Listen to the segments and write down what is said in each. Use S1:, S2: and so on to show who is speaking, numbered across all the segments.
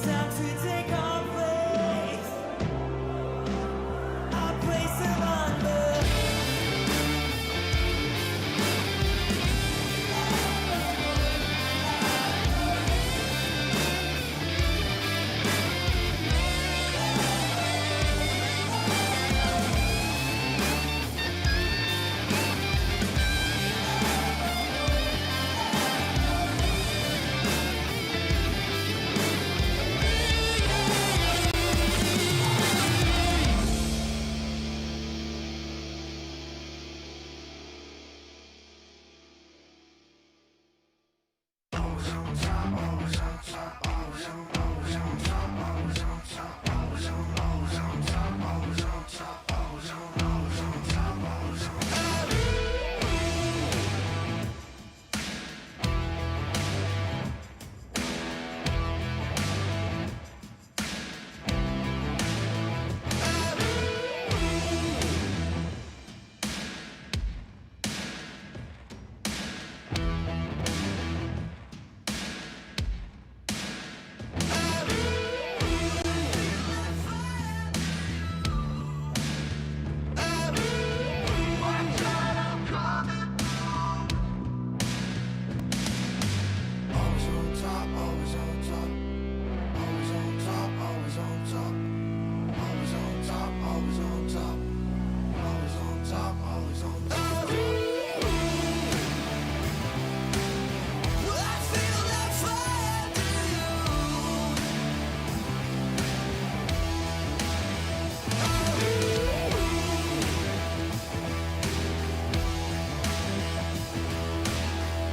S1: time to take our place, our place among the.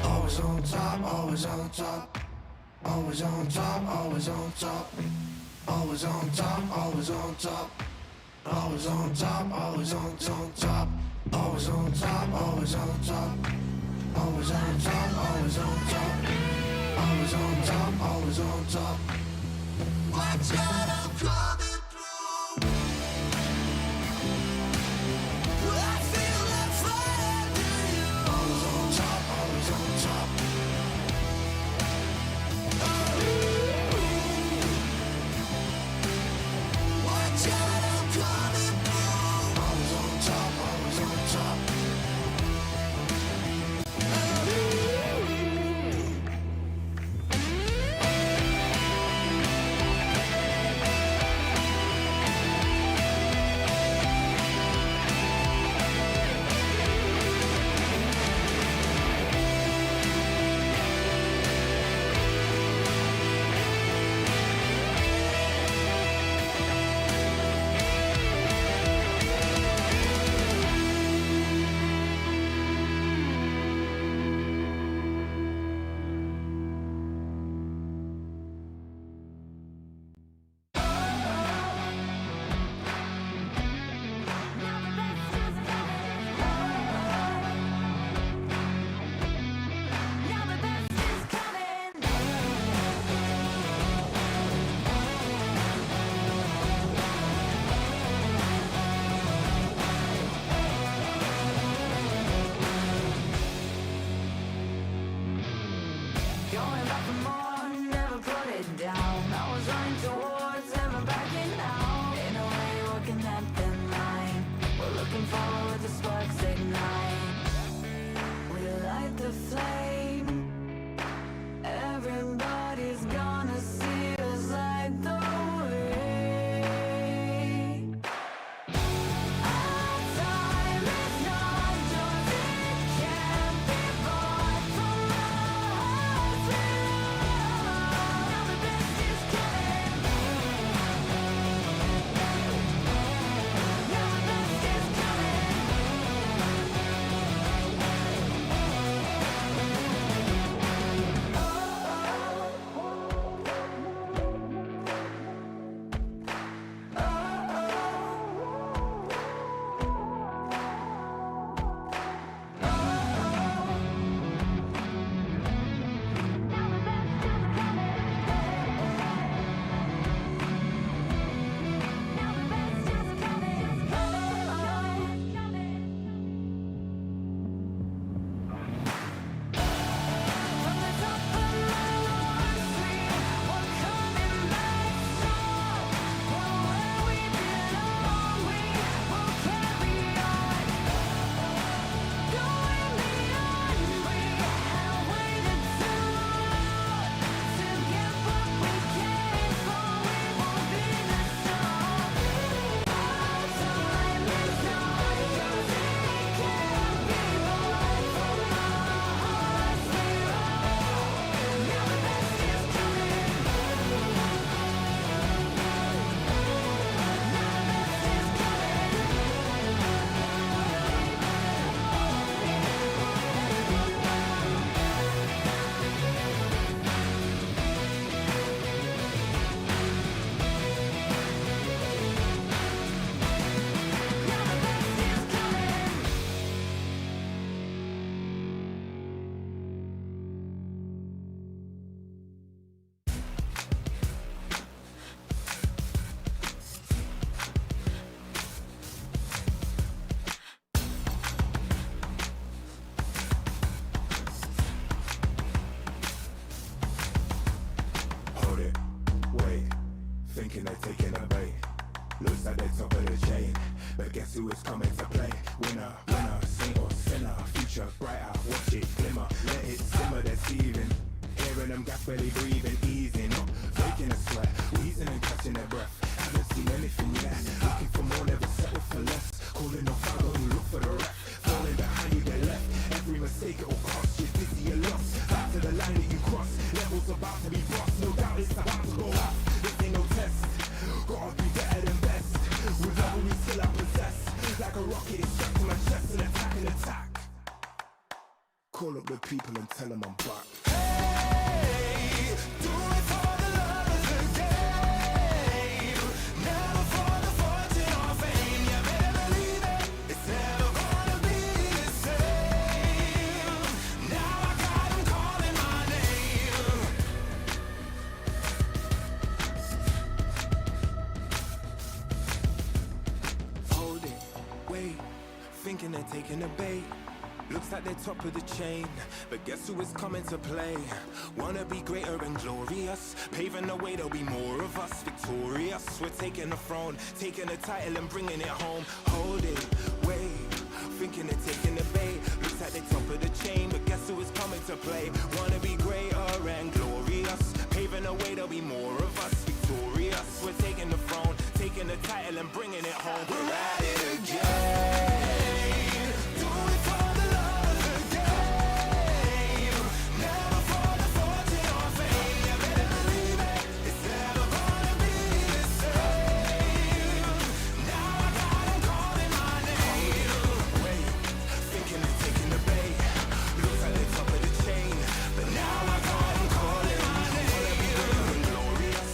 S2: Always on top, always on top, always on top, always on top, always on top, always on top, always on top, always on top, always on top, always on top, always on top, always on top, always on top. Watch out, I'm coming through. I feel that fire through you. Always on top, always on top. Watch out, I'm coming through. Always on top, always on top.
S3: thinking they're taking a bait. Looks like they're top of the chain, but guess who is coming to play? Winner, winner, saint or sinner, future brighter, watch it glimmer, let it simmer, they're seething. Hearing them gas belly breathing, easing up, faking a sweat, wheezing and catching their breath. Haven't seen anything yet, looking for more, never settle for less. Calling no foul, only look for the ref. Falling behind you, they're left. Every mistake it will cost you, dizzy you're lost. Back to the line that you cross, levels about to be crossed. No doubt it's about to go off. This ain't no test, gotta be better than best. With love we still I possess. Like a rocket, it's strapped to my chest and attack and attack. Call up the people and tell them I'm back.
S1: Hey, do it for the love of the game. Never for the fortune or fame. You better believe it. It's never gonna be the same. Now I got 'em calling my name.
S3: Hold it, wait, thinking they're taking a bait. Looks like they're top of the chain, but guess who is coming to play? Wanna be greater and glorious, paving the way, there'll be more of us victorious. We're taking the throne, taking the title and bringing it home. Hold it, wait, thinking they're taking the bait. Looks like they're top of the chain, but guess who is coming to play? Wanna be greater and glorious, paving the way, there'll be more of us victorious. We're taking the throne, taking the title and bringing it home. We're at it again.
S1: Do it for the love of the game. Never for the fortune or fame. You better believe it. It's never gonna be the same. Now I got 'em calling my name.
S3: Wait, thinking they're taking the bait. Looks like they're top of the chain, but now I got 'em calling. Wanna be greater and glorious,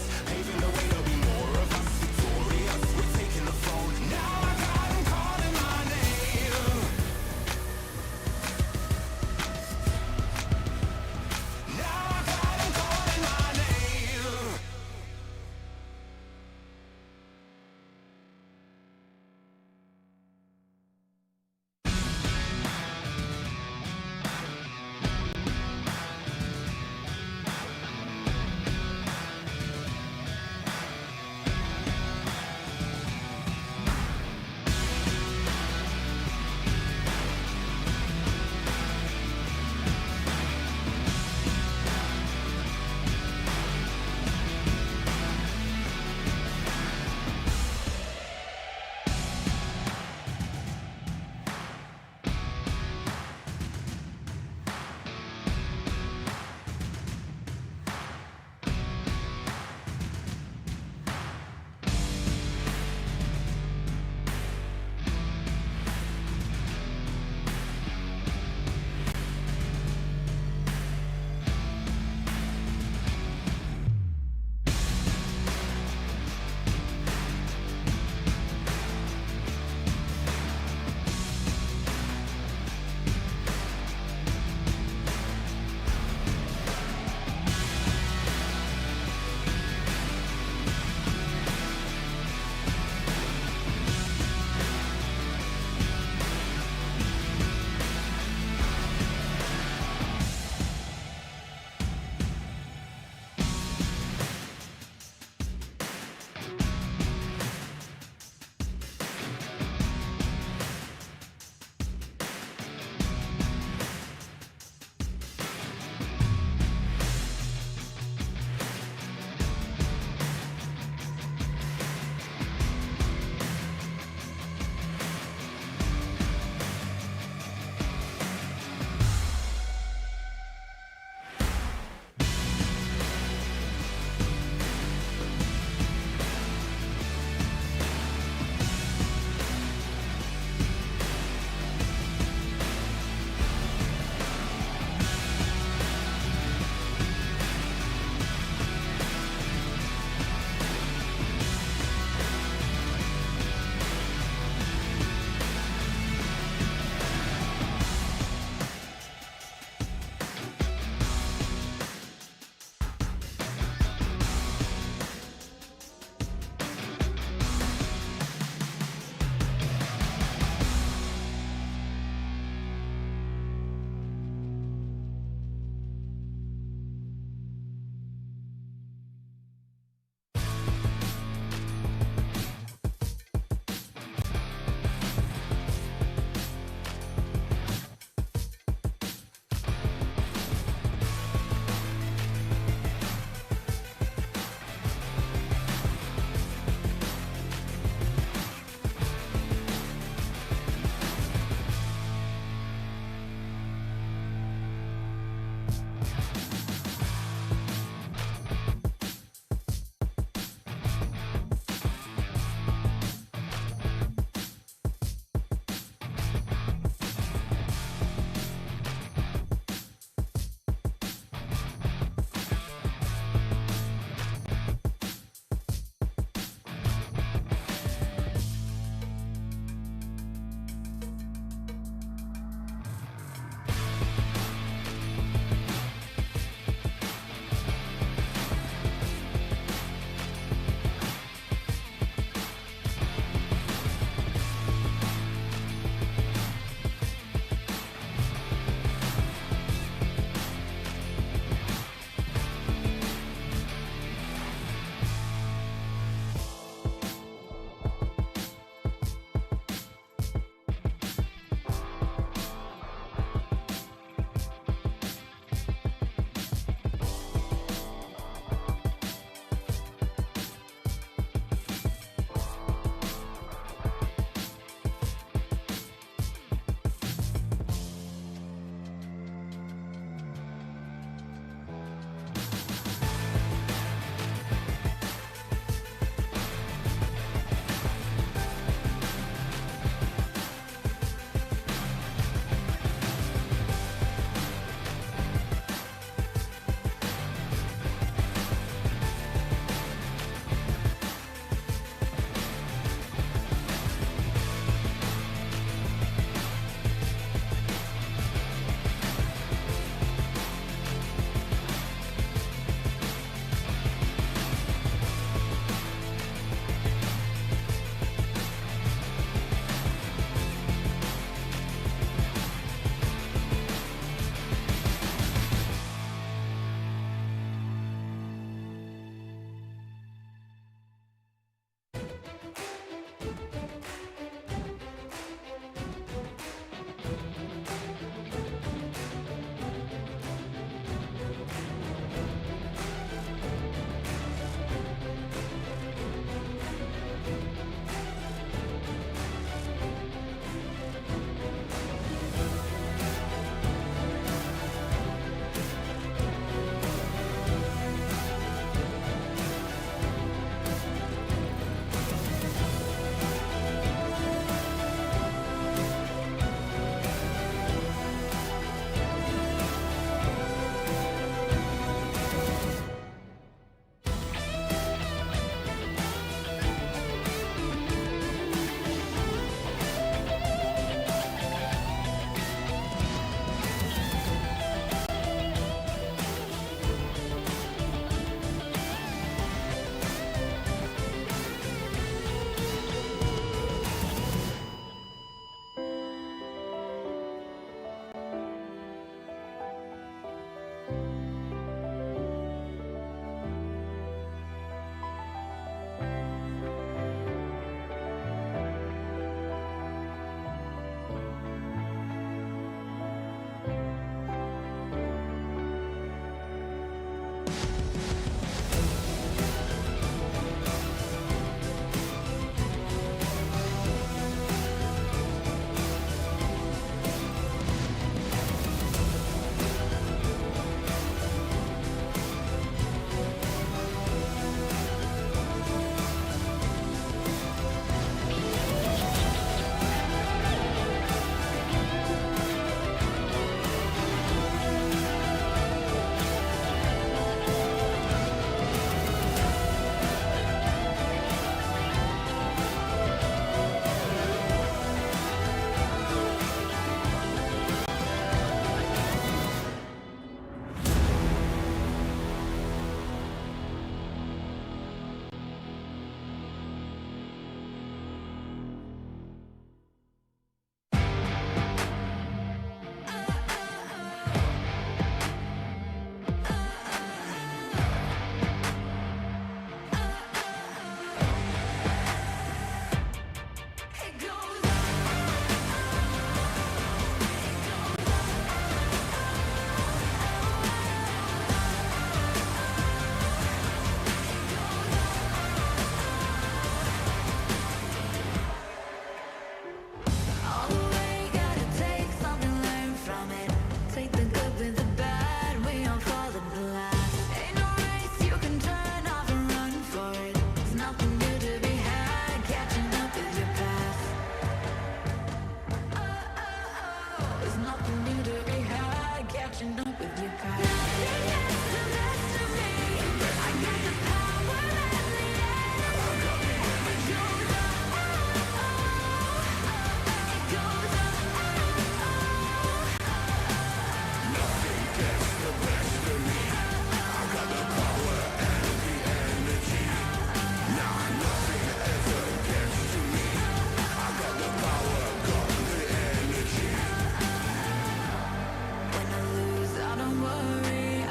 S1: When I lose, I don't worry.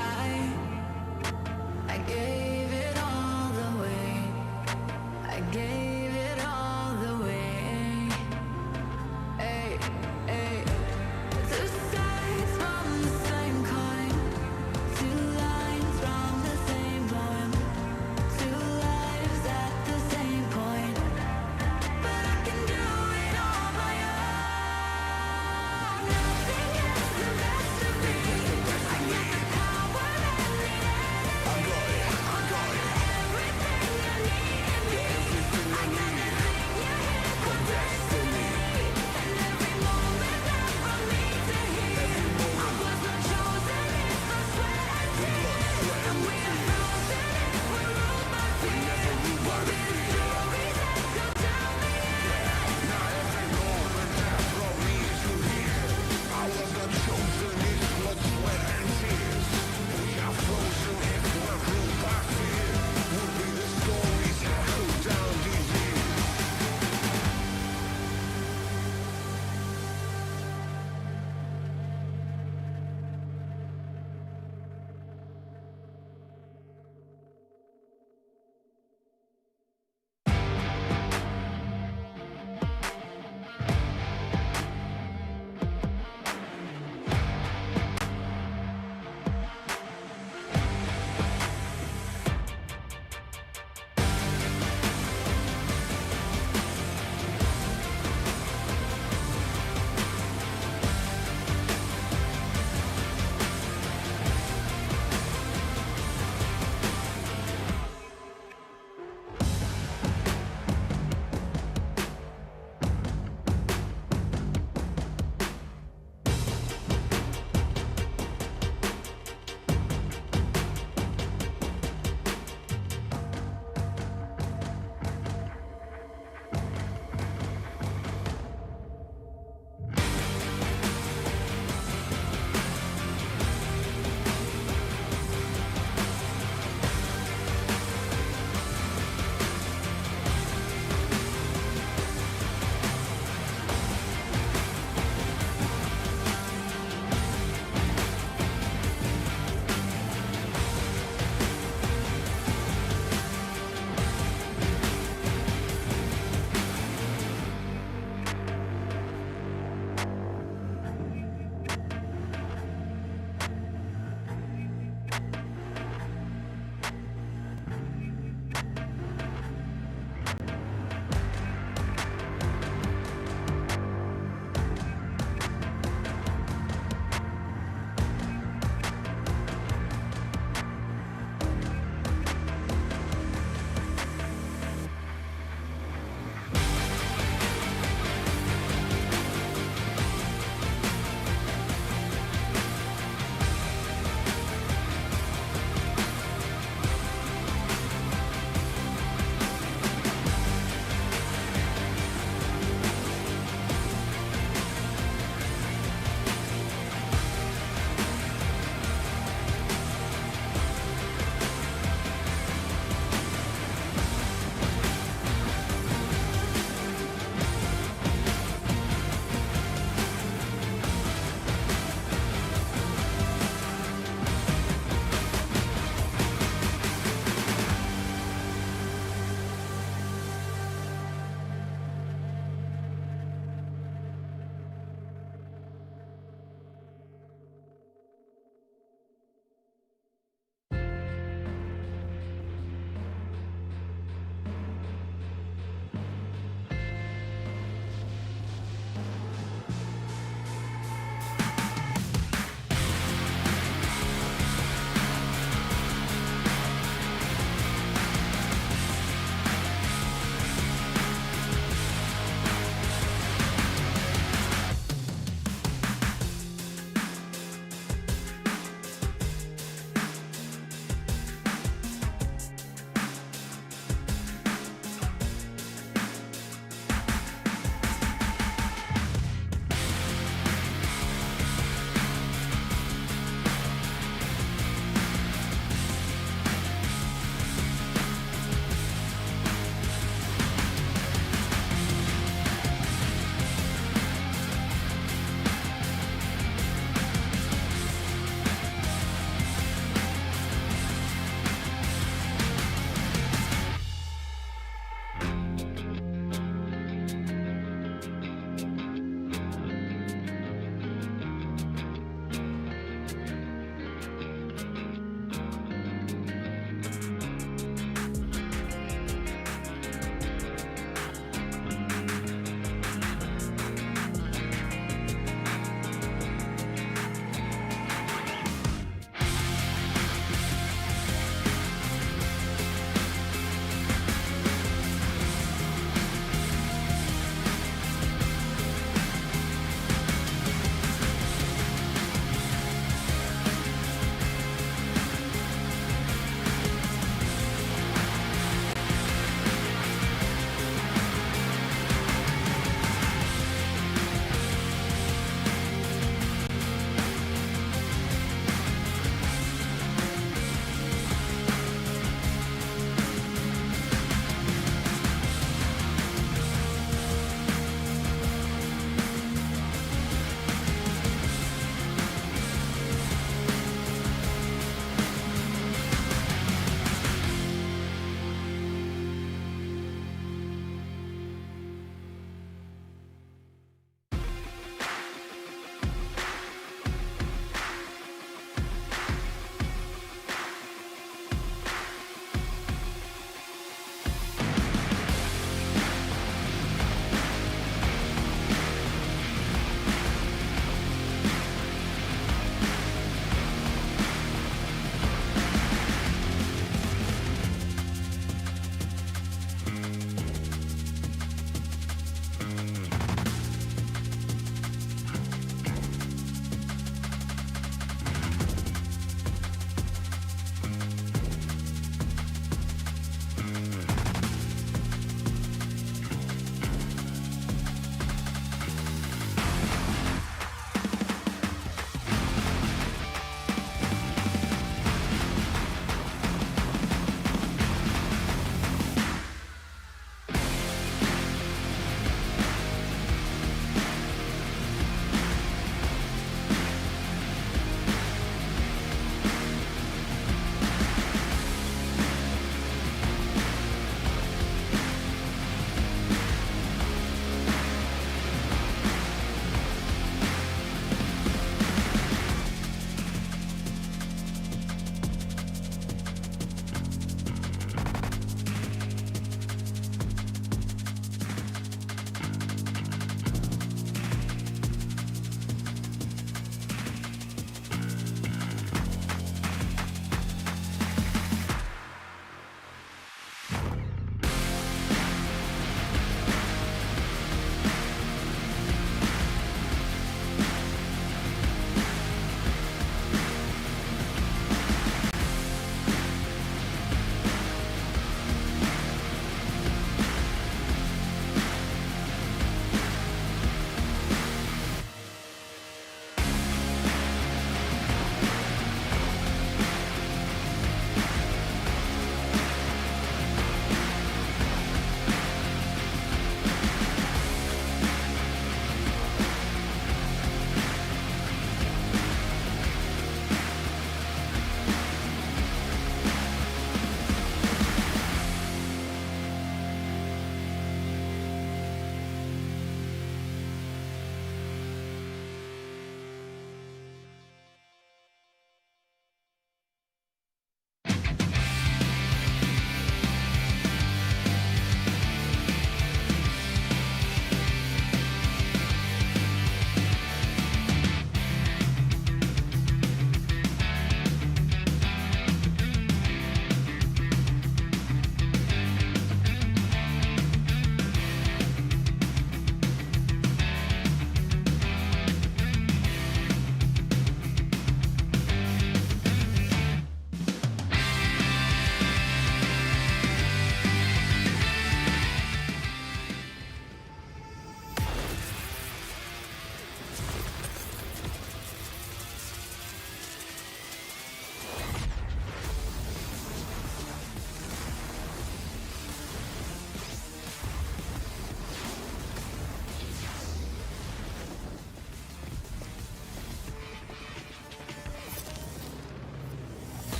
S1: I gave it all the way. I gave it all the way. Hey, hey. Two sides from the same coin. Two lines from the same poem. Two lives at the same point. But I can do it on my own. Nothing is the best of me. I got the power and the energy. I got it. Everything you need in me. I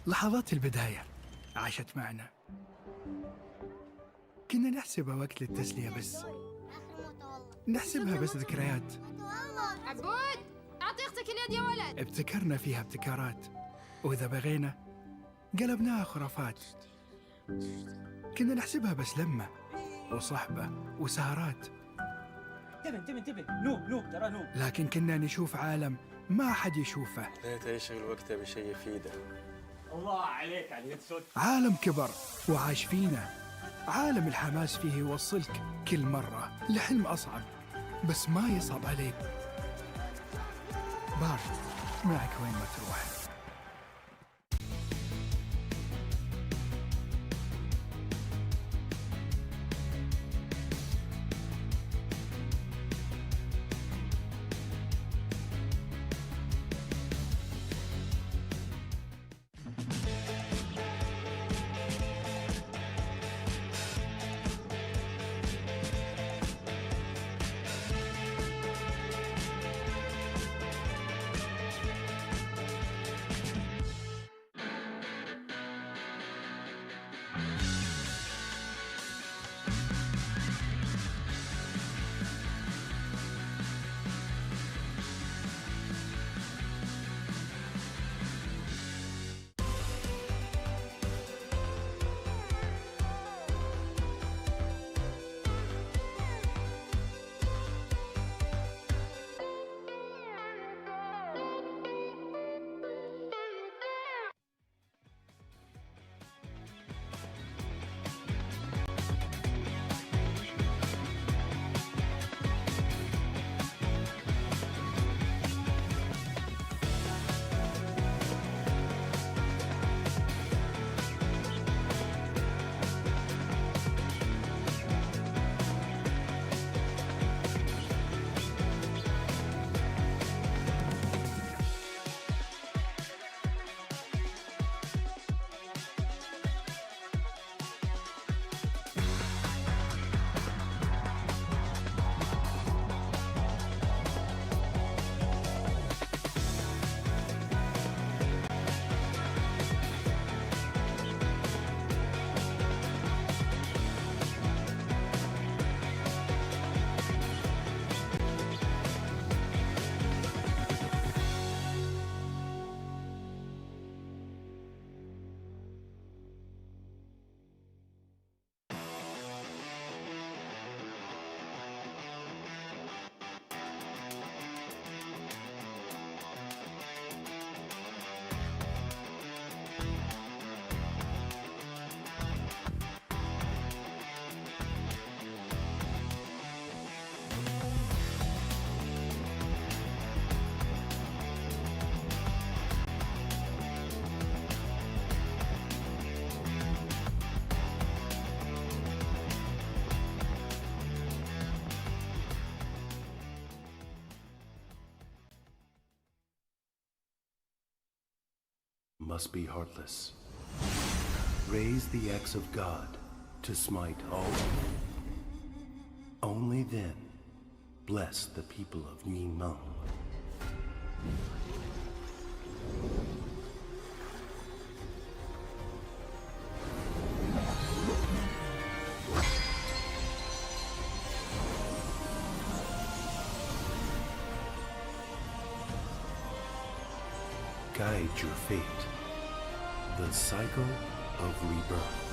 S4: لحظات البداية عاشت معنا، كنا نحسبها وقت للتسلية بس، نحسبها بس ذكريات.
S5: عبود أعطي أختك اليد يا ولد.
S4: ابتكرنا فيها ابتكارات، وإذا بغينا قلبناها خرافات. كنا نحسبها بس لمة وصحبة وسهرات،
S6: انتبه نوب ترى نوب.
S4: لكن كنا نشوف عالم ما حد يشوفه.
S7: ليته يشغل وقته بشيء يفيده.
S6: الله عليك على اليد صوت.
S4: عالم كبر وعاش فينا، عالم الحماس فيه يوصلك كل مرة لحلم أصعب، بس ما يصعب عليك. بارد معك وين ما تروح.
S8: Must be heartless. Raise the axe of God to smite all. Only then bless the people of Ningmeng. Guide your fate. The cycle of rebirth.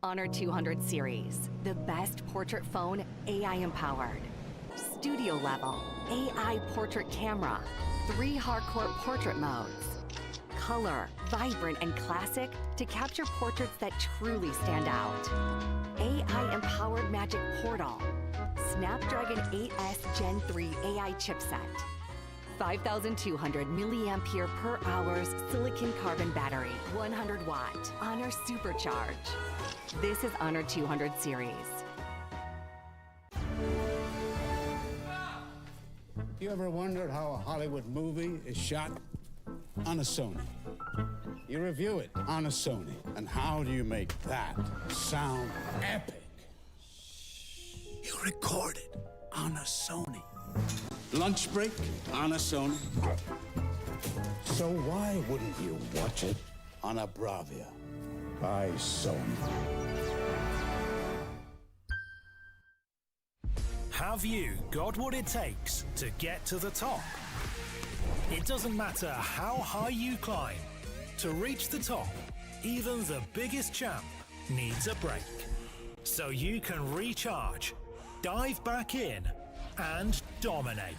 S9: Honor 200 series, the best portrait phone AI empowered. Studio level, AI portrait camera, 3 hardcore portrait modes. Color, vibrant and classic to capture portraits that truly stand out. AI empowered magic portal. Snapdragon 8S Gen 3 AI chipset. 5,200 milliampere per hours silicon carbon battery, 100 watt, Honor Supercharge. This is Honor 200 series.
S10: You ever wondered how a Hollywood movie is shot? On a Sony. You review it on a Sony. And how do you make that sound epic? You record it on a Sony. Lunch break on a Sony. So why wouldn't you watch it on a Bravia by Sony?
S11: Have you got what it takes to get to the top? It doesn't matter how high you climb. To reach the top, even the biggest champ needs a break. So you can recharge, dive back in, and dominate.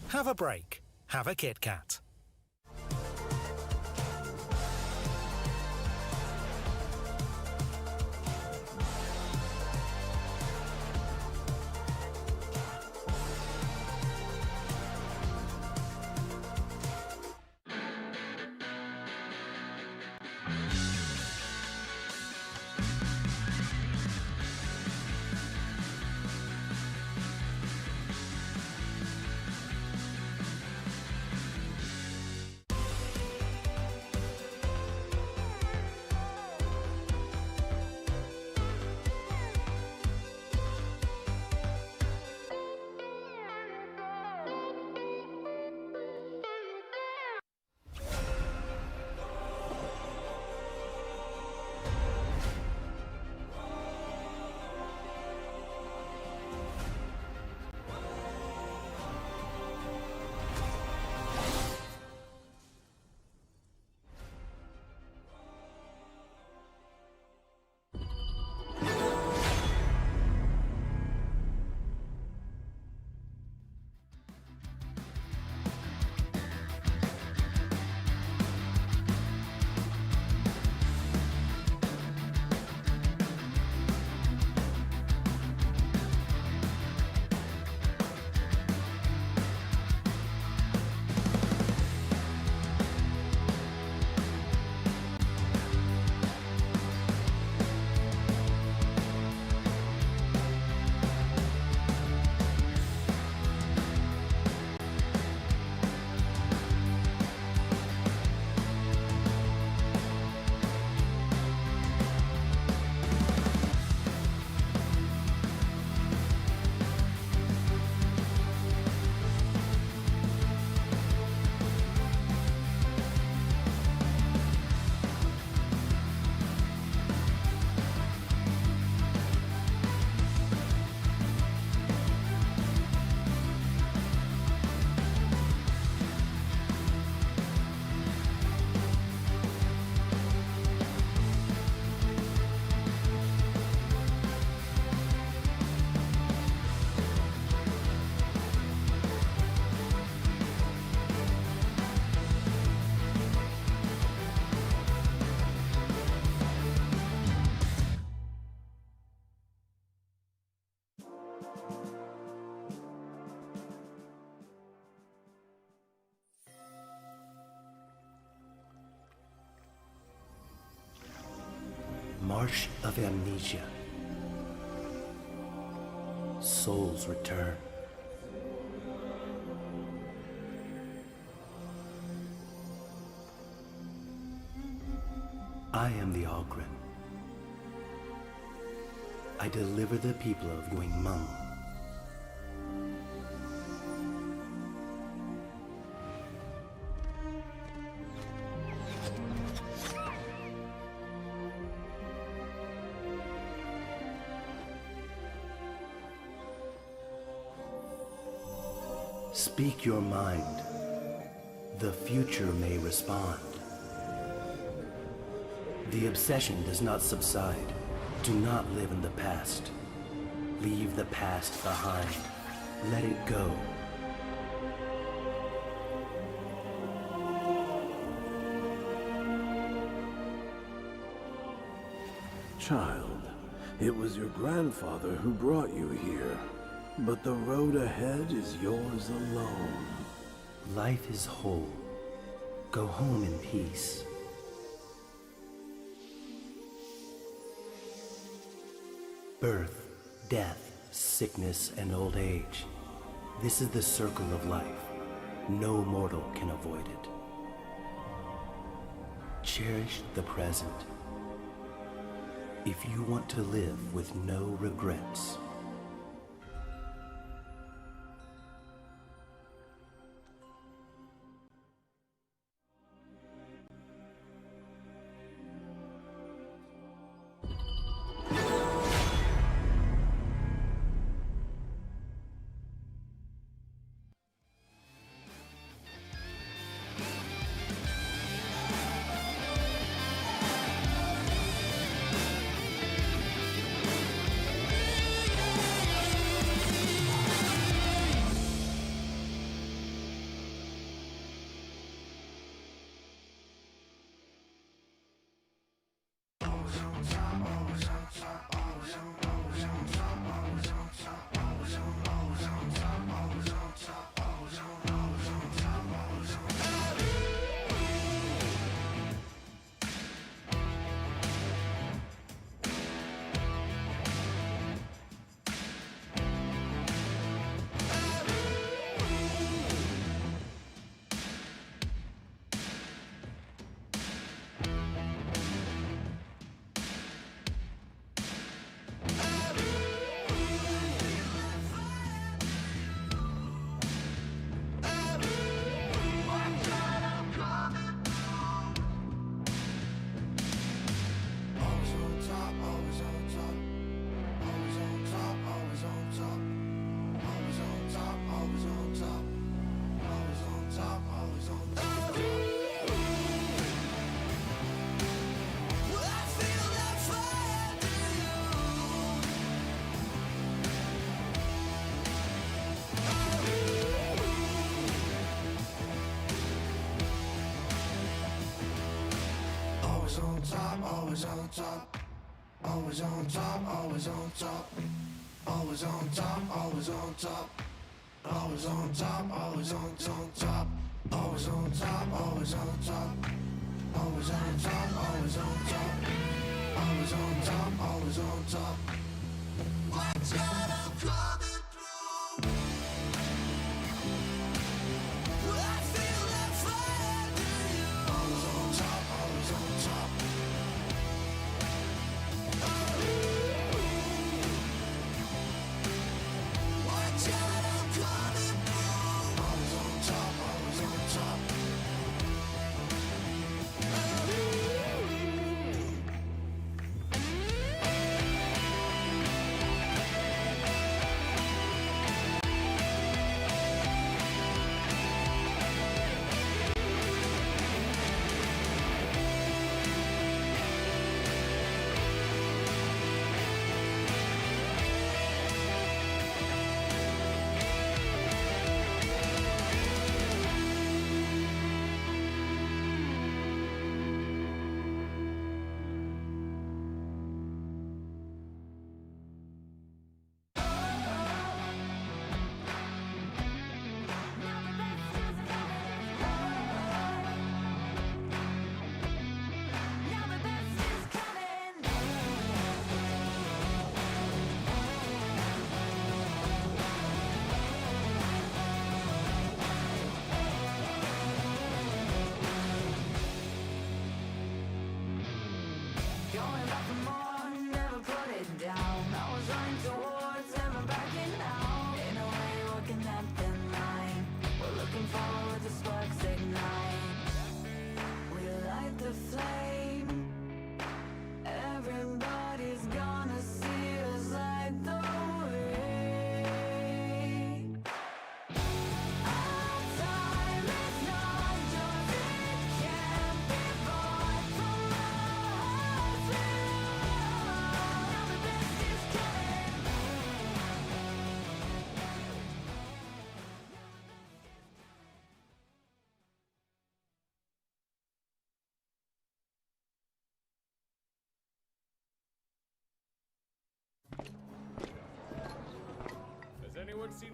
S11: Have a break. Have a Kit Kat.
S8: Marsh of Amnesia. Souls return. I am the Ogren. I deliver the people of Wingmung. Speak your mind. The future may respond. The obsession does not subside. Do not live in the past. Leave the past behind. Let it go.
S12: Child, it was your grandfather who brought you here, but the road ahead is yours alone.
S8: Life is whole. Go home in peace. Birth, death, sickness, and old age. This is the circle of life. No mortal can avoid it. Cherish the present. If you want to live with no regrets.
S2: Always on top, always on top, always on top, always on top, always on top, always on top, always on top, always on top, always on top, always on top, always on top, always on top, always on top. Watch out, I'm coming through. I feel that fire through you. Always on top, always on top. Watch out, I'm coming through. Always on top, always on top.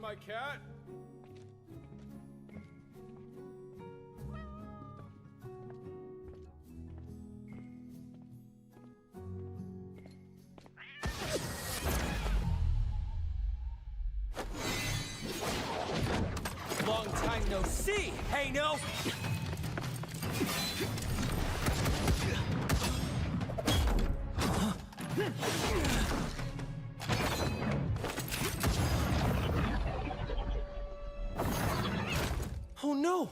S13: my cat?
S6: Long time no see, hey no! Oh no!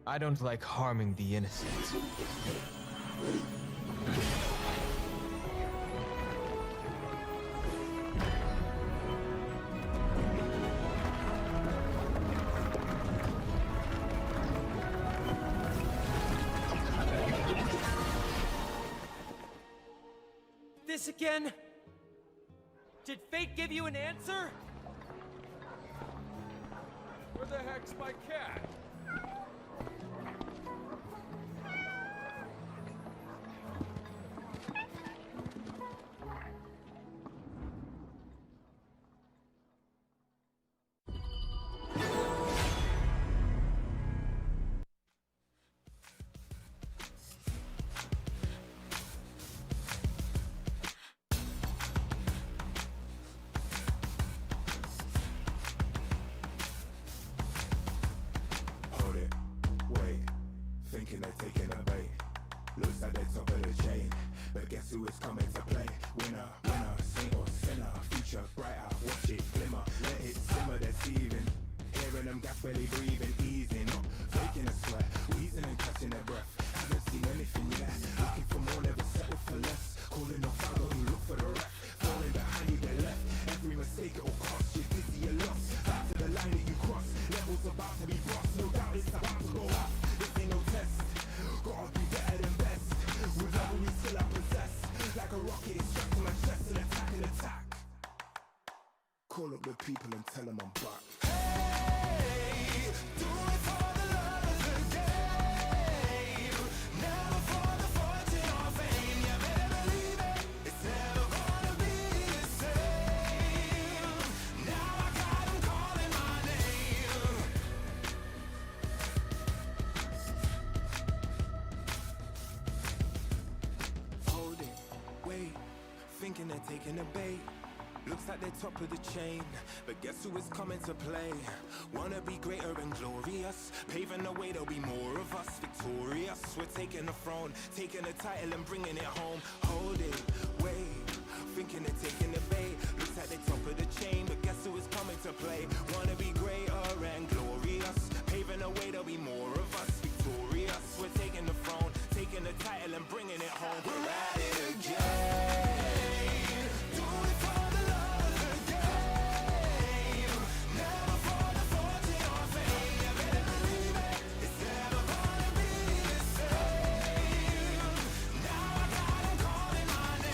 S14: I don't like harming the innocent.
S6: This again? Did fate give you an answer?
S13: Where the heck's my cat?
S3: Hold it, wait, thinking they're taking a bait. Looks like they're top of the chain, but guess who is coming to play? Winner, winner, saint or sinner, future brighter, watch it glimmer, let it simmer, deceiving. Hearing them gas belly breathing, easing up, faking a sweat, wheezing and catching their breath. Haven't seen anything yet, looking for more, never settle for less. Calling off out, you look for the ref, falling behind you get left. Every mistake it will cost you, dizzy you lost. Back to the line that you cross, levels about to be crossed, no doubt it's about to go up. This ain't no test, gotta be better than best. With love we still I possess, like a rocket strapped to my chest and attack and attack. Call up the people and tell them I'm back.
S1: Hey, do it for the love of the game, never for the fortune or fame. You better believe it, it's never gonna be the same. Now I got 'em calling my name.
S3: Hold it, wait, thinking they're taking a bait. Looks like they're top of the chain, but guess who is coming to play? Wanna be greater and glorious, paving the way there'll be more of us, victorious. We're taking the throne, taking the title and bringing it home. Hold it, wait, thinking they're taking the bait. Looks like they're top of the chain, but guess who is coming to play? Wanna be greater and glorious, paving the way there'll be more of us, victorious. We're taking the throne, taking the title and bringing it home. We're at it again.
S1: Do it for the love of the game, never for the fortune or fame. You better believe it, it's never gonna be the same. Now I got 'em calling my name.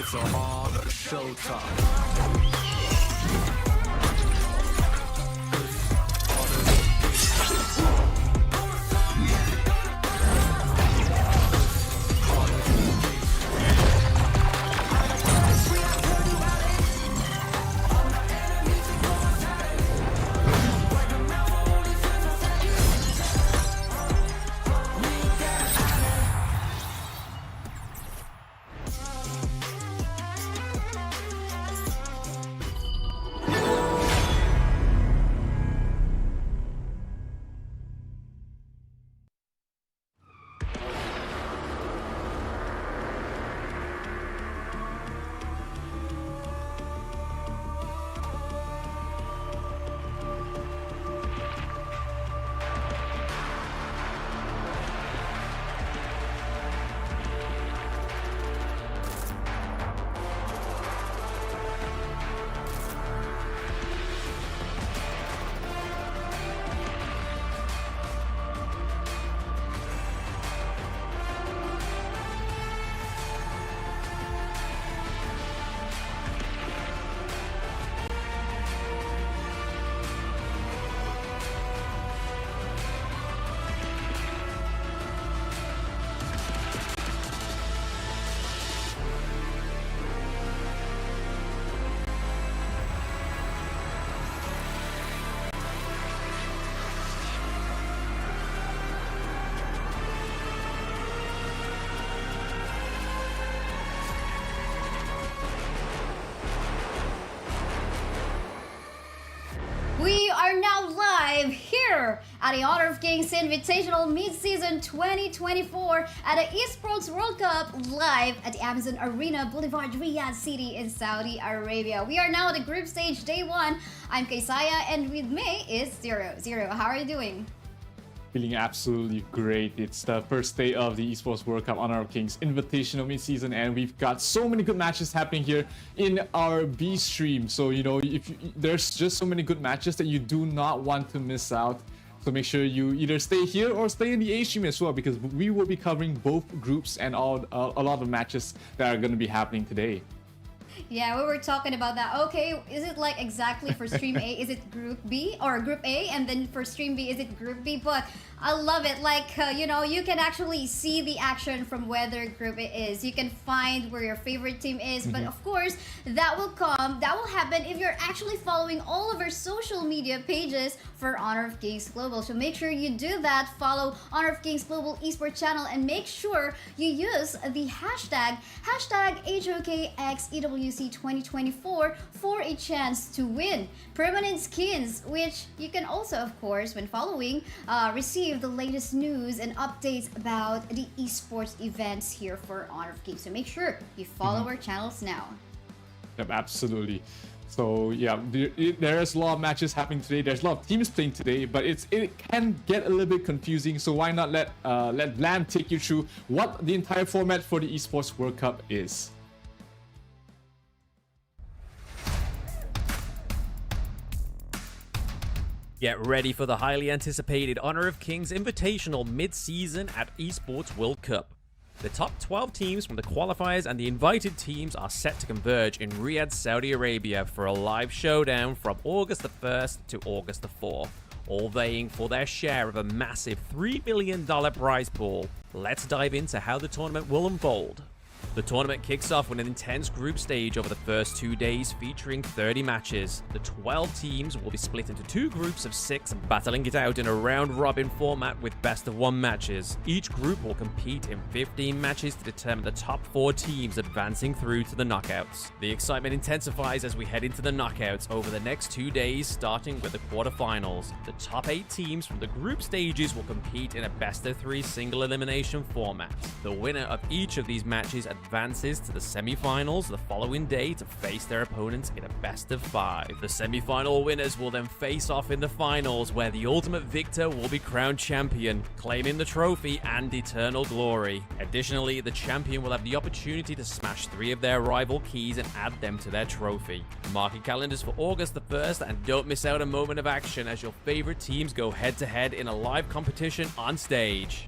S15: it's all showtime.
S16: We are now live here at the Honor of Kings Invitational Midseason 2024 at the Esports World Cup live at the Amazon Arena Boulevard, Riyadh City in Saudi Arabia. We are now at the group stage day 1. I'm Kaysaya and with me is Zero. Zero, how are you doing?
S17: Feeling absolutely great. It's the first day of the Esports World Cup Honor of Kings Invitational Midseason, and we've got so many good matches happening here in our B stream. So, you know, there's just so many good matches that you do not want to miss out. So make sure you either stay here or stay in the A stream as well, because we will be covering both groups and a lot of matches that are going to be happening today.
S16: Yeah, we were talking about that. Okay, is it like exactly for stream A, is it group B or group A, and then for stream B, is it group B? But I love it. Like, you know, you can actually see the action from whether group it is. You can find where your favorite team is. But of course, that will happen if you're actually following all of our social media pages for Honor of Kings Global. So make sure you do that. Follow Honor of Kings Global Esports channel and make sure you use the hashtag HoKX EWC 2024 for a chance to win permanent skins, which you can also, of course, when following, receive the latest news and updates about the esports events here for Honor of Kings. So make sure you follow our channels now.
S17: Yep, absolutely. So yeah, there is a lot of matches happening today. There's a lot of teams playing today, but it can get a little bit confusing. So why not let Blam take you through what the entire format for the Esports World Cup is.
S18: Get ready for the highly anticipated Honor of Kings Invitational mid-season at Esports World Cup. The top 12 teams from the qualifiers and the invited teams are set to converge in Riyadh, Saudi Arabia for a live showdown from August the 1st to August the 4th, all vying for their share of a massive $3 million prize pool. Let's dive into how the tournament will unfold. The tournament kicks off with an intense group stage over the first 2 days featuring 30 matches. The 12 teams will be split into 2 groups of 6, battling it out in a round-robin format with best-of-1 matches. Each group will compete in 15 matches to determine the top 4 teams advancing through to the knockouts. The excitement intensifies as we head into the knockouts over the next 2 days, starting with the quarterfinals. The top 8 teams from the group stages will compete in a best-of-3 single-elimination format. The winner of each of these matches advances to the semi-finals the following day to face their opponents in a best-of-5. The semi-final winners will then face off in the finals, where the ultimate victor will be crowned champion, claiming the trophy and eternal glory. Additionally, the champion will have the opportunity to smash 3 of their rival keys and add them to their trophy. Mark your calendars for August the 1st and don't miss out a moment of action as your favorite teams go head-to-head in a live competition on stage.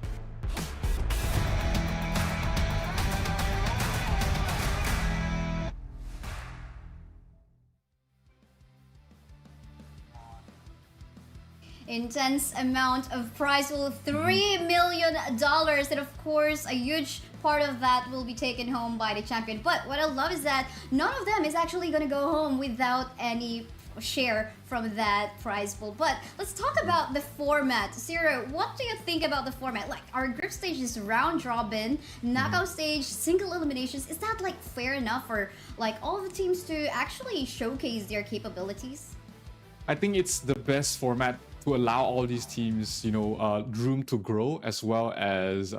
S16: intense amount of prize pool, $3 million, and of course a huge part of that will be taken home by the champion. But what I love is that none of them is actually gonna go home without any share from that prize pool. But let's talk about the format. Zero, what do you think about the format? Like, our group stage is round robin, knockout stage, single eliminations. Is that like fair enough for like all the teams to actually showcase their capabilities?
S17: I think it's the best format to allow all these teams, room to grow, as well as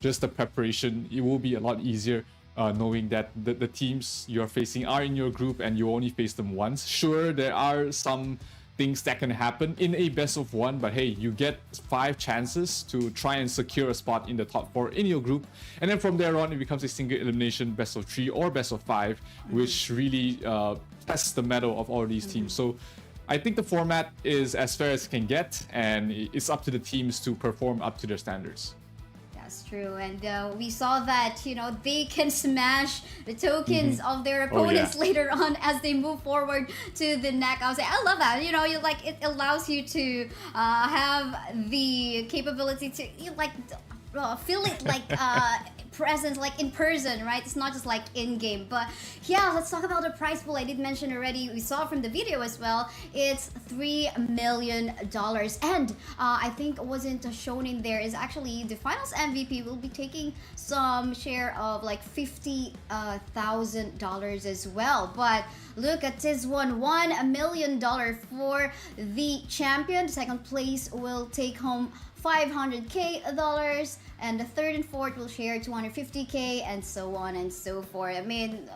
S17: just the preparation. It will be a lot easier knowing that the teams you're facing are in your group and you only face them once. Sure, there are some things that can happen in a best of one, but hey, you get 5 chances to try and secure a spot in the top 4 in your group, and then from there on it becomes a single elimination best of 3 or best of 5, which really tests the mettle of all these teams. So I think the format is as fair as it can get, and it's up to the teams to perform up to their standards.
S16: That's true, and we saw that they can smash the tokens of their opponents later on as they move forward to the knockouts. I love that. It allows you to have the capability to feel it like presence, like in person, right? It's not just like in game. But yeah, let's talk about the prize pool. I did mention already, we saw from the video as well, it's $3 million, and I think wasn't shown in there is actually the finals MVP will be taking some share of like $50,000 as well. But look at this one, $1 million for the champion. Second place will take home $500K, and the third and fourth will share $250K, and so on and so forth. I mean,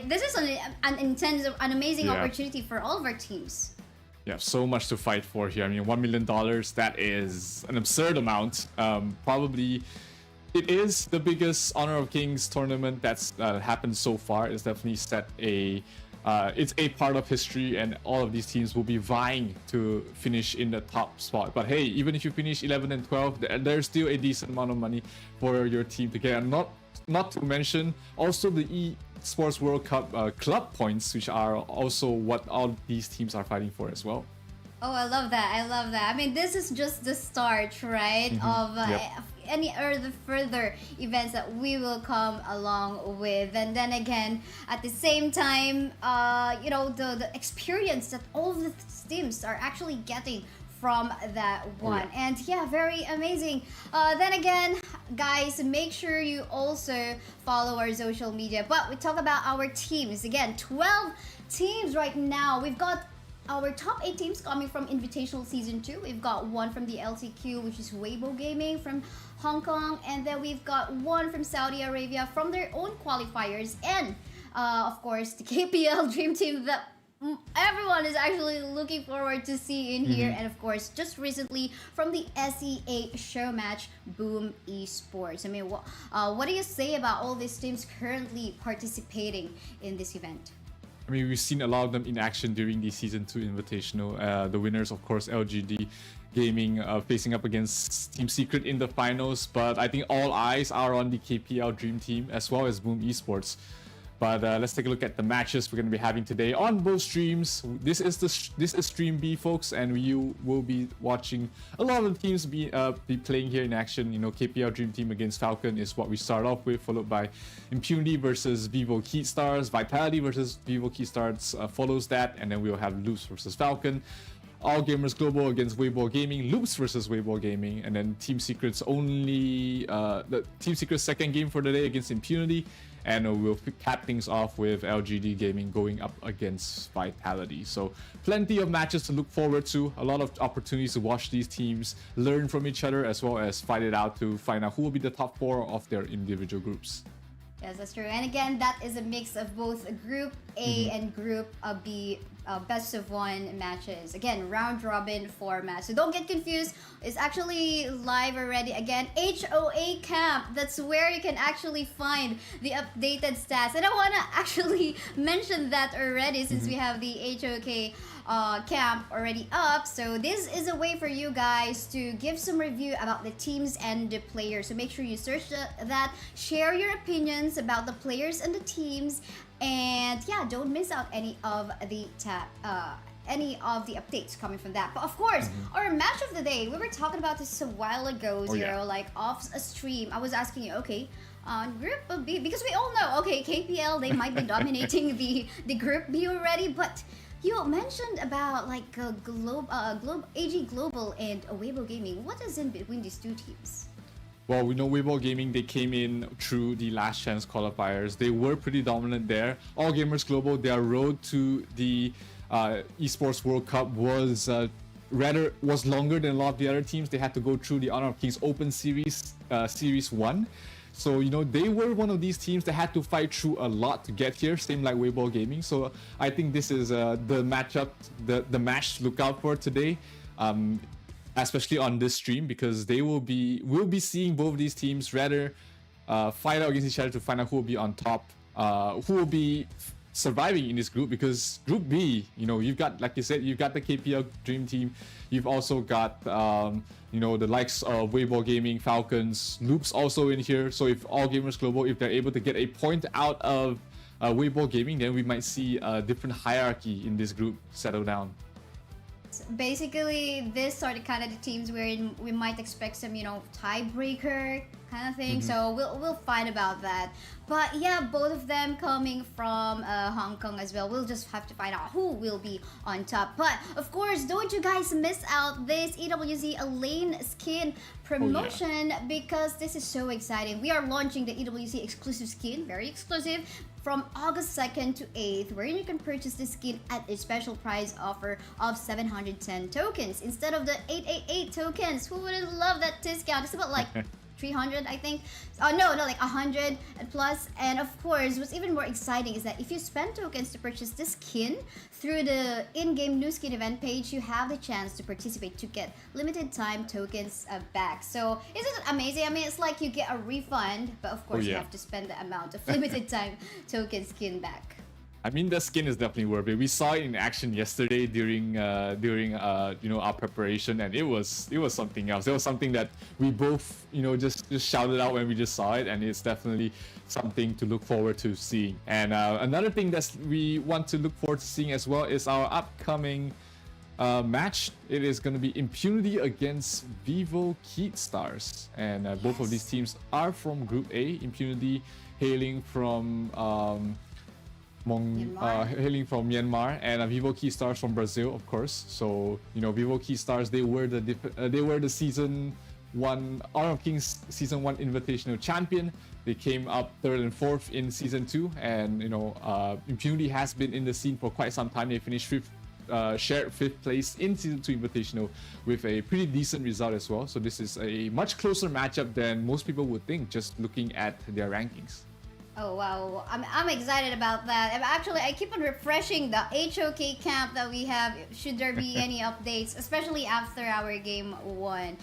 S16: this is an intense, an amazing opportunity for all of our teams.
S17: Yeah, so much to fight for here. I mean, $1 million, that is an absurd amount. Probably it is the biggest Honor of Kings tournament that's happened so far. It's definitely set it's a part of history, and all of these teams will be vying to finish in the top spot. But hey, even if you finish 11 and 12, there's still a decent amount of money for your team to get. And not to mention also the Esports World Cup club points, which are also what all these teams are fighting for as well.
S16: Oh, I love that. I love that. I mean, this is just the start, right? Of any other further events that we will come along with. And then again, at the same time, the experience that all of the teams are actually getting from that one. And yeah, very amazing. Then again, guys, make sure you also follow our social media. But we talk about our teams. Again, 12 teams right now. We've got our top 8 teams coming from Invitational Season 2. We've got one from the LTQ, which is Weibo Gaming from Hong Kong. And then we've got one from Saudi Arabia from their own qualifiers. And, of course, the KPL Dream Team that everyone is actually looking forward to see in here. And, of course, just recently from the SEA show match, Boom Esports. I mean, what do you say about all these teams currently participating in this event?
S17: I mean, we've seen a lot of them in action during the Season 2 Invitational. The winners, of course, LGD Gaming facing up against Team Secret in the finals. But I think all eyes are on the KPL Dream Team as well as Boom Esports. But let's take a look at the matches we're going to be having today on both streams. This is Stream B, folks, and you will be watching a lot of the teams be playing here in action. KPL Dream Team against Falcon is what we start off with, followed by Impunity versus Vivo Stars. Vitality versus Vivo Stars follows that, and then we'll have Loops versus Falcon. All Gamers Global against Weibo Gaming, Loops versus Weibo Gaming, and then Team Secret's the Team Secret's second game for the day against Impunity. And we'll cap things off with LGD Gaming going up against Vitality. So plenty of matches to look forward to, a lot of opportunities to watch these teams learn from each other, as well as fight it out to find out who will be the top 4 of their individual groups.
S16: Yes, that's true. And again, that is a mix of both Group A and Group B best of 1 matches. Again, round robin format. So don't get confused. It's actually live already. Again, HoK camp. That's where you can actually find the updated stats. And I want to actually mention that already since we have the HoK camp already up. So this is a way for you guys to give some review about the teams and the players. So make sure you search that, share your opinions about the players and the teams, and yeah, don't miss out any of the any of the updates coming from that. But of course, our match of the day, we were talking about this a while ago, Zero, like off a stream. I was asking you, okay, Group B, because we all know, okay, KPL, they might be dominating the Group B already, but you mentioned about like AG Global and Weibo Gaming. What is in between these two teams?
S17: Well, we know Weibo Gaming, they came in through the last chance qualifiers. They were pretty dominant there. All Gamers Global, their road to the Esports World Cup was longer than a lot of the other teams. They had to go through the Honor of Kings Open Series, Series 1. So, you know, they were one of these teams that had to fight through a lot to get here, same like Weibo Gaming. So I think this is the matchup, the match to look out for today. Especially on this stream, because we'll be seeing both of these teams rather fight out against each other to find out who will be on top, who will be surviving in this group. Because Group B, you know, you've got, like you said, you've got the KPL Dream Team, you've also got you know, the likes of Weibo Gaming, Falcons, Loops also in here. So if All Gamers Global, if they're able to get a point out of Weibo Gaming, then we might see a different hierarchy in this group settle down.
S16: Basically, this are the kind of the teams wherein we might expect some, you know, tiebreaker kind of thing. So we'll fight about that. But yeah, both of them coming from Hong Kong as well. We'll just have to find out who will be on top. But of course, don't you guys miss out this EWC Elaine skin promotion, because this is so exciting. We are launching the EWC exclusive skin, very exclusive, from August 2nd to 8th, wherein you can purchase this skin at a special price offer of 710 tokens instead of the 888 tokens. Who wouldn't love that discount? It's about like 300, I think. No, like 100 and plus. And of course, what's even more exciting is that if you spend tokens to purchase this skin through the in-game new skin event page, you have the chance to participate to get limited time tokens back. So isn't it amazing? I mean, it's like you get a refund, but of course you have to spend the amount of limited time token skin back.
S17: I mean, the skin is definitely worth it. We saw it in action yesterday during you know, our preparation, and it was something else. It was something that we both, you know, just shouted out when we just saw it, and it's definitely something to look forward to seeing. And another thing that we want to look forward to seeing as well is our upcoming match. It is going to be Impunity against Vivo Keat Stars, and both of these teams are from Group A. Impunity hailing from Myanmar, and Vivo Keat Stars from Brazil, of course. So, you know, Vivo Keat Stars, they were the season 1 Honor of Kings season 1 Invitational champion. They came up 3rd and 4th in season 2, and you know, Impunity has been in the scene for quite some time. They finished shared 5th place in season 2 Invitational with a pretty decent result as well. So this is a much closer matchup than most people would think, just looking at their rankings.
S16: Oh wow, I'm excited about that. Actually, I keep on refreshing the HoK camp that we have, should there be any updates, especially after our game 1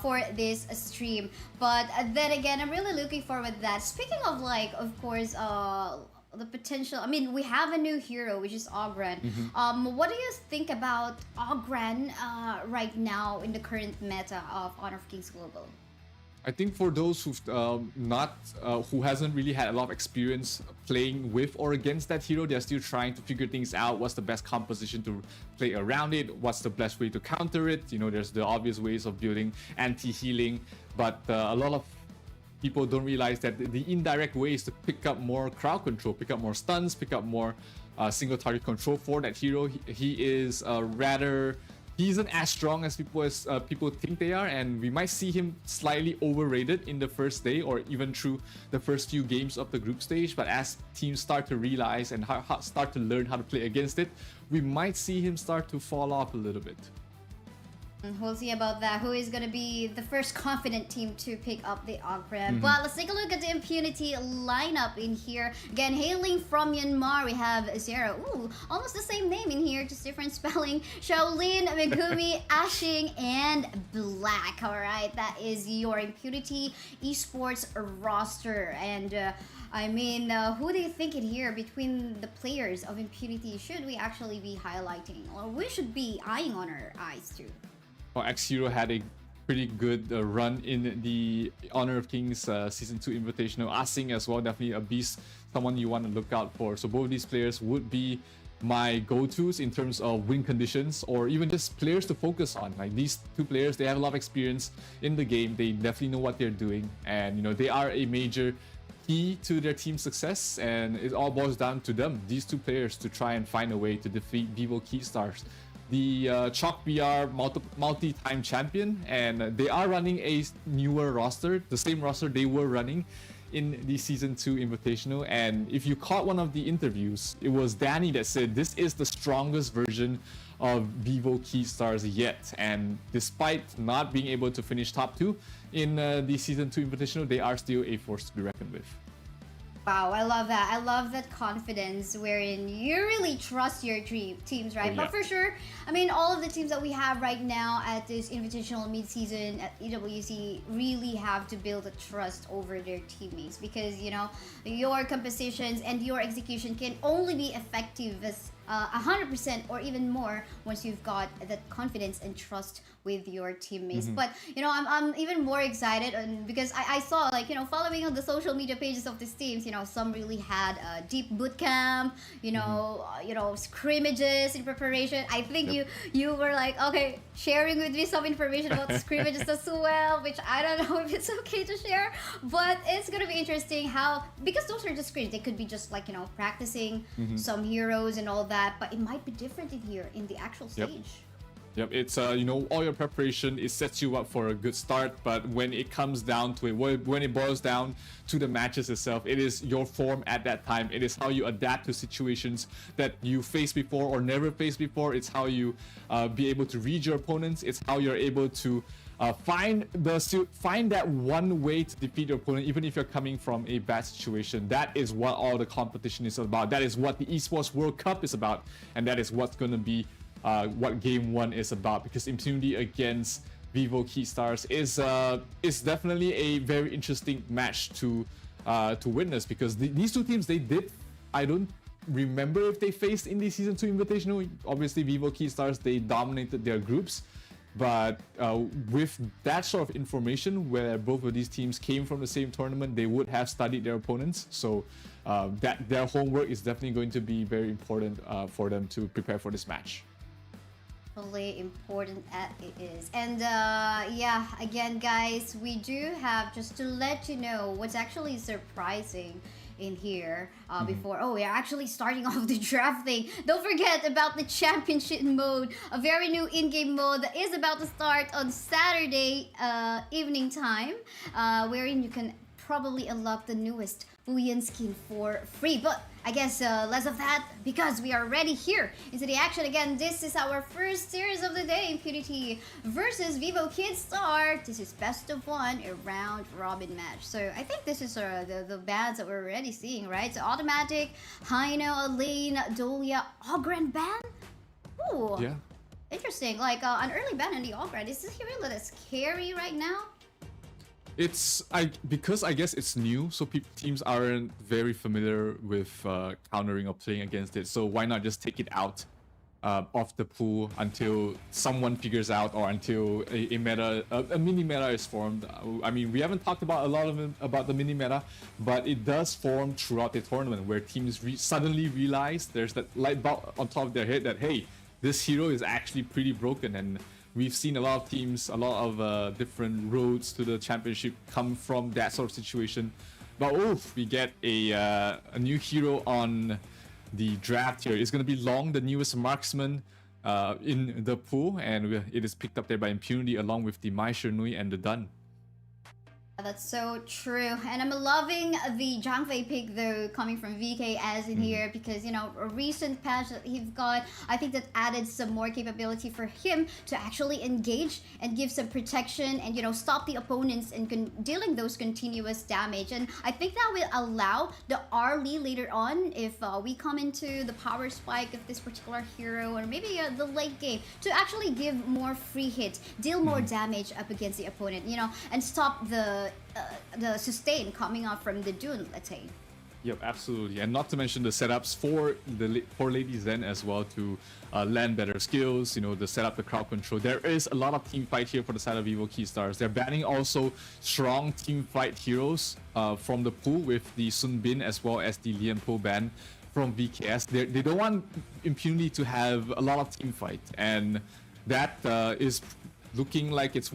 S16: for this stream. But then again, I'm really looking forward to that. Speaking of, like, of course, the potential, I mean, we have a new hero, which is Ogren. What do you think about Ogren right now in the current meta of Honor of Kings Global?
S17: I think for those who've who hasn't really had a lot of experience playing with or against that hero, they're still trying to figure things out. What's the best composition to play around it? What's the best way to counter it? You know, there's the obvious ways of building anti-healing, but a lot of people don't realize that the indirect way is to pick up more crowd control, pick up more stuns, pick up more single target control for that hero. He is he isn't as strong as people think they are, and we might see him slightly overrated in the first day or even through the first few games of the group stage. But as teams start to realize and start to learn how to play against it, we might see him start to fall off a little bit.
S16: We'll see about that. Who is going to be the first confident team to pick up the Ogren? But let's take a look at the Impunity lineup in here. Again, hailing from Myanmar, we have Zero. Ooh, almost the same name in here, just different spelling. Shaolin, Megumi, Ashing, and Black. All right, that is your Impunity esports roster. And I mean, who do you think in here between the players of Impunity should we actually be highlighting, or we should be eyeing on our eyes too?
S17: Well, X-Hero had a pretty good run in the Honor of Kings Season 2 Invitational. Asing as well, definitely a beast, someone you want to look out for. So both of these players would be my go-tos in terms of win conditions or even just players to focus on. Like these two players, they have a lot of experience in the game. They definitely know what they're doing, and you know, they are a major key to their team's success, and it all boils down to them, these two players, to try and find a way to defeat Vivo Keystars, the HoK BR multi-time champion, and they are running a newer roster, the same roster they were running in the Season 2 Invitational. And if you caught one of the interviews, it was Danny that said this is the strongest version of Vivo Keystars yet. And despite not being able to finish top 2 in the Season 2 Invitational, they are still a force to be reckoned with.
S16: Wow, I love that. I love that confidence wherein you really trust your teams, right?
S17: Oh, yeah.
S16: But for sure, I mean, all of the teams that we have right now at this Invitational mid-season at EWC really have to build a trust over their teammates, because, you know, your compositions and your execution can only be effective as 100% or even more once you've got that confidence and trust with your teammates. But you know, I'm even more excited because I saw, like, you know, following on the social media pages of these teams, you know, some really had a deep boot camp, you know, scrimmages in preparation. I think you were like, okay, sharing with me some information about the scrimmages as well, which I don't know if it's okay to share, but it's gonna be interesting how, because those are just scrims, they could be just like, you know, practicing some heroes and all that, but it might be different in here in the actual stage.
S17: Yep, it's you know, all your preparation, it sets you up for a good start, but when it comes down to it, when it boils down to the matches itself, it is your form at that time. It is how you adapt to situations that you faced before or never faced before. It's how you be able to read your opponents. It's how you're able to find that one way to defeat your opponent, even if you're coming from a bad situation. That is what all the competition is about. That is what the Esports World Cup is about, and that is what's going to be what Game 1 is about, because Impunity against Vivo Keystars is definitely a very interesting match to witness, because these two teams, I don't remember if they faced in the Season 2 Invitational. Obviously, Vivo Keystars, they dominated their groups, but with that sort of information, where both of these teams came from the same tournament, they would have studied their opponents, so that their homework is definitely going to be very important for them to prepare for this match.
S16: Important as it is. And yeah, again, guys, we do have, just to let you know what's actually surprising in here before we're actually starting off the draft thing. Don't forget about the championship mode, a very new in-game mode that is about to start on Saturday evening time, wherein you can probably unlock the newest Fuyan skin for free. But I guess less of that, because we are already here into the action again. This is our first series of the day, Impunity versus Vivo Keystar. This is best of 1, a round robin match. So I think this is the bans that we're already seeing, right? So Automatic, Hino, Elaine, Dolia, Ogren ban? Ooh,
S17: yeah,
S16: interesting. Like an early ban in the Ogren. Is this really that scary right now?
S17: It's because I guess it's new, so teams aren't very familiar with countering or playing against it. So why not just take it out off the pool until someone figures out, or until a mini meta is formed. I mean, we haven't talked about a lot of about the mini meta, but it does form throughout the tournament, where teams suddenly realize there's that light bulb on top of their head that, hey, this hero is actually pretty broken. And we've seen a lot of teams, a lot of different roads to the championship come from that sort of situation. But we get a new hero on the draft here. It's going to be Long, the newest marksman in the pool, and it is picked up there by Impunity along with the Mai Shernui and the Dun.
S16: That's so true. And I'm loving the Zhang Fei pick, though, coming from VK as in here, because, you know, a recent patch that he's got, I think that added some more capability for him to actually engage and give some protection and, you know, stop the opponents and dealing those continuous damage. And I think that will allow the Arlie later on, if we come into the power spike of this particular hero, or maybe the late game, to actually give more free hits, deal more damage up against the opponent, you know, and stop the sustain coming off from the Dune, let's say.
S17: Yep, absolutely. And not to mention the setups for Lady Zen as well, to land better skills, you know, the setup, the crowd control. There is a lot of team fight here for the side of Vivo Keystars. They're banning also strong team fight heroes from the pool, with the Sun Bin as well as the Lian Po ban from VKS. They don't want Impunity to have a lot of team fight, and that is looking like it's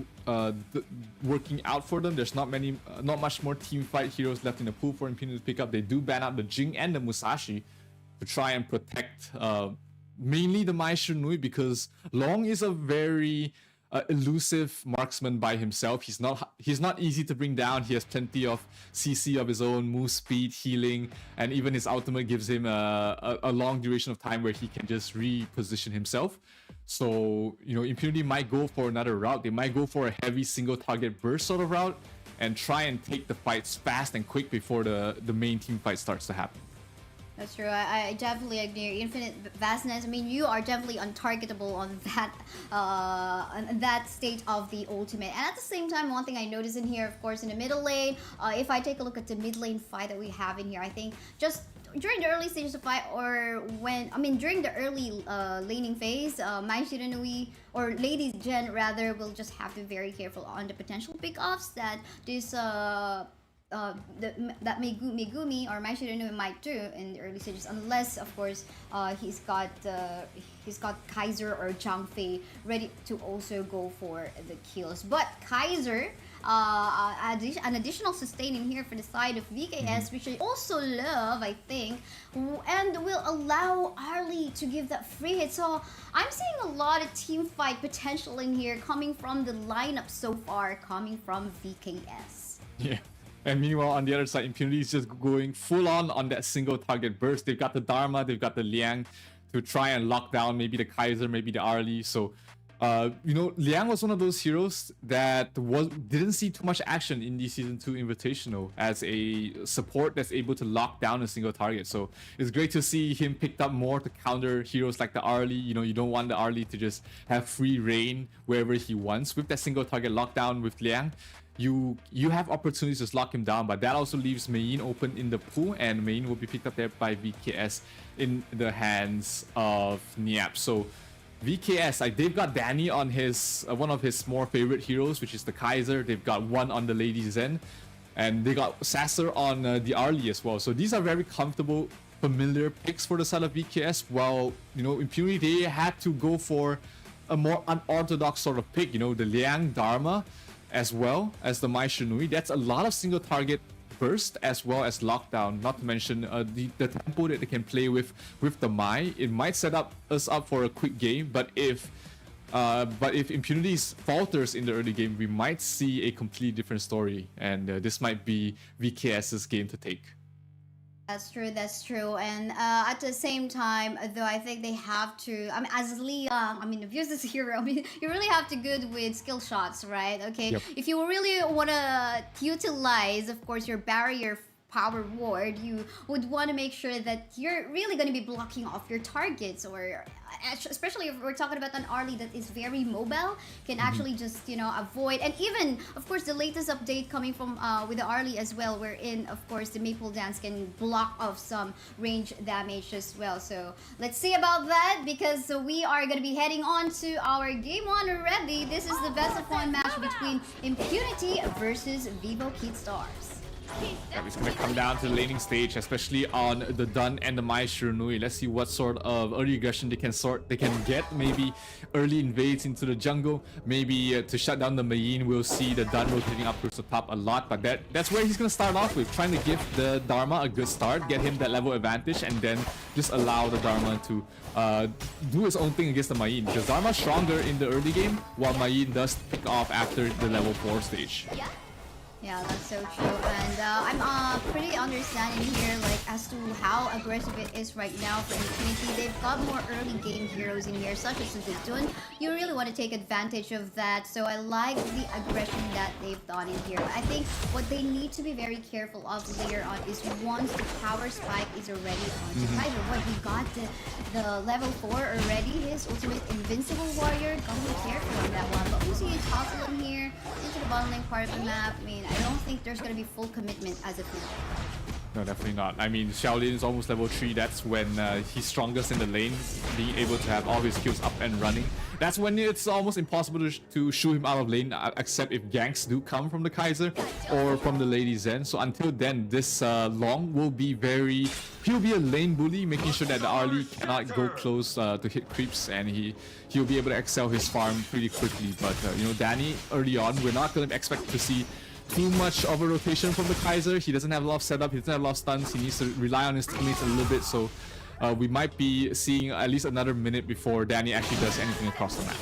S17: working out for them. There's not much more team fight heroes left in the pool for Impunity to pick up. They do ban out the Jing and the Musashi to try and protect mainly the Mai Shiranui, because Long is a very elusive marksman by himself. He's not easy to bring down. He has plenty of CC of his own, move speed, healing, and even his ultimate gives him a long duration of time where he can just reposition himself. So, you know, Impunity might go for another route. They might go for a heavy single target burst sort of route and try and take the fights fast and quick before the main team fight starts to happen.
S16: That's true. I definitely agree. Infinite vastness. I mean, you are definitely untargetable on that state of the ultimate. And at the same time, one thing I noticed in here, of course, in the middle lane, if I take a look at the mid lane fight that we have in here, I think just during the early stages of fight, or during the early laning phase, Mai Shiranui, or Ladies Gen rather, will just have to be very careful on the potential pickoffs that this that Megumi or Mai Shiranui might do in the early stages, unless of course he's got Kaiser or Zhang Fei ready to also go for the kills. But Kaiser, an additional sustaining here for the side of VKS, which I also love, I think, and will allow Arlie to give that free hit. So I'm seeing a lot of team fight potential in here coming from the lineup so far, coming from VKS.
S17: Yeah. And meanwhile, on the other side, Impunity is just going full on that single target burst. They've got the Dharma, they've got the Liang to try and lock down maybe the Kaiser, maybe the Arlie. So, you know, Liang was one of those heroes that didn't see too much action in the Season 2 Invitational as a support that's able to lock down a single target. So it's great to see him picked up more to counter heroes like the Arlie. You know, you don't want the Arlie to just have free reign wherever he wants. With that single target lockdown with Liang, you have opportunities to lock him down, but that also leaves Mayin open in the pool, and Mayin will be picked up there by VKS in the hands of Niap. So VKS, they've got Danny on his one of his more favorite heroes, which is the Kaiser. They've got one on the Lady Zen, and they got Sasser on the Arlie as well. So these are very comfortable, familiar picks for the side of VKS. While, you know, Impunity, they had to go for a more unorthodox sort of pick. You know, the Liang Dharma, as well as the Mai Shiranui. That's a lot of single target burst as well as lockdown, not to mention the tempo that they can play with the Mai. It might set us up for a quick game, but if Impunity falters in the early game, we might see a completely different story, and this might be VKS's game to take.
S16: That's true. And at the same time, though, I think they have to, I mean, as Liang, I mean, abuse this hero, I mean, you really have to good with skill shots, right? Okay, yep. If you really want to utilize, of course, your barrier power ward, you would want to make sure that you're really going to be blocking off your targets, or especially if we're talking about an Arlie that is very mobile, can actually just, you know, avoid. And even, of course, the latest update coming from with the Arlie as well, wherein, of course, the Maple Dance can block off some range damage as well. So let's see about that, because we are going to be heading on to our game one already. This is the best of one match between Impunity versus Vivo Kid Stars.
S17: Yeah, it's going to come down to the laning stage, especially on the Dun and the Mai Shiranui. Let's see what sort of early aggression they can get. Maybe early invades into the jungle. Maybe to shut down the Mayin, we'll see the Dun rotating up towards the top a lot. But that's where he's going to start off with, trying to give the Dharma a good start, get him that level advantage, and then just allow the Dharma to do his own thing against the Mayin. Because Dharma's stronger in the early game, while Mayin does pick off after the level 4 stage.
S16: Yeah, that's so true. And I'm pretty understanding here, like, as to how aggressive it is right now for Impunity. They've got more early game heroes in here, such as the Dun. You really want to take advantage of that. So I like the aggression that they've done in here. But I think what they need to be very careful of later on is once the power spike is already on to Kaiser. What, he got the level 4 already, his ultimate Invincible Warrior. Gotta be careful on that one. But we see a toggle in here into the bottom lane part of the map. I mean, I don't think there's going to be full commitment as of now.
S17: No, definitely not. I mean, Shaolin is almost level 3. That's when he's strongest in the lane, being able to have all his skills up and running. That's when it's almost impossible to shoot him out of lane, except if ganks do come from the Kaiser or from the Lady Zen. So until then, this Long will be very... He'll be a lane bully, making sure that the Arlie cannot go close to hit creeps, and he'll be able to excel his farm pretty quickly. But, you know, Danny, early on, we're not going to expect to see too much of a rotation from the Kaiser. He doesn't have a lot of setup, he doesn't have a lot of stuns, he needs to rely on his teammates a little bit, so we might be seeing at least another minute before Danny actually does anything across the map.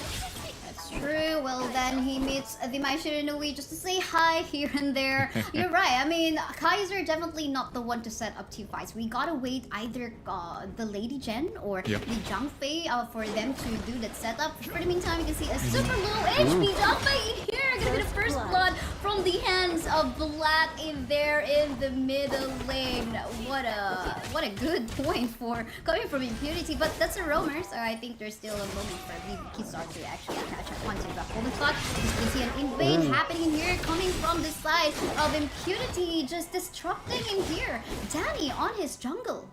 S16: True. Well, then he meets the Mai Shiranui just to say hi here and there. You're right. I mean, Kaiser definitely not the one to set up team fights. We gotta wait either the Lady Jen or the Zhang Fei for them to do that setup. For the meantime, you can see a super low HP Zhang Fei in here. Gonna be the first blood from the hands of Black in there in the middle lane. What a good point for coming from Impunity. But that's a roamer, so I think there's still a moment for Kisar to actually catch up onto the golden spot. You can see an invade happening here, coming from the side of Impunity, just disrupting in here. Danny on his jungle.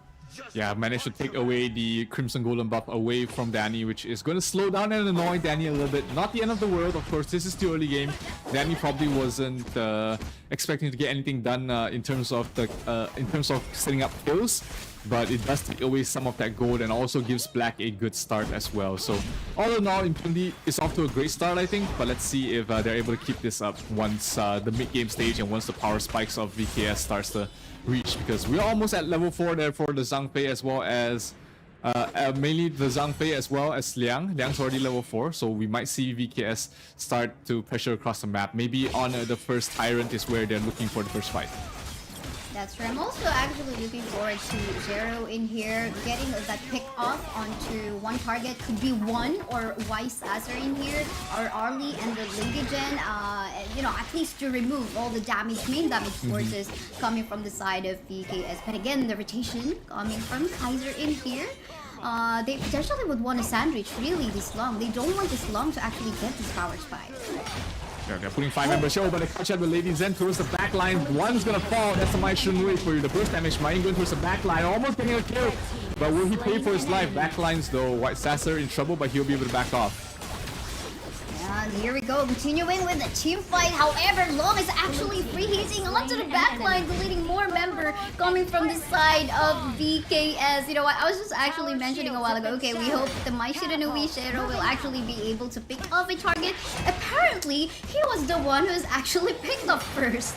S17: Yeah, managed to take away the Crimson Golem buff away from Danny, which is going to slow down and annoy Danny a little bit. Not the end of the world, of course. This is still early game. Danny probably wasn't expecting to get anything done in terms of setting up kills, but it does take away some of that gold and also gives Black a good start as well. So all in all, Impunity is off to a great start, I think, but let's see if they're able to keep this up once the mid-game stage and once the power spikes of VKS starts to reach, because we're almost at level 4 there for the Zhang Fei as well as mainly the Zhang Fei as well as Liang. Liang's already level 4, so we might see VKS start to pressure across the map. Maybe on the first Tyrant is where they're looking for the first fight.
S16: That's true. I'm also actually looking forward to Zero in here, getting that pick off onto one target. Could be one or Wise Assassin in here, or Arlie and the Lady Gen. You know, at least to remove all the main damage sources coming from the side of VKS. But again, the rotation coming from Kaiser in here. They potentially would want a sandwich really this long. They don't want this long to actually get this power spike.
S17: Yeah, they're putting 5 members show, but they catch out with Lady Zen towards the back line. One's gonna fall. That's the Mai Shunwei for you. The burst damage. Mai going towards the back line, almost getting a kill. But will he pay for his life? Backlines though. White Sasser in trouble, but he'll be able to back off.
S16: And here we go, continuing with the team fight. However, Long is actually free hitting onto the backline, deleting more member coming from the side of VKS. You know what? I was just actually mentioning a while ago. Okay, we hope the Mai Shiranui Shero will actually be able to pick off a target. Apparently, he was the one who was actually picked up first.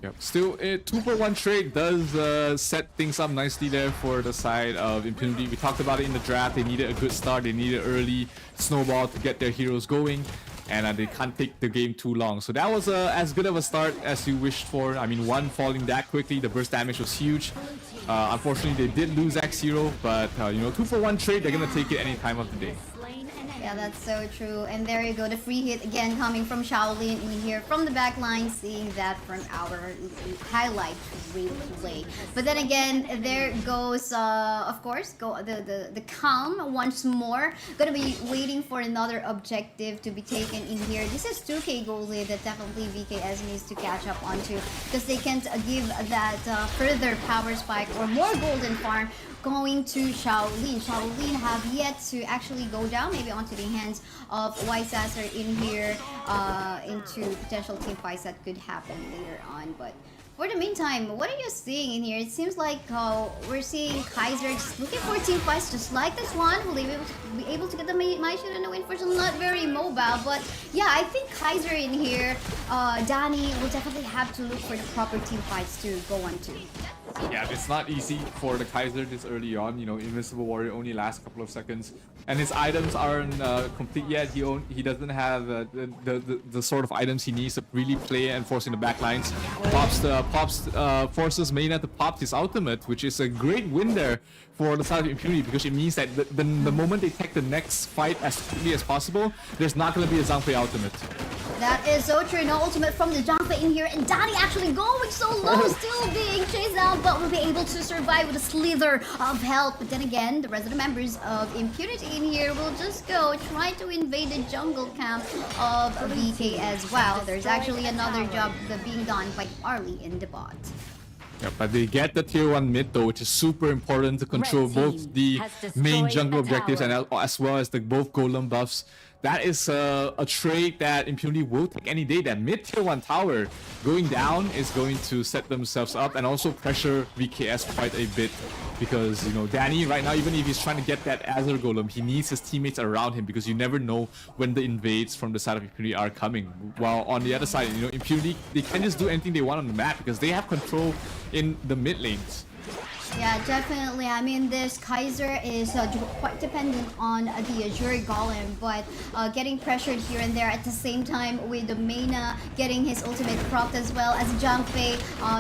S17: Yep. Still, a 2-for-1 trade does set things up nicely there for the side of Impunity. We talked about it in the draft. They needed a good start. They needed early snowball to get their heroes going, and they can't take the game too long. So that was as good of a start as you wished for. I mean, one falling that quickly, the burst damage was huge. Unfortunately, they did lose X0, but you know, 2-for-1 trade, they're gonna take it any time of the day.
S16: Yeah, that's so true. And there you go, the free hit again coming from Shaolin in here from the back line, seeing that from our highlight replay. But then again, there goes, of course, the Calm once more. Gonna be waiting for another objective to be taken in here. This is 2k gold lead that definitely VKS needs to catch up onto, because they can't give that further power spike or more golden farm going to Shaolin. Shaolin have yet to actually go down, maybe onto the hands of Wise Sasser in here, into potential team fights that could happen later on. But for the meantime, what are you seeing in here? It seems like we're seeing Kaiser just looking for team fights just like this one. Will they be able to get the Mai Shiranui first? Not very mobile, but yeah, I think Kaiser in here, Danny will definitely have to look for the proper team fights to go on to.
S17: Yeah, it's not easy for the Kaiser this early on. You know, Invincible Warrior only lasts a couple of seconds, and his items aren't complete yet. He doesn't have the sort of items he needs to really play and forcing the backlines. Pops forces Mayna to pop his ultimate, which is a great win there for the side of Impunity, because it means that the moment they take the next fight as quickly as possible, there's not going to be a Zhang Fei ultimate.
S16: That is so true. No ultimate from the Jangfei in here, and Danny actually going so low, still being chased down, but will be able to survive with a slither of health. But then again, the rest of the members of Impunity in here will just go try to invade the jungle camp of VK as well. There's actually another job being done by Arlie in the bot.
S17: Yeah, but they get the tier 1 mid though, which is super important to control both the main jungle objectives and as well as the both golem buffs. That is a trade that Impunity will take any day. That mid tier 1 tower going down is going to set themselves up and also pressure VKS quite a bit, because you know Danny right now, even if he's trying to get that Azure Golem, he needs his teammates around him, because you never know when the invades from the side of Impunity are coming. While on the other side, you know, Impunity, they can just do anything they want on the map because they have control in the mid lanes.
S16: Yeah, definitely. I mean, this Kaiser is quite dependent on the Azure Golem, but getting pressured here and there at the same time with the Mena getting his ultimate procced as well as Jangfei.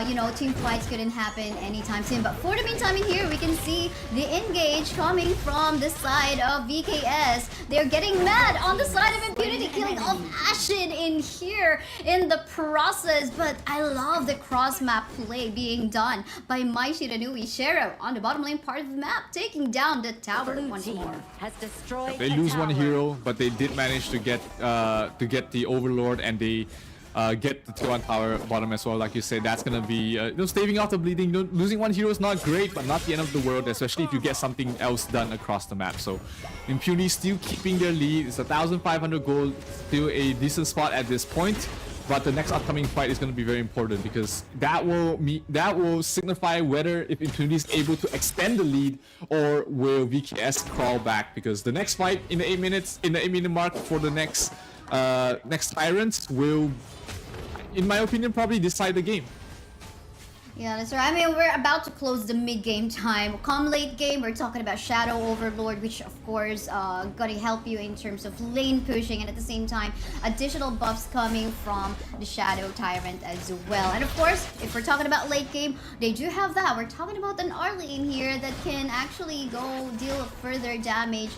S16: You know, team fights couldn't happen anytime soon. But for the meantime in here, we can see the engage coming from the side of VKS. They're getting mad on the side of Impunity, killing off Ashen in here in the process. But I love the cross-map play being done by Mai Shiranui. Shero on the bottom lane part of the map, taking down the tower once more.
S17: They lose one hero, but they did manage to get the Overlord, and they get the tier 1 tower bottom as well. Like you said, that's gonna be you know, staving off the bleeding. You know, losing one hero is not great, but not the end of the world, especially if you get something else done across the map. So Impunity still keeping their lead. It's 1,500 gold, still a decent spot at this point. But the next upcoming fight is going to be very important, because that will signify whether if Impunity is able to extend the lead or will VKS crawl back. Because the next fight in the 8-minute mark for the next Tyrants will, in my opinion, probably decide the game.
S16: Yeah, that's right. I mean, we're about to close the mid-game time. Come late game, we're talking about Shadow Overlord, which of course gonna help you in terms of lane pushing, and at the same time, additional buffs coming from the Shadow Tyrant as well. And of course, if we're talking about late game, they do have that. We're talking about an Arlie in here that can actually go deal further damage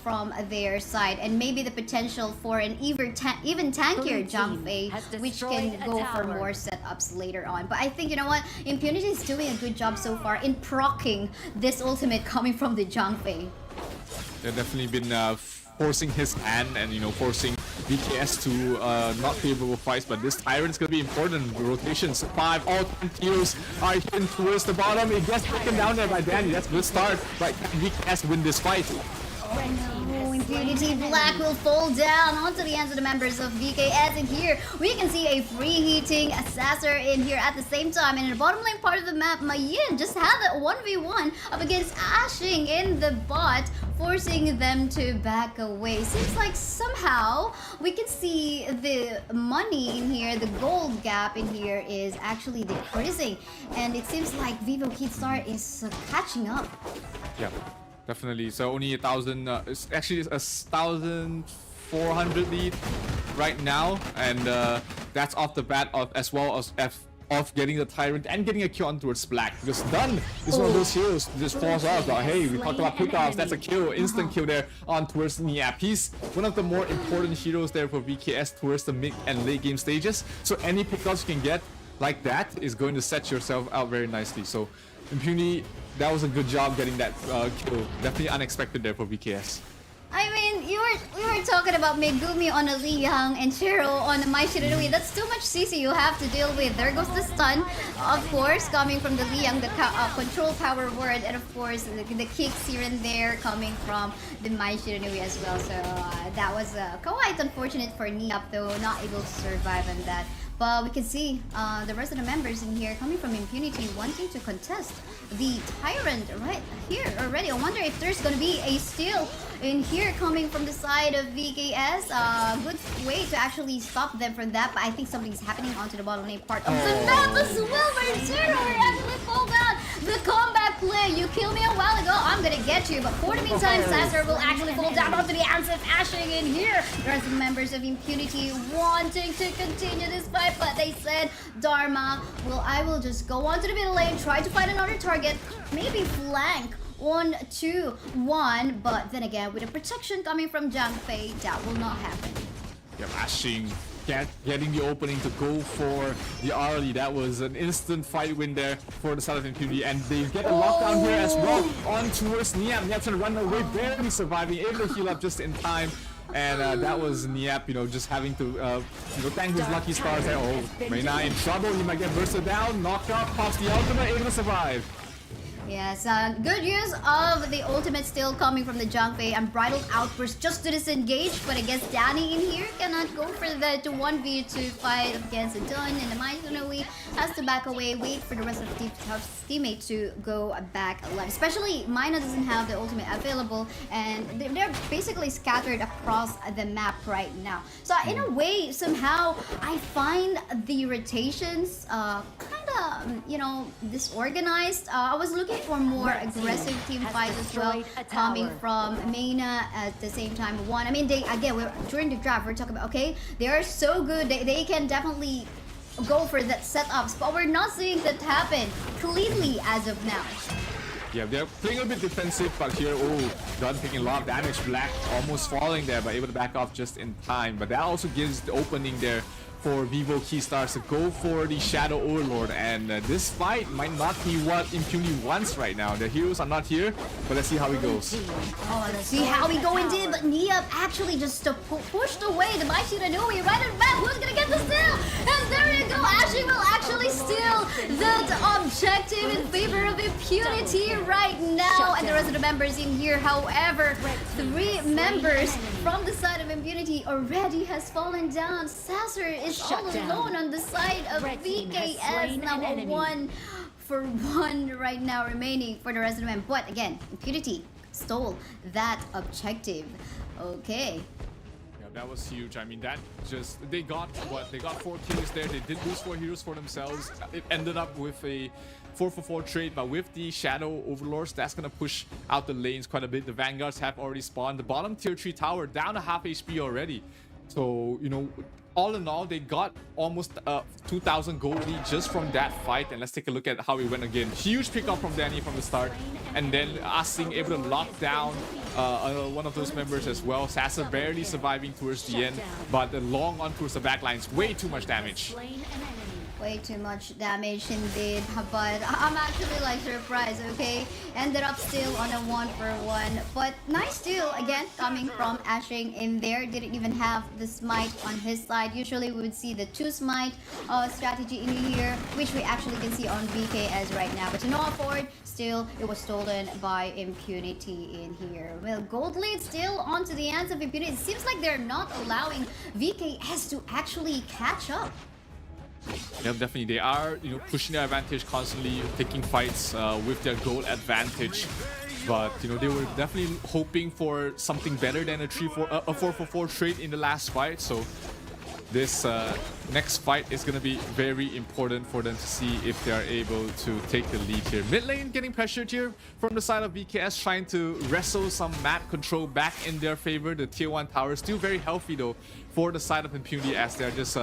S16: from their side, and maybe the potential for an even tankier Jangfei, which can go for more setups later on. But I think, you know what, Impunity is doing a good job so far in proccing this ultimate coming from the Jangfei.
S17: They've definitely been forcing his hand and, you know, forcing VKS to not favorable fights, but this Tyrant's gonna be important. Rotations, 5 all-time heroes are hitting towards the bottom. It gets taken down there by Danny. That's a good start, but VKS win this fight.
S16: Oh, Impunity Black will fall down onto the hands of the members of VKS. And here we can see a free-heating Assassin in here at the same time. And in the bottom lane part of the map, Mayin just had that 1v1 up against Ashing in the bot, forcing them to back away. Seems like somehow we can see the money in here, the gold gap in here is actually decreasing. And it seems like Vivo Keystar is catching up.
S17: Yeah. Definitely. So only 1,000. It's actually a 1,400 lead right now, and that's off the bat of as well as of getting the Tyrant and getting a kill on towards Black. Because Dun is one of those heroes that just falls off. But hey, we talked about pickoffs. That's a kill, instant kill there on towards Niap. He's one of the more important heroes there for VKS towards the mid and late game stages. So any pickoffs you can get like that is going to set yourself out very nicely. So Impunity, that was a good job getting that kill. Definitely unexpected there for VKS.
S16: I mean, we were talking about Megumi on a Liang and Shiro on a Mai Shiranui. That's too much CC you have to deal with. There goes the stun, of course, coming from the Liang, the control power word, and of course the kicks here and there coming from the Mai Shiranui as well. So that was quite unfortunate for Niap, though, not able to survive on that. But we can see the rest of the members in here coming from Impunity wanting to contest the Tyrant right here already. I wonder if there's going to be a steal in here coming from the side of VKS. Good way to actually stop them from that, but I think something's happening onto the bottom lane part of the map as well. Where Zero actually fall down. The combat play, you killed me a while ago, I'm gonna get you. But for the meantime, Sasser will actually fall down onto the hands of Ashing in here. The rest of the members of Impunity wanting to continue this fight, but they said, Dharma, well, I will just go onto the middle lane, try to find another target, maybe flank 1, 2, 1, but then again, with the protection coming from Jangfei, that will not happen.
S17: Yeah, Ashing getting the opening to go for the early. That was an instant fight win there for the side of Impunity, and they get a lockdown here as well on towards Niap. Niap's gonna run away, barely surviving, able to heal up just in time. And that was Niap, just having to, thank his lucky stars there. Oh, Reina in trouble. He might get bursted down, knocked out, pops the ultimate, able to survive.
S16: Yes, good use of the ultimate still coming from the Junpei. Unbridled outburst just to disengage, but I guess Danny in here cannot go for the 1v2 fight against the Dun, and the Maizunui has to back away, wait for the rest of his teammate to go back alive. Especially Mina doesn't have the ultimate available, and they're basically scattered across the map right now. So in a way, somehow I find the rotations disorganized. I was looking for more aggressive team fights as well, coming from Mena at the same time. I mean, during the draft, we're talking about, okay, they are so good, they can definitely go for that setups, but we're not seeing that happen cleanly as of now.
S17: Yeah, they're playing a bit defensive, but here, Dun taking a lot of damage. Black almost falling there, but able to back off just in time. But that also gives the opening there for Vivo Keystars to go for the Shadow Overlord, and this fight might not be what Impunity wants right now. The heroes are not here, but let's see how it goes.
S16: Oh, let's see how we go indeed, but Niap actually just pushed away the Maishiranui right at the back. Who's gonna get the steal? And there you go, Ashley will actually steal that objective in favor of Impunity right now, and the rest of the members in here. However, 3 members from the side of Impunity already has fallen down. Sasser is all alone on the side of VKS, now a 1-for-1 right now remaining for the rest of them. But again, Impunity stole that objective. Okay.
S17: Yeah, that was huge. I mean, they got 4 kills there. They did lose 4 heroes for themselves. It ended up with a 4-for-4 trade, but with the Shadow Overlords, that's gonna push out the lanes quite a bit. The Vanguards have already spawned. The bottom tier 3 tower down to half HP already. So, all in all, they got almost 2,000 gold lead just from that fight. And let's take a look at how it went again. Huge pickup from Danny from the start, and then Asing able to lock down one of those members as well. Sasser barely surviving towards the end, but the long on towards the backlines, way too much damage.
S16: Way too much damage indeed, but I'm actually like surprised, okay? Ended up still on a 1-for-1, but nice steal again coming from Ashing in there. Didn't even have the smite on his side. Usually we would see the 2 smite strategy in here, which we actually can see on VKS right now, but to no afford, still it was stolen by Impunity in here. Well, gold lead still onto the hands of Impunity. It seems like they're not allowing VKS to actually catch up.
S17: Yeah, definitely. They are, pushing their advantage constantly, taking fights with their goal advantage. But, they were definitely hoping for something better than a 4-for-4 trade in the last fight. So this next fight is going to be very important for them to see if they are able to take the lead here. Mid lane getting pressured here from the side of VKS, trying to wrestle some map control back in their favor. The tier 1 tower still very healthy though for the side of Impunity, as they're just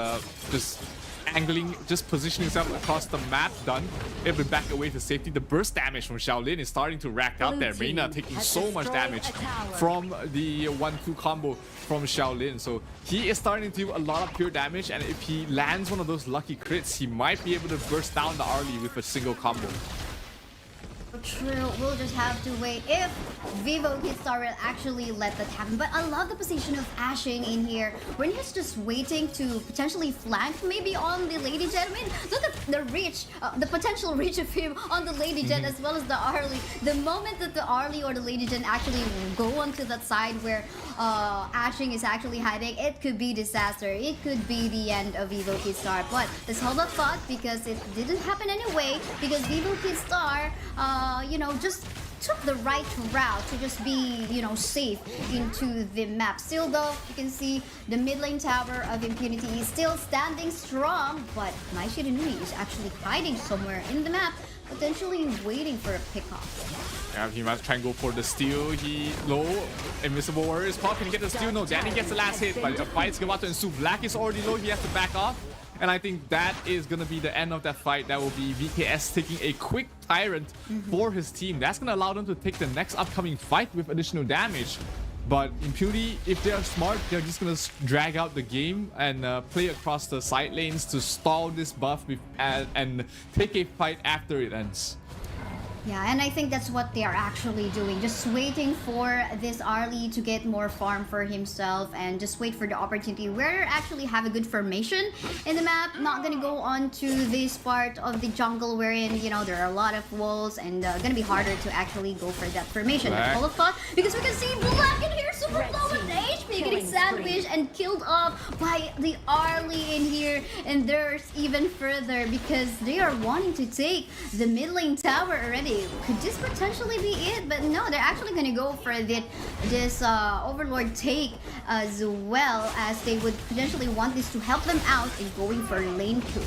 S17: angling, just positioning himself across the map. Done, able to back away to safety. The burst damage from Shaolin is starting to rack up there. Reina taking so much damage from the 1-2 combo from Shaolin, so he is starting to do a lot of pure damage, and if he lands one of those lucky crits, he might be able to burst down the Arlie with a single combo.
S16: True, we'll just have to wait if Vivo Keystar will actually let that happen. But I love the position of Ashing in here, when he's just waiting to potentially flank maybe on the Lady Jet. I mean, look at the reach, the potential reach of him on the Lady Jet as well as the Arlie. The moment that the Arlie or the Lady Jet actually go onto that side where Ashing is actually hiding, it could be disaster. It could be the end of Vivo Keystar. But let's hold that thought, because it didn't happen anyway, because Vivo Keystar just took the right route to just be, safe into the map. Still though, you can see the mid lane tower of Impunity is still standing strong, but Maishiranui is actually hiding somewhere in the map, potentially waiting for a pickoff.
S17: Yeah, he must try and go for the steal. He low. Invisible Warrior is popping. Can he get the steal? No, Danny gets the last hit, but a fight's about to ensue. Black is already low. He has to back off. And I think that is going to be the end of that fight. That will be VKS taking a quick Tyrant for his team. That's going to allow them to take the next upcoming fight with additional damage. But Impunity, if they are smart, they're just gonna drag out the game and play across the side lanes to stall this buff and take a fight after it ends.
S16: Yeah, and I think that's what they are actually doing. Just waiting for this Arlie to get more farm for himself and just wait for the opportunity. Where actually have a good formation in the map. Not gonna go on to this part of the jungle wherein, you know, there are a lot of walls and gonna be harder to actually go for that formation. Full of thought, because we can see Black in here super low with HP getting sandwiched and killed off by the Arlie in here. And there's even further because they are wanting to take the mid lane tower already. Could this potentially be it? But no, they're actually gonna go for this Overlord take as well, as they would potentially want this to help them out in going for lane push.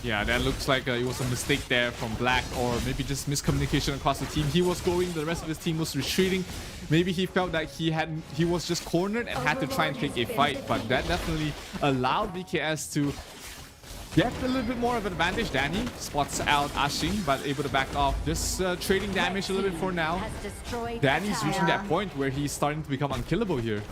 S17: Yeah, that looks like it was a mistake there from Black, or maybe just miscommunication across the team. He was going, the rest of his team was retreating. Maybe he felt that he was just cornered and had to try and take a fight, but that definitely allowed VKS to get a little bit more of an advantage. Danny spots out Ashin, but able to back off. Just trading damage a little bit for now. Danny's reaching that point where he's starting to become unkillable here.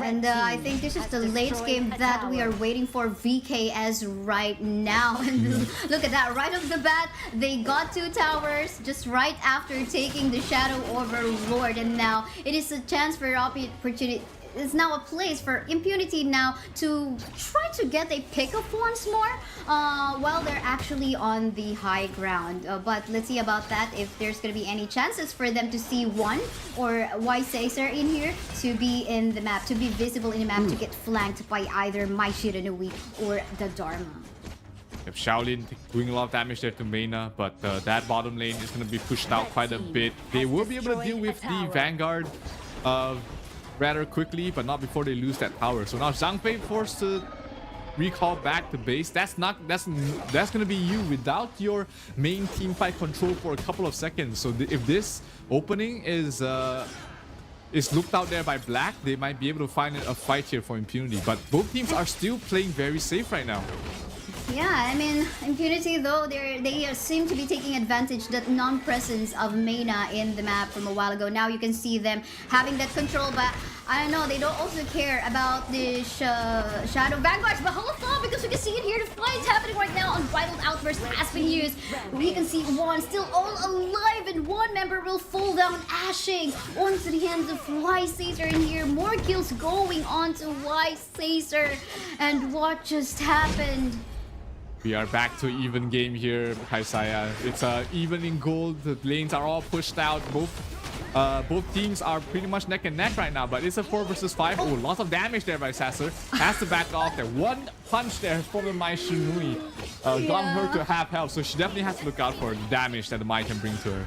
S16: And I think this is the late game that we are waiting for VKS right now. And look at that, right off the bat, they got 2 towers just right after taking the Shadow Overlord. And now it is a chance for opportunity. It's now a place for Impunity now to try to get a pickup once more while they're actually on the high ground. But let's see about that, if there's going to be any chances for them to see one or Caesar in here to be in the map, to be visible in the map, to get flanked by either My Shiranui or the Dharma.
S17: If Shaolin doing a lot of damage there to Mena, but that bottom lane is going to be pushed out quite a bit. They will be able to deal with the Vanguard rather quickly, but not before they lose that tower. So now Zhang Fei forced to recall back to base. That's gonna be you without your main team fight control for a couple of seconds. So if this opening is looked out there by Black, they might be able to find a fight here for Impunity. But both teams are still playing very safe right now.
S16: Yeah, I mean, Impunity though, they seem to be taking advantage that non-presence of Mena in the map from a while ago. Now you can see them having that control, but I don't know, they don't also care about the Shadow Vanguards. But hold on, because we can see it here, the fight's happening right now. Unbridled Outburst has been used. We can see one still all alive, and one member will fall down, ashing onto the hands of Caesar in here. More kills going on to Caesar, and what just happened?
S17: We are back to even game here, Kaisaya. It's even in gold. The lanes are all pushed out. Both teams are pretty much neck and neck right now, but it's a 4 versus 5. Oh, lots of damage there by Sasser. Has to back off there. One punch there from the Mai Shinui. Got her to half health, so she definitely has to look out for the damage that the Mai can bring to her.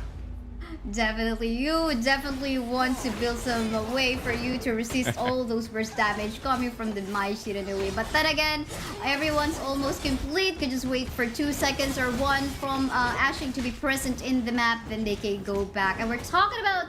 S16: Definitely, you definitely want to build some way for you to resist all those burst damage coming from the Mai Shiranui. But then again, everyone's almost complete. Could just wait for 2 seconds or one from Ashing to be present in the map, then they can go back. And we're talking about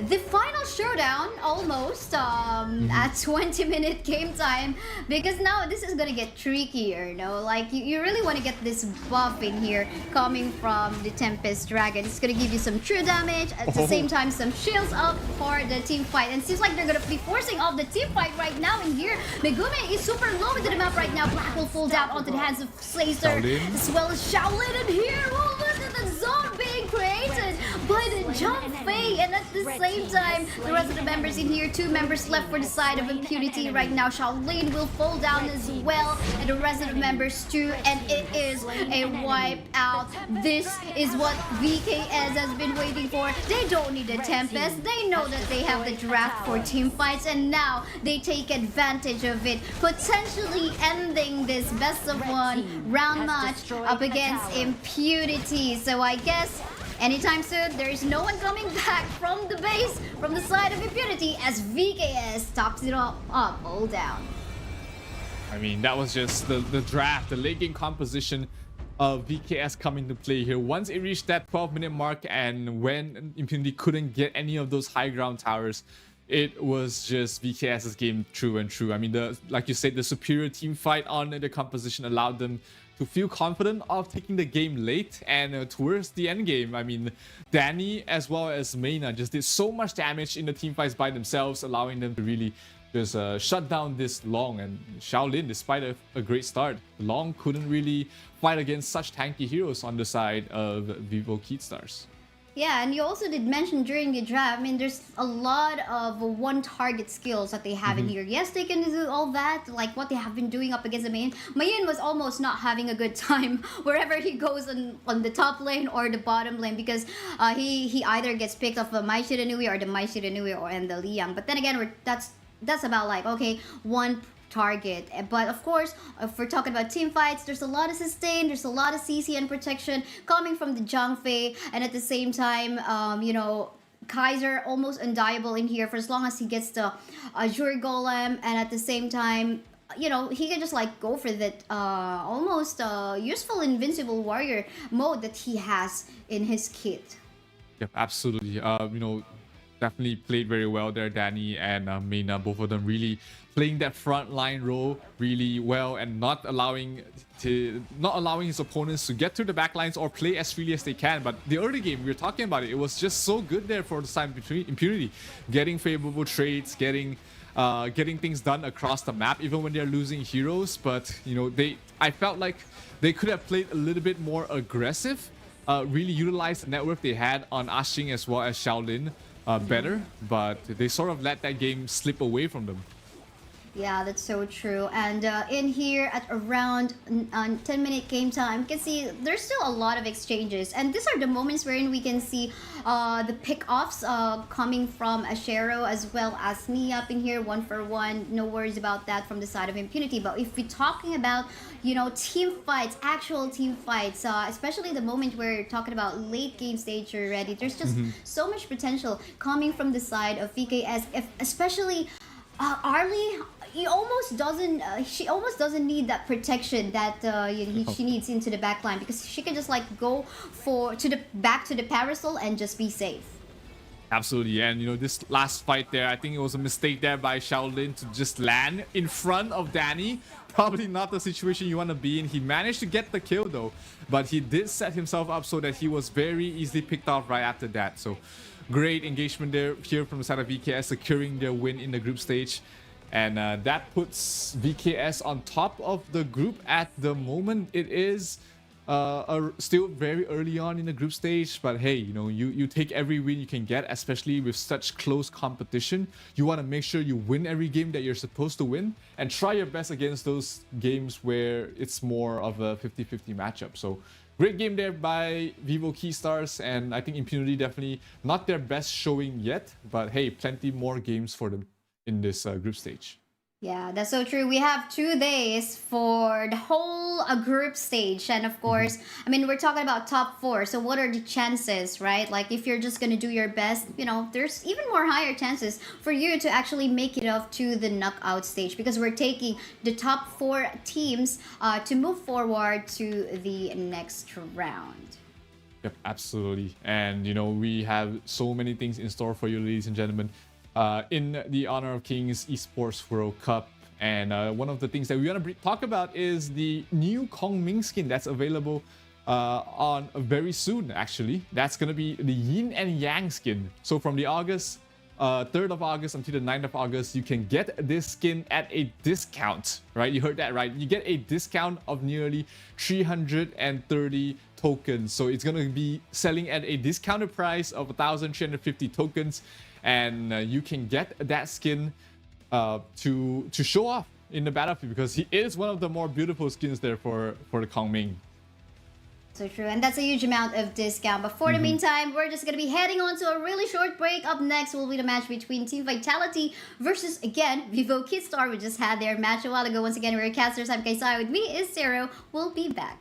S16: the final showdown almost at 20-minute game time, because now this is gonna get trickier, you know, like you really want to get this buff in here coming from the Tempest Dragon. It's gonna give you some true damage, at the same time some shields up for the team fight, and it seems like they're gonna be forcing off the team fight right now in here. Megumi is super low into the map right now. Black will fall down onto the hands of Caesar, as well as Shaolin in here. Oh, look at the zone being created by the Jump Fei, and at the same time, the rest of the members in here, 2 members left for the side of Impunity right now. Shaolin will fall down as well, and the rest of the members too, and it is a wipe out. This is what VKS has been waiting for. They don't need a Tempest. They know that they have the draft for team fights, and now they take advantage of it, potentially ending this best of 1 round match up against Impunity. So I guess anytime soon, there is no one coming back from the base, from the side of Impunity, as VKS tops it all up, all down.
S17: I mean, that was just the draft, the late game composition of VKS coming to play here. Once it reached that 12-minute mark, and when Impunity couldn't get any of those high ground towers, it was just VKS's game true and true. I mean, like you said, the superior team fight on the composition allowed them to feel confident of taking the game late, and towards the end game, I mean, Danny as well as Mayna just did so much damage in the team fights by themselves, allowing them to really just shut down this Long. And Shaolin, despite a great start, Long couldn't really fight against such tanky heroes on the side of Vivo Keatstars.
S16: Yeah, and you also did mention during the draft, I mean, there's a lot of one-target skills that they have in here. Yes, they can do all that, like what they have been doing up against the Mayin. Mayin was almost not having a good time wherever he goes on the top lane or the bottom lane, because he either gets picked off the Mai Shiranui or the Mai Shiranui and the Liang. But then again, that's about like, okay, one target. But of course, if we're talking about team fights, there's a lot of sustain, there's a lot of CC and protection coming from the Zhangfei, and at the same time, you know, Kaiser almost undieable in here for as long as he gets the Azure Golem, and at the same time, you know, he can just like go for that almost useful invincible warrior mode that he has in his kit.
S17: Yep, absolutely. You know, definitely played very well there, Danny and Mayna, both of them really playing that front line role really well, and not allowing his opponents to get through the back lines or play as freely as they can. But the early game, we were talking about it, it was just so good there for the side between Impunity, getting favorable trades, getting things done across the map, even when they're losing heroes. But you know, I felt like they could have played a little bit more aggressive, really utilized the network they had on Ashing as well as Shaolin better, but they sort of let that game slip away from them.
S16: Yeah, that's so true. And in here at around 10-minute game time, you can see there's still a lot of exchanges. And these are the moments wherein we can see the pick-offs coming from Ashero as well as Nia up in here, 1-for-1. No worries about that from the side of Impunity. But if we're talking about, you know, team fights, actual team fights, especially the moment we're talking about late game stage already, there's just so much potential coming from the side of VKS, especially Arlie. She almost doesn't need that protection that she needs into the back line, because she can just like go back to the parasol and just be safe.
S17: Absolutely. And you know, this last fight there, I think it was a mistake there by Shaolin to just land in front of Danny. Probably not the situation you want to be in. He managed to get the kill though, but he did set himself up so that he was very easily picked off right after that. So great engagement there here from the side of VKS, securing their win in the group stage. And that puts VKS on top of the group at the moment. It is still very early on in the group stage, but hey, you know, you take every win you can get, especially with such close competition. You want to make sure you win every game that you're supposed to win, and try your best against those games where it's more of a 50-50 matchup. So great game there by Vivo Keatstars, and I think Impunity definitely not their best showing yet, but hey, plenty more games for them in this group stage.
S16: Yeah, that's so true. We have 2 days for the whole group stage. And of course, I mean, we're talking about top 4. So what are the chances, right? Like if you're just going to do your best, you know, there's even more higher chances for you to actually make it up to the knockout stage, because we're taking the top 4 teams to move forward to the next round.
S17: Yep, absolutely. And, you know, we have so many things in store for you, ladies and gentlemen. In the Honor of Kings Esports World Cup, and one of the things that we want to talk about is the new Kong Ming skin that's available on very soon. Actually, that's gonna be the Yin and Yang skin. So from the 3rd of August until the 9th of August, you can get this skin at a discount, right? You heard that right. You get a discount of nearly 330 tokens. So it's gonna be selling at a discounted price of 1,350 tokens. And you can get that skin to show off in the battlefield, because he is one of the more beautiful skins there for the Kong Ming.
S16: So true, and that's a huge amount of discount. But for the meantime, we're just going to be heading on to a really short break. Up next will be the match between Team Vitality versus, again, Vivo Keatstar. We just had their match a while ago. Once again, we're casters. I'm Kaisai. With me is Zero. We'll be back.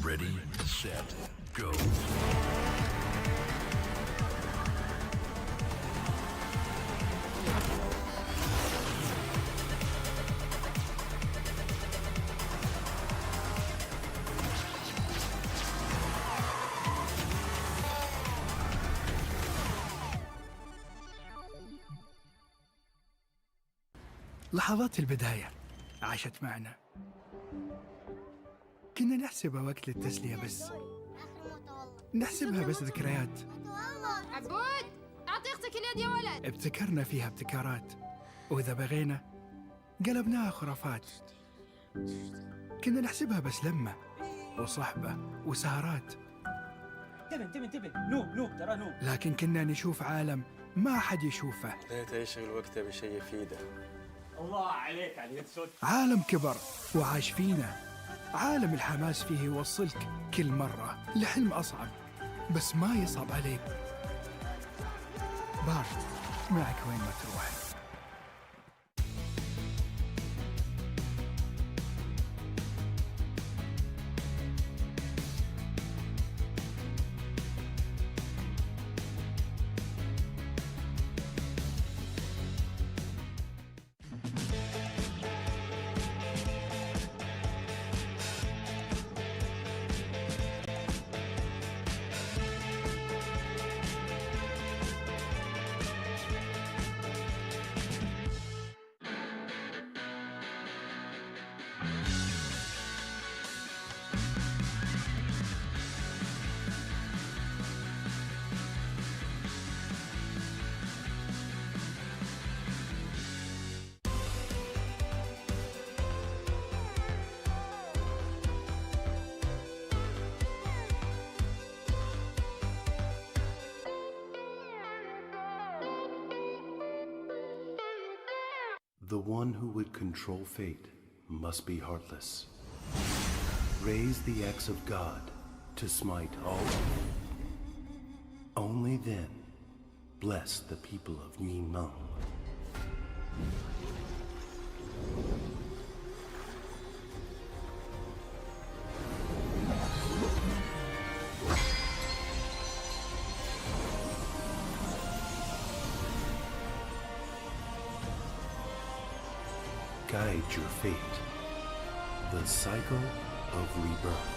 S19: Ready, set, go.
S4: لحظات البداية عاشت معنا. كنا نحسبها وقت للتسلية بس. نحسبها بس ذكريات.
S5: عبود أعطي أختك اليد يا ولد.
S4: ابتكرنا فيها ابتكارات، وإذا بغينا قلبناها خرافات. كنا نحسبها بس لمة وصحبة وسهرات.
S6: انتبه نوب ترى نوب.
S4: لكن كنا نشوف عالم ما حد يشوفه.
S7: لا تشغل وقتها بشيء يفيده.
S6: الله عليك على اليد صوت.
S4: عالم كبر وعاش فينا. عالم الحماس فيه يوصلك كل مرة لحلم أصعب، بس ما يصعب عليك. بارد معك وين ما تروح.
S8: The one who would control fate must be heartless. Raise the axe of God to smite all evil. Only then bless the people of Yinmeng. Guide your fate. The cycle of rebirth.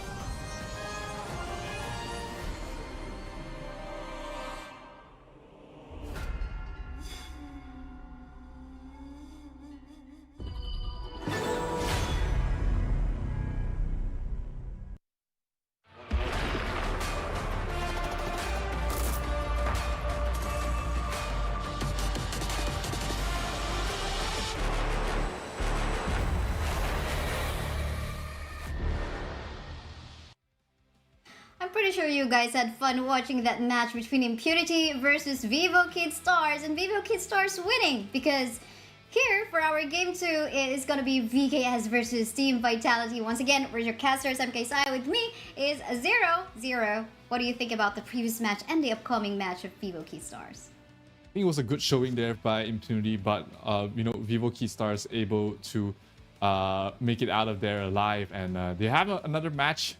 S16: I'm pretty sure you guys had fun watching that match between Impunity versus Vivo Kid Stars, and Vivo Kid Stars winning because here for our game 2 it is gonna be VKS versus Team Vitality. Once again, we're your casters. I'm Kaisai. With me is 0-0. What do you think about the previous match and the upcoming match of Vivo Kid Stars?
S17: I think it was a good showing there by Impunity, but you know, Vivo Key Stars able to make it out of there alive, and they have another match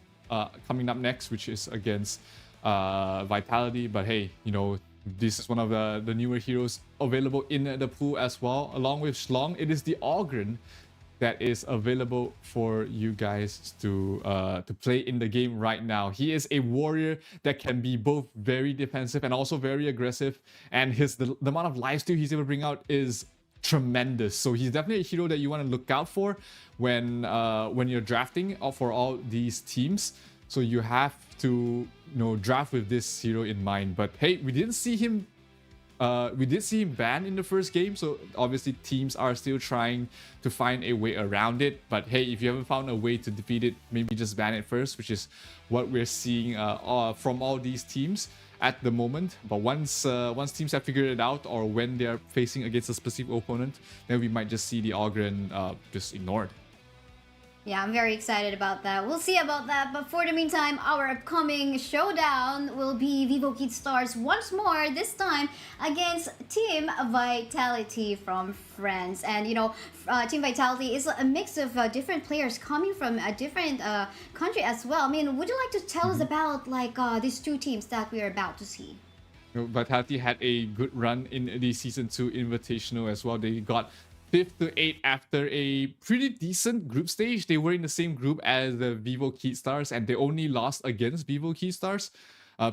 S17: coming up next, which is against Vitality. But hey, you know, this is one of the newer heroes available in the pool as well, along with Shlong. It is the Ogren that is available for you guys to play in the game right now. He is a warrior that can be both very defensive and also very aggressive, and the amount of lifesteal he's able to bring out is tremendous. So he's definitely a hero that you want to look out for when you're drafting for all these teams. So you have to, you know, draft with this hero in mind. But hey, we did see him banned in the first game, so obviously teams are still trying to find a way around it. But hey, if you haven't found a way to defeat it, maybe just ban it first, which is what we're seeing from all these teams at the moment. But once teams have figured it out, or when they're facing against a specific opponent, then we might just see the Ogren just ignored.
S16: Yeah, I'm very excited about that. We'll see about that. But for the meantime, our upcoming showdown will be Vivo Kid Stars once more, this time against Team Vitality from France. And you know, Team Vitality is a mix of different players coming from a different country as well. I mean, would you like to tell us about like these two teams that we are about to see?
S17: Vitality had a good run in the Season 2 Invitational as well. They got 5th to 8th after a pretty decent group stage. They were in the same group as the Vivo Key Stars, and they only lost against Vivo Key Stars.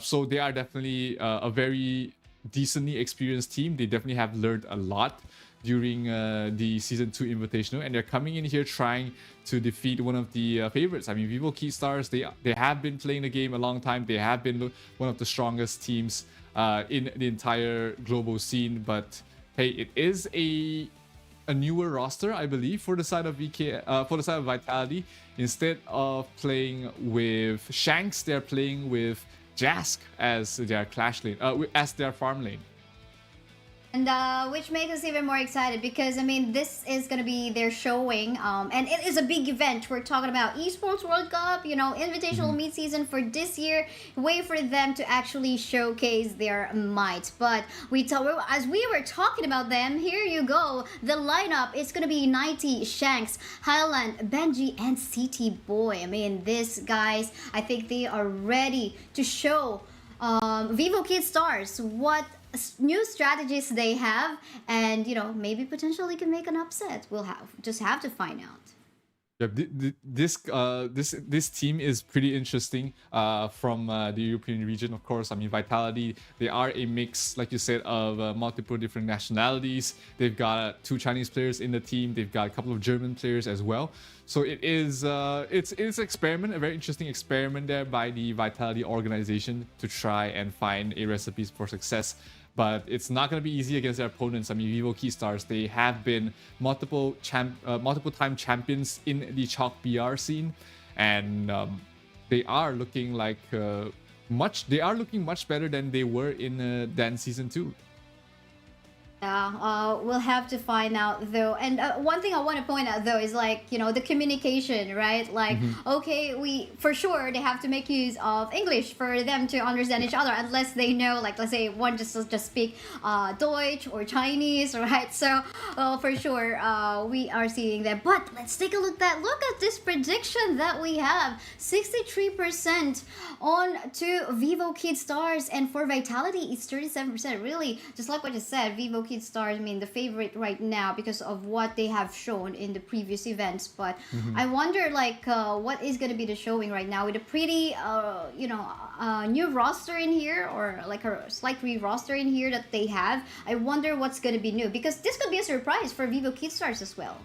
S17: So they are definitely a very decently experienced team. They definitely have learned a lot during the Season 2 Invitational, and they're coming in here trying to defeat one of the favorites. I mean, Vivo Key Stars, they have been playing the game a long time. They have been one of the strongest teams in the entire global scene, but hey, it is a newer roster, I believe, for the side of for the side of Vitality. Instead of playing with Shanks, they're playing with Jask as their clash lane, as their farm lane.
S16: And which makes us even more excited because, I mean, this is going to be their showing. And it is a big event. We're talking about Esports World Cup, you know, Invitational Midseason for this year. Way for them to actually showcase their might. But as we were talking about them, here you go. The lineup is going to be 90, Shanks, Highland, Benji, and CT Boy. I mean, these guys, I think they are ready to show Vivo Kid Stars what new strategies they have, and you know, maybe potentially can make an upset. We'll just have to find out.
S17: Yeah, this team is pretty interesting from the European region, of course. I mean, Vitality, they are a mix, like you said, of multiple different nationalities. They've got 2 Chinese players in the team. They've got a couple of German players as well. So it is it's an experiment, a very interesting experiment there by the Vitality organization to try and find a recipe for success. But it's not going to be easy against their opponents. I mean, Vivo Key Stars, they have been multiple time champions in the HoK BR scene, and they are looking like much better than they were in Season 2.
S16: Yeah, we'll have to find out though. And one thing I want to point out though is, like, you know, the communication, right? Like, okay, for sure they have to make use of English for them to understand each other, unless they know, like, let's say one just speak Deutsch or Chinese, right? So for sure we are seeing that. But let's take a look at this prediction that we have. 63% on to Vivo Kid Stars, and for Vitality it's 37%. Really, just like what you said, Vivo Kid Stars, I mean, the favorite right now because of what they have shown in the previous events. But I wonder, like, what is going to be the showing right now with a pretty, new roster in here, or like a slight re-roster in here that they have. I wonder what's going to be new, because this could be a surprise for Vivo Kid Stars as well.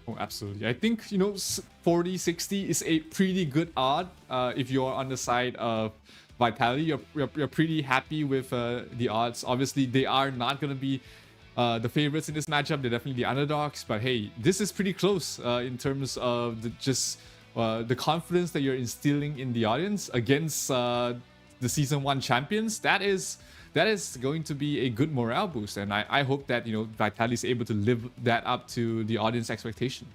S17: Oh, absolutely. I think, you know, 40-60 is a pretty good odd if you're on the side of Vitality. You're pretty happy with the odds. Obviously, they are not going to be the favorites in this matchup. They're definitely the underdogs, but hey, this is pretty close in terms of the confidence that you're instilling in the audience against the Season 1 champions. That is going to be a good morale boost, and I hope that, you know, Vitality is able to live that up to the audience expectation.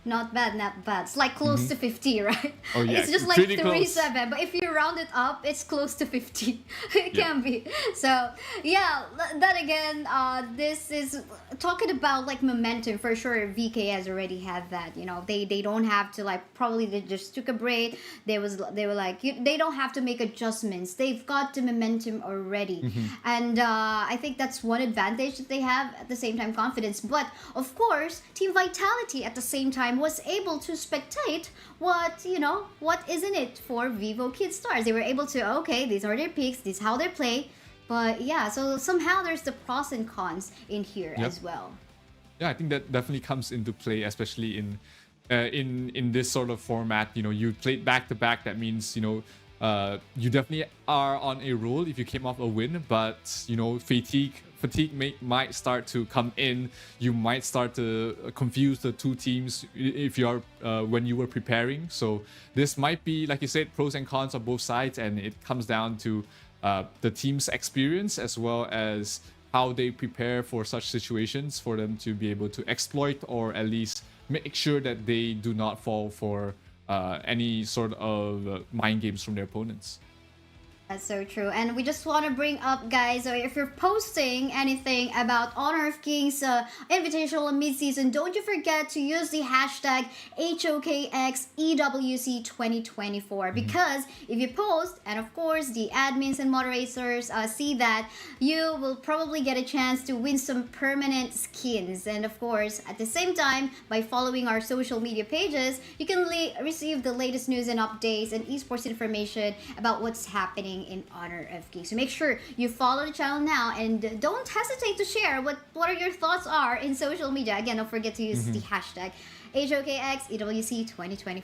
S16: Not bad, not bad. It's like close to 50, right?
S17: Oh, yeah.
S16: It's just like 37, but if you round it up, it's close to 50. It can be. So, yeah, then again, this is talking about like momentum. For sure, VK has already had that. You know, they don't have to, like, probably they just took a break. They were like, they don't have to make adjustments. They've got the momentum already. And I think that's one advantage that they have, at the same time confidence. But of course, Team Vitality at the same time was able to spectate what is in it for Vivo Kid Stars. They were able to, okay, these are their picks, this is how they play. But yeah, so somehow there's the pros and cons in here as well.
S17: Yeah, I think that definitely comes into play, especially in this sort of format. You know, you played back to back. That means, you know, you definitely are on a roll if you came off a win, but, you know, fatigue might start to come in. You might start to confuse the two teams if you're when you were preparing. So this might be, like you said, pros and cons on both sides, and it comes down to the team's experience as well as how they prepare for such situations for them to be able to exploit or at least make sure that they do not fall for any sort of mind games from their opponents.
S16: That's so true. And we just want to bring up, guys, so if you're posting anything about Honor of Kings Invitational mid-season, don't you forget to use the hashtag HOKXEWC2024. Because if you post, and of course the admins and moderators see that, you will probably get a chance to win some permanent skins. And of course, at the same time, by following our social media pages, you can receive the latest news and updates and esports information about what's happening in Honor of Kings. So make sure you follow the channel now, and don't hesitate to share what are your thoughts are in social media. Again, don't forget to use the hashtag HOKXEWC2024.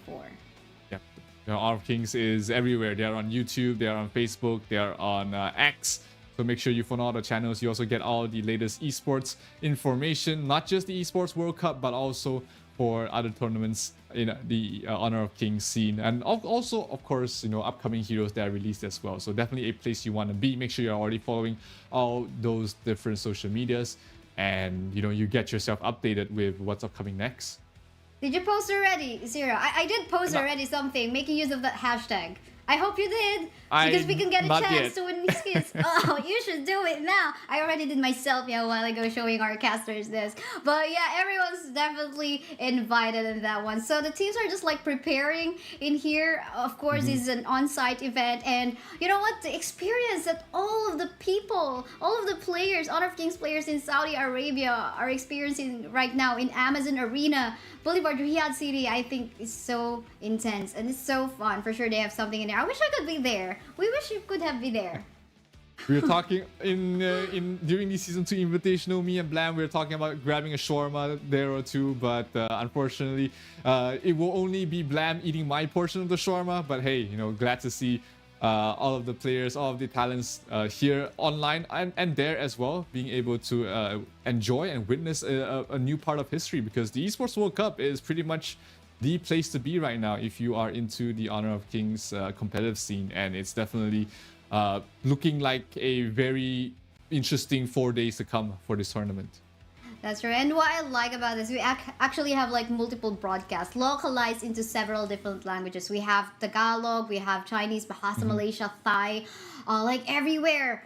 S17: Yeah, Honor of Kings is everywhere. They are on YouTube, they are on Facebook, they are on X. So make sure you follow all the channels. You also get all the latest esports information, not just the Esports World Cup, but also for other tournaments in the Honor of Kings scene, and also of course upcoming heroes that are released as well. So definitely a place you want to be. Make sure you're already following all those different social medias, and you get yourself updated with what's upcoming next.
S16: Did you post already, Zero? I did post already something making use of that hashtag. I hope you did, because we can get a chance to win these skins. Oh, you should do it now. I already did my selfie a while ago showing our casters this. But yeah, everyone's definitely invited in that one. So the teams are just like preparing in here. Of course, this is an on-site event. And you know what? The experience that all of the people, all of the players, Honor of Kings players in Saudi Arabia are experiencing right now in Amazon Arena, Boulevard, Riyadh City, I think is so intense. And it's so fun. For sure, they have something in there. I wish I could be there. We wish you could have been there.
S17: We were talking during the season 2 invitational, me and Blam, we were talking about grabbing a shawarma there or two, but unfortunately it will only be Blam eating my portion of the shawarma. But hey, glad to see all of the players, all of the talents here online and there as well, being able to enjoy and witness a new part of history, because the Esports World Cup is pretty much the place to be right now if you are into the Honor of Kings competitive scene. And it's definitely looking like a very interesting 4 days to come for this tournament.
S16: That's right. And what I like about this, we actually have like multiple broadcasts localized into several different languages. We have Tagalog, we have Chinese, Bahasa Malaysia, Thai, like everywhere.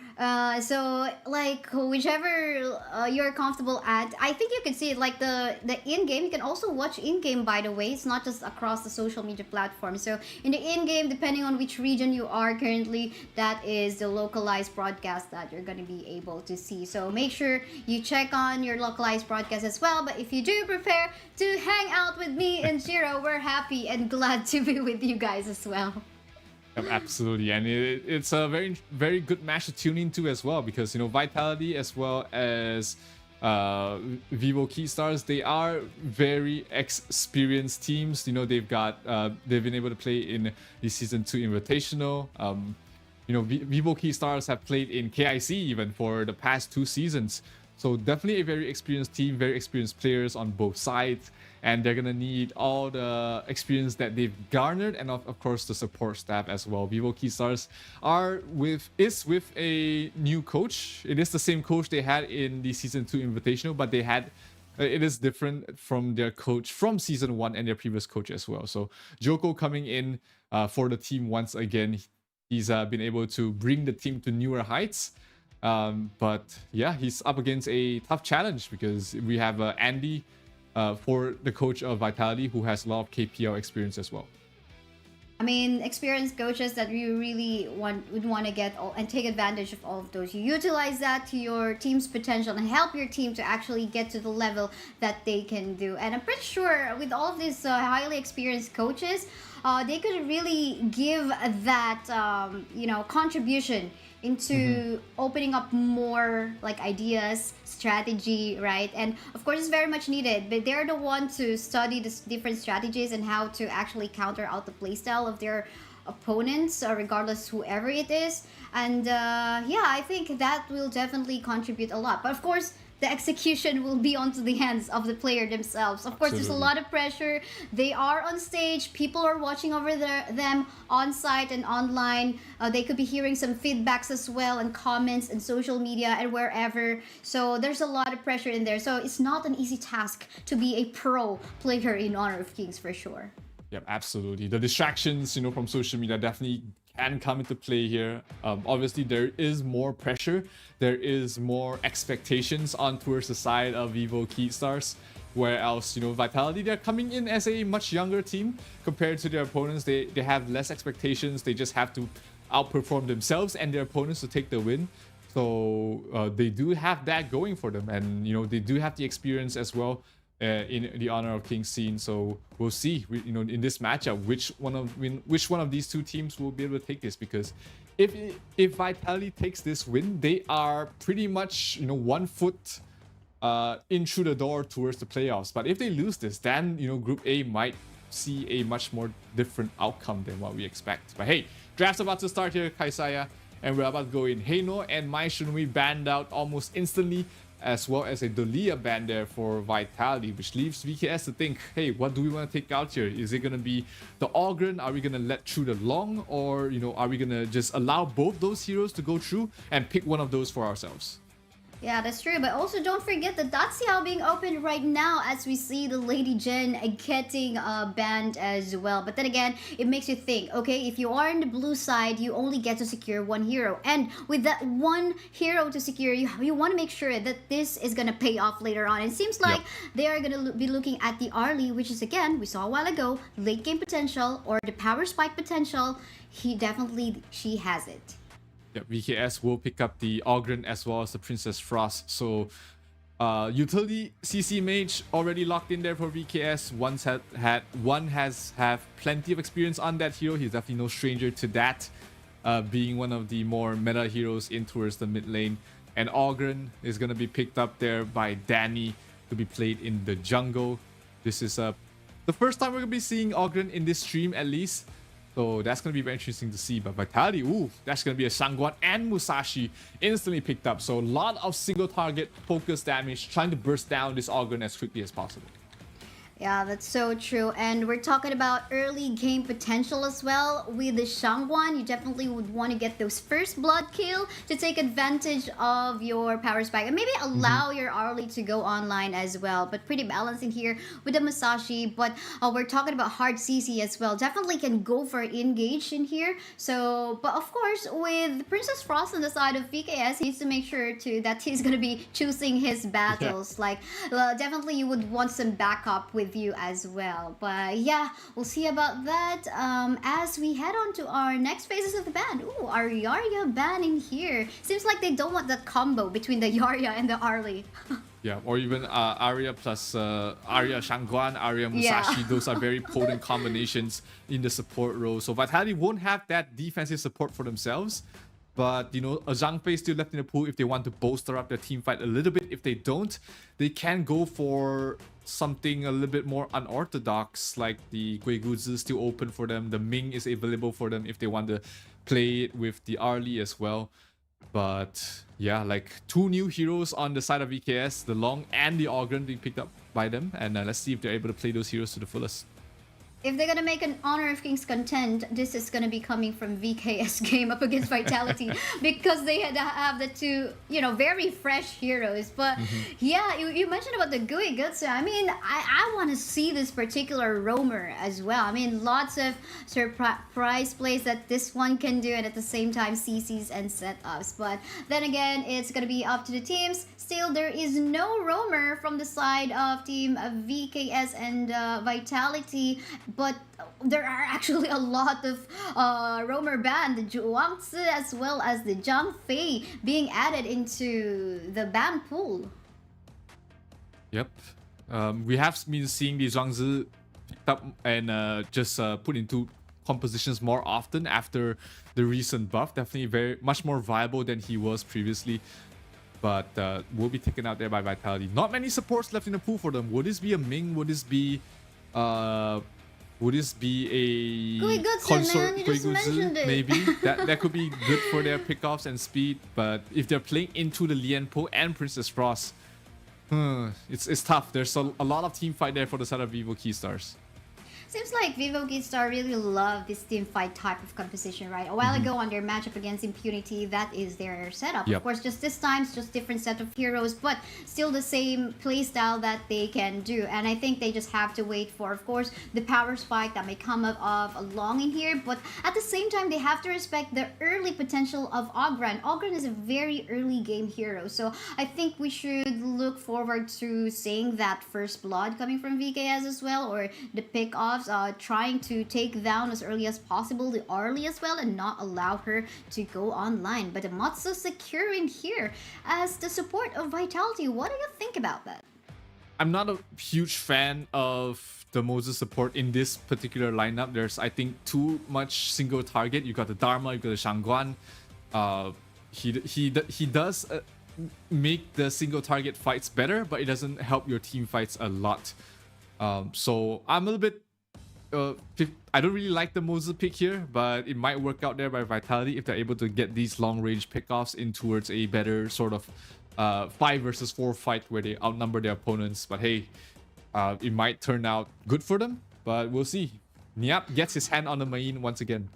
S16: So like whichever you're comfortable at, I think you can see it like the in-game. You can also watch in-game, by the way. It's not just across the social media platforms. So in the in-game, depending on which region you are currently, that is the localized broadcast that you're going to be able to see. So make sure you check on your localized broadcast as well. But if you do prepare to hang out with me and Zero, we're happy and glad to be with you guys as well.
S17: Absolutely, and it's a very, very good match to tune into as well, because Vitality as well as Vivo Keystars, they are very experienced teams. They've been able to play in the season 2 invitational. Vivo Keystars have played in KIC even for the past 2 seasons. So definitely a very experienced team, very experienced players on both sides, and they're gonna need all the experience that they've garnered, and of course the support staff as well. Vivo Keystars is with a new coach. It is the same coach they had in the season 2 invitational, but it is different from their coach from season 1 and their previous coach as well. So Joko coming in for the team once again. He's been able to bring the team to newer heights. But yeah, he's up against a tough challenge, because we have Andy for the coach of Vitality, who has a lot of KPL experience as well.
S16: I mean, experienced coaches that you really would want to get and take advantage of all of those. You utilize that to your team's potential and help your team to actually get to the level that they can do. And I'm pretty sure with all of these highly experienced coaches, they could really give that contribution into opening up more like ideas, strategy, right? And of course it's very much needed, but they're the ones to study the different strategies and how to actually counter out the playstyle of their opponents, regardless whoever it is. And yeah, I think that will definitely contribute a lot. But of course, the execution will be onto the hands of the player themselves. Of course, there's a lot of pressure. They are on stage. People are watching over them on site and online. They could be hearing some feedbacks as well and comments and social media and wherever. So there's a lot of pressure in there. So it's not an easy task to be a pro player in Honor of Kings for sure.
S17: Yep, absolutely. The distractions, from social media definitely can come into play here. Obviously, there is more pressure. There is more expectations on towards the side of Vivo Keystars. Where else, Vitality, they're coming in as a much younger team compared to their opponents. They have less expectations. They just have to outperform themselves and their opponents to take the win. So they do have that going for them. And, they do have the experience as well in the Honor of Kings scene. So we'll see, in this matchup, which one of these two teams will be able to take this. Because if Vitality takes this win, they are pretty much, 1 foot in through the door towards the playoffs. But if they lose this, then Group A might see a much more different outcome than what we expect. But hey, draft's about to start here, Kaisaya, and we're about to go in. Heino and Mai Shunui banned out almost instantly, as well as a Dolia ban there for Vitality, which leaves VKS to think, hey, what do we want to take out here? Is it going to be the Ogren? Are we going to let through the Long? Or, are we going to just allow both those heroes to go through and pick one of those for ourselves?
S16: Yeah, that's true. But also don't forget the Daxiao being opened right now as we see the Lady Jen getting banned as well. But then again, it makes you think, okay, if you are in the blue side, you only get to secure one hero. And with that one hero to secure, you want to make sure that this is going to pay off later on. It seems like they are going to be looking at the Arlie, which is, again, we saw a while ago, late game potential or the power spike potential. She has it.
S17: Yeah, VKS will pick up the Ogren as well as the Princess Frost. So utility CC Mage already locked in there for VKS. One has plenty of experience on that hero. He's definitely no stranger to that, being one of the more meta heroes in towards the mid lane. And Ogren is going to be picked up there by Danny to be played in the jungle. This is the first time we're going to be seeing Ogren in this stream at least. So that's going to be very interesting to see. But Vitality, that's going to be a Shangguan and Musashi instantly picked up. So a lot of single target focus damage, trying to burst down this Ogren as quickly as possible.
S16: Yeah, that's so true. And we're talking about early game potential as well. With the Shangguan, you definitely would want to get those first blood kill to take advantage of your power spike. And maybe allow your Arlie to go online as well. But pretty balancing here with the Musashi. But we're talking about hard CC as well. Definitely can go for engage in here. So, but of course, with Princess Frost on the side of VKS, he needs to make sure that he's going to be choosing his battles. Like, definitely you would want some backup with you as well. But yeah, we'll see about that as we head on to our next phases of the ban. Our Yarya ban in here. Seems like they don't want that combo between the Yarya and the Arlie.
S17: Yeah, or even Arya plus Arya Shangguan, Arya Musashi. Yeah. Those are very potent combinations in the support role. So Vitality won't have that defensive support for themselves. But, a Zhang Fei still left in the pool if they want to bolster up their team fight a little bit. If they don't, they can go for something a little bit more unorthodox, like the Guiguzi is still open for them. The Ming is available for them if they want to play it with the Arlie as well. But yeah, like 2 new heroes on the side of VKS, the Long and the Ogren being picked up by them. And let's see if they're able to play those heroes to the fullest.
S16: If they're gonna make an Honor of Kings content, this is gonna be coming from VKS game up against Vitality because they had to have the 2, very fresh heroes. But yeah, you mentioned about the Guigutsu. I mean, I want to see this particular roamer as well. I mean, lots of surprise plays that this one can do, and at the same time CCs and setups. But then again, it's gonna be up to the teams. Still, there is no roamer from the side of team VKS and Vitality. But there are actually a lot of roamer ban, the Zhuangzi as well as the Zhang Fei being added into the ban pool.
S17: Yep. We have been seeing the Zhuangzi picked up and just put into compositions more often after the recent buff. Definitely much more viable than he was previously. But will be taken out there by Vitality. Not many supports left in the pool for them. Would this be a Ming? Would this be a consort? Maybe that could be good for their pickoffs and speed. But if they're playing into the Lianpo and Princess Frost, It's tough. There's a lot of team fight there for the side of Vivo Keystars.
S16: Seems like Vivo Keystar really love this team fight type of composition, right? A while ago on their matchup against Impunity, that is their setup.
S17: Yep.
S16: Of course, just this time, it's just different set of heroes, but still the same playstyle that they can do. And I think they just have to wait for, of course, the power spike that may come up along in here. But at the same time, they have to respect the early potential of Ogren. Ogren is a very early game hero, so I think we should look forward to seeing that first blood coming from VKS as well, or the pick-offs, trying to take down as early as possible the Arlie as well and not allow her to go online. But Amatsu secure in here as the support of Vitality. What do you think about that?
S17: I'm not a huge fan of the Moses support in this particular lineup. There's, I think, too much single target. You got the Dharma, you got the Shangguan. He does make the single target fights better, but it doesn't help your team fights a lot. So I'm a little bit I don't really like the Moses pick here, but it might work out there by Vitality if they're able to get these long range pickoffs in towards a better sort of 5 versus 4 fight where they outnumber their opponents. But hey, it might turn out good for them, but we'll see. Niap gets his hand on the Main once again.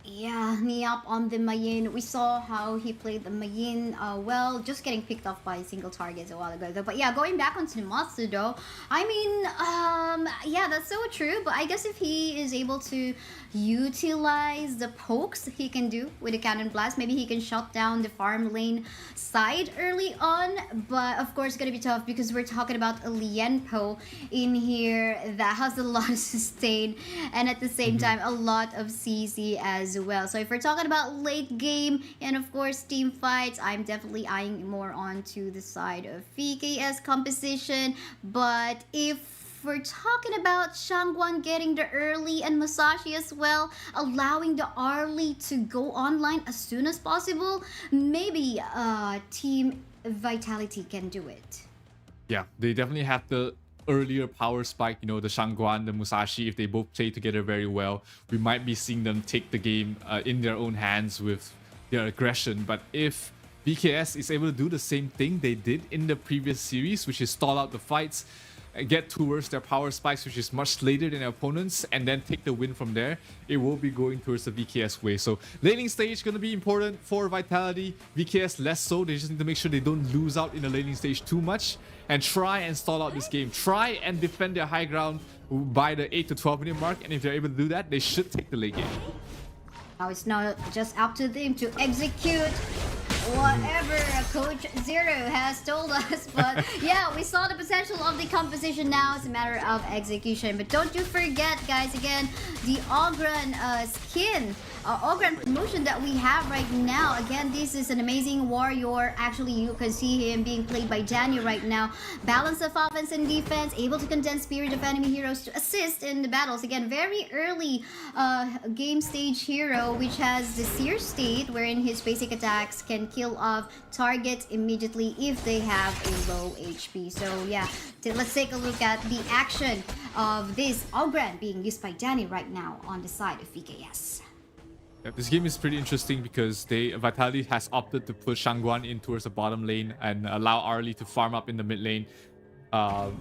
S16: Yeah, Niap on the Mayin. We saw how he played the Mayin well, just getting picked off by single targets a while ago though. But yeah, going back onto Matsu though, I mean, yeah, that's so true. But I guess if he is able to utilize the pokes he can do with the Cannon Blast, maybe he can shut down the farm lane side early on. But of course, it's gonna be tough because we're talking about a Lienpo in here that has a lot of sustain and at the same time a lot of CC as well. So if we're talking about late game and of course team fights, I'm definitely eyeing more onto the side of VKS composition. But if we're talking about Shangguan getting the early and Musashi as well, allowing the Arlie to go online as soon as possible, maybe Team Vitality can do it.
S17: Yeah, they definitely have the earlier power spike, you know, the Shangguan, the Musashi. If they both play together very well, we might be seeing them take the game in their own hands with their aggression. But if BKS is able to do the same thing they did in the previous series, which is stall out the fights, get towards their power spikes, which is much later than their opponents, and then take the win from there, it will be going towards the VKS way. So laning stage going to be important for Vitality. VKS less so. They just need to make sure they don't lose out in the laning stage too much and try and stall out this game. Try and defend their high ground by the 8 to 12 minute mark, and if they're able to do that, they should take the late game.
S16: Now it's not just up to them to execute whatever Coach Zero has told us, but yeah, we saw the potential of the composition. Now it's a matter of execution. But don't you forget, guys, again, the Ogren skin, Ogren promotion that we have right now. Again, this is an amazing warrior. Actually, you can see him being played by Danny right now. Balance of offense and defense, able to condense spirit of enemy heroes to assist in the battles. Again, very early game stage hero, which has the Seer state, wherein his basic attacks can kill off targets immediately if they have a low HP. So yeah, let's take a look at the action of this Ogren being used by Danny right now on the side of VKS.
S17: Yeah, this game is pretty interesting because Vitality has opted to push Shangguan in towards the bottom lane and allow Arlie to farm up in the mid lane,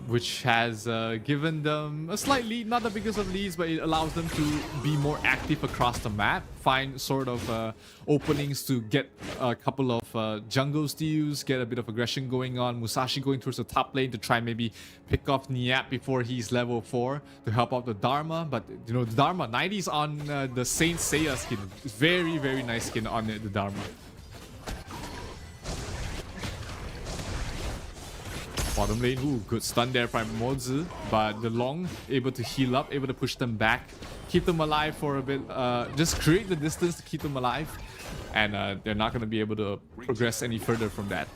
S17: which has given them a slight lead, not the biggest of leads, but it allows them to be more active across the map, find sort of openings to get a couple of jungle steals, get a bit of aggression going on. Musashi going towards the top lane to try and maybe pick off Niap before he's level 4 to help out the Dharma. But you know, the Dharma 90s on the Saint Seiya skin, very, very nice skin on the Dharma. Bottom lane, ooh, good stun there by Mozu, but the Long able to heal up, able to push them back, keep them alive for a bit, just create the distance to keep them alive, and they're not going to be able to progress any further from that.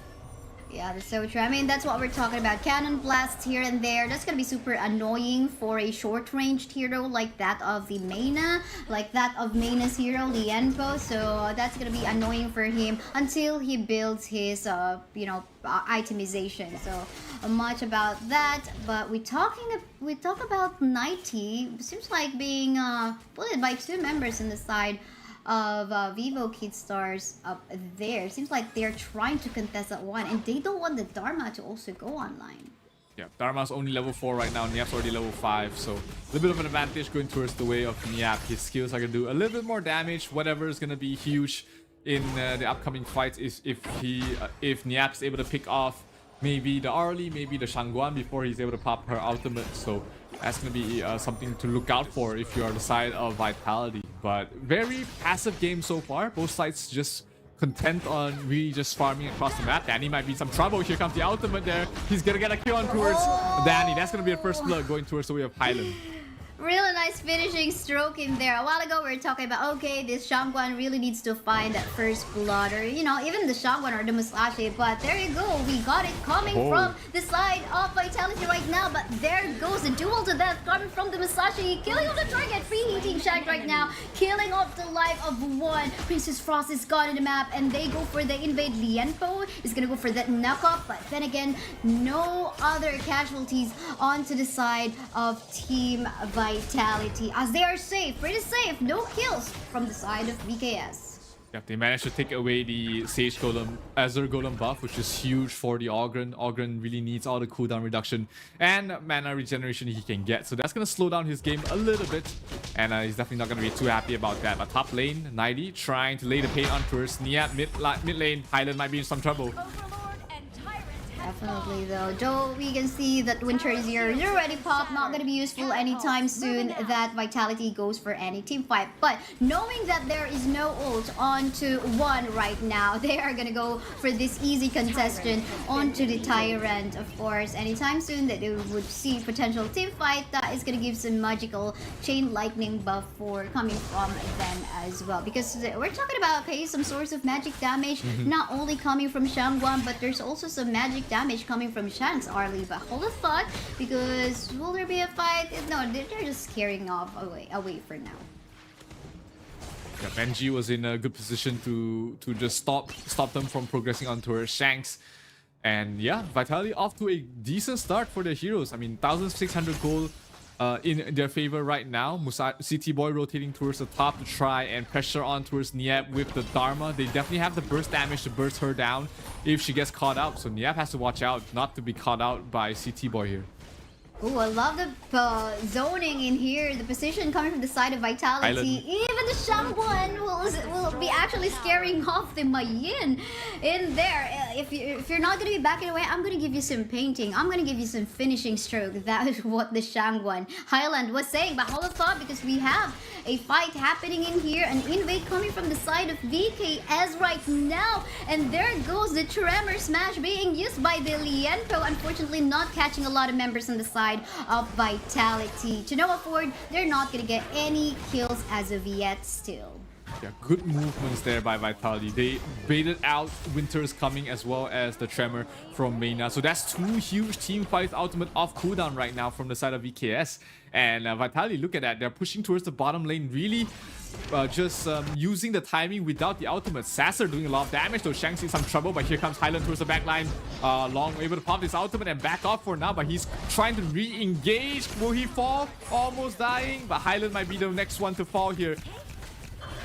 S16: Yeah, that's so true. I mean, that's what we're talking about. Cannon blasts here and there. That's gonna be super annoying for a short-ranged hero like that of the Maina, like that of Maina's hero, Lienpo. So that's gonna be annoying for him until he builds his, you know, itemization. So much about that. But we talk about 90. Seems like being bullied by 2 members in the side of Vivo Kid Stars up there. Seems like they're trying to contest at 1, and they don't want the Dharma to also go online.
S17: Yeah, Dharma's only level 4 right now. Niap's already level 5, so a little bit of an advantage going towards the way of Niap. His skills are going to do a little bit more damage. Whatever is going to be huge in the upcoming fights is if Niap's able to pick off maybe the Arlie, maybe the Shangguan before he's able to pop her ultimate. So that's going to be something to look out for if you are the side of Vitality. But very passive game so far. Both sides just content on really just farming across the map. Danny might be in some trouble. Here comes the ultimate there. He's going to get a kill on towards Danny. That's going to be a first blood going towards the way of Highland.
S16: Really nice finishing stroke in there. A while ago we were talking about, okay, this Shangguan really needs to find that first blood, or you know, even the Shangguan or the Musashi. But there you go, we got it coming from the side of Vitality right now. But there goes the duel to death coming from the Musashi, killing off the target, preheating Shank right now, killing off the life of 1. Princess Frost is gone in the map, and they go for the invade. Lienpo is gonna go for that knockup, but then again, no other casualties onto the side of Team Vitality, as they are safe, pretty safe. No kills from the side of VKS.
S17: Yep, they managed to take away the Sage Golem, Azure Golem buff, which is huge for the Ogren. Ogren really needs all the cooldown reduction and mana regeneration he can get. So that's going to slow down his game a little bit. And he's definitely not going to be too happy about that. But top lane, 90 trying to lay the paint on towards Niap. Mid lane, Highland might be in some trouble.
S16: Definitely though. Though we can see that Winter Zero already popped, not gonna be useful anytime soon that Vitality goes for any team fight. But knowing that there is no ult onto 1 right now, they are gonna go for this easy contestant onto the Tyrant. Of course, anytime soon that they would see potential team fight that is gonna give some magical chain lightning buff for coming from them as well. Because we're talking about, okay, some source of magic damage, not only coming from Shangguan, but there's also some magic damage coming from Shank's Arlie. But hold a thought, because will there be a fight? No, they're just carrying off away for now.
S17: Yeah, Benji was in a good position to just stop them from progressing on towards Shanks. And yeah, Vitality off to a decent start for their heroes. I mean, 1,600 gold in their favor right now. CT Boy rotating towards the top to try and pressure on towards Niap with the Dharma. They definitely have the burst damage to burst her down if she gets caught out. So Niap has to watch out not to be caught out by CT Boy here.
S16: Oh, I love the zoning in here. The position coming from the side of Vitality.
S17: Island.
S16: Even the Shangguan will be actually scaring off the Mayin in there. If you're not going to be backing away, I'm going to give you some painting. I'm going to give you some finishing stroke. That is what the Shangguan Highland was saying. But hold on thought, because we have a fight happening in here. An invade coming from the side of VKS right now. And there goes the Tremor Smash being used by the Lienpo. Unfortunately, not catching a lot of members on the side of Vitality. To Noah Ford, they're not gonna get any kills as of yet still.
S17: Yeah, good movements there by Vitality. They baited out Winter's coming as well as the Tremor from Mayna. So that's 2 huge team fights ultimate off cooldown right now from the side of VKS. And Vitality, look at that. They're pushing towards the bottom lane, really just using the timing without the ultimate. Sasser doing a lot of damage, though Shanks in some trouble, but here comes Highland towards the back line. Long able to pop this ultimate and back off for now, but he's trying to re-engage. Will he fall? Almost dying, but Highland might be the next one to fall here.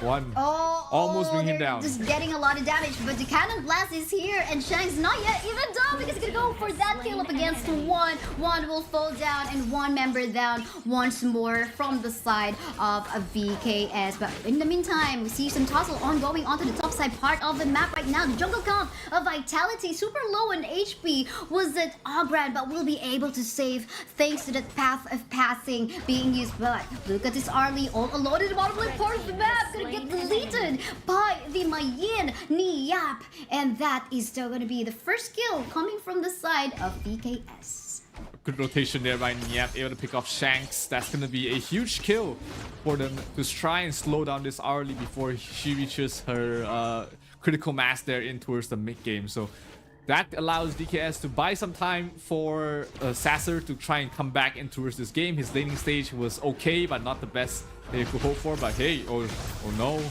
S17: Almost bring him down.
S16: Just getting a lot of damage, but the Cannon Blast is here, and Shank's not yet even down because he's gonna go for that kill up against 1. 1 will fall down, and 1 member down once more from the side of VKS. But in the meantime, we see some tussle ongoing onto the top side part of the map right now. The jungle comp of Vitality, super low in HP, was that Ogran, but will be able to save thanks to that path of passing being used. But look at this Arlie all alone in the bottom left part of the map. Get deleted by the Mayin Niap, and that is still going to be the first kill coming from the side of VKS.
S17: Good rotation there by Niap, able to pick off Shanks. That's going to be a huge kill for them to try and slow down this Arlie before she reaches her critical mass there in towards the mid game. So that allows DKS to buy some time for Sasser to try and come back in towards this game. His laning stage was okay, but not the best they could hope for. But hey, oh no,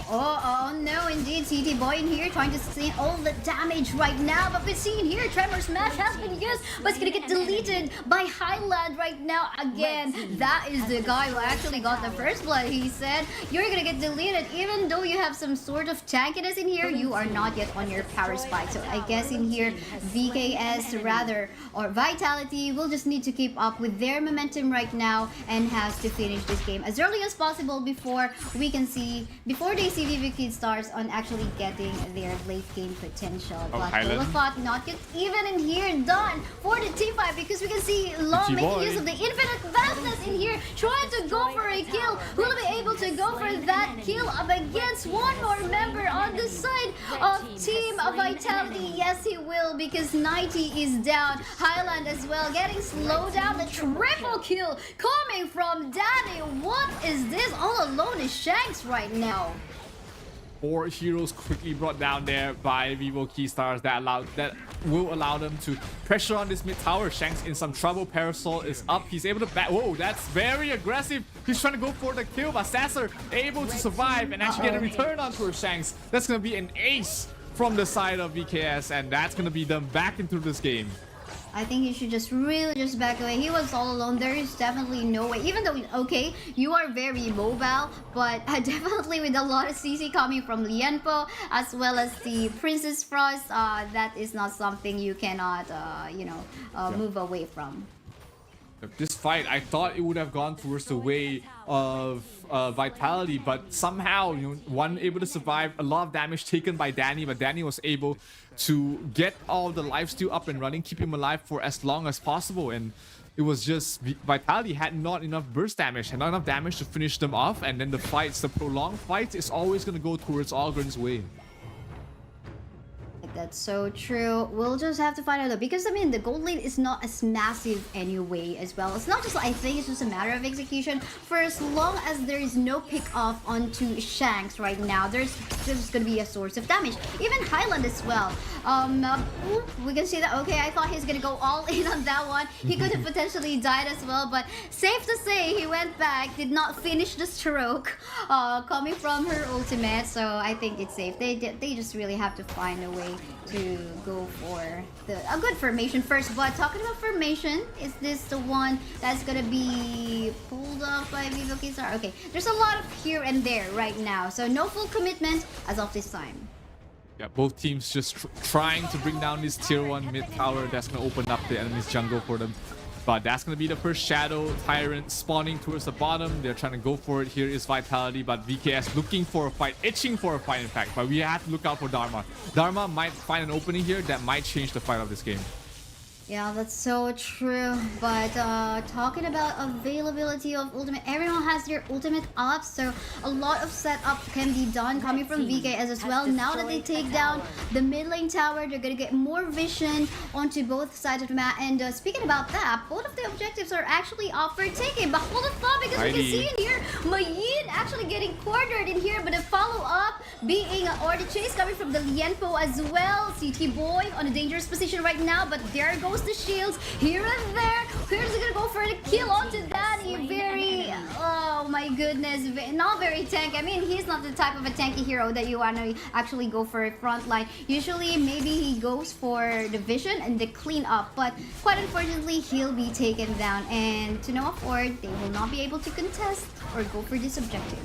S16: Oh no, indeed, CT Boy in here trying to see all the damage right now. But we're seeing here, Tremor Smash has been used, but it's gonna get deleted by Highland right now again. That is the guy who actually got the first blood. He said, you're gonna get deleted even though you have some sort of tankiness in here. You are not yet on your power spike. So I guess in here, VKS rather, or Vitality will just need to keep up with their momentum right now and has to finish this game as early as possible before we can see, before they see Vivo Stars on actually getting their late game potential. But Olafat not yet even in here done for the team fight, because we can see Long making use of the infinite vastness in here, trying to go for a kill. Will be able to go for that kill up against one more member on the side of Team Vitality. Yes, he will, because 90 is down. Highland as well getting slowed down. The triple kill coming from Danny. What is this? All alone is Shanks right now.
S17: 4 heroes quickly brought down there by Vivo Keystars that will allow them to pressure on this mid tower. Shanks in some trouble. Parasol is up. He's able to back. Whoa, that's very aggressive. He's trying to go for the kill, but Sasser able to survive and actually get a return onto her Shanks. That's going to be an ace from the side of VKS, and that's going to be them back into this game.
S16: I think he should just really just back away. He was all alone. There is definitely no way. Even though, okay, you are very mobile, but definitely with a lot of CC coming from Lienpo as well as the Princess Frost, that is not something you cannot, move away from.
S17: This fight, I thought it would have gone towards the way of Vitality, but somehow, one able to survive. A lot of damage taken by Danny, but Danny was able to get all the lifesteal up and running, keep him alive for as long as possible. And it was just Vitality had not enough burst damage, had not enough damage to finish them off. And then the prolonged fight is always going to go towards Ogren's way.
S16: That's so true. We'll just have to find out though, because I mean the gold lane is not as massive anyway as well. It's not just, I think it's just a matter of execution. For as long as there is no pick off onto Shanks right now, there's going to be a source of damage. Even Highland as well. We can see that, okay, I thought he's going to go all in on that one. He could have potentially died as well, but safe to say he went back, did not finish the stroke coming from her ultimate. So I think it's safe. They just really have to find a way to go for a good formation first. But talking about formation, is this the one that's gonna be pulled off by Vivo Keystar? Okay, there's a lot of here and there right now, so no full commitment as of this time.
S17: Yeah, both teams just trying to bring down this tier 1 mid tower that's gonna open up the enemy's jungle for them. But that's going to be the first Shadow Tyrant spawning towards the bottom. They're trying to go for it. Here is Vitality, but VKS looking for a fight, itching for a fight in fact. But we have to look out for Dharma. Dharma might find an opening here that might change the fight of this game.
S16: Yeah, that's so true. But talking about availability of ultimate, everyone has their ultimate up, so a lot of setup can be done coming from VKS as well. Now that they take down the mid lane tower, they're gonna get more vision onto both sides of the map. And speaking about that, both of the objectives are actually off for taking. But hold the thought, because we can see in here, Mayin actually getting cornered in here, but the follow-up being, or the chase coming from the Lienpo as well. CT Boy on a dangerous position right now, but there goes the shields here and there. Here's gonna go for the kill onto Danny. Very, oh my goodness, not very tanky. I mean, he's not the type of a tanky hero that you want to actually go for a front line. Usually, maybe he goes for the vision and the clean up, but quite unfortunately, he'll be taken down. And to no afford, they will not be able to contest or go for this objective.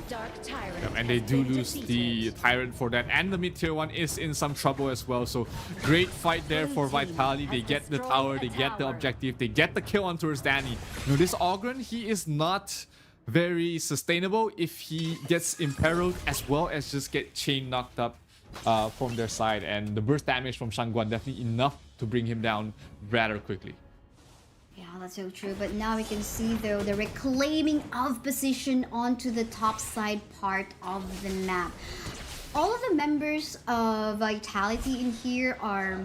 S17: And they do lose the Tyrant for that, and the mid tier 1 is in some trouble as well. So great fight there for Vitality. They get the tower, they get the objective, they get the kill on towards Danny. This Ogren, he is not very sustainable if he gets imperiled as well as just get chain knocked up from their side. And the burst damage from Shangguan definitely enough to bring him down rather quickly.
S16: Yeah, that's so true. But now we can see though the reclaiming of position onto the top side part of the map. All of the members of Vitality in here are,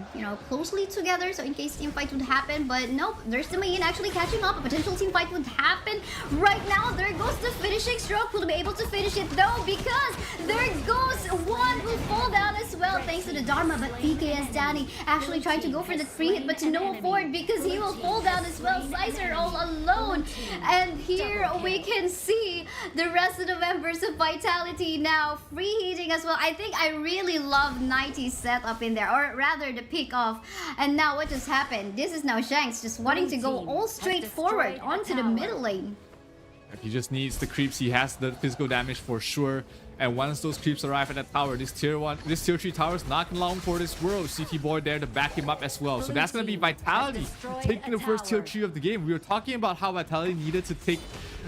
S16: closely together, so in case team fight would happen, but nope, there's the Mayin actually catching up. A potential team fight would happen right now. There goes the finishing stroke. Will be able to finish it though, because there goes one who fall down as well. thanks to the Dharma, but BKS Danny actually tried to go for the free hit, but to no afford because he will fall down as well. Sizer all alone. And here we can see the rest of the members of Vitality now free hitting as well. I think I really love 90's setup in there, or rather the pick off. And now what just happened? This is now Shanks just wanting to go all straight forward onto the middle lane.
S17: He just needs the creeps. He has the physical damage for sure. And once those creeps arrive at that tower, this tier 3 tower is not gonna allow him for this world. CT Boy there to back him up as well. So that's gonna be Vitality taking the first tier 3 of the game. We were talking about how Vitality needed to take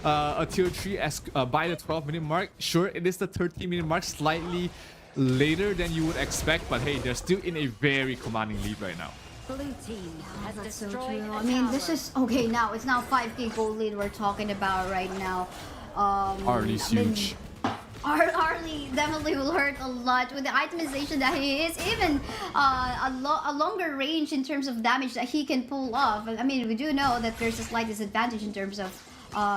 S17: a tier 3 as by the 12-minute mark. Sure, it is the 13-minute mark, slightly later than you would expect, but hey, they're still in a very commanding lead right now.
S16: Blue team has destroyed so true. I mean, this is okay now. It's now 5k gold lead we're talking about right now.
S17: Arlie's huge.
S16: Arlie definitely will hurt a lot with the itemization that he is, even a longer range in terms of damage that he can pull off. I mean, we do know that there's a slight disadvantage in terms of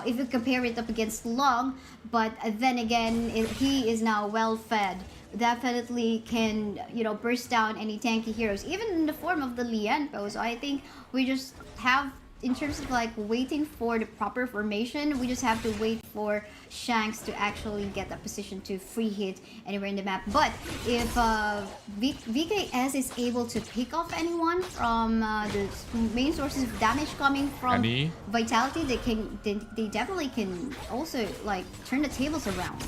S16: if you compare it up against Long, but then again, he is now well fed. Definitely can, you know, burst down any tanky heroes, even in the form of the Lianpo. So I think we just have, in terms of like waiting for the proper formation, we just have to wait for Shanks to actually get that position to free hit anywhere in the map. But if VKS is able to pick off anyone from the main sources of damage coming from Vitality, they definitely can also like turn the tables around.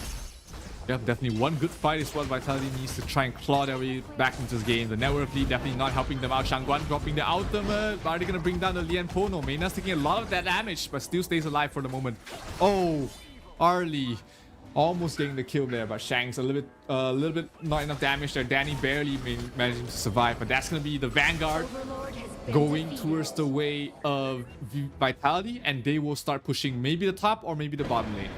S17: Yeah, definitely one good fight is what Vitality needs to try and claw their way back into this game. The network lead definitely not helping them out. Shangguan dropping the ultimate. Are they going to bring down the Lian Po? No, Meina's taking a lot of that damage, but still stays alive for the moment. Oh, Arlie almost getting the kill there, but Shanks a little bit not enough damage there. Danny barely managing to survive, but that's going to be the Vanguard going towards the way of Vitality, and they will start pushing maybe the top or maybe the bottom lane.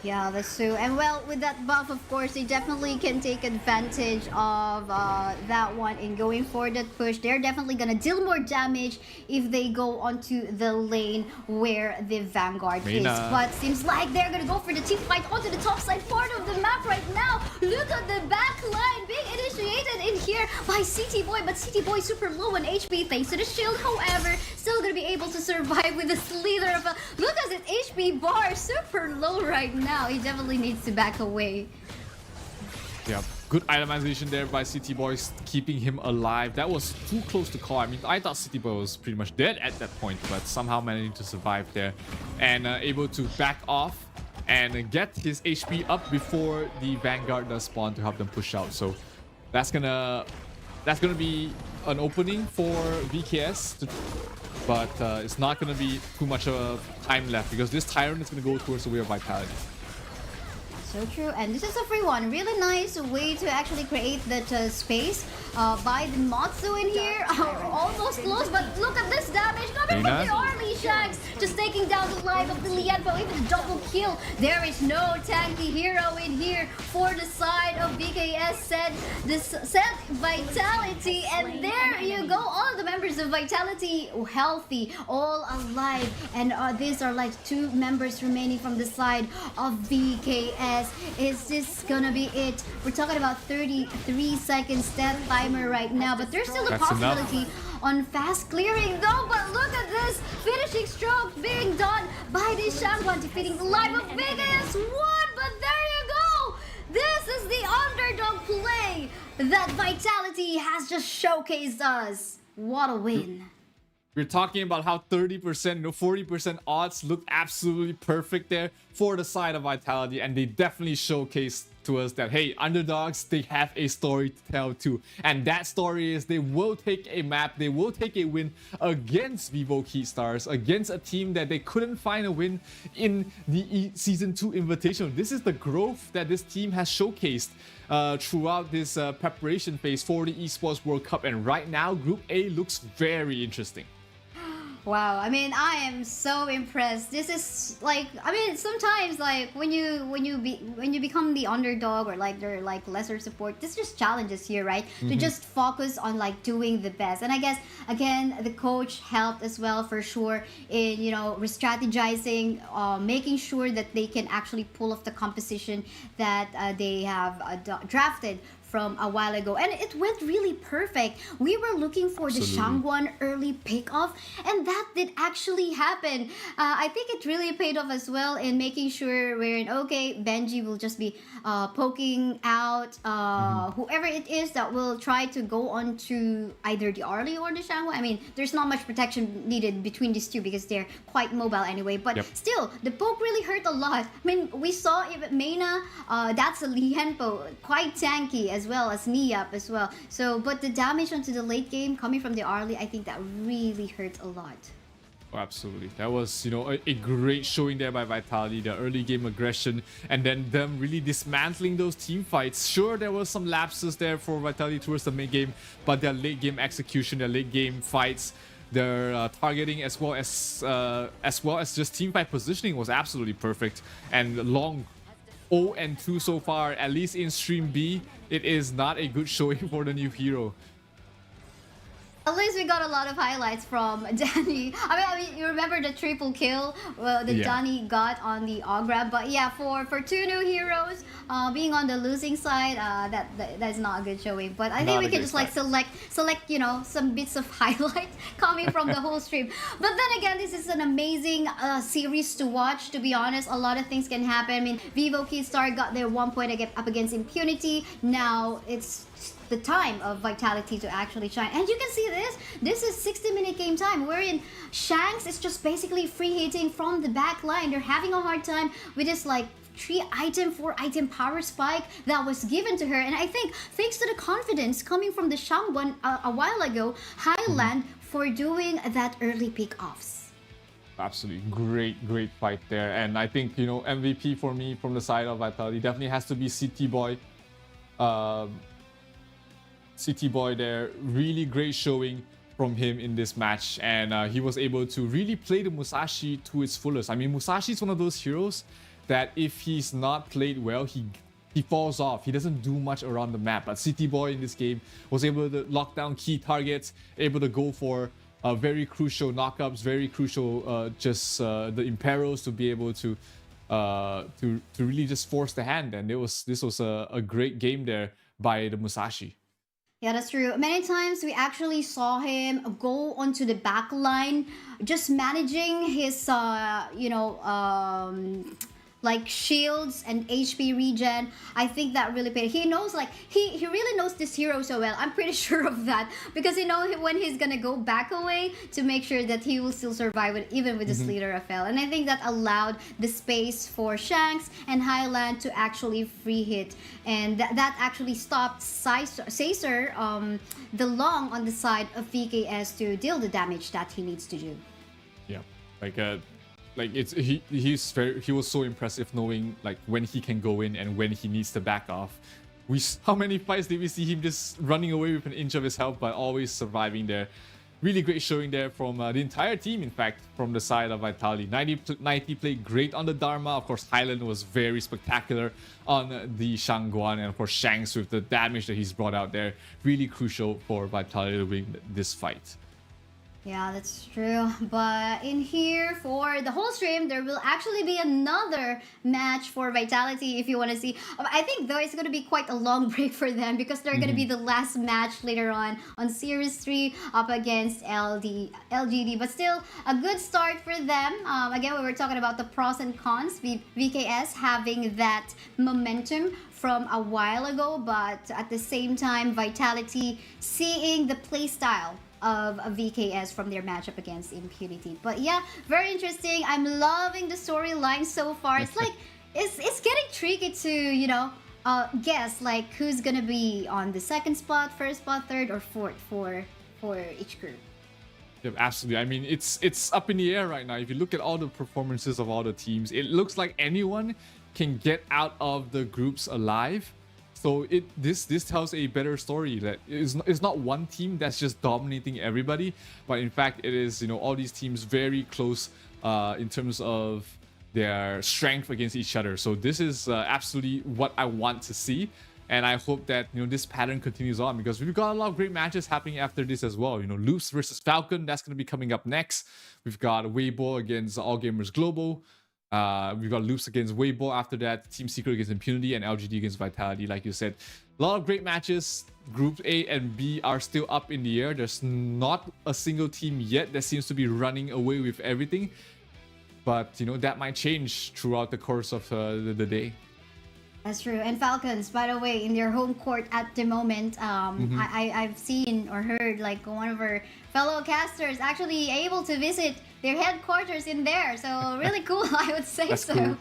S16: Yeah, that's true. And well, with that buff, of course, they definitely can take advantage of that one in going for that push. They're definitely gonna deal more damage if they go onto the lane where the Vanguard is. But seems like they're gonna go for the team fight onto the top side part of the map right now. Look at the back line being initiated in here by CT Boy, but CT Boy super low on HP thanks to the shield. However, still gonna be able to survive with the slither of a... Look at his HP bar, super low right now. He definitely needs to back away.
S17: Yeah, good itemization there by City Boys, keeping him alive. That was too close to call. I mean, I thought City Boy was pretty much dead at that point, but somehow managing to survive there and able to back off and get his HP up before the Vanguard does spawn to help them push out. So that's gonna be an opening for VKS, but it's not gonna be too much of time left because this Tyrant is gonna go towards the way of Vitality.
S16: So true, and this is a free one. Really nice way to actually create that space by the Matsu in here. Almost close, but look at this damage coming from the Arlie Shanks. Just taking down the life of the Lianpo, even a double kill. There is no tanky hero in here for the side of BKS set Vitality. And there you go, all of the members of Vitality healthy, all alive. And these are like 2 members remaining from the side of BKS. Is this gonna be it? We're talking about 33 seconds death timer right now, but there's still a possibility on fast clearing though. But look at this finishing stroke being done by this Shangguan, defeating the life of BKS 1. But there you go, this is the underdog play that Vitality has just showcased us. What a win.
S17: We're talking about how 30%, 40% odds look absolutely perfect there for the side of Vitality, and they definitely showcased to us that, hey, underdogs, they have a story to tell too. And that story is they will take a map, they will take a win against Vivo Keystars, against a team that they couldn't find a win in the Season 2 Invitational. This is the growth that this team has showcased throughout this preparation phase for the Esports World Cup. And right now, Group A looks very interesting.
S16: Wow, I mean, I am so impressed. This is like, I mean, sometimes like when you become the underdog or like they're like lesser support, this just challenges here, right? To just focus on like doing the best. And I guess again, the coach helped as well for sure in, you know, re-strategizing, making sure that they can actually pull off the composition that they have drafted from a while ago, and it went really perfect. We were looking for the Shangguan early pick-off, and that did actually happen. I think it really paid off as well in making sure we're in okay. Benji will just be poking out whoever it is that will try to go on to either the Arlie or the Shangguan. I mean, there's not much protection needed between these two because they're quite mobile anyway, but still, the poke really hurt a lot. I mean, we saw even Mena, that's a Lihenpo, quite tanky as well as Niap as well. So, but the damage onto the late game coming from the Arlie, I think that really hurt a lot.
S17: Oh, absolutely. That was, you know, a great showing there by Vitality, the early game aggression, and then them really dismantling those team fights. Sure, there was some lapses there for Vitality towards the mid game, but their late game execution, their late game fights, their targeting as well as just team fight positioning was absolutely perfect. And long 0-2 so far, at least in Stream B, it is not a good showing for the new hero.
S16: At least we got a lot of highlights from Danny. I mean, you remember the triple kill that Danny got on theOgrab. But yeah, for two new heroes being on the losing side, that's not a good showing. But I think we can just like select you know, some bits of highlight coming from the whole stream. But then again, this is an amazing series to watch. To be honest, a lot of things can happen. I mean, Vivo Keystar got their 1 point up against Impunity. Now it's the time of Vitality to actually shine. And you can see this is 60-minute game time wherein Shanks is just basically free hitting from the back line. They're having a hard time with this like 4-item power spike that was given to her. And I think thanks to the confidence coming from the Shangguan a while ago, Highland for doing that early pick-offs.
S17: Absolutely great fight there. And I think, you know, MVP for me from the side of Vitality definitely has to be CT Boy. CT Boy there, really great showing from him in this match, and he was able to really play the Musashi to its fullest. I mean, Musashi is one of those heroes that if he's not played well, he falls off. He doesn't do much around the map, but CT Boy in this game was able to lock down key targets, able to go for very crucial knockups, very crucial the Imperos to be able to really just force the hand. And this was a great game there by the Musashi.
S16: Yeah, that's true. Many times we actually saw him go onto the back line, just managing his, like shields and HP regen. I think that really paid. He knows, like, he really knows this hero so well. I'm pretty sure of that because he knows when he's gonna go back away to make sure that he will still survive even with this leader FL. And I think that allowed the space for Shanks and Highland to actually free hit, and that actually stopped Caesar the long on the side of VKS to deal the damage that he needs to do.
S17: Yeah, he was so impressive knowing like when he can go in and when he needs to back off. How many fights did we see him just running away with an inch of his health but always surviving there? Really great showing there from the entire team, in fact, from the side of Vitality. 90 played great on the Dharma. Of course, Highland was very spectacular on the Shangguan, and of course Shanks with the damage that he's brought out there. Really crucial for Vitality to win this fight.
S16: Yeah, that's true. But in here for the whole stream, there will actually be another match for Vitality if you want to see. I think though it's going to be quite a long break for them because they're going to be the last match later on Series 3 up against LGD. But still, a good start for them. Again, we were talking about the pros and cons. VKS having that momentum from a while ago, but at the same time, Vitality seeing the playstyle of a VKS from their matchup against Impunity. But yeah, very interesting. I'm loving the storyline so far. It's like it's getting tricky to, you know, guess like who's gonna be on the second spot, first spot, third, or fourth for each group.
S17: Yeah, absolutely. I mean, it's up in the air right now. If you look at all the performances of all the teams, it looks like anyone can get out of the groups alive. So this tells a better story that it's not one team that's just dominating everybody, but in fact it is, you know, all these teams very close in terms of their strength against each other. So this is absolutely what I want to see, and I hope that, you know, this pattern continues on because we've got a lot of great matches happening after this as well. You know, Loops versus Falcon, that's going to be coming up next. We've got Weibo against All Gamers Global. We've got Loops against Weibo after that, Team Secret against Impunity, and LGD against Vitality. Like you said, a lot of great matches. Groups A and B are still up in the air. There's not a single team yet that seems to be running away with everything. But, you know, that might change throughout the course of the day.
S16: That's true. And Falcons, by the way, in their home court at the moment, I've seen or heard like one of our fellow casters actually able to visit their headquarters in there. So really cool, I would say. That's so. Cool.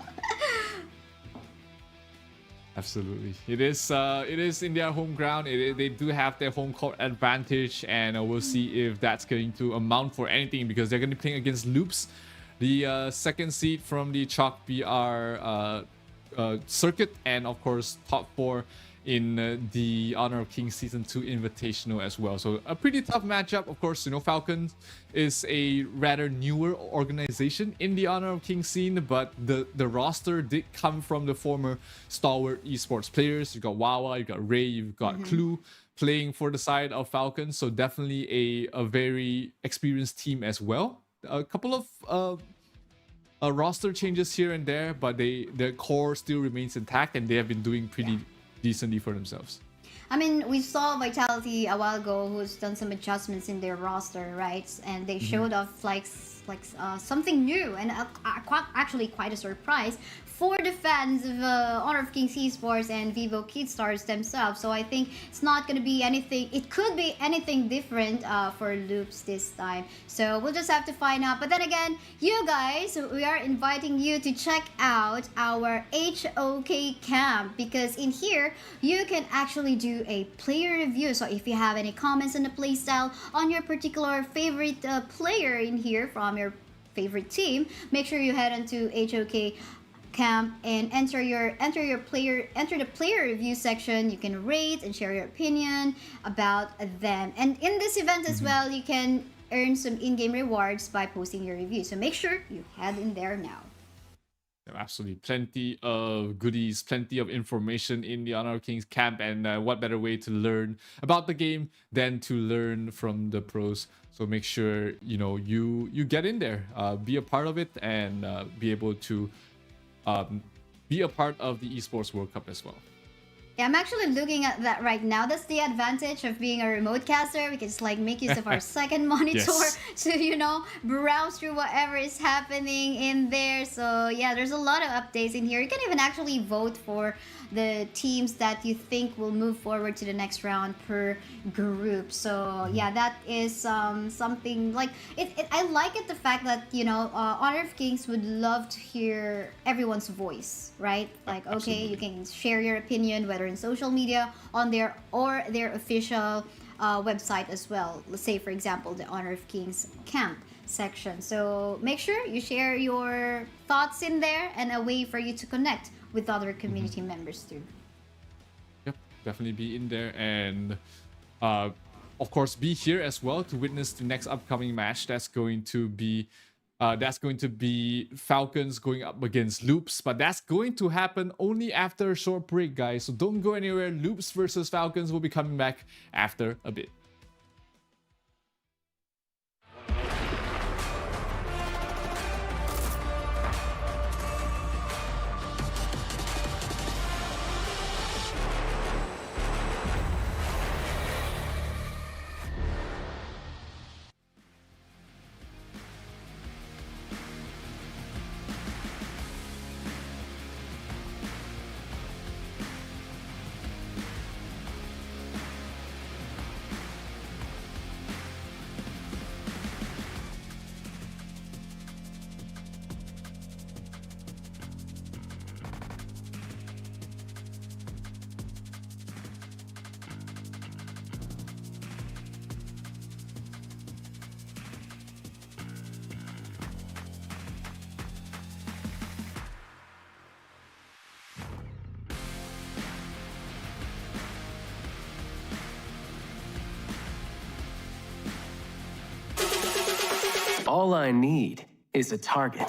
S17: Absolutely, it is in their home ground. They do have their home court advantage, and we'll see if that's going to amount for anything, because they're going to be playing against Loops, the second seed from the HoK BR circuit, and of course top 4 in the Honor of Kings Season 2 Invitational as well. So a pretty tough matchup. Of course, you know, Falcons is a rather newer organization in the Honor of Kings scene, but the roster did come from the former stalwart esports players. You got Wawa, you got Ray, you've got Clue playing for the side of Falcons. So definitely a very experienced team as well. A couple of roster changes here and there, but their core still remains intact, and they have been doing pretty decently for themselves.
S16: I mean, we saw Vitality a while ago, who's done some adjustments in their roster, right? And they showed off like something new, and actually quite a surprise for the fans of Honor of Kings Esports and Vivo Kidstars themselves. So I think it's not going to be anything, it could be anything different for Loops this time. So we'll just have to find out. But then again, you guys, we are inviting you to check out our HoK camp, because in here, you can actually do a player review. So if you have any comments on the playstyle on your particular favorite player in here from your favorite team, make sure you head onto HoK camp and enter the player review section. You can rate and share your opinion about them, and in this event as well, you can earn some in-game rewards by posting your review. So make sure you head in there now.
S17: Absolutely, plenty of goodies, plenty of information in the Honor of Kings camp, and what better way to learn about the game than to learn from the pros. So make sure you get in there, be a part of it, and be able to be a part of the Esports World Cup as well.
S16: Yeah, I'm actually looking at that right now. That's the advantage of being a remote caster. We can just like make use of our second monitor to, browse through whatever is happening in there. So yeah, there's a lot of updates in here. You can even actually vote for the teams that you think will move forward to the next round per group. So yeah, that is something like I like it, the fact that Honor of Kings would love to hear everyone's voice, right? Like, okay, you can share your opinion, whether in social media, on their official website as well. Let's say, for example, the Honor of Kings camp section. So make sure you share your thoughts in there, and a way for you to connect with other community members too.
S17: Yep, definitely be in there, and of course be here as well to witness the next upcoming match. That's going to be Falcons going up against Loops, but that's going to happen only after a short break, guys. So don't go anywhere. Loops versus Falcons will be coming back after a bit.
S20: All I need is a target.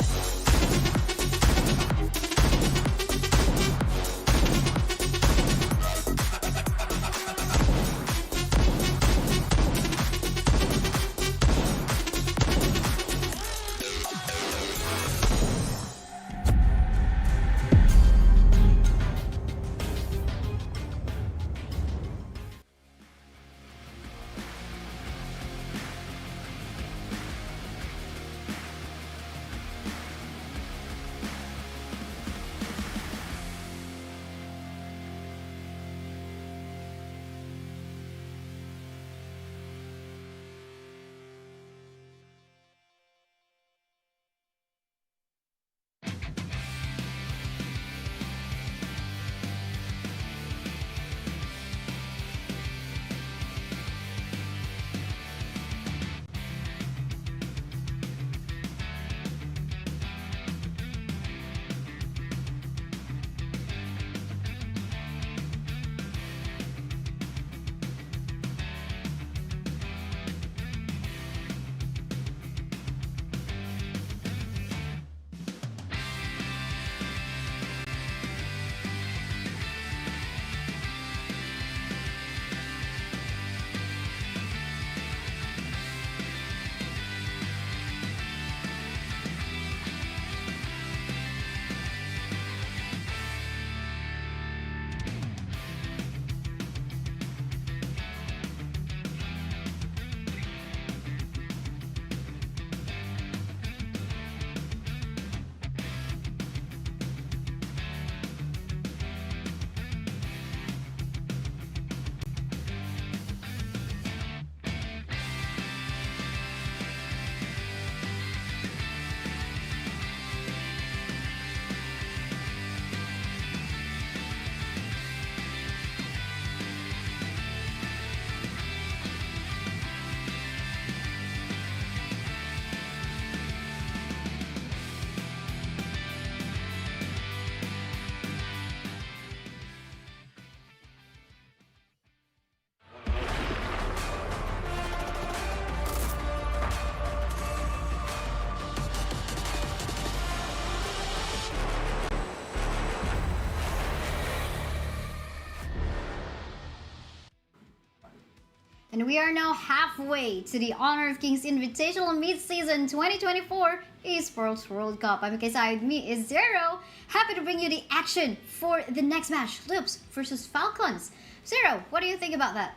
S16: And we are now halfway to the Honor of Kings Invitational Midseason 2024 Esports World Cup. I'm Kaysai, me is Zero. Happy to bring you the action for the next match, Loops versus Falcons. Zero, what do you think about that?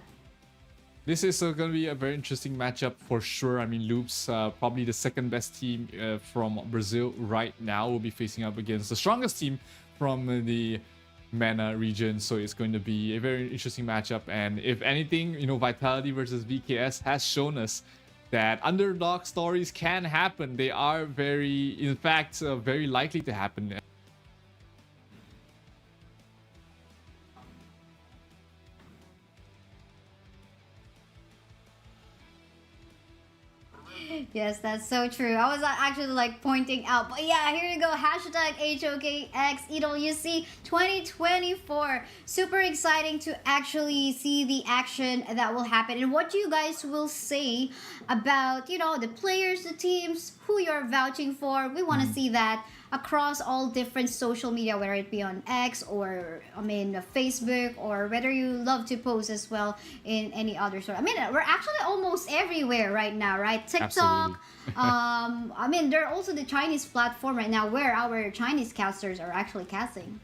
S17: This is going to be a very interesting matchup for sure. I mean, Loops, probably the second best team from Brazil right now, will be facing up against the strongest team from the MENA region, so it's going to be a very interesting matchup. And if anything, you know, Vitality versus VKS has shown us that underdog stories can happen. They are very, in fact, very likely to happen.
S16: Yes, that's so true. I was actually like pointing out, but yeah, here you go. Hashtag HOKX EWC 2024. Super exciting to actually see the action that will happen and what you guys will say about, you know, the players, the teams, who you're vouching for. We want to see that across all different social media, whether it be on X or Facebook, or whether you love to post as well in any other sort. I mean, we're actually almost everywhere right now, right? TikTok. There are also the Chinese platform right now where our Chinese casters are actually casting.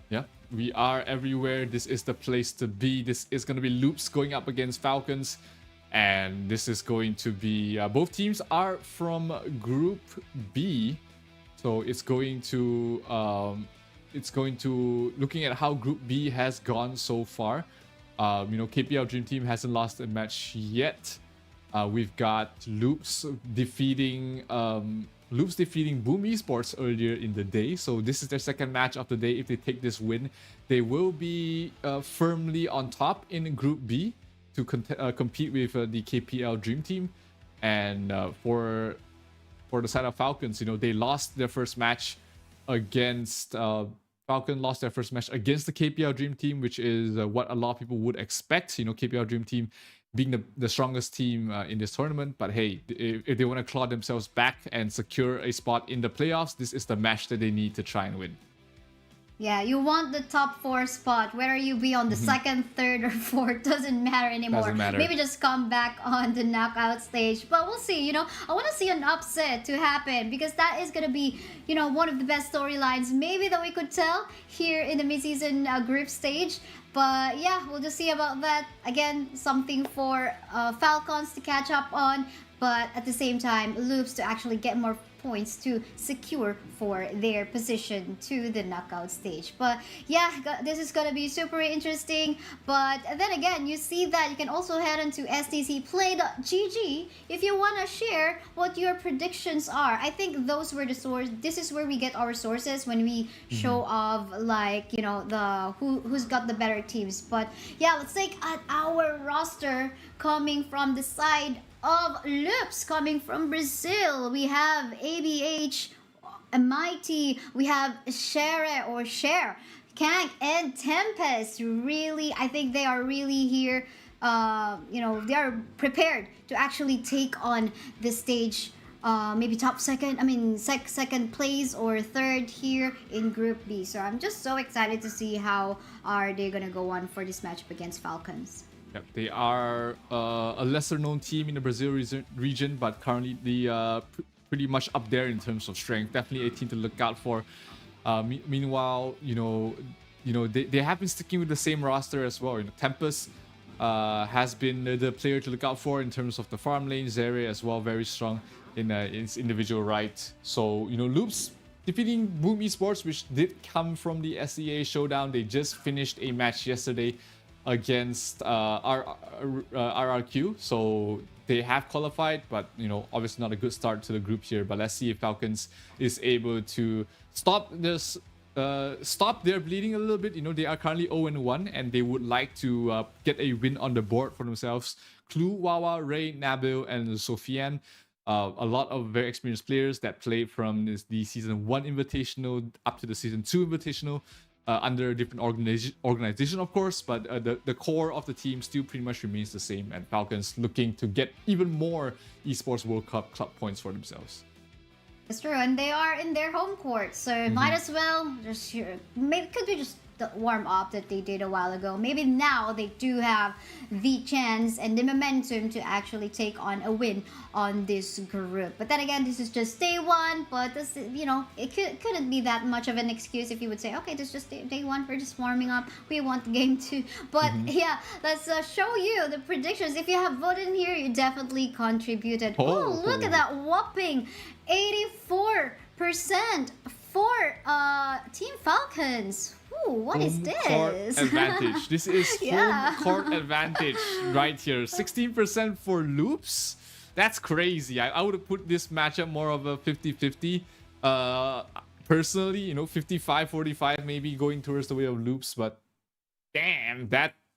S17: Yeah, we are everywhere. This is the place to be. This is going to be Loops going up against Falcons. And this is going to be, both teams are from Group B. So it's going to, looking at how Group B has gone so far. KPL Dream Team hasn't lost a match yet. We've got Loops defeating Boom Esports earlier in the day. So this is their second match of the day. If they take this win, they will be firmly on top in Group B to compete with the KPL Dream Team. And for the side of Falcons, they lost their first match against Falcon lost their first match against the KPL Dream Team, which is what a lot of people would expect. KPL Dream Team being the strongest team in this tournament. But hey, if they want to claw themselves back and secure a spot in the playoffs, this is the match that they need to try and win.
S16: Yeah, you want the top 4 spot, whether you be on the second, third, or fourth, doesn't matter anymore.
S17: Doesn't matter.
S16: Maybe just come back on the knockout stage. But we'll see, I want to see an upset to happen because that is going to be, one of the best storylines maybe that we could tell here in the midseason group stage. But yeah, we'll just see about that. Again, something for Falcons to catch up on. But at the same time, Loops to actually get more points to secure for their position to the knockout stage. But yeah, this is gonna be super interesting. But then again, you see that you can also head into stcplay.gg if you want to share what your predictions are. I think those were the source. This is where we get our sources when we show off, like, the who's got the better teams. But yeah, let's take at our roster coming from the side of Loops, coming from Brazil. We have ABH, Mighty, we have Share, Kang, and Tempest. Really, I think they are really here. They are prepared to actually take on the stage. Maybe second place or third here in Group B. So I'm just so excited to see how are they gonna go on for this matchup against Falcons.
S17: Yep, they are a lesser-known team in the Brazil region, but currently pretty much up there in terms of strength. Definitely a team to look out for. Meanwhile, they have been sticking with the same roster as well. Tempest has been the player to look out for in terms of the farm lane. Zere as well, very strong in its individual right. So Loops defeating Boom Esports, which did come from the SEA showdown. They just finished a match yesterday against RRQ, so they have qualified, but obviously not a good start to the group here. But let's see if Falcons is able to stop their bleeding a little bit. They are currently 0-1 and they would like to get a win on the board for themselves. Clue, Wawa, Ray, Nabil, and Sofian. A lot of very experienced players that played from the Season 1 Invitational up to the Season 2 Invitational. Under a different organization, of course, but the core of the team still pretty much remains the same, and Falcons looking to get even more Esports World Cup club points for themselves.
S16: It's true, and they are in their home court, so might as well just could be just the warm-up that they did a while ago. Maybe now they do have the chance and the momentum to actually take on a win on this group. But then again, this is just day one, but this, you know, it couldn't be that much of an excuse if you would say, okay, this is just day one, we're just warming up, we want game two. But yeah, let's show you the predictions. If you have voted in here, you definitely contributed. Oh, look at that whopping 84% for Team Falcons. Ooh, what is this?
S17: Court advantage. This is home court advantage right here. 16% for Loops. That's crazy. I would have put this matchup more of a 50-50. Personally, you know, 55-45 maybe going towards the way of Loops, but damn,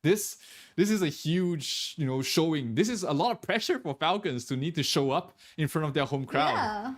S17: this is a huge, you know, showing. This is a lot of pressure for Falcons to need to show up in front of their home crowd.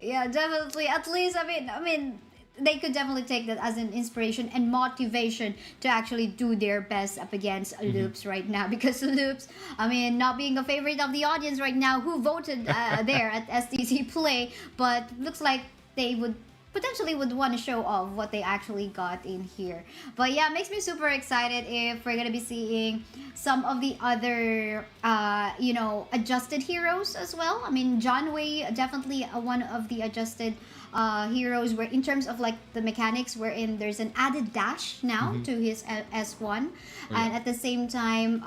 S16: Yeah, definitely. At least, I mean, they could definitely take that as an inspiration and motivation to actually do their best up against Loops right now. Because Loops, I mean, not being a favorite of the audience right now, who voted there at SDC Play, but looks like they would potentially want to show off what they actually got in here. But yeah, it makes me super excited if we're gonna be seeing some of the other you know, adjusted heroes as well. I mean, John Wei definitely one of the adjusted heroes where in terms of like the mechanics wherein there's an added dash now to his S1 and at the same time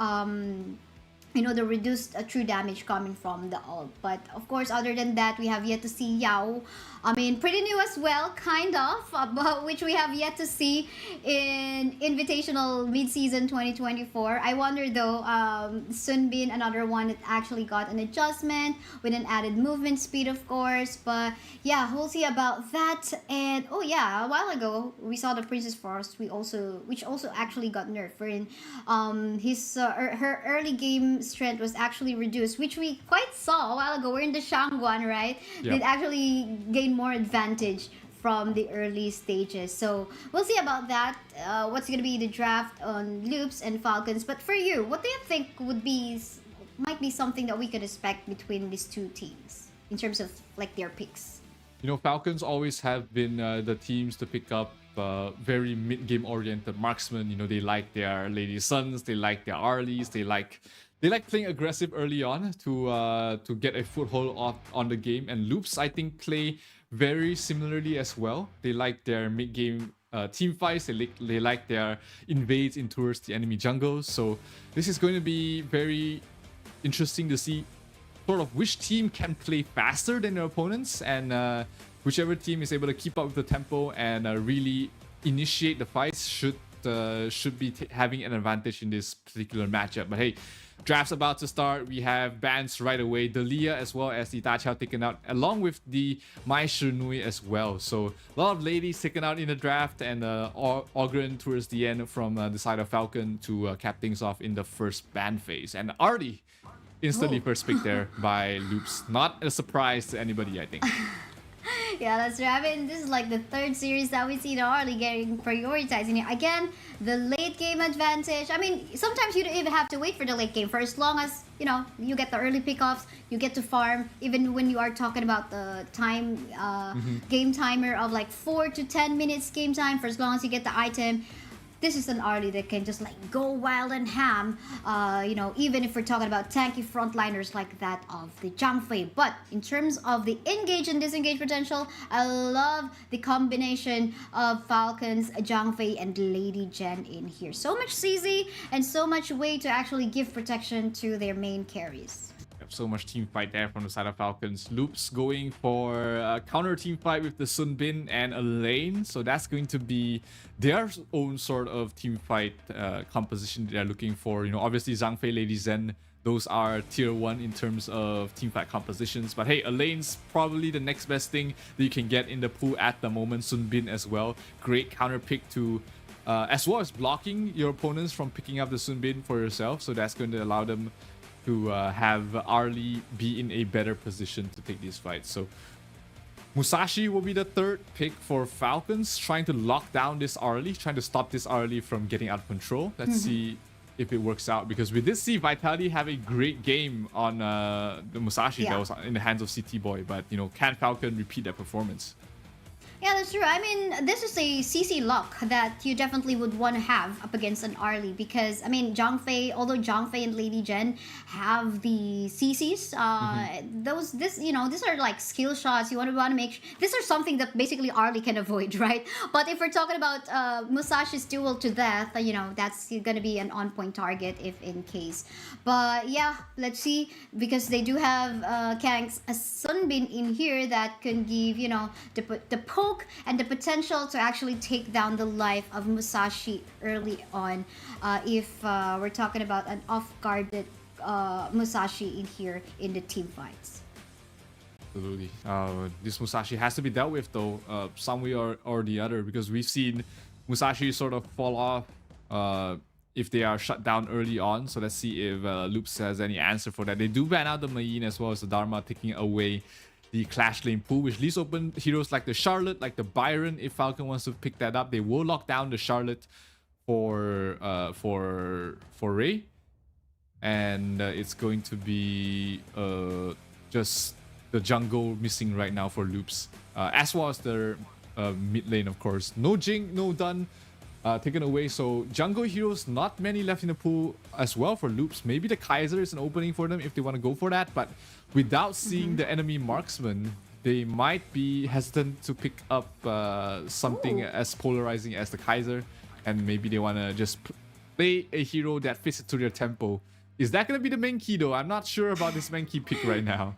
S16: you know, the reduced true damage coming from the ult. But of course, other than that, we have yet to see Yao. I mean, pretty new as well, kind of, but which we have yet to see in Invitational Midseason 2024. I wonder though, Sunbin, another one that actually got an adjustment with an added movement speed, of course. But yeah, we'll see about that. And oh yeah, a while ago we saw the Princess Frost, which also actually got nerfed. In her early game strength was actually reduced, which we quite saw a while ago. We're in the Shangguan, right? Yep. Did actually gain more advantage from the early stages. So we'll see about that. What's going to be the draft on Loops and Falcons. But for you, what do you think might be something that we could expect between these two teams in terms of like their picks?
S17: You know, Falcons always have been the teams to pick up very mid-game oriented marksmen. You know, they like their Lady Suns, they like their Arlies, they like playing aggressive early on to get a foothold on the game. And Loops, I think, play very similarly as well. They like their mid-game team fights. They like their invades in towards the enemy jungles. So this is going to be very interesting to see sort of which team can play faster than their opponents, and whichever team is able to keep up with the tempo and really initiate the fights should be having an advantage in this particular matchup. But hey, draft's about to start. We have bans right away. The Leah as well as the Tachao taken out, along with the Mai Shunui as well. So a lot of ladies taken out in the draft, and Ogren towards the end from the side of Falcon to cap things off in the first ban phase. And Artie instantly first pick there by Loops. Not a surprise to anybody, I think.
S16: Yeah, that's right. I mean, this is like the third series that we see the Harley getting prioritized in here. Again, the late game advantage. I mean, sometimes you don't even have to wait for the late game. For as long as, you know, you get the early pickoffs, you get to farm. Even when you are talking about the time, game timer of like 4 to 10 minutes game time, for as long as you get the item. This is an Arlie that can just like go wild and ham, you know, even if we're talking about tanky frontliners like that of the Zhang Fei. But in terms of the engage and disengage potential, I love the combination of Falcons, Zhang Fei, and Lady Jen in here. So much CZ and so much way to actually give protection to their main carries.
S17: So much team fight there from the side of Falcons. Loops going for a counter team fight with the Sunbin and Elaine. So that's going to be their own sort of team fight composition they're looking for. You know, obviously Zhang Fei, Lady Zen, those are tier 1 in terms of team fight compositions. But hey, Elaine's probably the next best thing that you can get in the pool at the moment. Sunbin as well. Great counter pick to as well as blocking your opponents from picking up the Sunbin for yourself. So that's going to allow them to have Arlie be in a better position to take these fights. So Musashi will be the third pick for Falcons, trying to lock down this Arlie, trying to stop this Arlie from getting out of control. Let's see if it works out, because we did see Vitality have a great game on the Musashi that was in the hands of CT Boy, but you know, can Falcon repeat that performance?
S16: Yeah, that's true. I mean, this is a CC luck that you definitely would want to have up against an Arlie because, I mean, although Zhangfei and Lady Jen have the CCs, these are like skill shots. You want to make these are something that basically Arlie can avoid, right? But if we're talking about Musashi's duel to death, that's going to be an on-point target if in case. But yeah, let's see, because they do have Kang's Sunbin in here that can give, the poke and the potential to actually take down the life of Musashi early on if we're talking about an off-guarded Musashi in here in the team fights.
S17: Absolutely. This Musashi has to be dealt with though, some way or the other, because we've seen Musashi sort of fall off if they are shut down early on. So let's see if Loops has any answer for that. They do ban out the Mayin as well as the Dharma, taking away the Clash Lane pool, which leaves open heroes like the Charlotte, like the Byron. If Falcon wants to pick that up, they will lock down the Charlotte for Ray, and it's going to be just the jungle missing right now for Loops, as well as their mid lane, of course. No Jing, no Dun taken away, so jungle heroes not many left in the pool as well for Loops. Maybe the Kaiser is an opening for them if they want to go for that, but without seeing the enemy marksman, they might be hesitant to pick up something as polarizing as the Kaiser, and maybe they want to just play a hero that fits into their tempo. Is that going to be the main key though? I'm not sure about this main key pick right now.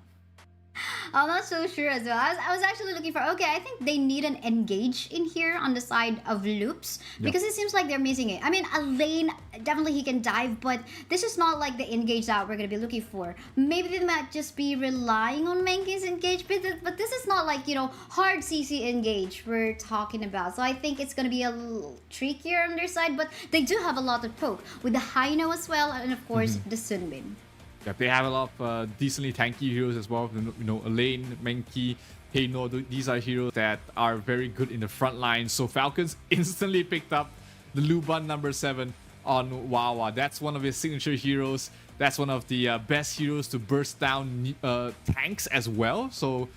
S16: I'm not so sure as well. I was actually looking for, okay, I think they need an engage in here on the side of Loops, because it seems like they're missing it. I mean, a lane, definitely he can dive, but this is not like the engage that we're going to be looking for. Maybe they might just be relying on Mankey's engage, but this is not like, hard CC engage we're talking about. So I think it's going to be a little trickier on their side, but they do have a lot of poke with the Haino as well, and of course the Sunbin.
S17: Yeah, they have a lot of decently tanky heroes as well. Elaine, Menki, Heino. These are heroes that are very good in the front line. So Falcons instantly picked up the Luban number 7 on Wawa. That's one of his signature heroes. That's one of the best heroes to burst down tanks as well. So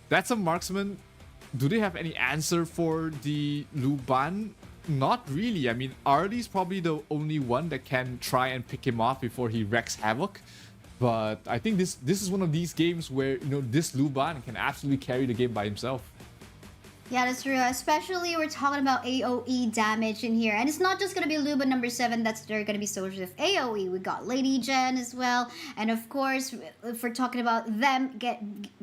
S17: that's a marksman. Do they have any answer for the Luban? Not really. I mean, Arlie's probably the only one that can try and pick him off before he wreaks havoc. But I think this is one of these games where this Luban can absolutely carry the game by himself.
S16: Yeah, that's true. Especially we're talking about AoE damage in here. And it's not just going to be Luba number 7 that's they're going to be soldiers of AoE. We got Lady Jen as well. And of course, if we're talking about them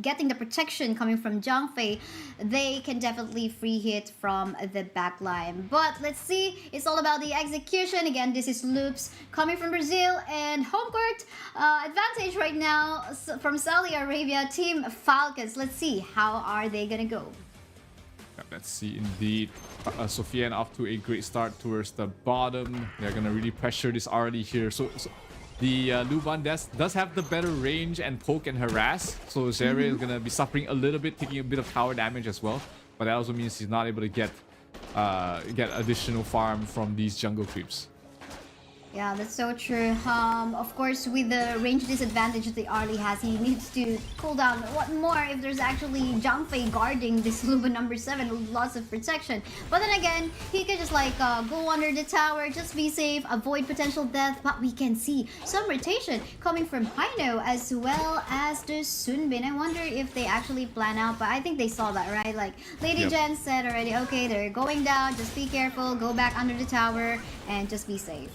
S16: getting the protection coming from Zhangfei, they can definitely free hit from the backline. But let's see. It's all about the execution. Again, this is Loops coming from Brazil. And home court advantage right now from Saudi Arabia, Team Falcons. Let's see. How are they going to go?
S17: Let's see, indeed. Sofian off to a great start towards the bottom. They're going to really pressure this already here. So the Luban does have the better range and poke and harass. So Zere is going to be suffering a little bit, taking a bit of tower damage as well. But that also means he's not able to get additional farm from these jungle creeps.
S16: Yeah, that's so true. Of course, with the range disadvantage that the Arlie has, he needs to cool down. What more if there's actually Zhangfei guarding this Luba number 7 with lots of protection? But then again, he can just go under the tower, just be safe, avoid potential death. But we can see some rotation coming from Haino as well as the Sunbin. I wonder if they actually plan out, but I think they saw that, right? Like Lady Jen said already, okay, they're going down, just be careful, go back under the tower, and just be safe.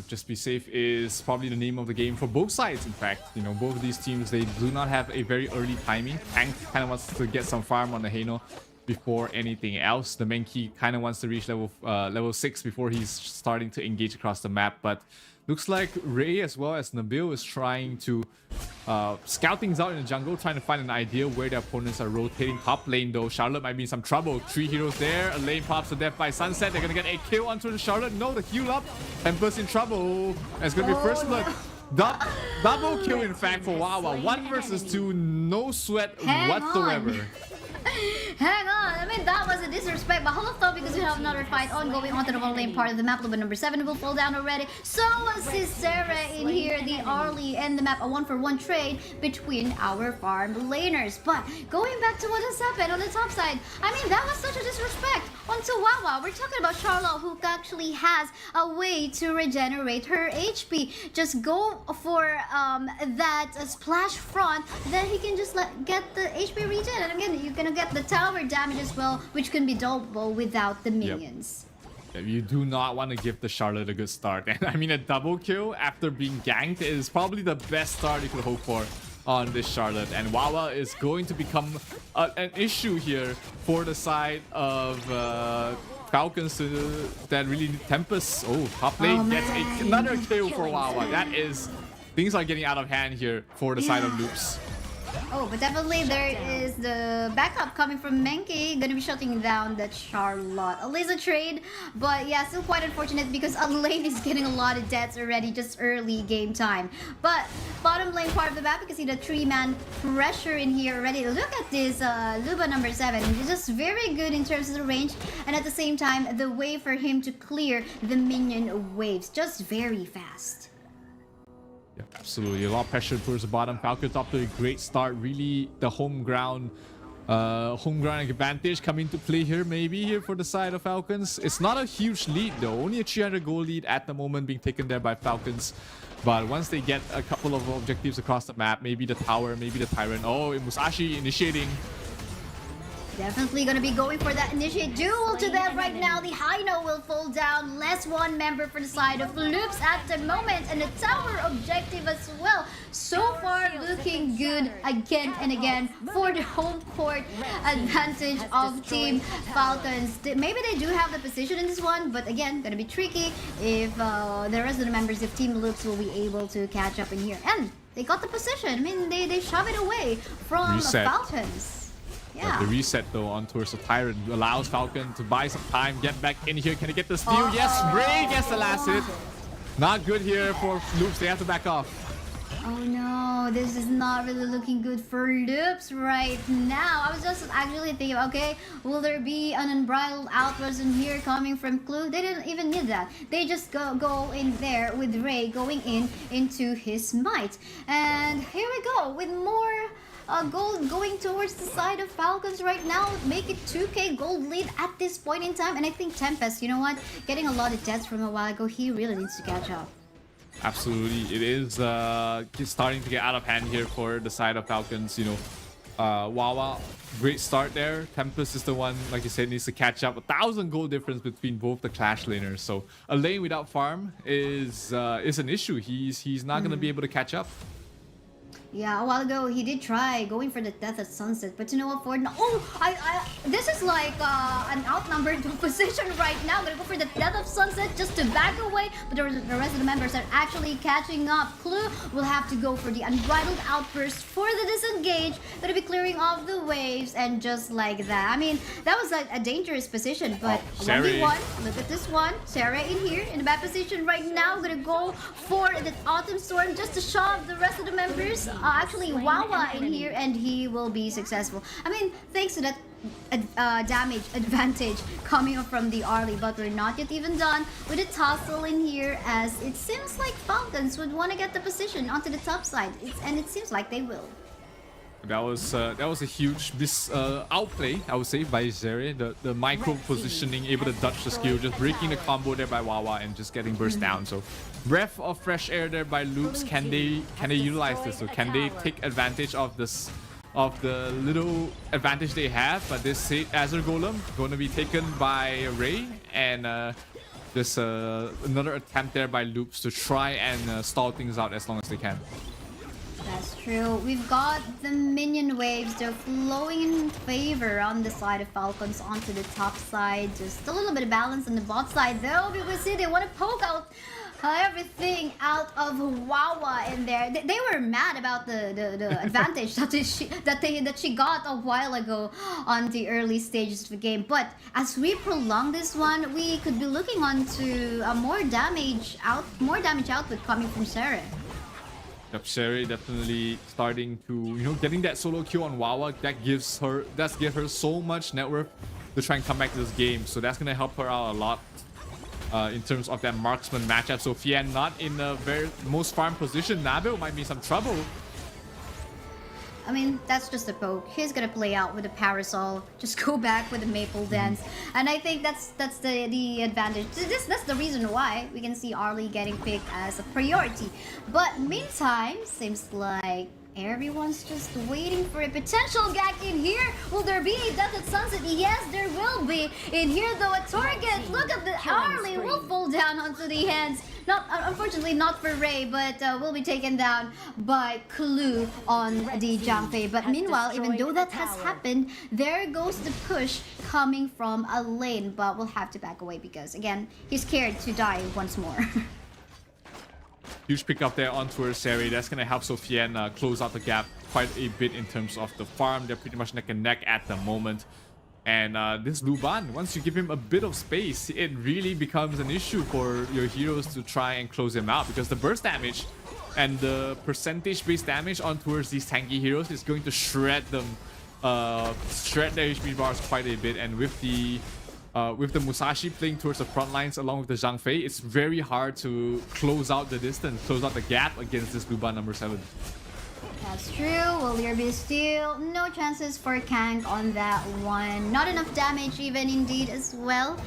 S17: Just be safe is probably the name of the game for both sides. In fact, both of these teams, they do not have a very early timing. Tank kind of wants to get some farm on the Haino before anything else. The Menki kind of wants to reach level 6 before he's starting to engage across the map. But looks like Ray as well as Nabil is trying to scout things out in the jungle, trying to find an idea where their opponents are rotating. Top lane though, Charlotte might be in some trouble. 3 heroes there. A lane pops to death by Sunset. They're gonna get a kill onto the Charlotte. No, the heal up. Tempest in trouble. And it's gonna be first blood. Double kill in fact for Wawa. 1 versus 2. No sweat whatsoever.
S16: Hang on, I mean that was a disrespect, but hold up because we have another fight ongoing onto the one lane part of the map. But number 7 will fall down already. So is Sarah in here, the Arlie and the map, a 1-for-1 trade between our farm laners. But going back to what has happened on the top side, I mean that was such a disrespect onto Wawa. We're talking about Charlotte, who actually has a way to regenerate her HP. Just go for that splash front, then he can just get the HP regen, and again you're gonna get the tower damage as well, which can be double without the minions.
S17: Yep. You do not want to give the Charlotte a good start, and I mean a double kill after being ganked is probably the best start you could hope for on this Charlotte, and Wawa is going to become an issue here for the side of Falcons that really need Tempest. Oh, top lane gets another kill for Wawa. That is, things are getting out of hand here for the side of Loops.
S16: Oh, but definitely there is the backup coming from Menki, gonna be shutting down that Charlotte. A laser trade, but yeah, still quite unfortunate because a lane is getting a lot of deaths already just early game time. But bottom lane part of the map, you can see the 3-man pressure in here already. Look at this Luba number 7. It's just very good in terms of the range, and at the same time, the way for him to clear the minion waves. Just very fast.
S17: Yeah, absolutely. A lot of pressure towards the bottom. Falcons off to a great start. Really, the home ground advantage coming to play here, maybe here for the side of Falcons. It's not a huge lead though. Only a 300 goal lead at the moment being taken there by Falcons. But once they get a couple of objectives across the map, maybe the tower, maybe the Tyrant. Oh, Musashi initiating.
S16: Definitely gonna be going for that initiate duel to them right now. The Hino will fall down. Less one member for the side of Loops at the moment, and the tower objective as well. So far looking good again and again for the home court advantage of Team Falcons. Maybe they do have the position in this one, but again, gonna be tricky if the rest of the members of Team Loops will be able to catch up in here. And they got the position. I mean, they shove it away from Falcons. Yeah.
S17: The reset though on towards the Tyrant allows Falcon to buy some time, get back in here. Can he get the steal? Yes, Ray gets the last hit. Not good here for Loops. They have to back off.
S16: Oh no, this is not really looking good for Loops right now. I was just actually thinking, okay, will there be an unbridled outburst in here coming from Clue? They didn't even need that. They just go in there with Ray going into his might. And here we go with more gold going towards the side of Falcons right now. Make it 2k gold lead at this point in time. And I think Tempest, you know what? Getting a lot of deaths from a while ago, he really needs to catch up.
S17: Absolutely. It is starting to get out of hand here for the side of Falcons. You know, Wawa, great start there. Tempest is the one, like you said, needs to catch up. 1,000 gold difference between both the Clash laners. So a lane without farm is an issue. He's not going to be able to catch up.
S16: Yeah, a while ago he did try going for the Death at Sunset, but you know what, Ford? Oh, this is like an outnumbered position right now. I'm gonna go for the Death of Sunset just to back away, but the rest of the members are actually catching up. Clue will have to go for the Unbridled Outburst for the disengage. Gonna be clearing off the waves, and just like that. I mean, that was a dangerous position, but 1v1. Look at this one. Sarah in here in the bad position right now. Gonna go for the Autumn Storm just to shove the rest of the members. Actually, Wawa in here, and he will be successful. I mean, thanks to that damage advantage coming up from the Arlie, but we're not yet even done with the tussle in here, as it seems like Falcons would want to get the position onto the top side, and it seems like they will.
S17: That was a huge outplay, I would say, by Zeri. The micro positioning, able to dodge the skill, just breaking the combo there by Wawa and just getting burst down. So breath of fresh air there by Loops. Can they utilize this? So can they take advantage of this, of the little advantage they have? But this Azure Golem going to be taken by Ray, and just another attempt there by Loops to try and stall things out as long as they can.
S16: That's true. We've got the minion waves. They're flowing in favor on the side of Falcons onto the top side. Just a little bit of balance on the bot side though, because see, they want to poke out everything out of Wawa in there. They were mad about the advantage that she got a while ago on the early stages of the game. But as we prolong this one, we could be looking on to a more damage output coming from Sarah.
S17: Yep, Sherry definitely starting to, getting that solo kill on Wawa. That gives her so much net worth to try and come back to this game. So that's gonna help her out a lot in terms of that marksman matchup. So Fian not in the very most farm position. Nabil might be some trouble.
S16: I mean, that's just a poke. He's gonna play out with a parasol. Just go back with a maple dance, and I think that's the advantage. That's the reason why we can see Arlie getting picked as a priority. But meantime, seems like everyone's just waiting for a potential gag in here. Will there be a death at sunset? Yes, there will be. In here, though, a target. Look at the Arlie will fall down onto the hands. Not unfortunately not for Ray, but will be taken down by Clue on the Zhang Fei. But meanwhile, even though that has happened, there goes the push coming from a lane. But we'll have to back away because again, he's scared to die once more.
S17: Huge pick up there onto Sari. That's going to help Sofiane close out the gap quite a bit in terms of the farm. They're pretty much neck and neck at the moment. And this Luban, once you give him a bit of space, it really becomes an issue for your heroes to try and close him out, because the burst damage and the percentage-based damage on towards these tanky heroes is going to shred them, shred their HP bars quite a bit. And with the Musashi playing towards the front lines along with the Zhang Fei, it's very hard to close out the distance, close out the gap against this Luban number 7.
S16: That's true. Will there be still no chances for Kang on that one? Not enough damage even indeed as well.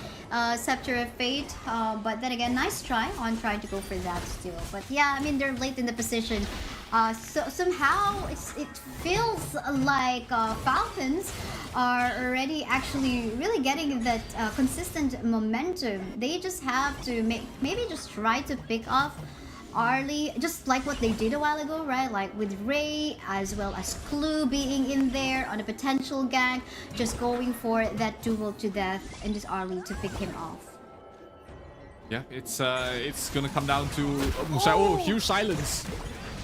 S16: Scepter of Fate, but then again, nice try on trying to go for that still. But yeah, I mean, they're late in the position. So somehow it feels like Falcons are already actually really getting that consistent momentum. They just have to maybe just try to pick off Arlie, just like what they did a while ago, right? Like with Ray as well as Clue being in there on a potential gang, just going for that duel to death and just Arlie to pick him off.
S17: Yeah, it's gonna come down to oh, huge silence.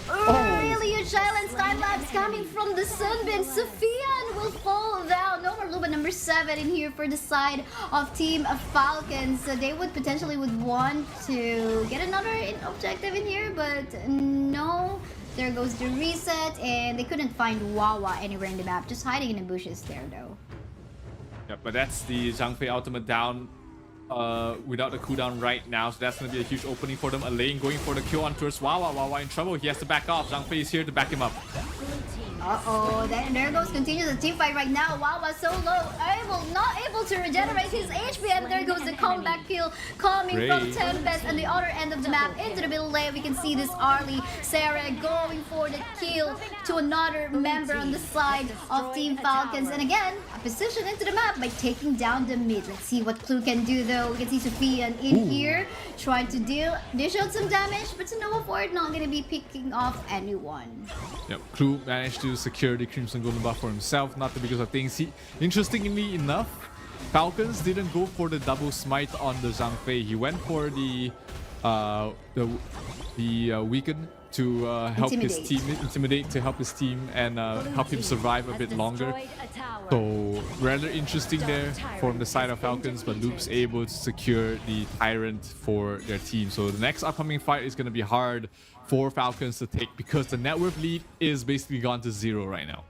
S16: Oh, really huge silence time lapse coming from the Sunbeam. Sophian will fall down. No more Luba number 7 in here for the side of Team Falcons. So they would potentially want to get another objective in here, but no. There goes the reset, and they couldn't find Wawa anywhere in the map. Just hiding in the bushes there, though.
S17: Yeah, but that's the Zhang Fei ultimate down. Without the cooldown right now, so that's going to be a huge opening for them. A lane going for the kill on towards Wawa. Wawa in trouble. He has to back off. Zhang Fei is here to back him up.
S16: Uh-oh, there goes continues the team fight right now. Wawa so low, not able to regenerate his HP, and there goes the comeback kill coming from Tempest and the other end of the map into the middle lane. We can see this Arlie, Sarah going for the kill to another member on the side of Team Falcons. And again, a position into the map by taking down the mid. Let's see what Clue can do though. We can see Sophian in here trying to dish out some damage, but Nova Ford not going to be picking off anyone.
S17: Yep, Clue managed to secure the Crimson Golden buff for himself, not the biggest of things. Interestingly enough, Falcons didn't go for the double smite on the Zhang Fei. He went for the weaken to help his team, intimidate to help his team and help him survive a bit longer. So rather interesting there from the side of Falcons, but Loop's able to secure the Tyrant for their team. So the next upcoming fight is going to be hard for Falcons to take because the net worth lead is basically gone to 0 right now.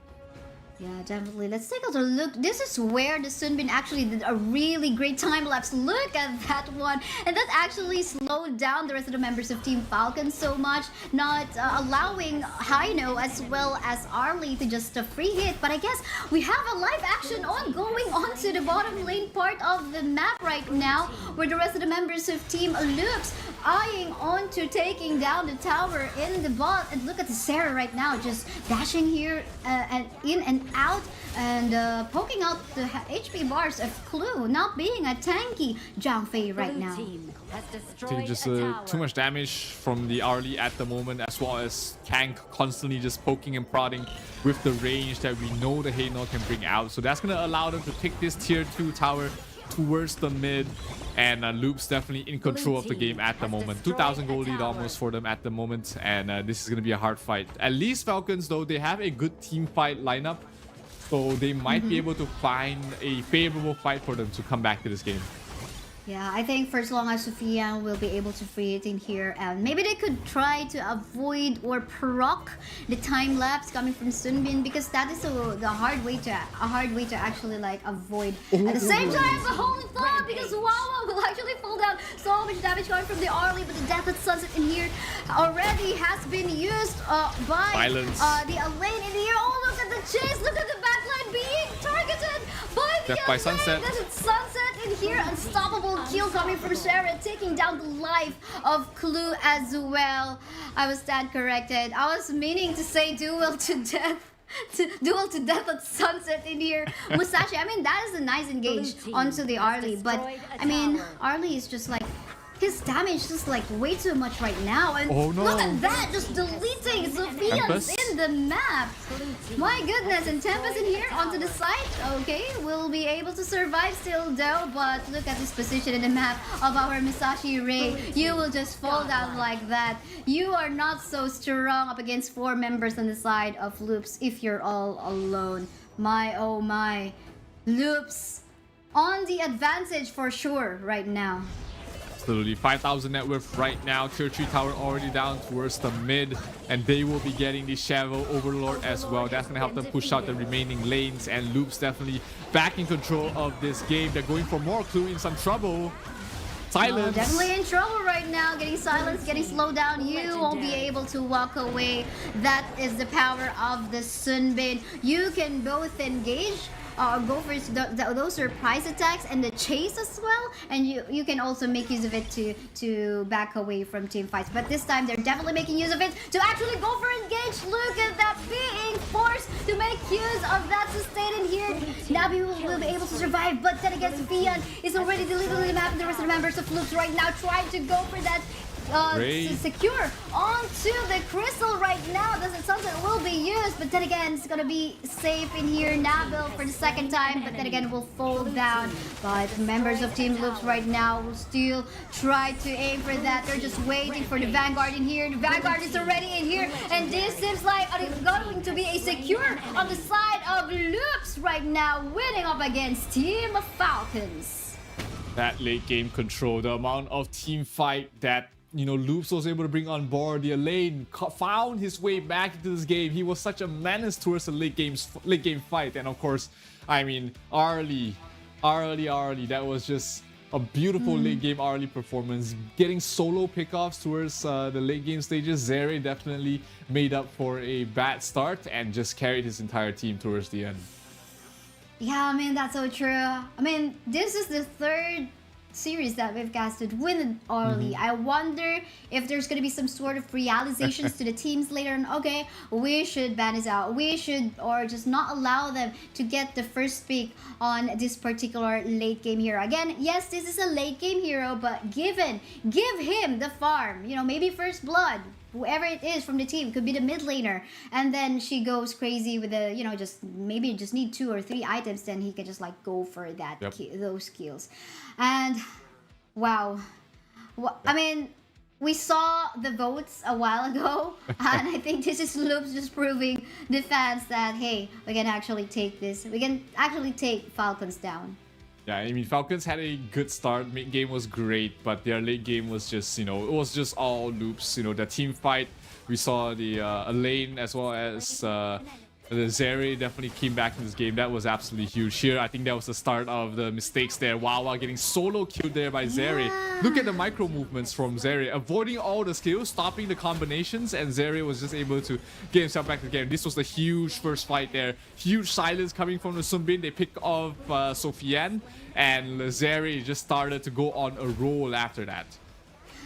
S16: Yeah, definitely. Let's take a look. This is where the Sunbin actually did a really great time lapse. Look at that one. And that actually slowed down the rest of the members of Team Falcon so much, not allowing Hino as well as Arlie to just free hit. But I guess we have a live action ongoing onto the bottom lane part of the map right now, where the rest of the members of Team Loops eyeing on to taking down the tower in the bot. And look at the Sarah right now, just dashing here and in and out and poking out the HP bars of Clue, not being a tanky Zhang Fei right now.
S17: Taking just too much damage from the Arlie at the moment, as well as Kang constantly just poking and prodding with the range that we know the Hayno can bring out. So that's going to allow them to pick this tier 2 tower towards the mid, and Loop's definitely in control of the game at the moment. 2,000 gold lead almost for them at the moment, and this is going to be a hard fight. At least Falcons, though, they have a good team fight lineup, so they might be able to find a favorable fight for them to come back to this game.
S16: Yeah, I think for as long as Sophia will be able to free it in here, and maybe they could try to avoid or proc the time lapse coming from Sunbin, because that is the hard way to actually like avoid. At the same time, the holy thought, because Wawa will actually fall down. So much damage coming from the Arlie, but the Death at Sunset in here already has been used by the Elaine in here. Oh, look at the chase! Look at the backline being targeted by the
S17: Death by
S16: Elaine.
S17: Sunset.
S16: Death at Sunset in here, unstoppable kill coming from Sarah, taking down the life of Clue as well. I was stand corrected. I was meaning to say duel to death. Duel to death at Sunset in here. Musashi, I mean, that is a nice engage onto the Arlie, but I mean, Arlie is just like, his damage is just like way too much right now. And
S17: oh, no.
S16: Look at that, just deleting Sophia's in the map. My goodness, and Tempest in here onto the side. Okay, we'll be able to survive still though, but look at this position in the map of our Musashi Ray. You will just fall down like that. You are not so strong up against 4 members on the side of Loops if you're all alone. My oh my. Loops on the advantage for sure right now.
S17: Absolutely, 5,000 net worth right now. Tier 3 tower already down towards the mid, and they will be getting the Shadow Overlord as well. That's gonna help them push out the remaining lanes, and Loops definitely back in control of this game. They're going for more. Clue in some trouble. Silence.
S16: Oh, definitely in trouble right now. Getting silenced, getting slowed down. You won't be able to walk away. That is the power of the Sunbin. You can both engage, go for those surprise attacks and the chase as well, and you can also make use of it to back away from team fights. But this time they're definitely making use of it to actually go for engage. Look at that, being forced to make use of that sustain in here. Nabi will be able to survive, but then again, Vian is already deleted on the map, and the rest of the members of Loops right now trying to go for that to secure onto the crystal right now. The Sunset will be used, but then again, it's gonna be safe in here. Nabil for the second time, but then again, will fall down. But members of Team Loops right now will still try to aim for that. They're just waiting for the Vanguard in here. The Vanguard is already in here, and this seems like it's going to be a secure on the side of Loops right now, winning up against Team Falcons.
S17: That late game control, the amount of team fight that Loops was able to bring on board. The Elaine found his way back into this game. He was such a menace towards the late game fight, and of course, I mean, Arlie, that was just a beautiful late game Arlie performance. Getting solo pickoffs towards the late game stages. Zeri definitely made up for a bad start and just carried his entire team towards the end.
S16: Yeah, I mean, that's so true. I mean, this is the third series that we've casted with Arlie. I wonder if there's going to be some sort of realizations to the teams later on. Okay, we should ban this out. We should, or just not allow them to get the first pick on this particular late game hero. Again, yes, this is a late game hero, but give him the farm. Maybe first blood. Whoever it is from the team, could be the mid laner, and then she goes crazy with the, just maybe just need 2 or 3 items, then he can just like go for that those kills. And wow, I mean, we saw the votes a while ago, and I think this is Loops just proving the fans that hey, we can actually take this. We can actually take Falcons down.
S17: Yeah, I mean, Falcons had a good start. Mid game was great, but their late game was just, it was just all Loops. The team fight, we saw the Elaine as well as the Zeri definitely came back in this game. That was absolutely huge. Here, I think that was the start of the mistakes there. Wawa getting solo killed there by Zeri. Look at the micro movements from Zeri, avoiding all the skills, stopping the combinations, and Zeri was just able to get himself back to the game. This was the huge first fight there. Huge silence coming from the Sunbin. They pick off Sofiane, and Zeri just started to go on a roll after that.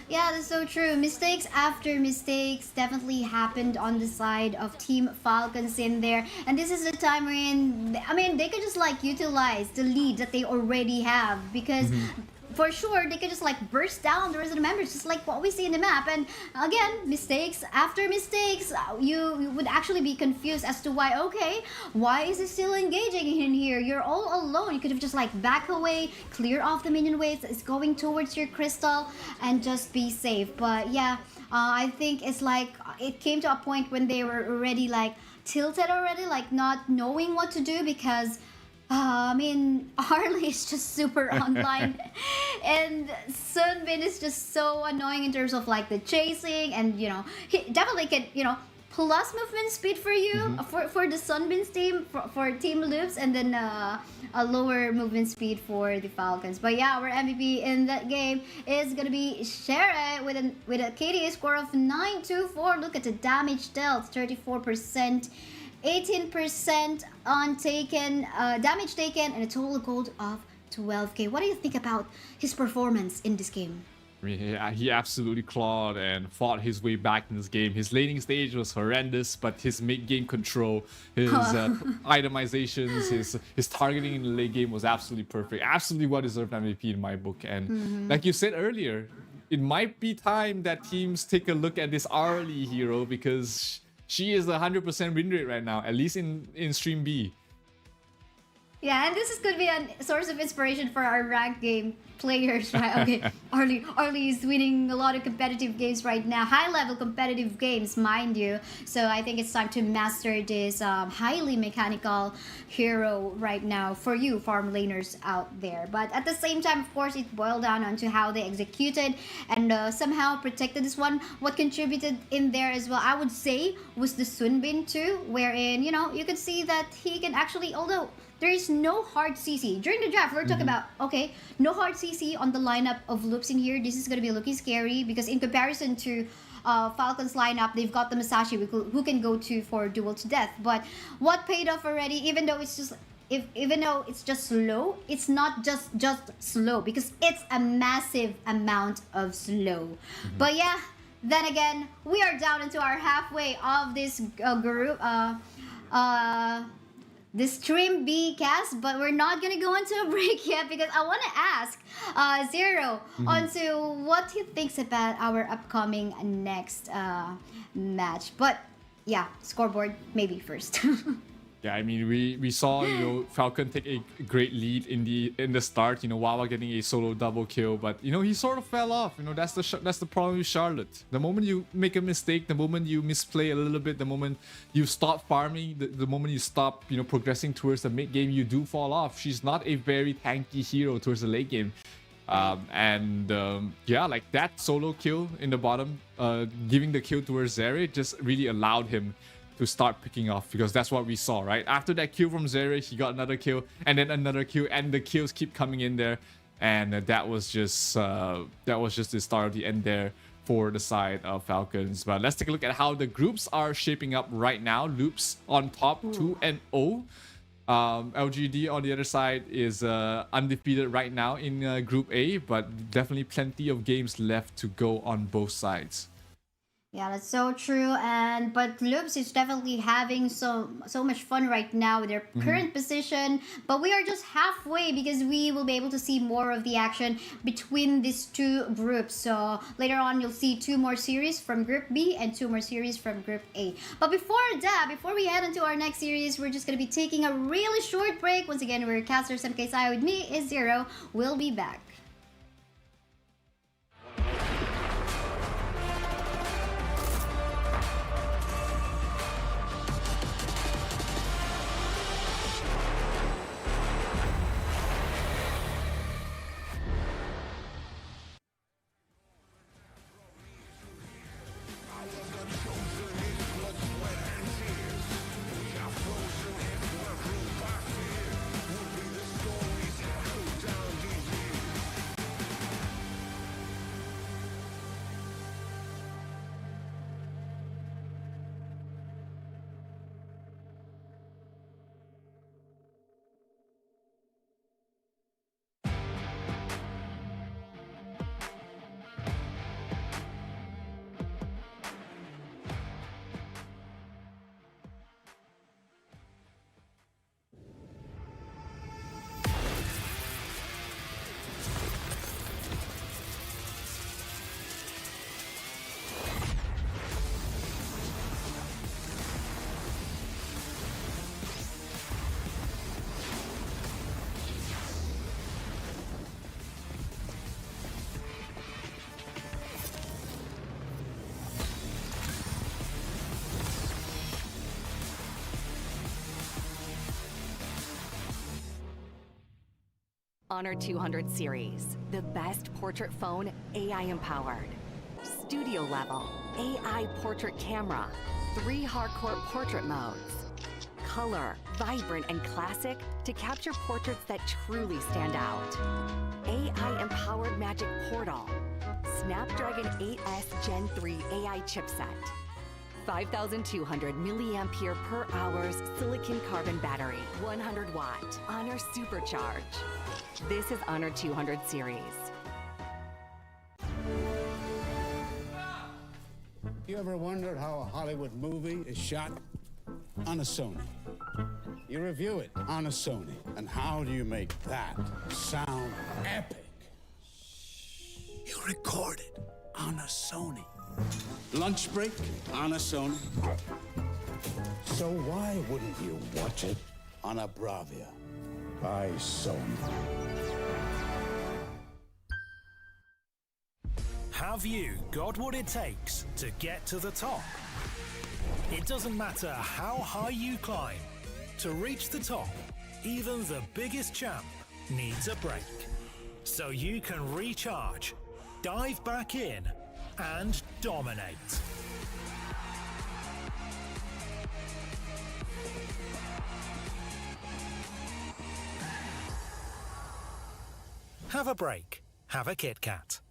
S16: Yeah, that's so true. Mistakes after mistakes definitely happened on the side of Team Falcons in there. And this is the time wherein, I mean, they could just like utilize the lead that they already have, because for sure they could just like burst down the rest of the members, just like what we see in the map. And again, mistakes after mistakes, you would actually be confused as to why is it still engaging in here? You're all alone. You could have just like back away, clear off the minion waves, it's going towards your crystal, and just be safe. But yeah, I think it's like it came to a point when they were already like tilted already, like not knowing what to do, because I mean, Harley is just super online, and Sunbin is just so annoying in terms of like the chasing, and he definitely can plus movement speed for you for the Sunbin's team for Team Loops, and then a lower movement speed for the Falcons. But yeah, our MVP in that game is gonna be Shere with a KDA score of 924. Look at the damage dealt, 34%. 18% on taken damage taken, and a total gold of 12k. What do you think about his performance in this game?
S17: I mean, he absolutely clawed and fought his way back in this game. His laning stage was horrendous, but his mid-game control, his itemizations, his targeting in the late game was absolutely perfect. Absolutely well-deserved MVP in my book. And like you said earlier, it might be time that teams take a look at this Arlie hero, because she is 100% win rate right now, at least in Stream B.
S16: Yeah, and this is going to be a source of inspiration for our ranked game players, right? Okay, Arlie is winning a lot of competitive games right now, high-level competitive games, mind you. So I think it's time to master this highly mechanical hero right now for you farm laners out there. But at the same time, of course, it boiled down onto how they executed and somehow protected this one. What contributed in there as well, I would say, was the Sunbin too, wherein, you could see that he can actually, although there is no hard CC. During the draft, we're talking about, okay, no hard CC on the lineup of Loops in here. This is going to be looking scary because in comparison to Falcons lineup, they've got the Masashi who can go for duel to death. But what paid off already, even though it's just slow, it's not just slow, because it's a massive amount of slow. But yeah, then again, we are down into our halfway of this group. The Stream B cast, but we're not gonna go into a break yet because I want to ask Zero onto what he thinks about our upcoming next match. But yeah, scoreboard maybe first.
S17: Yeah, I mean, we saw Falcon take a great lead in the start. Wawa getting a solo double kill, but he sort of fell off. That's the problem with Charlotte. The moment you make a mistake, the moment you misplay a little bit, the moment you stop farming, the moment you stop progressing towards the mid game, you do fall off. She's not a very tanky hero towards the late game. Yeah, like that solo kill in the bottom, giving the kill towards Zeri just really allowed him to start picking off, because that's what we saw, right? After that kill from Zeri, he got another kill, and then another kill, and the kills keep coming in there, and that was just the start of the end there for the side of Falcons. But let's take a look at how the groups are shaping up right now. Loops on top, 2-0. LGD on the other side is undefeated right now in Group A, but definitely plenty of games left to go on both sides.
S16: Yeah, that's so true. But Loops is definitely having so much fun right now with their current position. But we are just halfway, because we will be able to see more of the action between these two groups. So later on, you'll see 2 more series from Group B and 2 more series from Group A. But before we head into our next series, we're just going to be taking a really short break. Once again, we're Caster MKSI. With me is Zero. We'll be back.
S9: Honor 200 series, the best portrait phone AI empowered. Studio level, AI portrait camera, 3 hardcore portrait modes. Color, vibrant and classic to capture portraits that truly stand out. AI empowered magic portal. Snapdragon 8S Gen 3 AI chipset. 5,200 milliampere per hours silicon carbon battery, 100 watt, Honor Supercharge. This is Honor 200 series.
S10: You ever wondered how a Hollywood movie is shot? On a Sony. You review it on a Sony. And how do you make that sound epic? You record it on a Sony. Lunch break on a Sony. So why wouldn't you watch it on a Bravia by Sony?
S11: Have you got what it takes to get to the top? It doesn't matter how high you climb. To reach the top, even the biggest champ needs a break. So you can recharge, dive back in, and dominate. Have a break. Have a Kit Kat.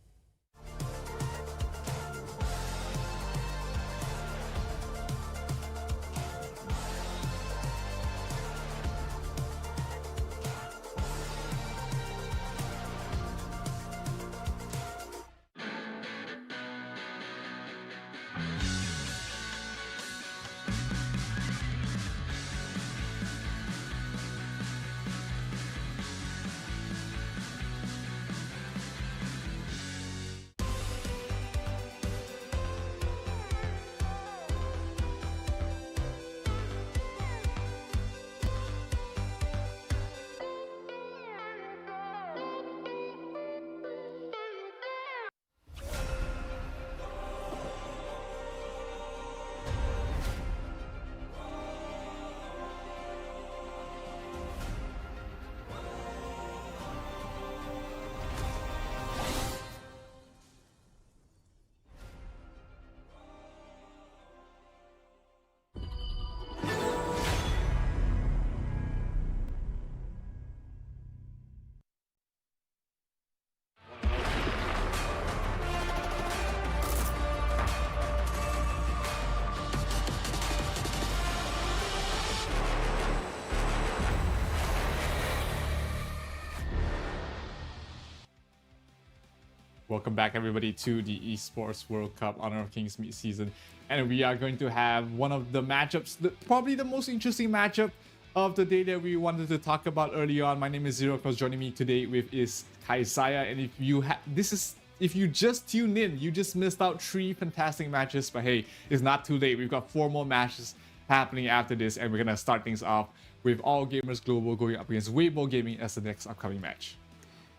S17: Welcome back, everybody, to the Esports World Cup Honor of Kings mid-season, and we are going to have one of the matchups, probably the most interesting matchup of the day that we wanted to talk about early on. My name is Zero. Of course, joining me today with is Kaisaya, and if you just tuned in, you just missed out 3 fantastic matches. But hey, it's not too late. We've got 4 more matches happening after this, and we're gonna start things off with All Gamers Global going up against Weibo Gaming as the next upcoming match.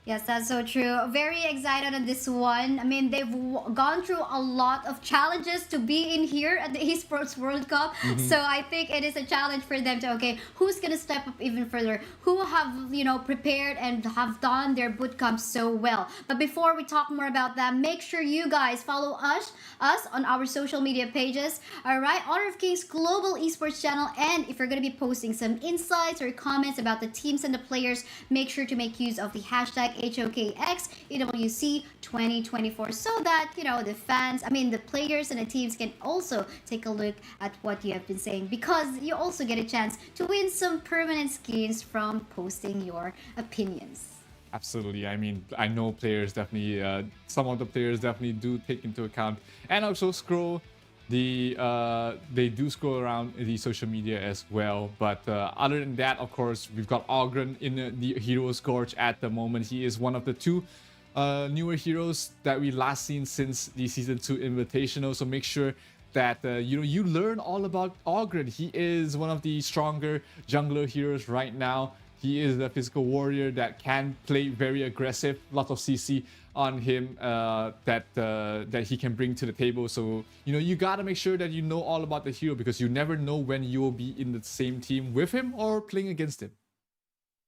S16: Yes, that's so true. Very excited on this one. I mean, they've gone through a lot of challenges to be in here at the Esports World Cup. So I think it is a challenge for them to, okay, who's going to step up even further? Who have, prepared and have done their boot camp so well? But before we talk more about that, make sure you guys follow us on our social media pages. All right, Honor of Kings Global Esports channel. And if you're going to be posting some insights or comments about the teams and the players, make sure to make use of the hashtag HOKX EWC 2024 so that the fans, the players and the teams can also take a look at what you have been saying, because you also get a chance to win some permanent skins from posting your opinions.
S17: Absolutely. I know players definitely, some of the players definitely do take into account and also scroll they do scroll around the social media as well. But other than that, of course, we've got Ogren in the Heroes Gorge at the moment. He is one of the 2 newer heroes that we last seen since the Season 2 Invitational. So make sure that you learn all about Ogren. He is one of the stronger jungler heroes right now. He is a physical warrior that can play very aggressive, lots of CC on him that he can bring to the table. So you gotta make sure that you know all about the hero, because you never know when you will be in the same team with him or playing against him.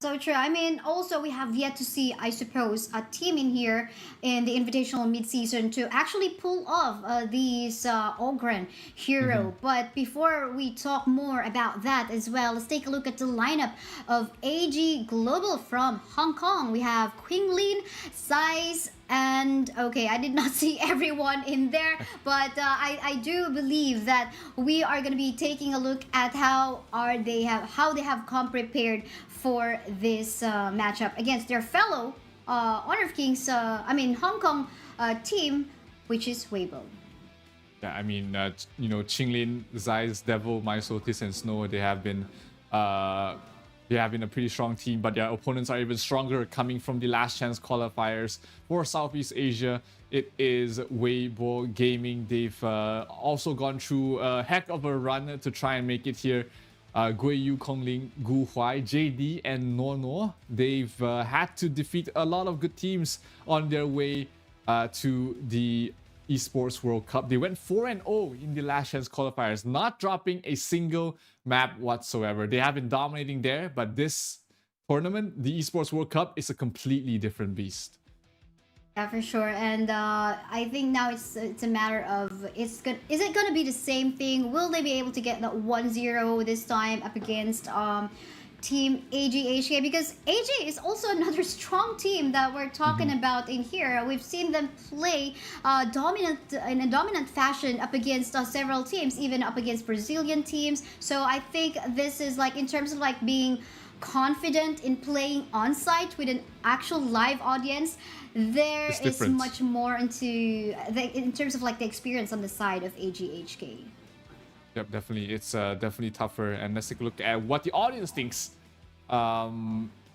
S16: So true. I mean, also we have yet to see, I suppose, a team in here in the Invitational mid-season to actually pull off these Ogren hero. But before we talk more about that as well, let's take a look at the lineup of AG Global from Hong Kong. We have Qinglin, Size, and okay, I did not see everyone in there, but I do believe that we are going to be taking a look at how they have come prepared for this matchup against their fellow Honor of Kings, Hong Kong team, which is Weibo.
S17: Yeah, I mean, Qinglin, Zeiss, Devil, Mysotis, and Snow, they have been a pretty strong team, but their opponents are even stronger coming from the last chance qualifiers for Southeast Asia. It is Weibo Gaming. They've also gone through a heck of a run to try and make it here. Guiyu, Kongling, Gu Huai, JD, and Nono. They've had to defeat a lot of good teams on their way to the Esports World Cup. They went 4-0 in the last chance qualifiers, not dropping a single map whatsoever. They have been dominating there, but this tournament, the Esports World Cup, is a completely different beast.
S16: Yeah, for sure. And I think now it's a matter of is it gonna be the same thing? Will they be able to get that 1-0 this time up against Team AGHK? Because AG is also another strong team that we're talking about in here. We've seen them play in a dominant fashion up against several teams, even up against Brazilian teams. So I think this is like in terms of like being confident in playing on site with an actual live audience, there is much more in terms of like the experience on the side of AGHK.
S17: Yep, definitely. It's definitely tougher. And let's take a look at what the audience thinks.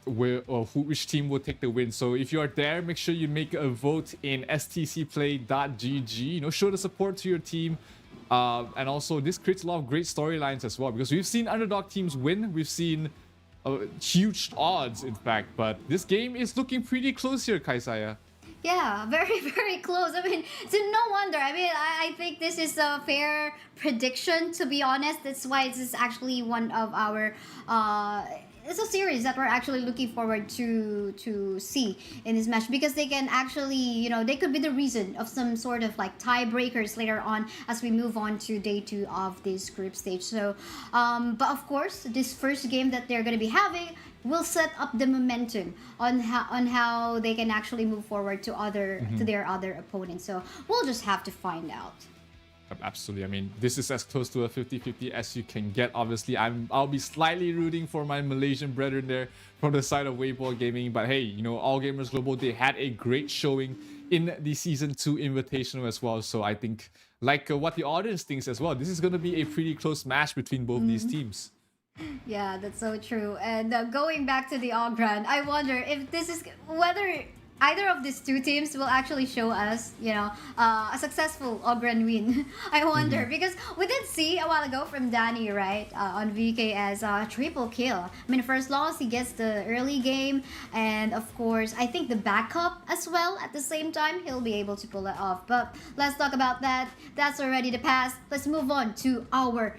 S17: Which team will take the win. So if you are there, make sure you make a vote in stcplay.gg. Show the support to your team. And also, this creates a lot of great storylines as well, because we've seen underdog teams win. We've seen huge odds, in fact, but this game is looking pretty close here, Kaisaya.
S16: Yeah, very, very close. I mean, so no wonder. I mean, I think this is a fair prediction, to be honest. That's why this is actually one of our it's a series that we're actually looking forward to see in this match, because they can actually, they could be the reason of some sort of like tiebreakers later on as we move on to day 2 of this group stage. So, but of course, this first game that they're going to be having will set up the momentum on how they can actually move forward to their other opponents. So we'll just have to find out.
S17: Absolutely. I mean, this is as close to a 50-50 as you can get. Obviously, I'll be slightly rooting for my Malaysian brethren there from the side of Weibo Gaming. But hey, All Gamers Global, they had a great showing in the Season 2 Invitational as well. So I think, like what the audience thinks as well, this is going to be a pretty close match between both these teams.
S16: Yeah, that's so true. And going back to the Ogran, I wonder if this is whether either of these two teams will actually show us, a successful Ogren win. I wonder, because we did see a while ago from Danny, right, on VK as a triple kill. I mean, for as long as he gets the early game, and of course, I think the backup as well at the same time, he'll be able to pull it off. But let's talk about that. That's already the past. Let's move on to our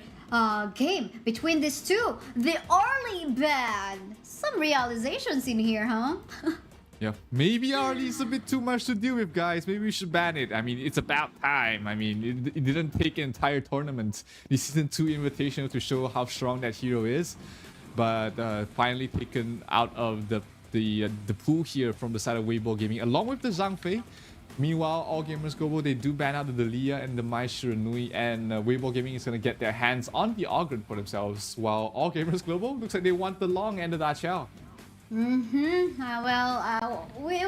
S16: game between these two. The early ban. Some realizations in here, huh?
S17: Yeah, maybe Arlie is a bit too much to deal with, guys. Maybe we should ban it. I mean, it's about time. I mean, it didn't take an entire tournament, the Season 2 Invitational, to show how strong that hero is. But finally taken out of the pool here from the side of Weibo Gaming, along with the Zhang Fei. Meanwhile, All Gamers Global, they do ban out the Delia and the Mai Shiranui, and Weibo Gaming is going to get their hands on the Ogren for themselves, while All Gamers Global looks like they want the long end of that shell.
S16: We've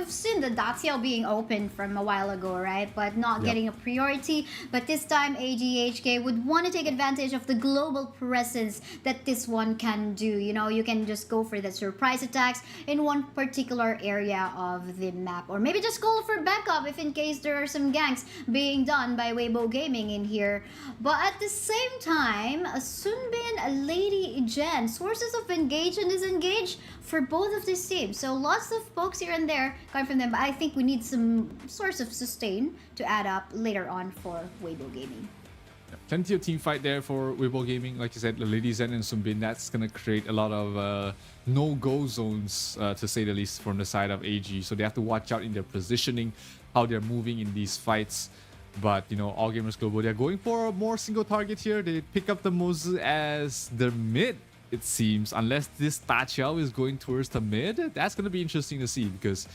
S16: seen the Datiao being open from a while ago, right? But not getting a priority. But this time, AGHK would want to take advantage of the global presence that this one can do. You can just go for the surprise attacks in one particular area of the map. Or maybe just call for backup if in case there are some ganks being done by Weibo Gaming in here. But at the same time, Sunbin, Lady Jen, sources of engage and disengage for both of these teams. So lots of pokes here and there coming from them, but I think we need some source of sustain to add up later on for Weibo Gaming.
S17: Plenty of team fight there for Weibo Gaming. Like you said, the Lady Zen and Sumbin, that's going to create a lot of no-go zones, to say the least, from the side of AG. So they have to watch out in their positioning, how they're moving in these fights. But, you know, All Gamers Global, they're going for a more single target here. They pick up the Mozu as their mid, it seems. Unless this Tachiao is going towards the mid, that's going to be interesting to see, because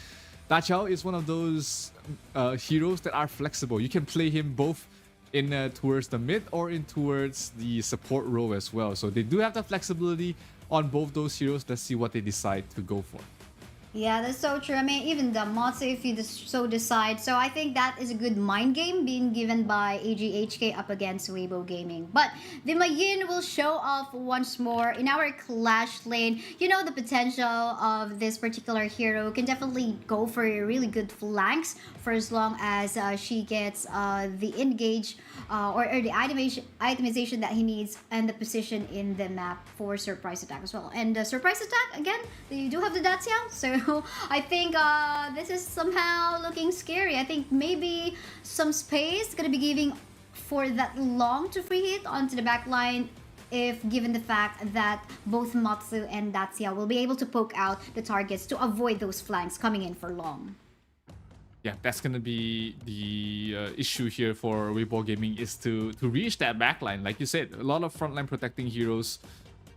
S17: Tachiao is one of those heroes that are flexible. You can play him both in towards the mid or in towards the support role as well. So they do have the flexibility on both those heroes. Let's see what they decide to go for.
S16: Yeah, that's so true. I mean, even the Matsu, if you so decide. So I think that is a good mind game being given by AGHK up against Weibo Gaming. But the Mayin will show off once more in our Clash lane. You know, the potential of this particular hero can definitely go for really good flanks for as long as she gets the engage or the itemization that he needs and the position in the map for surprise attack as well. And surprise attack, again, you do have the Daciao, so I think this is somehow looking scary. I think maybe some space gonna be giving for that long to free hit onto the back line, if given the fact that both Matsu and Dacia will be able to poke out the targets to avoid those flanks coming in for long.
S17: Yeah, that's going to be the issue here for Weibo Gaming, is to reach that backline. Like you said, a lot of frontline protecting heroes,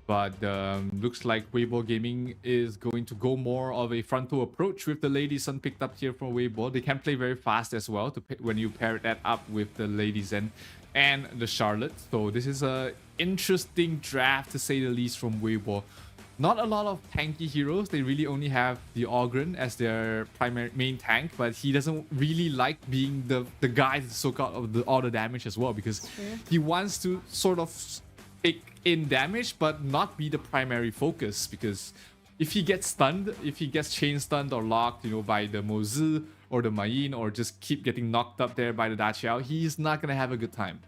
S17: but looks like Weibo Gaming is going to go more of a frontal approach with the Lady Sun picked up here from Weibo. They can play very fast as well when you pair that up with the Lady Zen and the Charlotte. So this is a interesting draft, to say the least, from Weibo. Not a lot of tanky heroes. They really only have the Ogren as their primary main tank, but he doesn't really like being the guy to soak out of all the damage as well, because he wants to sort of take in damage but not be the primary focus. Because if he gets stunned, if he gets chain stunned or locked, you know, by the Mozu or the Mayin, or just keep getting knocked up there by the Daciao, he's not gonna have a good time.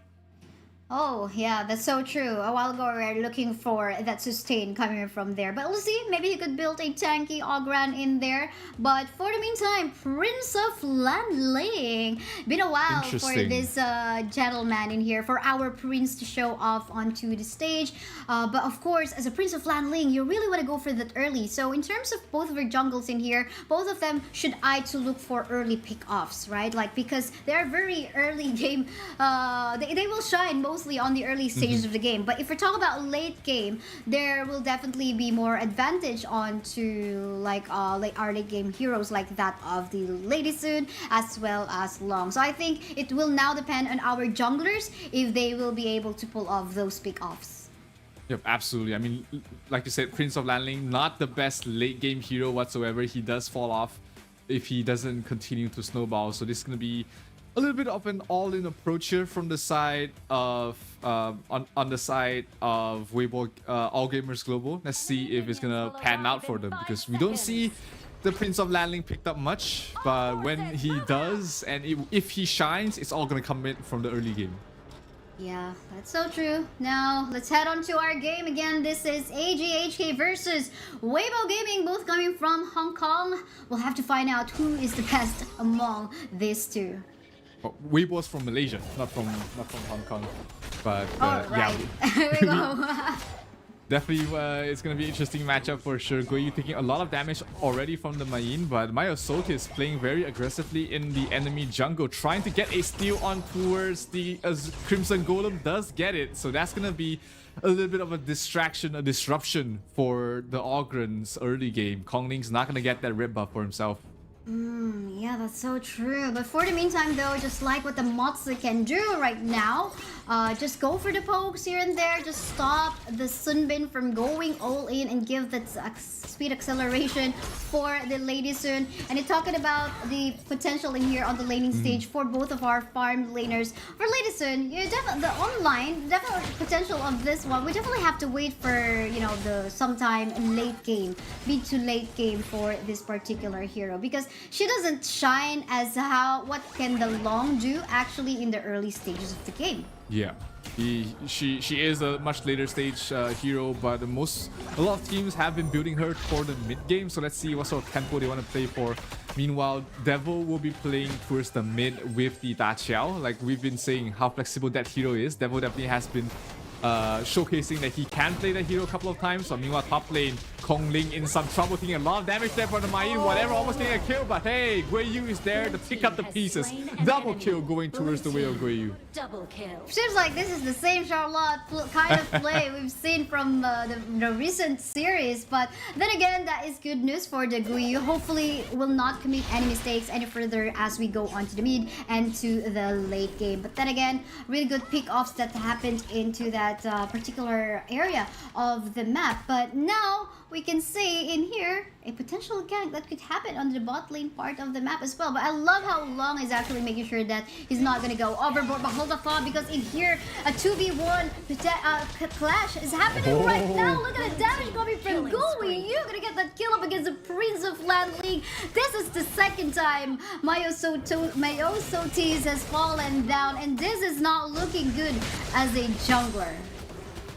S16: Oh, yeah, that's so true. A while ago, we were looking for that sustain coming from there. But we'll see. Maybe he could build a tanky Ogran in there. But for the meantime, Prince of Landling. Been a while for this gentleman in here, for our Prince to show off onto the stage. But of course, as a Prince of Landling, you really want to go for that early. So in terms of both of our jungles in here, both of them should eye to look for early pick-offs, right? Like, because they're very early game. They will shine most on the early stages of the game. But if we're talking about late game, there will definitely be more advantage onto like our late game heroes like that of the Lady Soon as well as Long. So I think it will now depend on our junglers if they will be able to pull off those pick-offs.
S17: Yep, absolutely. I mean, like you said, Prince of Landling, not the best late game hero whatsoever. He does fall off if he doesn't continue to snowball. So this is going to be a little bit of an all-in approach here from the side of on the side of Weibo All Gamers Global. Let's see if it's gonna pan out for them, because we don't see the Prince of Landling picked up much, but when he does, and if he shines, it's all gonna come in from the early game.
S16: Yeah, that's so true. Now, let's head on to our game again. This is AGHK versus Weibo Gaming, both coming from Hong Kong. We'll have to find out who is the best among these two.
S17: Oh, Weibo's from Malaysia, not from Hong Kong. But
S16: right.
S17: yeah,
S16: Here we go.
S17: definitely it's gonna be an interesting matchup for sure. Guiyu taking a lot of damage already from the Mayin, but HoK is playing very aggressively in the enemy jungle, trying to get a steal on towards the Crimson Golem. Does get it, so that's gonna be a little bit of a distraction, a disruption for the Ogrens early game. Kongling's not gonna get that rip buff for himself.
S16: Yeah, that's so true. But for the meantime, though, just like what the Matsu can do right now, just go for the pokes here and there. Just stop the Sunbin from going all in and give that speed acceleration for the Lady Sun. And it's talking about the potential in here on the laning stage for both of our farm laners. For Lady Sun, you definitely the online potential of this one. We definitely have to wait for, you know, the sometime late game, mid to late game for this particular hero, because she doesn't shine as what can the Long do actually in the early stages of the game.
S17: Yeah, She is a much later stage hero, but a lot of teams have been building her for the mid game. So let's see what sort of tempo they want to play for. Meanwhile, Devil will be playing towards the mid with the Da Qiao. Like we've been saying, how flexible that hero is. Devil definitely has been showcasing that he can play that hero a couple of times. So meanwhile, top lane, Kong Ling in some trouble, taking a lot of damage there for the Mai Yin, whatever, almost getting a kill, but hey, Guiyu Yu is there to pick up the pieces. Double kill going towards the way of Guiyu Yu.
S16: Double kill. Seems like this is the same Charlotte kind of play we've seen from the recent series, but then again, that is good news for the Guiyu Yu. Hopefully, will not commit any mistakes any further as we go on to the mid and to the late game. But then again, really good pick-offs that happened into that particular area of the map. But now we can see in here a potential gank that could happen on the bot lane part of the map as well. But I love how Long is actually making sure that he's not going to go overboard. But hold the thought, because in here a 2v1 clash is happening right now. Look at the damage coming from Guiyu Yu. Gonna get that kill up against the Prince of Landling. This is the second time Mayosotis has fallen down, and this is not looking good as a jungler.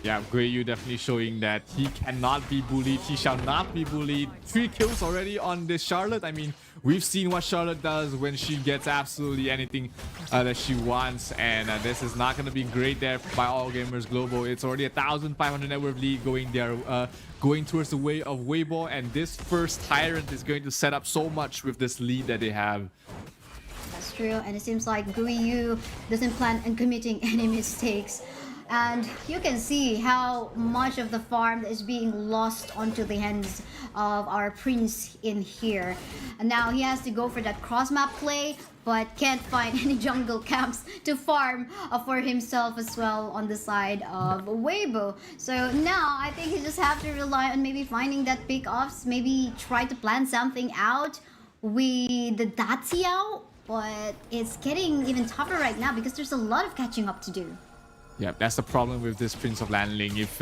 S17: Yeah, Guiyu Yu definitely showing that he cannot be bullied. He shall not be bullied. 3 kills already on this Charlotte. I mean, we've seen what Charlotte does when she gets absolutely anything that she wants. And this is not going to be great there by All Gamers Global. It's already 1,500 net worth lead going there, going towards the way of Weibo. And this first Tyrant is going to set up so much with this lead that they have.
S16: That's true. And it seems like Guiyu Yu doesn't plan on committing any mistakes. And you can see how much of the farm is being lost onto the hands of our Prince in here. And now he has to go for that cross-map play, but can't find any jungle camps to farm for himself as well on the side of Weibo. So now I think he just have to rely on maybe finding that pick-offs, maybe try to plan something out with the Da Qiao, but it's getting even tougher right now because there's a lot of catching up to do.
S17: Yeah, that's the problem with this Prince of Landling. If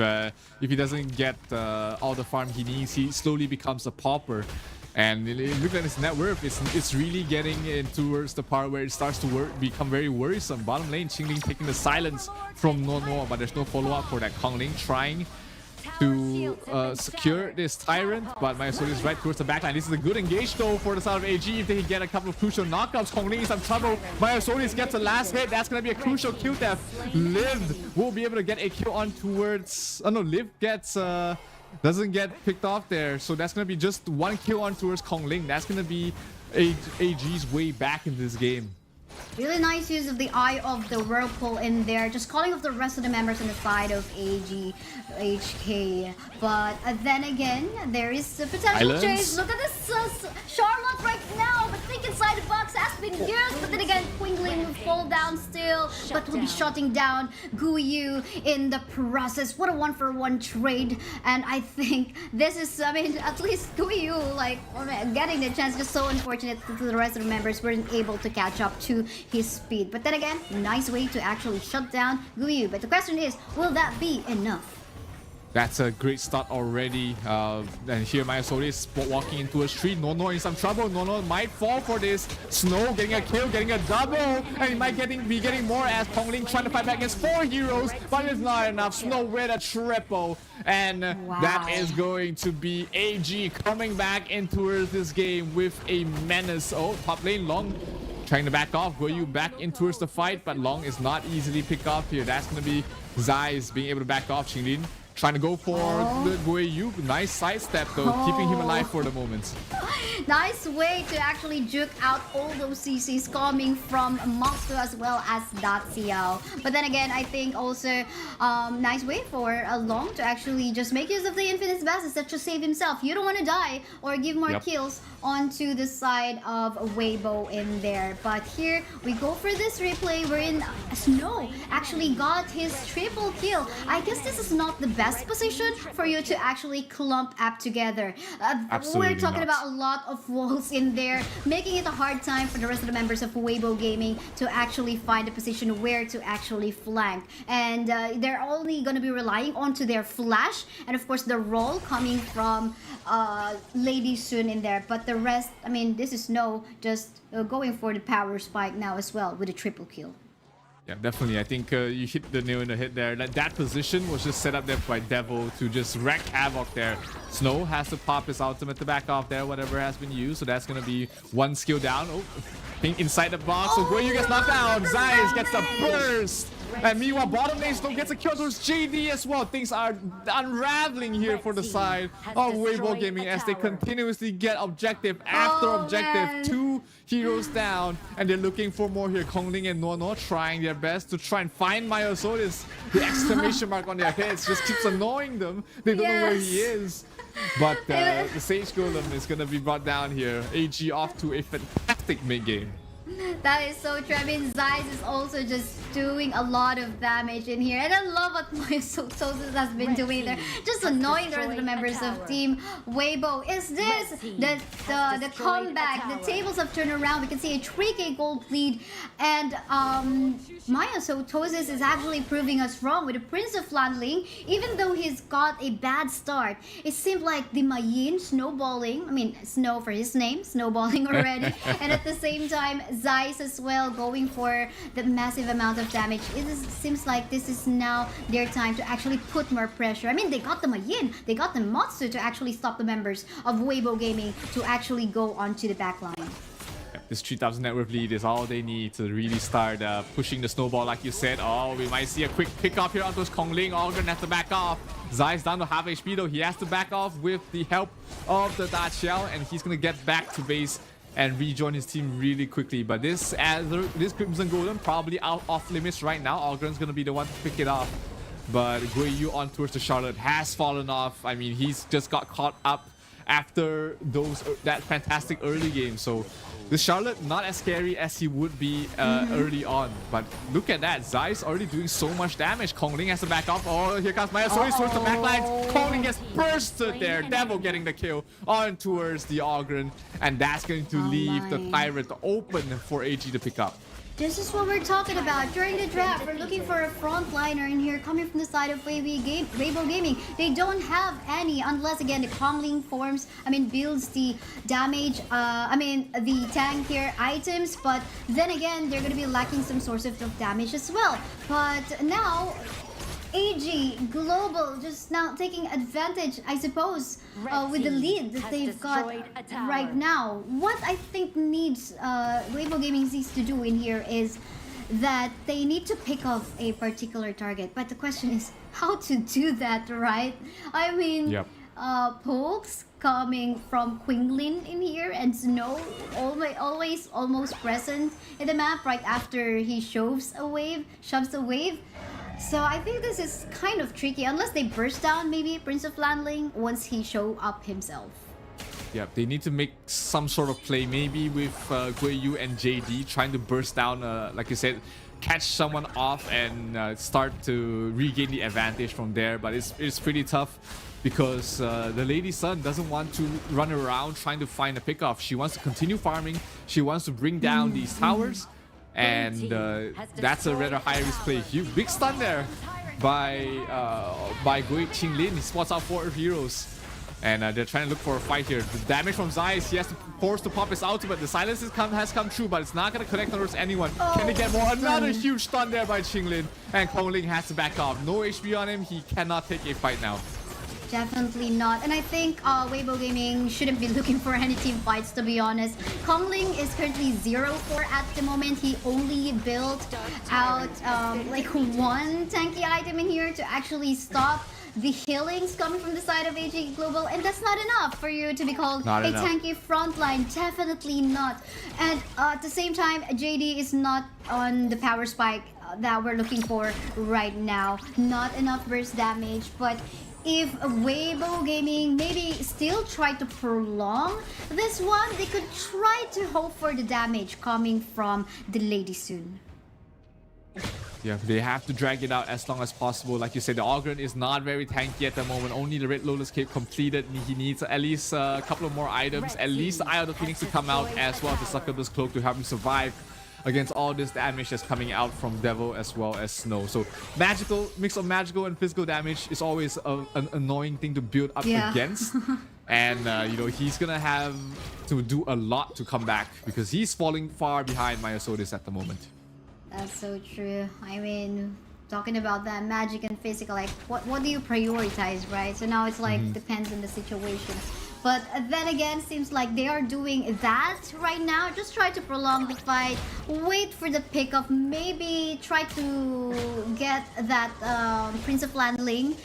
S17: he doesn't get all the farm he needs, he slowly becomes a pauper. And look at his net worth. It's really getting in towards the part where it starts to become very worrisome. Bottom lane, Qingling taking the silence from Nono, but there's no follow-up for that. Kong Ling trying to secure this Tyrant, but Mayasori is right towards the backline. This is a good engage though for the side of AG. If they can get a couple of crucial knockouts, Kong Ling is in trouble. Mayasori gets the last hit. That's going to be a crucial kill death. Liv will be able to get a kill on towards... Oh no, Liv gets... doesn't get picked off there. So that's going to be just 1 kill on towards Kong Ling. That's going to be AG's way back in this game.
S16: Really nice use of the Eye of the Whirlpool in there, just calling off the rest of the members on the side of AG, HK. But then again, there is a potential chase. Look at this Charlotte right now, but think inside the box has been used. But then again, Qingling will fall down still, but will be shutting down Guiyu Yu in the process. What a 1-for-1 trade. And I think this is, I mean, at least Guiyu Yu, like, getting the chance, just so unfortunate that the rest of the members weren't able to catch up to his speed. But then again, nice way to actually shut down Guiyu Yu. But the question is, will that be enough?
S17: That's a great start already. And here Mayasori is walking into a street. Nono in some trouble. Nono might fall for this. Snow getting a kill, getting a double. And he might be getting more as Kong Ling trying to fight back against 4 heroes. But it's not enough. Snow with a triple. And that is going to be AG coming back into this game with a menace. Oh, top lane Long trying to back off. Guiyu Yu back in towards the fight, but Long is not easily picked off here. That's going to be Zai's being able to back off. Qingling trying to go for the Guiyu Yu. Nice sidestep though, keeping him alive for the moment.
S16: Nice way to actually juke out all those CCs coming from Moxto as well as Da Qiao. But then again, I think also nice way for Long to actually just make use of the Infinite Basses that just save himself. You don't want to die or give more kills onto the side of Weibo in there. But here we go for this replay wherein Snow actually got his triple kill. I guess this is not the best position for you to actually clump up together. We're talking about a lot of walls in there, making it a hard time for the rest of the members of Weibo Gaming to actually find a position where to actually flank. And they're only going to be relying onto their flash and of course the roll coming from Lady Soon in there. But the rest, I mean, this is Snow just going for the power spike now as well with a triple kill.
S17: Yeah, definitely. I think you hit the nail in the head there. That position was just set up there by Devil to just wreak havoc there. Snow has to pop his ultimate to back off there, whatever has been used. So that's going to be one skill down. Oh, being inside the box. So Guiyu gets knocked down. Zeiss gets the burst. And meanwhile, bottom lane Snow gets a kill towards JD as well. Things are unraveling here for the side of Weibo Gaming as they continuously get objective after objective. 2 heroes down, and they're looking for more here. Kongling and Nono trying their best to try and find Myosodis. The exclamation mark on their heads just keeps annoying them. They don't know where he is. But the Sage Golem is going to be brought down here. AG off to a fantastic mid game.
S16: That is so true. I mean, Zeiss is also just doing a lot of damage in here. And I love what Myosodis has been doing there. Just annoying the rest of the members of Team Weibo. Is this the comeback? The tables have turned around. We can see a 3k gold lead. And Myosodis is actually proving us wrong with the Prince of Landling. Even though he's got a bad start, it seemed like the Mayin snowballing. I mean, Snow for his name, snowballing already. And at the same time, Zeiss as well going for the massive amount of damage. Seems like this is now their time to actually put more pressure. I mean, they got the Mayin, they got the Matsu to actually stop the members of Weibo Gaming to actually go onto the backline.
S17: This 3,000 net worth lead is all they need to really start pushing the snowball, like you said. Oh, we might see a quick pick up here onto Kongling. Ogren has to back off. Zeiss down to half HP though. He has to back off with the help of the Dachiel, and he's going to get back to base and rejoin his team really quickly. But this Crimson Golem probably out off limits right now. Ogren's going to be the one to pick it up. But Guiyu on towards the Charlotte has fallen off. I mean, he's just got caught up after that fantastic early game. So the Charlotte not as scary as he would be early on. But look at that. Zeiss already doing so much damage. Kongling has to back up. Oh, here comes Myosodis towards the backlines. Kongling gets bursted there. Devil getting the kill on towards the Ogren. And that's going to leave the Pirate open for AG to pick up.
S16: This is what we're talking about. During the draft, we're looking for a frontliner in here coming from the side of Weibo Gaming. They don't have any unless, again, the Kongling forms, builds the damage, the tank here items. But then again, they're going to be lacking some source of damage as well. But now, AG Global just now taking advantage, I suppose, with the lead that they've got right now. What I think Weibo Gaming needs to do in here is that they need to pick off a particular target. But the question is how to do that, right? I mean, pokes coming from Quinglin in here, and Snow always almost present in the map right after he shoves a wave. So I think this is kind of tricky unless they burst down maybe Prince of Landling once he show up himself.
S17: Yeah, they need to make some sort of play, maybe with Guiyu and JD trying to burst down, like you said, catch someone off and start to regain the advantage from there. But it's pretty tough because the Lady Sun doesn't want to run around trying to find a pickoff. She wants to continue farming. She wants to bring down these towers. And that's a rather high risk play. Big stun there by Gui Qinglin. He spots out 4 heroes. And they're trying to look for a fight here. The damage from Zeiss, he has to force to pop his ultimate. The silence has come true, but it's not going to connect towards anyone. Can they get more? Another huge stun there by Qinglin. And Kongling has to back off. No HP on him. He cannot take a fight now.
S16: Definitely not. And I think Weibo Gaming shouldn't be looking for any team fights, to be honest. Kongling is currently 0-4 at the moment. He only built out like 1 tanky item in here to actually stop the healings coming from the side of AG Global. And that's not enough for you to be called tanky frontline. Definitely not. And at the same time, JD is not on the power spike that we're looking for right now. Not enough burst damage, but if Weibo Gaming maybe still try to prolong this one, they could try to hope for the damage coming from the Lady soon.
S17: Yeah, they have to drag it out as long as possible. Like you said, the Ogren is not very tanky at the moment. Only the Red Lotus Cape completed. He needs at least a couple of more items. At least the Eye of the Phoenix to come out, as well as the Succubus Cloak to help him survive against all this damage that's coming out from Devil as well as Snow. So mix of magical and physical damage is always an annoying thing to build up against. And he's gonna have to do a lot to come back because he's falling far behind Myosodis at the moment.
S16: That's so true. I mean, talking about that magic and physical, like what do you prioritize, right? So now it's like depends on the situation. But then again, seems like they are doing that right now. Just try to prolong the fight, wait for the pickup, maybe try to get that Prince of Landling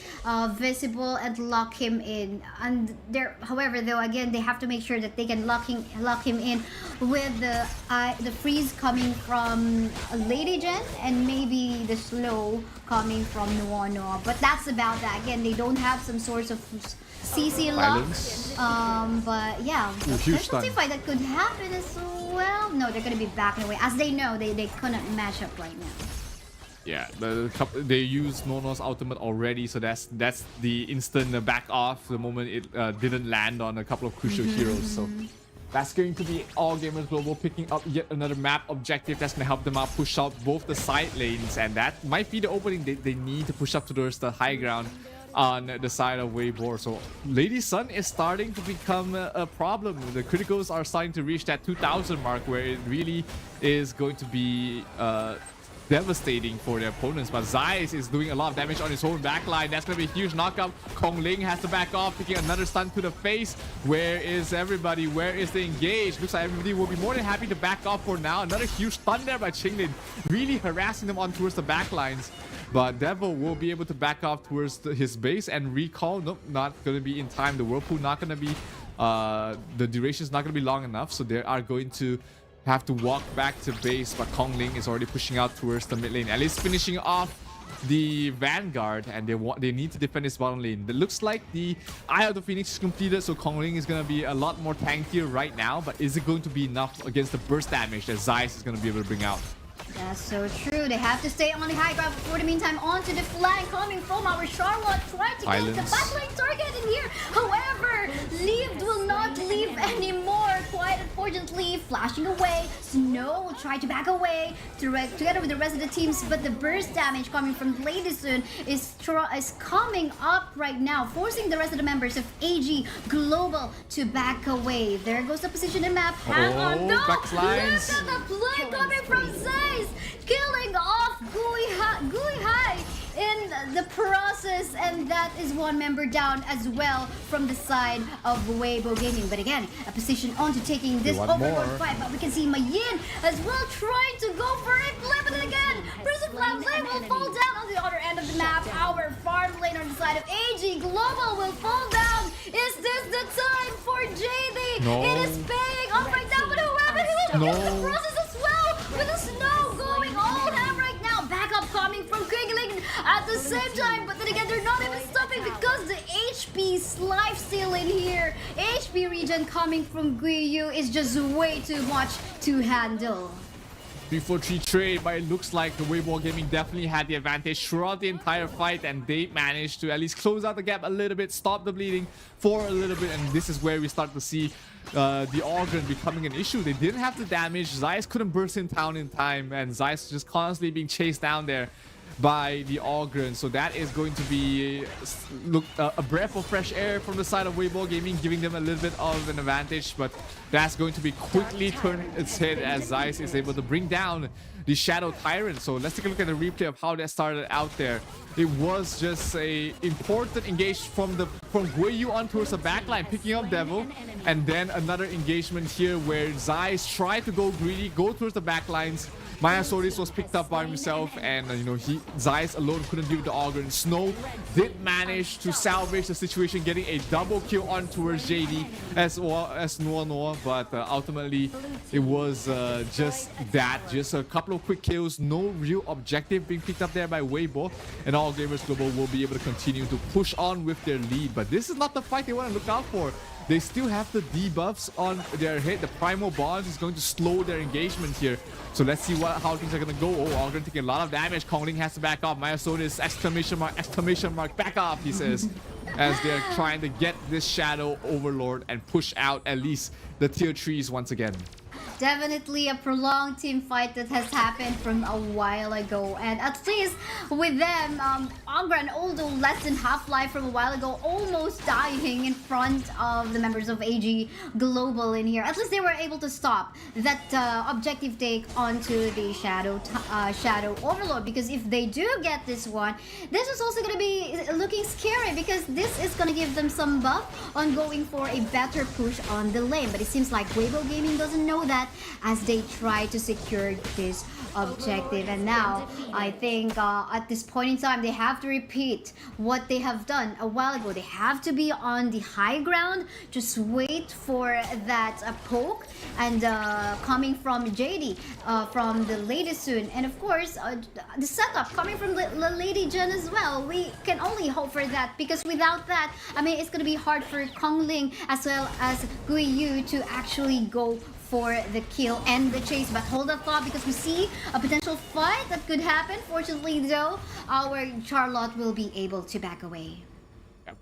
S16: visible and lock him in. And there, however, though, again, they have to make sure that they can lock him in with the freeze coming from Lady Jen and maybe the slow coming from Noir. But that's about that. Again, they don't have some source of CC lock. But yeah, there's a fight that could happen as well. No, they're gonna be backing away as they know they couldn't match up right now.
S17: Yeah, they used Nono's ultimate already, so that's the instant back off the moment it didn't land on a couple of crucial heroes. So that's going to be All Gamers Global picking up yet another map objective that's gonna help them out push out both the side lanes, and that might be the opening they need to push up towards the high ground on the side of Weibo. So Lady Sun is starting to become a problem. The criticals are starting to reach that 2000 mark where it really is going to be devastating for their opponents. But Zeiss is doing a lot of damage on his own backline. That's going to be a huge knockup. Kong Ling has to back off, taking another stun to the face. Where is everybody? Where is the engage? Looks like everybody will be more than happy to back off for now. Another huge stun there by Qinglin, really harassing them on towards the backlines. But Devil will be able to back off towards his base and recall. Nope, not going to be in time. The Whirlpool not going to be, the duration is not going to be long enough. So they are going to have to walk back to base. But Kong Ling is already pushing out towards the mid lane. At least finishing off the Vanguard. And they need to defend this bottom lane. It looks like the Eye of the Phoenix is completed. So Kong Ling is going to be a lot more tankier right now. But is it going to be enough against the burst damage that Zeiss is going to be able to bring out?
S16: That's so true. They have to stay on the high ground. For the meantime, onto the flank coming from our Charlotte, trying to get the backline target in here. However, Leave will not leave anymore. Quite unfortunately, flashing away. Snow will try to back away together with the rest of the teams, but the burst damage coming from Lady Sun is coming up right now, forcing the rest of the members of AG Global to back away. There goes the position in map. Hang on, no! Look at the play coming from Zeiss, killing off Gui Hai in the process, and that is one member down as well from the side of Weibo Gaming. But again, a position on to taking this overlord fight, but we can see Mayin as well trying to go for it. But then again, Prison Flag Lane will fall down on the other end of the map. Our farm lane on the side of AG Global will fall down. Is this the time for JD?
S17: No.
S16: It is paying off right now, but whoever he will get the process as well, with the snow going all out right now. Backup coming from Quiggling at the same time, but then again, they're not even stopping because the HP lifesteal in here. HP regen coming from Guiyu is just way too much to handle.
S17: 3-4-3 trade, but it looks like the Weibo Gaming definitely had the advantage throughout the entire fight, and they managed to at least close out the gap a little bit, stop the bleeding for a little bit, and this is where we start to see the Ogren becoming an issue. They didn't have the damage, Zeiss couldn't burst in town in time, and Zeiss just constantly being chased down there by the Ogren. So that is going to be a breath of fresh air from the side of Weibo Gaming, giving them a little bit of an advantage, but that's going to be quickly turned its head as Zeiss is able to bring down the Shadow Tyrant. So let's take a look at the replay of how that started out there. It was just a important engage from Guiyu on towards the backline, picking up Devil, and then another engagement here where Zeiss tried to go greedy, go towards the backlines. Maya Solis was picked up by himself, and Zeiss alone couldn't deal with the Ogren. Snow did manage to salvage the situation, getting a double kill on towards JD as well as Noir, but ultimately it was just a couple of quick kills, no real objective being picked up there by Weibo, and All Gamers Global will be able to continue to push on with their lead. But this is not the fight they want to look out for. They still have the debuffs on their head. The Primal Bonds is going to slow their engagement here. So let's see how things are going to go. Oh, Ogren taking a lot of damage. Kong Ling has to back off. Myosotis, exclamation mark, back off, he says. As they're trying to get this Shadow Overlord and push out at least the tier 3s once again.
S16: definitely a prolonged team fight that has happened from a while ago. And at least with them, Ogran, although less than half-life from a while ago, almost dying in front of the members of AG Global in here. At least they were able to stop that objective take onto the Shadow Overlord, because if they do get this one, this is also going to be looking scary, because this is going to give them some buff on going for a better push on the lane. But it seems like Weibo Gaming doesn't know that as they try to secure this objective. And now I think at this point in time they have to repeat what they have done a while ago. They have to be on the high ground, just wait for that poke, and coming from JD, from the Lady Soon, and of course the setup coming from the Lady Jen as well. We can only hope for that, because without that, I mean, it's gonna be hard for Kongling as well as Guiyu to actually go for the kill and the chase. But hold that thought, because we see a potential fight that could happen. Fortunately though, our Charlotte will be able to back away.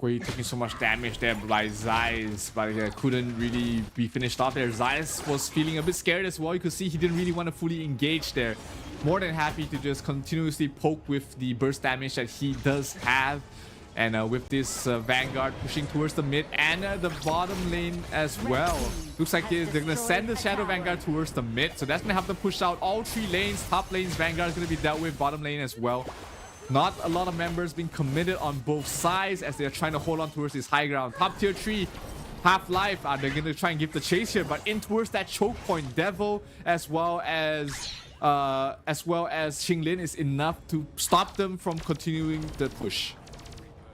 S17: Guiyu taking so much damage there by Zeiss, but couldn't really be finished off there. Zeiss was feeling a bit scared as well. You could see he didn't really want to fully engage there. More than happy to just continuously poke with the burst damage that he does have. And with this Vanguard pushing towards the mid and the bottom lane as well. Looks like they're going to send the Shadow Vanguard towards the mid. So that's going to have to push out all three lanes. Top lanes, Vanguard is going to be dealt with. Bottom lane as well. Not a lot of members being committed on both sides as they're trying to hold on towards this high ground. Top tier 3, Half-Life, they're going to try and give the chase here. But in towards that choke point, Devil as well as Xinglin is enough to stop them from continuing the push.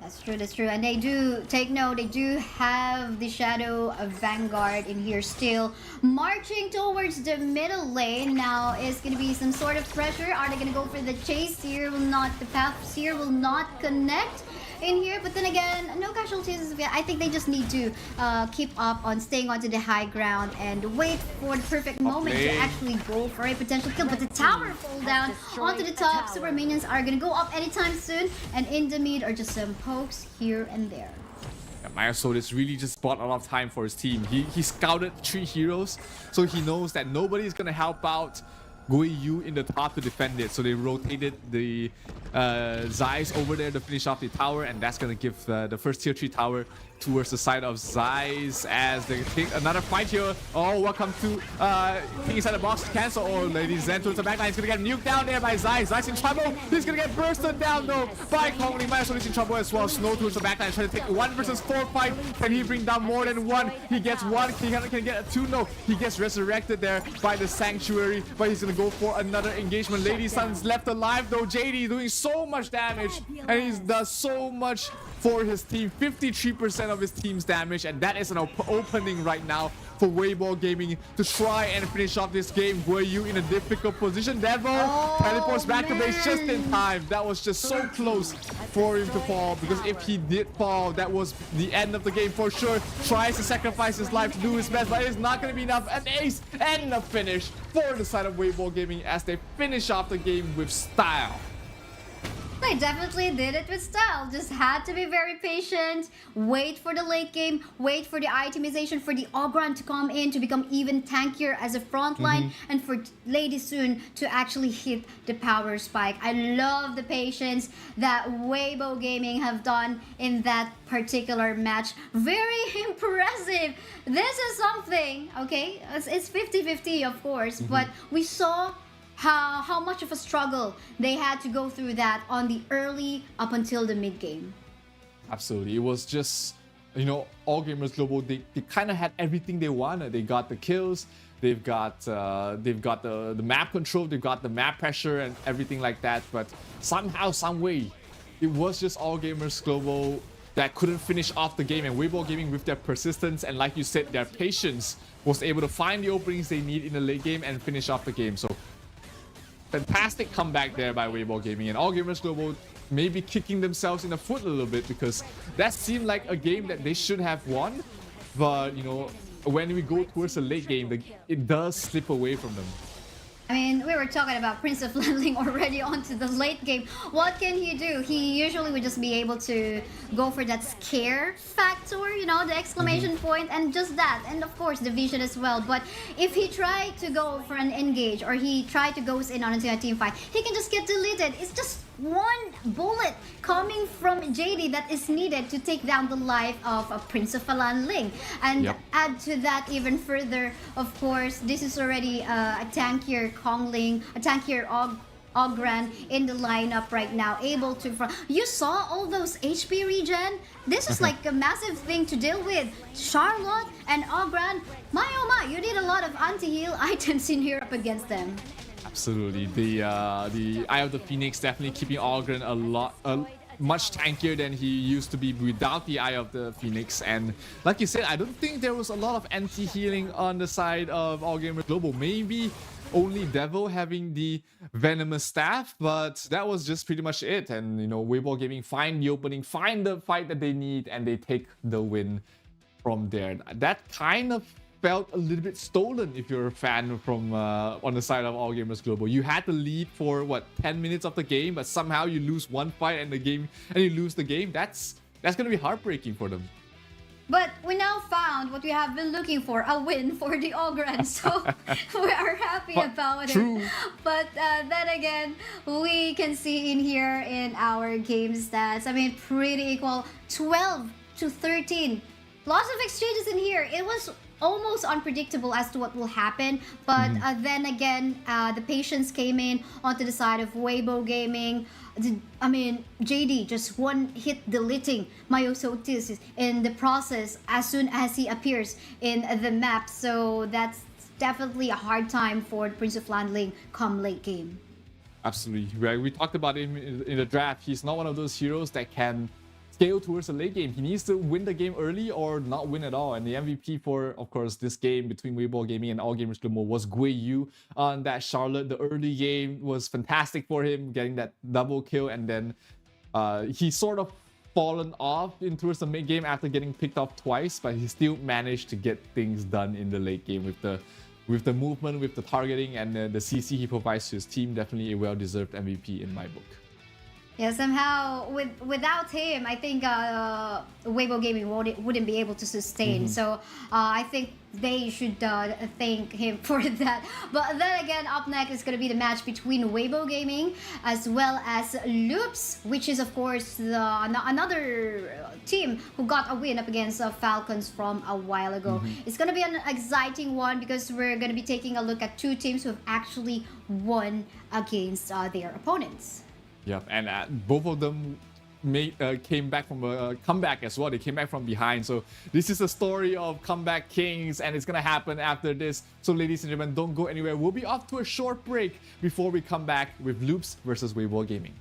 S16: That's true. And they do take note, they do have the Shadow of Vanguard in here still marching towards the middle lane. Now is going to be some sort of pressure. Are they going to go for the chase here? The paths here will not connect in here, but then again, no casualties. I think they just need to keep up on staying onto the high ground and wait for the perfect moment to actually go for a potential kill. But the tower fall down onto the top. Super minions are gonna go up anytime soon, and in the mid are just some pokes here and there.
S17: Mayasold is really just bought a lot of time for his team. He scouted 3 heroes, so he knows that nobody is gonna help out Guiyu in the top to defend it. So they rotated the Zeiss over there to finish off the tower, and that's gonna give the first tier 3 tower towards the side of Zeiss as they take another fight here. Oh, welcome to King inside the box to cancel. Oh, ladies, Zen towards the backline. He's gonna get nuked down there by Zeiss. Zeiss in trouble. He's gonna get bursted down though by Kongling. Mayasold is in trouble as well. Snow towards the backline, trying to take 1 versus 4 fight. Can he bring down more than 1? He gets 1. Can he get a 2? No. He gets resurrected there by the Sanctuary, but he's gonna go for another engagement. Lady Sun's left alive though. JD doing so much damage, and he does so much for his team. 53% of his team's damage, and that is an opening right now for Weibo Gaming to try and finish off this game. Guiyu in a difficult position. Devil teleports back to base just in time. That was just so close for him to fall, because if he did fall, that was the end of the game for sure. Tries to sacrifice his life to do his best, but it's not going to be enough. An ace and a finish for the side of Weibo Gaming as they finish off the game with style.
S16: They definitely did it with style. Just had to be very patient, wait for the late game, wait for the itemization for the Ogran to come in to become even tankier as a front line, and for Lady Soon to actually hit the power spike. I love the patience that Weibo Gaming have done in that particular match. Very impressive. This is something, okay? It's 50-50 of course, but we saw how much of a struggle they had to go through that on the early up until the mid game.
S17: Absolutely. It was just, you know, All Gamers Global, they kind of had everything they wanted. They got the kills, they've got the map control, they've got the map pressure and everything like that, but somehow, some way, it was just All Gamers Global that couldn't finish off the game, and Weibo Gaming, with their persistence and, like you said, their patience, was able to find the openings they need in the late game and finish off the game. So fantastic comeback there by Weibo Gaming, and All Gamers Global maybe kicking themselves in the foot a little bit, because that seemed like a game that they should have won, but you know, when we go towards the late game, it does slip away from them.
S16: I mean, mean, we were talking about Prince of Landling already onto the late game. What can he do? He usually would just be able to go for that scare factor, you know, the exclamation point, and just that. And of course, the vision as well. But if he tried to go for an engage or he tried to go in on a team fight, he can just get deleted. It's just one bullet coming from JD that is needed to take down the life of a Prince of Landling. And add to that even further, of course, this is already a tankier Kongling, a tankier Ogran in the lineup right now, able to you saw all those HP regen. This is like a massive thing to deal with. Charlotte and Ogran, my oh my, you need a lot of anti-heal items in here up against them.
S17: Absolutely. The Eye of the Phoenix definitely keeping Ogren much tankier than he used to be without the Eye of the Phoenix. And like you said, I don't think there was a lot of anti-healing on the side of All Gamers Global. Maybe only Devil having the Venomous Staff, but that was just pretty much it. And, you know, Weibo Gaming find the opening, find the fight that they need, and they take the win from there. That kind of felt a little bit stolen if you're a fan from on the side of All Gamers Global. You had the lead for what, 10 minutes of the game, but somehow you lose one fight and you lose the game. That's gonna be heartbreaking for them.
S16: But we now found what we have been looking for, a win for the Ogren, so we are happy about it. But then again, we can see in here in our game stats, I mean, pretty equal, 12-13. Lots of exchanges in here. It was almost unpredictable as to what will happen, but then again, the patience came in onto the side of Weibo Gaming. I mean, JD just one hit deleting Myosotis in the process as soon as he appears in the map, so that's definitely a hard time for the Prince of Landling come late game.
S17: Absolutely, right. We talked about him in the draft. He's not one of those heroes that can scale towards the late game. He needs to win the game early or not win at all. And the MVP for, of course, this game between Weibo Gaming and All Gamers Global was Gui Yu on that Charlotte. The early game was fantastic for him, getting that double kill, and then he sort of fallen off in towards the mid game after getting picked off twice, but he still managed to get things done in the late game with the movement, with the targeting, and the CC he provides to his team. Definitely a well-deserved MVP in my book.
S16: Yeah, somehow without him, I think Weibo Gaming wouldn't be able to sustain. So I think they should thank him for that. But then again, up next is going to be the match between Weibo Gaming as well as Loops, which is of course another team who got a win up against Falcons from a while ago. It's going to be an exciting one because we're going to be taking a look at two teams who have actually won against their opponents.
S17: Yep, and both of them came back from a comeback as well. They came back from behind. So this is a story of comeback kings, and it's gonna happen after this. So ladies and gentlemen, don't go anywhere. We'll be off to a short break before we come back with Loops versus Weibo Gaming.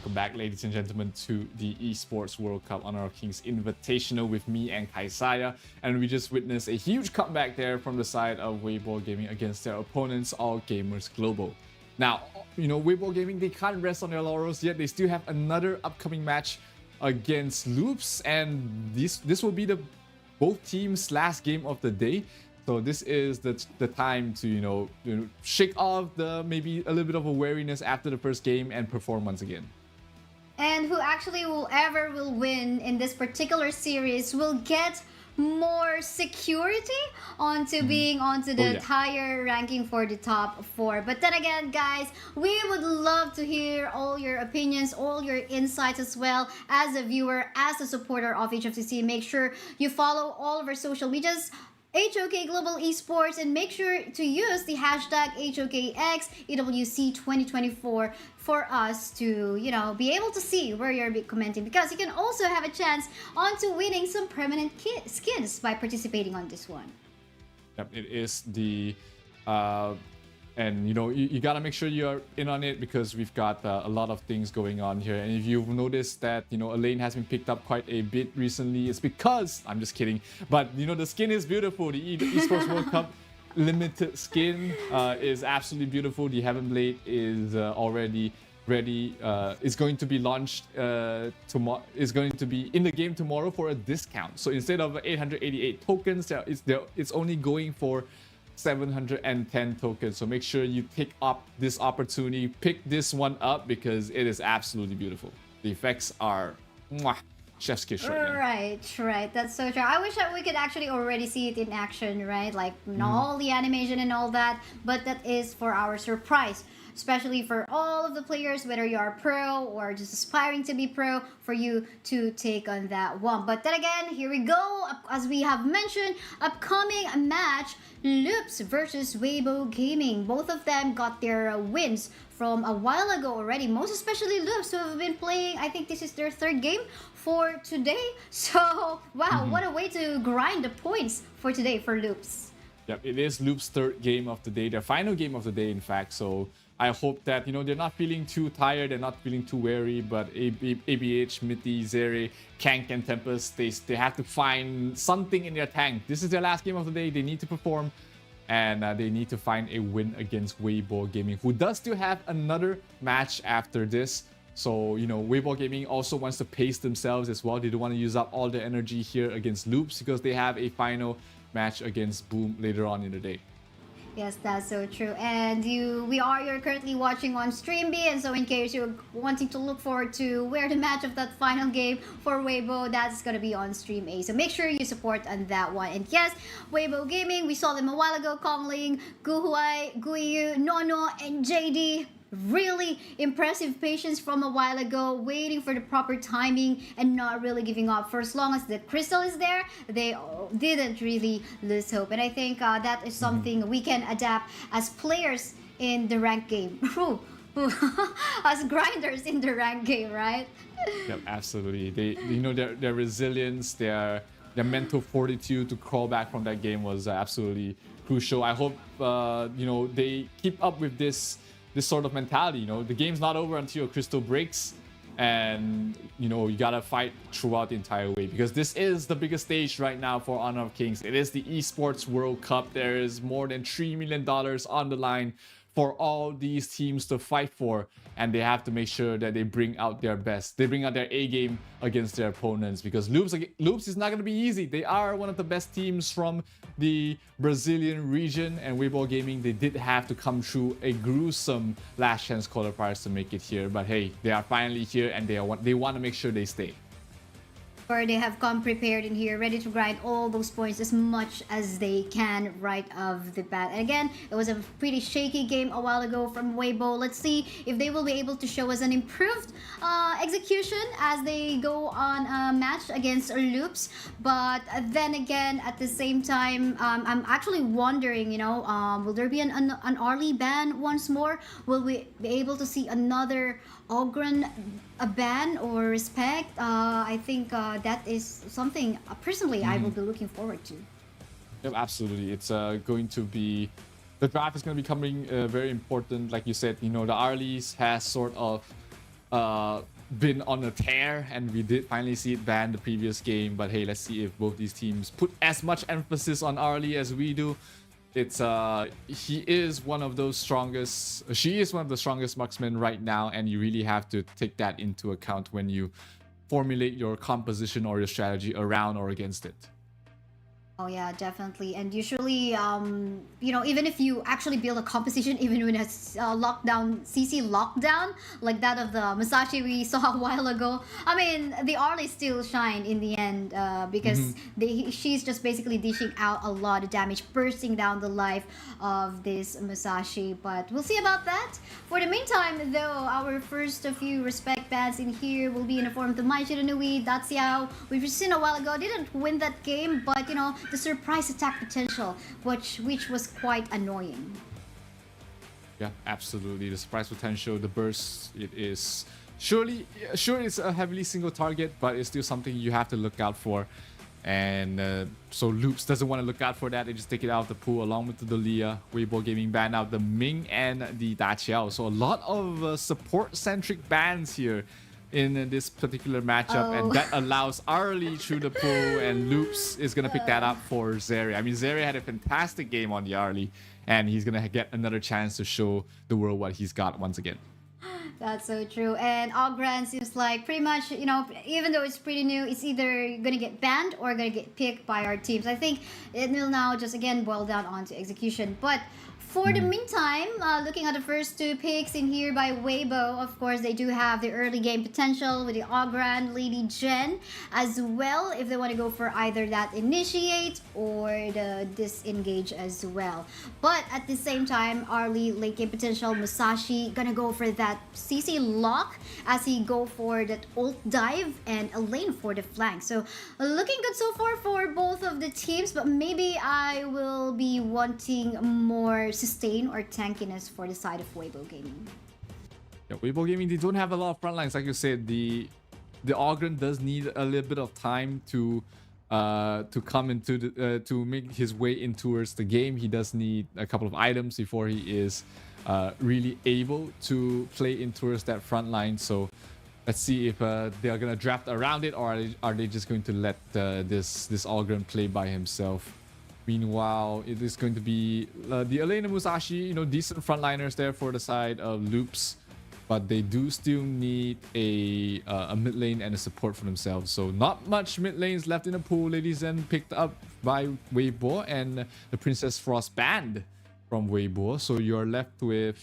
S17: Welcome back, ladies and gentlemen, to the Esports World Cup Honor of Kings Invitational with me and Kaisaya. And we just witnessed a huge comeback there from the side of Weibo Gaming against their opponents, All Gamers Global. Now, you know, Weibo Gaming, they can't rest on their laurels yet. They still have another upcoming match against Loops, and this will be the both teams' last game of the day. So this is the time to, you know, shake off the maybe a little bit of a wariness after the first game and perform once again.
S16: And who actually will win in this particular series will get more security onto being onto the higher ranking for the top 4. But then again, guys, we would love to hear all your opinions, all your insights as well. As a viewer, as a supporter of HFCC, make sure you follow all of our social medias, HoK Global Esports, and make sure to use the hashtag HOKX EWC 2024 for us to, you know, be able to see where you're commenting, because you can also have a chance onto winning some permanent skins by participating on this one.
S17: Yep, it is the and you know, you gotta make sure you're in on it, because we've got a lot of things going on here. And if you've noticed that, you know, a lane has been picked up quite a bit recently, it's because, I'm just kidding, but you know, the skin is beautiful. The Esports World Cup limited skin is absolutely beautiful. The Heaven Blade is already ready. It's going to be launched tomorrow. It's going to be in the game tomorrow for a discount. So instead of 888 tokens, it's only going for 710 tokens. So make sure you pick up this opportunity, pick this one up, because it is absolutely beautiful. The effects are mwah, chef's kiss right now.
S16: Right, that's so true. I wish that we could actually already see it in action, right? Like all the animation and all that, but that is for our surprise, especially for all of the players, whether you are pro or just aspiring to be pro, for you to take on that one. But then again, here we go. As we have mentioned, upcoming match, Loops versus Weibo Gaming. Both of them got their wins from a while ago already, most especially Loops, who have been playing, I think this is their 3rd game for today. So wow, what a way to grind the points for today for Loops.
S17: Yep, it is Loop's 3rd game of the day, their final game of the day, in fact. So I hope that, you know, they're not feeling too tired, they're not feeling too weary, but ABH, Mitty, Zere, Kank, and Tempest, they have to find something in their tank. This is their last game of the day. They need to perform, and they need to find a win against Weibo Gaming, who does still have another match after this. So, you know, Weibo Gaming also wants to pace themselves as well. They don't want to use up all their energy here against Loops, because they have a final match against Boom later on in the day.
S16: Yes, that's so true. And you're currently watching on Stream B, and so in case you're wanting to look forward to where the match of that final game for Weibo, that's gonna be on Stream A. So make sure you support on that one. And yes, Weibo Gaming, we saw them a while ago, Kongling, Guhuai, Guiyu, Nono, and JD. Really impressive patience from a while ago, waiting for the proper timing and not really giving up. For as long as the crystal is there, they didn't really lose hope. And I think that is something we can adapt as players in the ranked game. As grinders in the ranked game, right?
S17: Yep, absolutely. They, you know, their resilience, their mental fortitude to crawl back from that game was absolutely crucial. I hope you know, they keep up with this sort of mentality. You know, the game's not over until your crystal breaks, and you know, you gotta fight throughout the entire way, because this is the biggest stage right now for Honor of Kings. It is the Esports World Cup. There is more than $3 million on the line for all these teams to fight for, and they have to make sure that they bring out their best. They bring out their A game against their opponents, because Loops is not going to be easy. They are one of the best teams from the Brazilian region, and Weibo Gaming, they did have to come through a gruesome last chance qualifiers to make it here. But hey, they are finally here, and they want to make sure they stay.
S16: They have come prepared in here, ready to grind all those points as much as they can right off the bat. And again, it was a pretty shaky game a while ago from Weibo. Let's see if they will be able to show us an improved execution as they go on a match against Loops. But then again, at the same time, I'm actually wondering, you know, will there be an Arlie ban once more? Will we be able to see another Ogren a ban or respect? I think that is something personally I will be looking forward to.
S17: Yep, absolutely. It's going to be, the draft is going to be becoming very important. Like you said, you know, the Arlies has sort of been on a tear, and we did finally see it banned the previous game. But hey, let's see if both these teams put as much emphasis on Arlie as we do. It's he is one of those strongest, she is one of the strongest marksmen right now, and you really have to take that into account when you formulate your composition or your strategy around or against it.
S16: Oh yeah, definitely. And usually, you know, even if you actually build a composition, even when it's lockdown, CC lockdown, like that of the Musashi we saw a while ago, I mean, the Arlie still shine in the end because she's just basically dishing out a lot of damage, bursting down the life of this Musashi. But we'll see about that. For the meantime, though, our first few respect bans in here will be in the form of the Mai Shiranui, Datsiao. We've seen a while ago, didn't win that game, but you know, the surprise attack potential, which was quite annoying.
S17: Yeah, absolutely. The surprise potential, the burst, it is sure it's a heavily single target, but it's still something you have to look out for. And so Loops doesn't want to look out for that. They just take it out of the pool along with the Leah. Weibo Gaming ban out the Ming and the Daqiao. So a lot of support-centric bans here in this particular matchup, and that allows Arlie through the pool, and Loops is gonna pick that up for Zeri. I mean, Zeri had a fantastic game on the Arlie, and he's gonna get another chance to show the world what he's got once again.
S16: That's so true. And Ogran seems like pretty much, you know, even though it's pretty new, it's either gonna get banned or gonna get picked by our teams. I think it will now just again boil down onto execution. But for the meantime, looking at the first two picks in here by Weibo, of course, they do have the early game potential with the Ogran, Lady Jen, as well, if they want to go for either that initiate or the disengage as well. But at the same time, Arlie, late game potential, Musashi, gonna go for that CC lock as he go for that ult dive, and Elaine for the flank. So looking good so far for both of the teams, but maybe I will be wanting more sustain or tankiness for the side of Weibo Gaming.
S17: Yeah, Weibo Gaming, they don't have a lot of front lines. Like you said, the Ogren does need a little bit of time to come into the to make his way in towards the game. He does need a couple of items before he is really able to play in towards that front line. So let's see if they are gonna draft around it, or are they just going to let this Ogren play by himself. Meanwhile, it is going to be the Elena Musashi, you know, decent frontliners there for the side of Loops, but they do still need a mid lane and a support for themselves. So not much mid lanes left in the pool. Lady Zen picked up by Weibo, and the Princess Frost banned from Weibo. So you're left with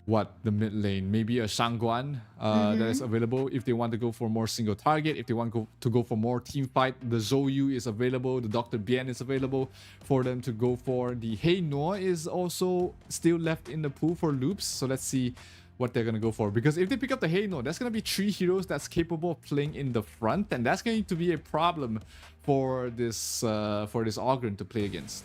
S17: what, the mid lane, maybe a Shangguan that is available if they want to go for more single target. If they want to go for more team fight, the Zhou is available, the Dr. Bien is available for them to go for. The Hei No is also still left in the pool for Loops. So let's see what they're gonna go for, because if they pick up the Hei No, that's gonna be 3 heroes that's capable of playing in the front, and that's going to be a problem for this Ogren to play against.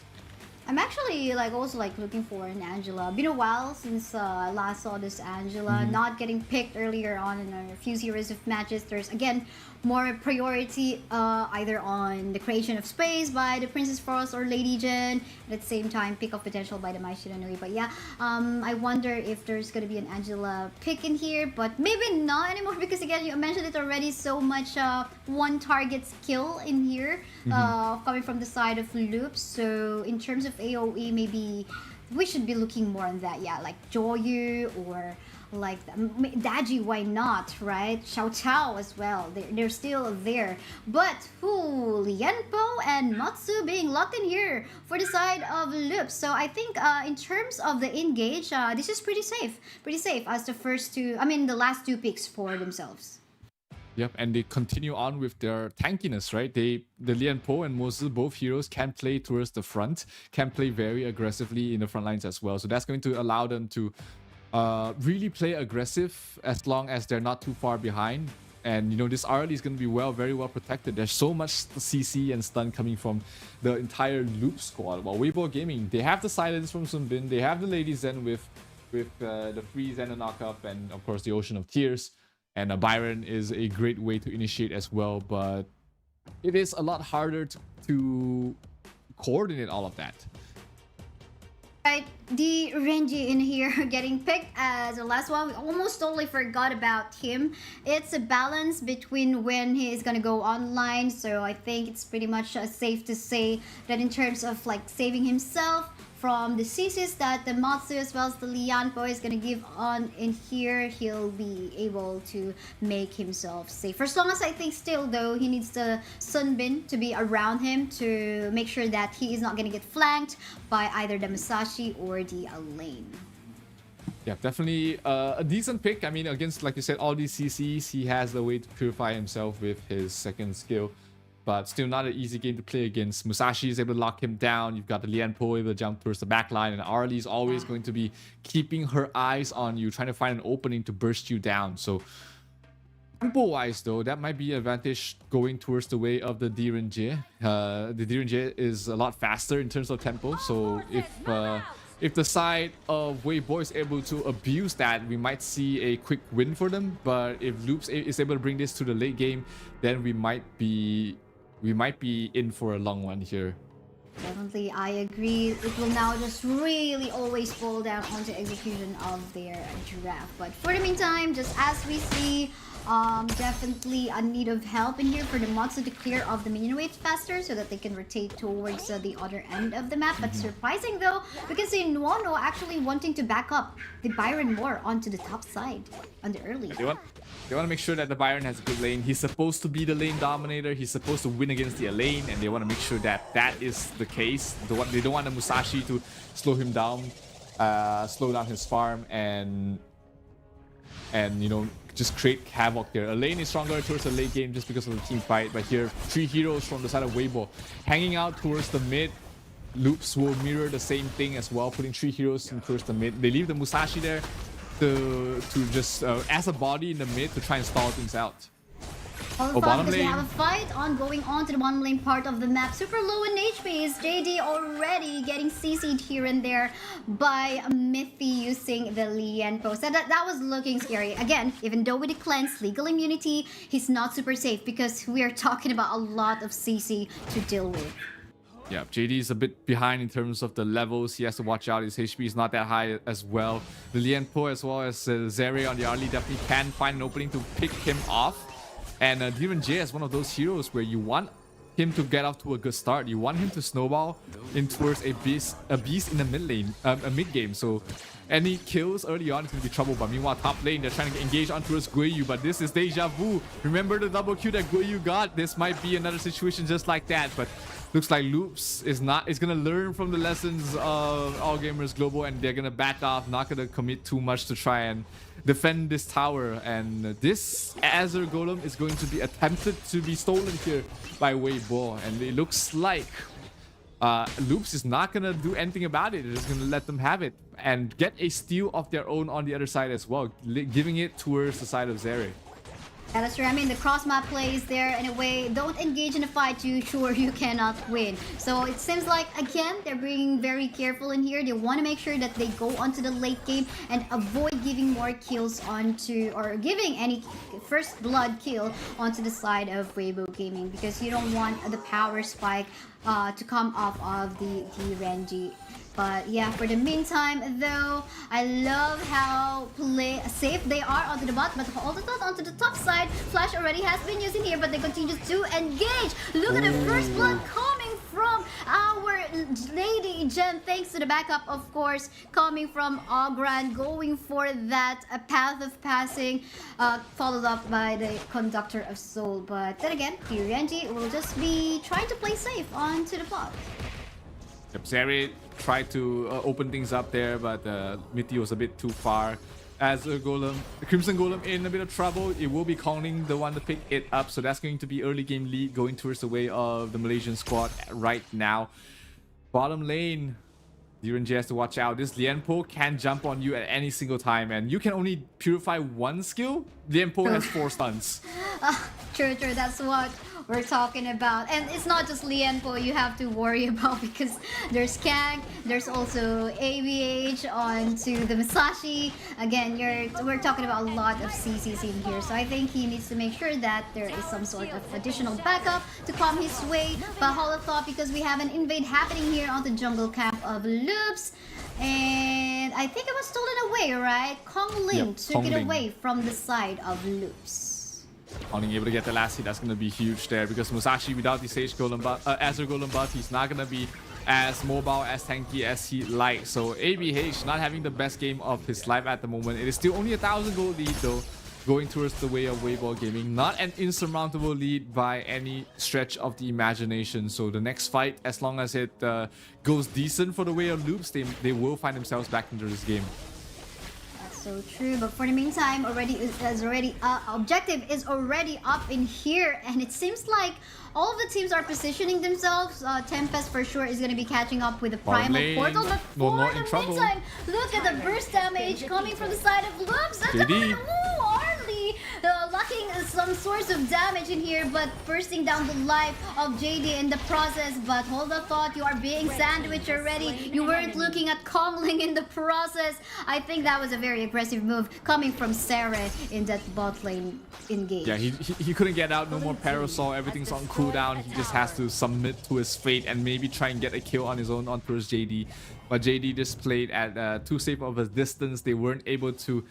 S16: I'm actually also looking for an Angela. Been a while since I last saw this Angela. Not getting picked earlier on in a few series of matches. There's again more priority either on the creation of space by the Princess Frost or Lady Jen, and at the same time pick up potential by the Mai Shiranui. But yeah, I wonder if there's gonna be an Angela pick in here, but maybe not anymore, because again, you mentioned it already, so much one target skill in here coming from the side of Loops. So in terms of AoE, maybe we should be looking more on that. Yeah, like Joyu or like Daji, why not, right? Xiao Chao as well, they're still there. But Lianpo and Matsu being locked in here for the side of Loops. So I think in terms of the engage, this is pretty safe as the last two picks for themselves.
S17: Yep, and they continue on with their tankiness, right? The Lian Po and Mozu, both heroes, can play towards the front, can play very aggressively in the front lines as well. So that's going to allow them to really play aggressive as long as they're not too far behind. And you know, this Arlie is going to be very well protected. There's so much CC and stun coming from the entire Loop squad. While Weibo Gaming, they have the silence from Sunbin, they have the Lady Zen with the freeze and the knock-up, and of course the Ocean of Tears. And Byron is a great way to initiate as well, but it is a lot harder to coordinate all of that.
S16: Right, the Renji in here getting picked as the last one. We almost totally forgot about him. It's a balance between when he is gonna go online, so I think it's pretty much safe to say that in terms of like saving himself from the CCs that the Matsu as well as the Lianpo is gonna give on in here, he'll be able to make himself safe. For as long as I think still though, he needs the Sunbin to be around him to make sure that he is not gonna get flanked by either the Musashi or the Lane.
S17: Yeah, definitely a decent pick. I mean, against, like you said, all these CCs, he has the way to purify himself with his second skill. But still not an easy game to play against. Musashi is able to lock him down. You've got the Lianpo able to jump towards the back line. And Arlie is always going to be keeping her eyes on you, trying to find an opening to burst you down. So tempo-wise, though, that might be an advantage going towards the way of the Direnje. The Direnje is a lot faster in terms of tempo. So if the side of Weibo is able to abuse that, we might see a quick win for them. But if Loops is able to bring this to the late game, then we might be in for a long one here.
S16: Definitely, I agree. It will now just really always fall down onto execution of their draft. But for the meantime, just as we see, definitely a need of help in here for the Matsu to clear off the minion waves faster so that they can rotate towards the other end of the map. But surprising though, we can see Nuono actually wanting to back up the Byron more onto the top side on the early.
S17: They want to make sure that the Byron has a good lane. He's supposed to be the lane dominator. He's supposed to win against the lane, and they want to make sure that that is the case. They don't want the Musashi to slow him down, slow down his farm, and you know, just create havoc there. Lane is stronger towards the late game just because of the team fight, but here 3 heroes from the side of Weibo hanging out towards the mid. Loops will mirror the same thing as well, putting 3 heroes towards the mid. They leave the Musashi there to just as a body in the mid to try and stall things out.
S16: Bottom lane. We have a fight going on to the bottom lane part of the map. Super low in HP is JD already getting CC'd here and there by Miffy using the Lianpo. So that was looking scary. Again, even though with the cleanse, legal immunity, he's not super safe because we are talking about a lot of CC to deal with.
S17: Yeah, JD is a bit behind in terms of the levels. He has to watch out. His HP is not that high as well. The Lianpo as well as Zeri on the early definitely can find an opening to pick him off. And Direnje is one of those heroes where you want him to get off to a good start. You want him to snowball in towards a beast in the mid lane, mid game. So any kills early on is going to be trouble. But meanwhile, top lane, they're trying to engage on towards Guiyu. But this is deja vu. Remember the double Q that Guiyu got? This might be another situation just like that. But looks like Loops is gonna learn from the lessons of All Gamers Global, and they're gonna back off, not gonna commit too much to try and defend this tower. And this Azure Golem is going to be attempted to be stolen here by Weibo, and it looks like Loops is not gonna do anything about it. They're just gonna let them have it and get a steal of their own on the other side as well, giving it towards the side of Zeri.
S16: Yeah, that's true. I mean, the cross-map play is there in a way. Don't engage in a fight too sure you cannot win. So it seems like, again, they're being very careful in here. They want to make sure that they go onto the late game and avoid giving more kills onto, or giving any first blood kill onto the side of Weibo Gaming, because you don't want the power spike to come off of the Renji. But yeah, for the meantime though, I love how safe they are onto the bot, but all of that onto the top side. Flash already has been used in here, but they continue to engage. Look at the first blood coming from our Lady Jen, thanks to the backup, of course, coming from Ogran, going for that path of passing, followed up by the Conductor of Soul. But then again, Renji will just be trying to play safe onto the bot.
S17: Yep, Zeri tried to open things up there, but Mitty was a bit too far. As the Crimson Golem in a bit of trouble, it will be Kongling the one to pick it up. So that's going to be early game lead going towards the way of the Malaysian squad right now. Bottom lane, Direnje has to watch out. This Lianpo can jump on you at any single time, and you can only purify one skill. Lianpo has 4 stuns.
S16: True, that's what we're talking about. And it's not just Lianpo you have to worry about, because there's Kang, there's also ABH onto the Masashi. Again, we're talking about a lot of CCs in here, so I think he needs to make sure that there is some sort of additional backup to come his way. But hold a thought, because we have an invade happening here on the jungle camp of Loops. And I think it was stolen away, right? Kong Ling took it away from the side of Loops.
S17: Only able to get the last hit, that's going to be huge there, because Musashi without the Sage Golem Azure Golem buff, he's not going to be as mobile, as tanky as he likes. So ABH not having the best game of his life at the moment. It is still only 1,000 gold lead though, going towards the way of Weibo Gaming. Not an insurmountable lead by any stretch of the imagination. So the next fight, as long as it goes decent for the way of Loops, they will find themselves back into this game.
S16: That's so true. But for the meantime, objective is already up in here, and it seems like all of the teams are positioning themselves. Tempest for sure is going to be catching up with the Primal Portal. But for the meantime, look at the burst damage coming from the side of Loops. Arlie locking some source of damage in here, but bursting down the life of JD in the process. But hold the thought, you are being sandwiched already. You weren't looking at Kongling in the process. I think that was a very aggressive move coming from Sarah in that bot lane engage.
S17: Yeah, he couldn't get out, no more Parasol, everything's on cooldown. He just has to submit to his fate and maybe try and get a kill on his own on towards JD. But JD just played at too safe of a distance. They weren't able to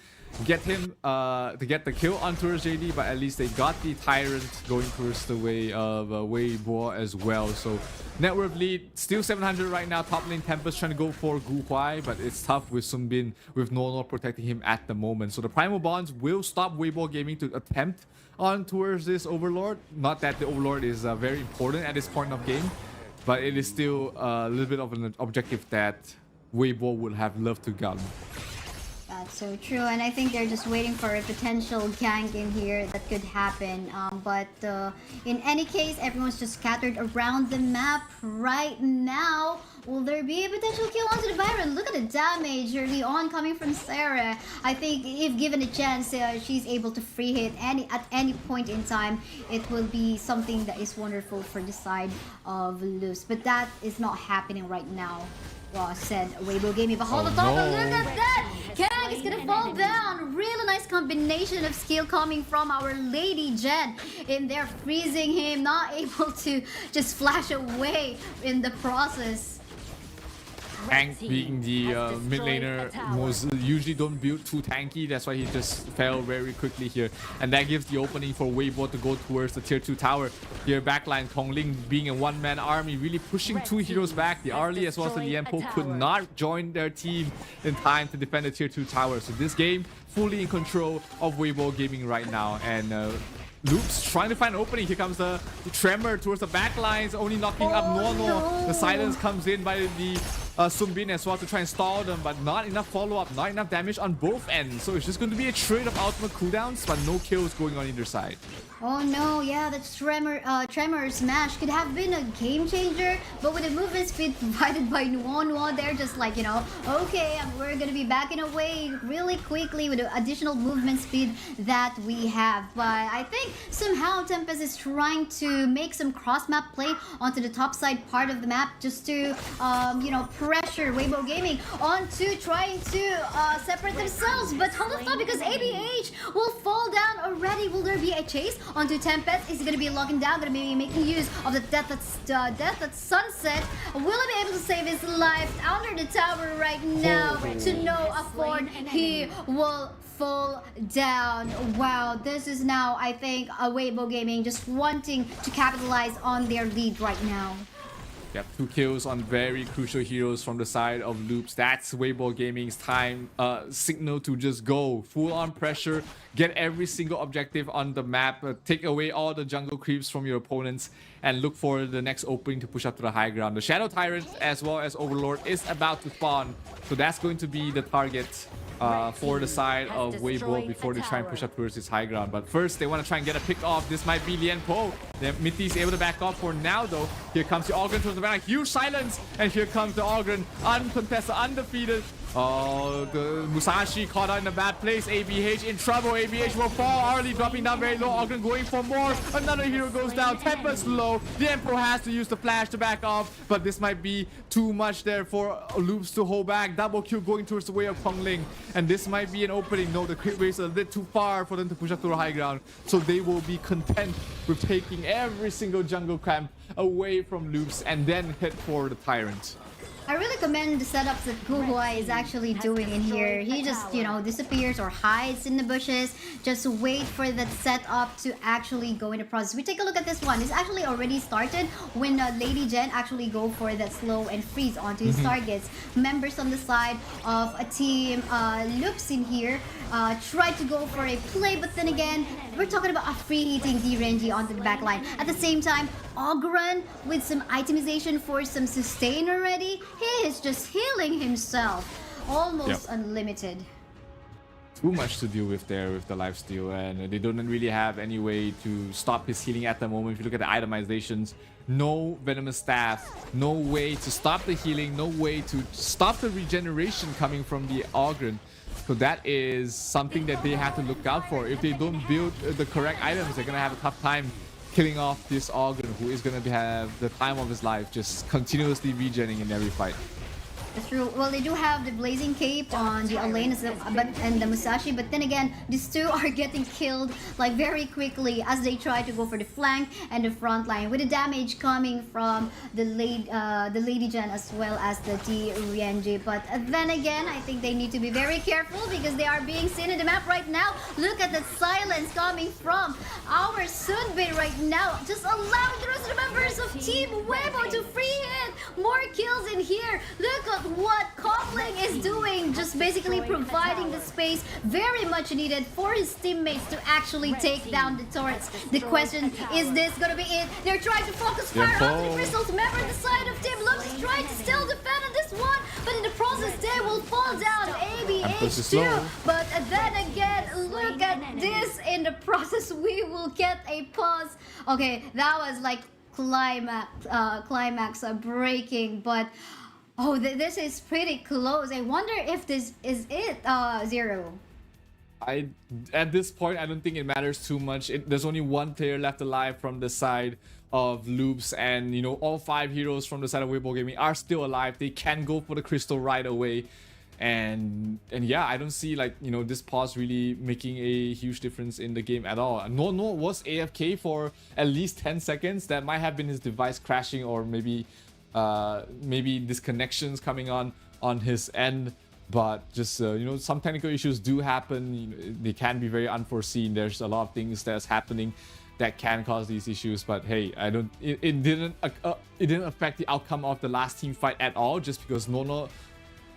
S17: get him to get the kill on towards JD, but at least they got the Tyrant going towards the way of Weibo as well. So net worth lead still 700 right now. Top lane Tempest trying to go for Gu Huai, but it's tough with Sunbin with Nono protecting him at the moment. So the Primal Bonds will stop Weibo Gaming to attempt on towards this Overlord. Not that the Overlord is very important at this point of game, but it is still a little bit of an objective that Weibo would have loved to gun.
S16: That's so true, and I think they're just waiting for a potential gank in here that could happen. But in any case, everyone's just scattered around the map right now. Will there be a potential kill onto the Byron? Look at the damage early on coming from Sarah. I think if given a chance, she's able to free hit at any point in time. It will be something that is wonderful for the side of Luz. But that is not happening right now. Said Weibo Gaming, but hold on, look at that! Kang is gonna fall down. Really nice combination of skill coming from our Lady Jen in there, freezing him, not able to just flash away in the process.
S17: Hank being the mid laner usually don't build too tanky, that's why he just fell very quickly here, and that gives the opening for Weibo to go towards the tier 2 tower. Here backline, Kongling being a one-man army, really pushing two heroes back. The Arlie as well as the Lianpo could not join their team in time to defend the tier 2 tower. So this game fully in control of Weibo Gaming right now, and Loops trying to find an opening. Here comes the Tremor towards the back lines, only knocking up Nono. The silence comes in by the Sunbin as well to try and stall them, but not enough follow-up, not enough damage on both ends. So it's just going to be a trade of ultimate cooldowns, but no kills going on either side.
S16: Oh no, yeah, that Tremor smash could have been a game changer, but with the movement speed provided by Nuo, they're just like, you know, okay, we're gonna be backing away really quickly with the additional movement speed that we have. But I think somehow Tempest is trying to make some cross-map play onto the top side part of the map just to, you know, pressure Weibo Gaming onto trying to separate themselves. But hold on, because ABH will fall down already. Will there be a chase onto Tempest? Is he going to be locking down? Going to be making use of the death at sunset? Will he be able to save his life under the tower right now? To no afford, he will fall down. Wow, this is now, I think, Weibo Gaming just wanting to capitalize on their lead right now.
S17: Yep, 2 kills on very crucial heroes from the side of Loops. That's Weibo Gaming's time signal to just go full on pressure, get every single objective on the map, take away all the jungle creeps from your opponents, and look for the next opening to push up to the high ground. The Shadow Tyrant as well as Overlord is about to spawn, so that's going to be the target for the side of Weibo before they try and push up towards this high ground. But first, they want to try and get a pick off. This might be Lianpo. Mitty is able to back off for now, though. Here comes the Ogren towards the back. Huge silence. And here comes the Ogren, uncontested, undefeated. Oh, the Musashi caught out in a bad place. ABH in trouble. ABH will fall early, dropping down very low. Ogren going for more. Another hero goes down. Tempest low. The Emperor has to use the flash to back off, but this might be too much there for Loops to hold back. Double kill going towards the way of Kongling, and this might be an opening. No, the crit rate is a bit too far for them to push up to the high ground, so they will be content with taking every single jungle camp away from Loops and then head for the Tyrant.
S16: I really commend the setups that Guhua is actually doing in here. He just, you know, disappears or hides in the bushes. Just wait for that setup to actually go into process. We take a look at this one. It's actually already started when Lady Jen actually go for that slow and freeze onto his targets. Members on the side of a team Loops in here try to go for a play, but then again, we're talking about a free hitting D-Renji onto the back line. At the same time, Ogren with some itemization for some sustain already. He is just healing himself. Almost unlimited.
S17: Too much to deal with there with the lifesteal, and they don't really have any way to stop his healing at the moment. If you look at the itemizations, no venomous staff, no way to stop the healing, no way to stop the regeneration coming from the Ogren. So that is something that they have to look out for. If they don't build the correct items, they're gonna have a tough time killing off this Ogren, who is gonna have the time of his life, just continuously regenerating in every fight.
S16: That's true. Well, they do have the Blazing Cape on the Elaine and the Musashi, but then again, these two are getting killed like very quickly as they try to go for the flank and the front line, with the damage coming from the Lady Jen as well as the D-Renji. But then again, I think they need to be very careful because they are being seen in the map right now. Look at the silence coming from our Sunbei right now, just allowing the rest of the members of Team Weibo to free hit. More kills in here. Look at what Kongling is doing, just basically providing the space very much needed for his teammates to actually take down the turrets. The question is, this gonna be it? They're trying to focus fire onto the crystals. Remember, the side of Team Lux is trying to still defend on this one, but in the process they will fall down. ABH too, but then again, look at this. In the process we will get a pause. Okay, that was like climax breaking, but oh, this is pretty close. I wonder if this is it, Zero.
S17: At this point, I don't think it matters too much. There's only one player left alive from the side of Loops, and you know, all 5 heroes from the side of Weibo Gaming are still alive. They can go for the crystal right away, and yeah, I don't see, like, you know, this pause really making a huge difference in the game at all. Nono was AFK for at least 10 seconds. That might have been his device crashing, or maybe disconnections coming on his end, but just you know, some technical issues do happen. You know, they can be very unforeseen. There's a lot of things that's happening that can cause these issues, but hey, it didn't affect the outcome of the last team fight at all, just because Nono,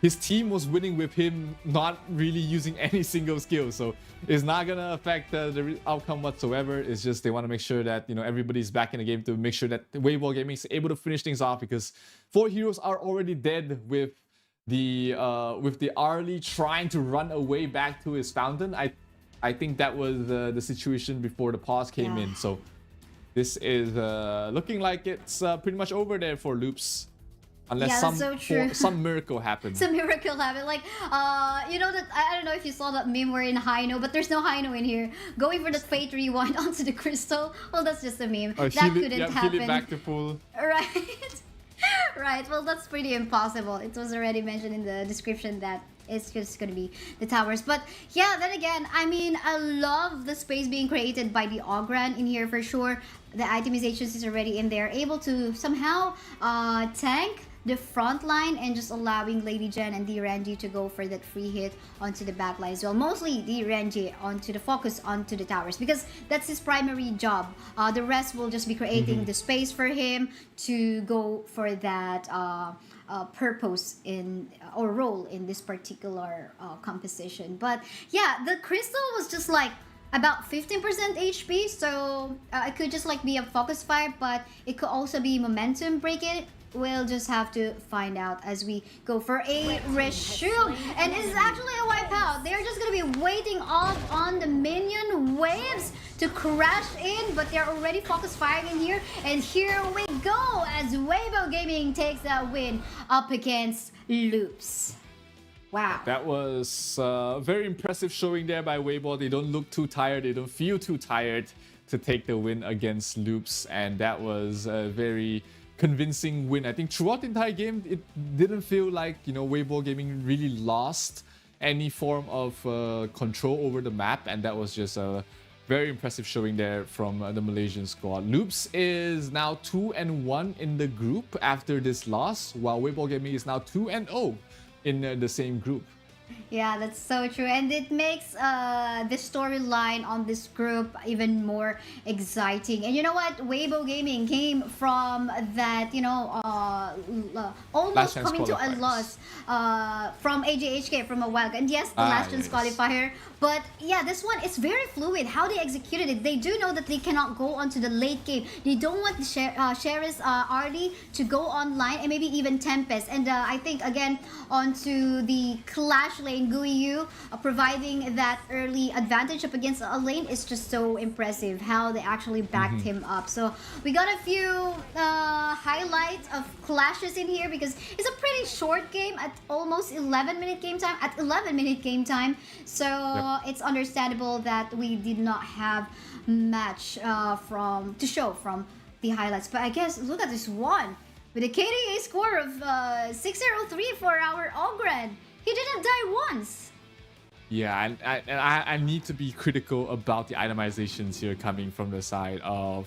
S17: his team was winning with him not really using any single skill, so it's not gonna affect the outcome whatsoever. It's just they want to make sure that, you know, everybody's back in the game to make sure that Weibo Gaming is able to finish things off, because 4 heroes are already dead with the Arlie trying to run away back to his fountain. I think that was the situation before the pause came in. So this is looking like it's pretty much over there for Loops. Unless some miracle happens.
S16: Some miracle happened. Like, you know, that I don't know if you saw that meme where in Haino, but there's no Haino in here. Going for the Fate Rewind onto the crystal. Well, that's just a meme. That couldn't happen.
S17: Heal it back to full.
S16: Right. Right. Well, that's pretty impossible. It was already mentioned in the description that it's just gonna be the towers. But yeah, then again, I mean, I love the space being created by the Ogren in here for sure. The itemizations is already in there, able to somehow tank the front line and just allowing Lady Jen and D-Renji to go for that free hit onto the back line as well. Mostly D-Renji onto the focus onto the towers, because that's his primary job. The rest will just be creating the space for him to go for that purpose in or role in this particular composition. But yeah, the crystal was just like about 15% HP, so it could just like be a focus fire, but it could also be momentum breaking. We'll just have to find out as we go for a resume. And it's actually a wipeout. They're just gonna be waiting off on the minion waves to crash in, but they're already focus firing in here. And here we go as Weibo Gaming takes that win up against Loops. Wow.
S17: That was very impressive showing there by Weibo. They don't look too tired. They don't feel too tired to take the win against Loops. And that was a very convincing win. I think throughout the entire game, it didn't feel like, Weibo Gaming really lost any form of control over the map. And that was just a very impressive showing there from the Malaysian squad. Loops is now 2-1 in the group after this loss, while Weibo Gaming is now 2-0 in the same group.
S16: Yeah, that's so true. And it makes the storyline on this group even more exciting. And you know what? Weibo Gaming came from that, almost coming to a loss from AJHK from a while ago. And yes, the last chance qualifier. But yeah, this one is very fluid. How they executed it. They do know that they cannot go onto the late game. They don't want the Sheris Ardy to go online and maybe even Tempest. And I think, again, onto the Clash lane, Guiyu providing that early advantage up against a lane is just so impressive how they actually backed him up. So we got a few highlights of clashes in here because it's a pretty short game at almost 11-minute game time. At 11-minute game time, so it's understandable that we did not have match to show from the highlights. But I guess look at this one with a KDA score of 603 for our Ogren. He didn't die once.
S17: Yeah, and I need to be critical about the itemizations here coming from the side of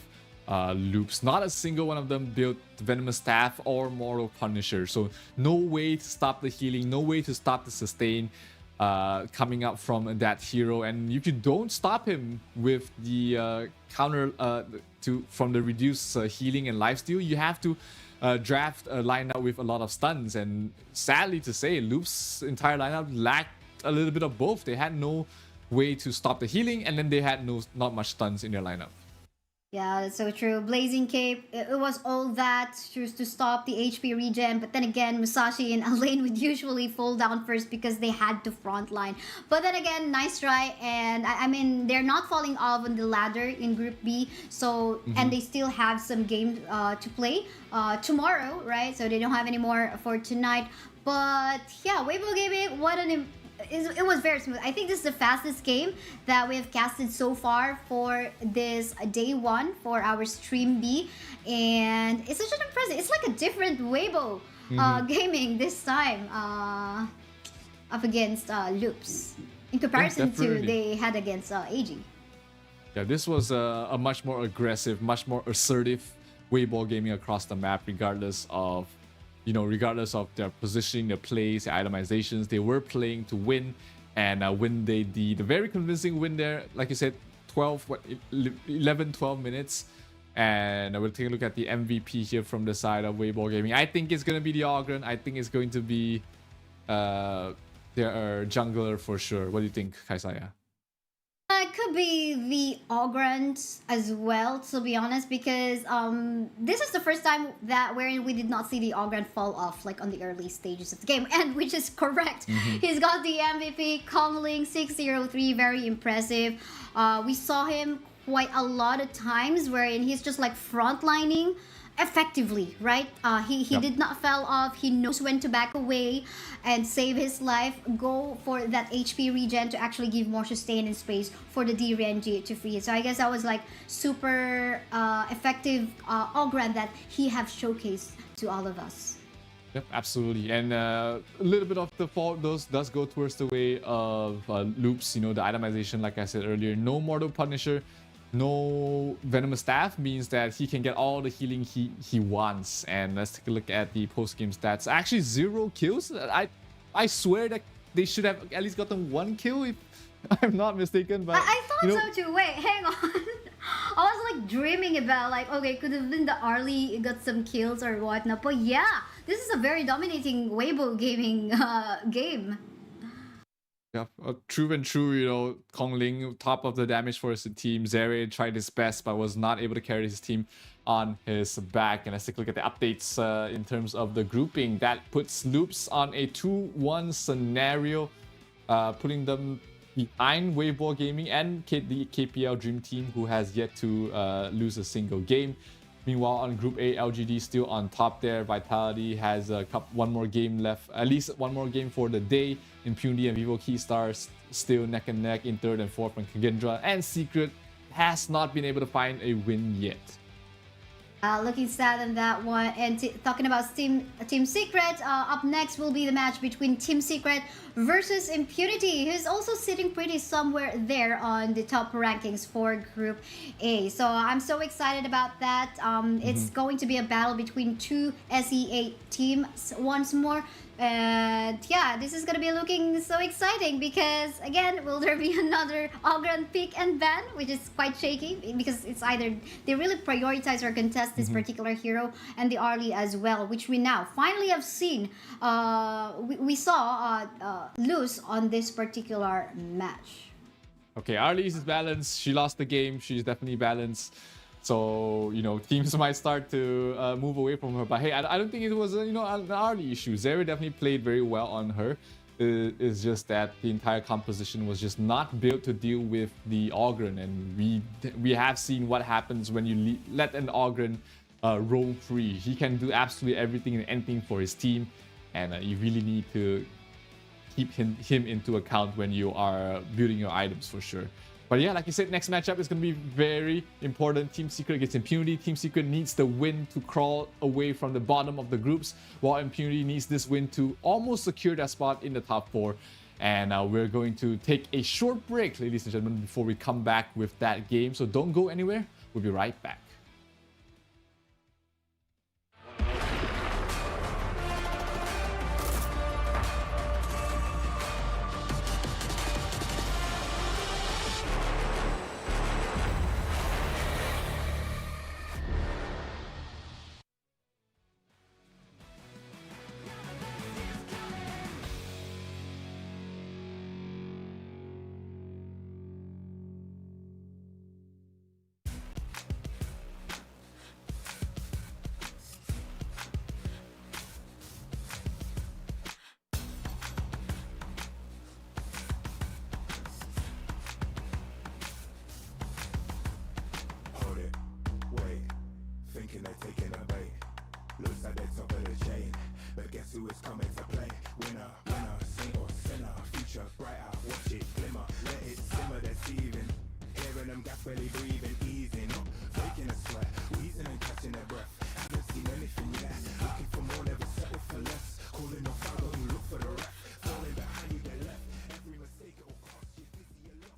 S17: Loops. Not a single one of them built Venomous Staff or Mortal Punisher. So no way to stop the healing, no way to stop the sustain coming up from that hero. And if you don't stop him with the counter from the reduced healing and lifesteal, you have to draft a lineup with a lot of stuns. And sadly to say, Loop's entire lineup lacked a little bit of both. They had no way to stop the healing, and then they had not much stuns in their lineup.
S16: Yeah, that's so true. Blazing Cape, it was all that just to stop the HP regen. But then again, Musashi and Alain would usually fall down first because they had to frontline. But then again, nice try. And I mean, they're not falling off on the ladder in Group B. So, and they still have some games to play tomorrow, right? So they don't have any more for tonight. But yeah, Weibo Gaming, it was very smooth. I think this is the fastest game that we have casted so far for this day one for our stream B, and it's such an impressive. It's like a different Weibo gaming this time up against Loops in comparison to they had against AG.
S17: Yeah, this was a much more aggressive, much more assertive Weibo gaming across the map, regardless of their positioning, their plays, their itemizations. They were playing to win, and win the very convincing win there. Like you said, 11, 12 minutes. And we'll take a look at the MVP here from the side of Weibo Gaming. I think it's going to be the Ogren. I think it's going to be their jungler for sure. What do you think, Kaisaya?
S16: It could be the Ogrens as well, to be honest, because this is the first time wherein we did not see the Ogren fall off like on the early stages of the game, and which is correct. He's got the MVP, Kongling 603, very impressive. We saw him quite a lot of times wherein he's just like frontlining effectively, right? He did not fall off. He knows when to back away and save his life, go for that HP regen to actually give more sustain and space for the D-Renji to free it. So I guess that was like super effective Ogren that he have showcased to all of us.
S17: Yep, absolutely. And a little bit of the fault does go towards the way of Loops. The itemization, like I said earlier, no Mortal Punisher, no Venomous Staff means that he can get all the healing he wants. And let's take a look at the post-game stats. Actually, 0 kills. I swear that they should have at least gotten 1 kill if I'm not mistaken. But
S16: I thought so too. Wait, hang on. I was like dreaming about like, okay, could have been the Arlie got some kills or whatnot. But yeah, this is a very dominating Weibo gaming game.
S17: Yeah, true and true, Kongling, top of the damage for his team. Zere tried his best, but was not able to carry his team on his back. And let's take a look at the updates in terms of the grouping. That puts Loops on a 2-1 scenario, putting them behind Weibo Gaming and the KPL Dream Team, who has yet to lose a single game. Meanwhile, on Group A, LGD still on top there. Vitality has one more game left, at least one more game for the day. Impunity and Vivo Keystars still neck and neck in third and fourth, and Kagendra and Secret has not been able to find a win yet.
S16: Looking sad on that one. And talking about Team Secret, up next will be the match between Team Secret versus Impunity, who's also sitting pretty somewhere there on the top rankings for Group A. So I'm so excited about that. It's going to be a battle between two SEA teams once more. And yeah, this is gonna be looking so exciting because again, will there be another Ogren pick and ban, which is quite shaky because it's either they really prioritize or contest this particular hero and the Arlie as well, which we now finally have seen. We saw lose on this particular match.
S17: Okay, Arlie is balanced. She lost the game. She's definitely balanced. So, you know, teams might start to move away from her. But hey, I don't think it was, an Arlie issue. Zeri definitely played very well on her. It's just that the entire composition was just not built to deal with the Ogren. And we have seen what happens when you let an Ogren roam free. He can do absolutely everything and anything for his team. And you really need to keep him into account when you are building your items for sure. But yeah, like you said, next matchup is going to be very important. Team Secret against Impunity. Team Secret needs the win to crawl away from the bottom of the groups, while Impunity needs this win to almost secure that spot in the top 4. And we're going to take a short break, ladies and gentlemen, before we come back with that game. So don't go anywhere. We'll be right back.
S3: Thinking they're taking a bait. Looks like they're top of the chain. But guess who is coming to play? Winner, winner, saint or sinner. Future brighter, watch it glimmer. Let it simmer, deceiving. Hearing them gas belly breathing, easing up. Faking a sweat, wheezing and catching their breath. Haven't seen anything yet. Looking for more, never settle for less. Calling no follow, you look for the ref. Falling behind you, they're left. Every mistake it will cost you, busy your loss.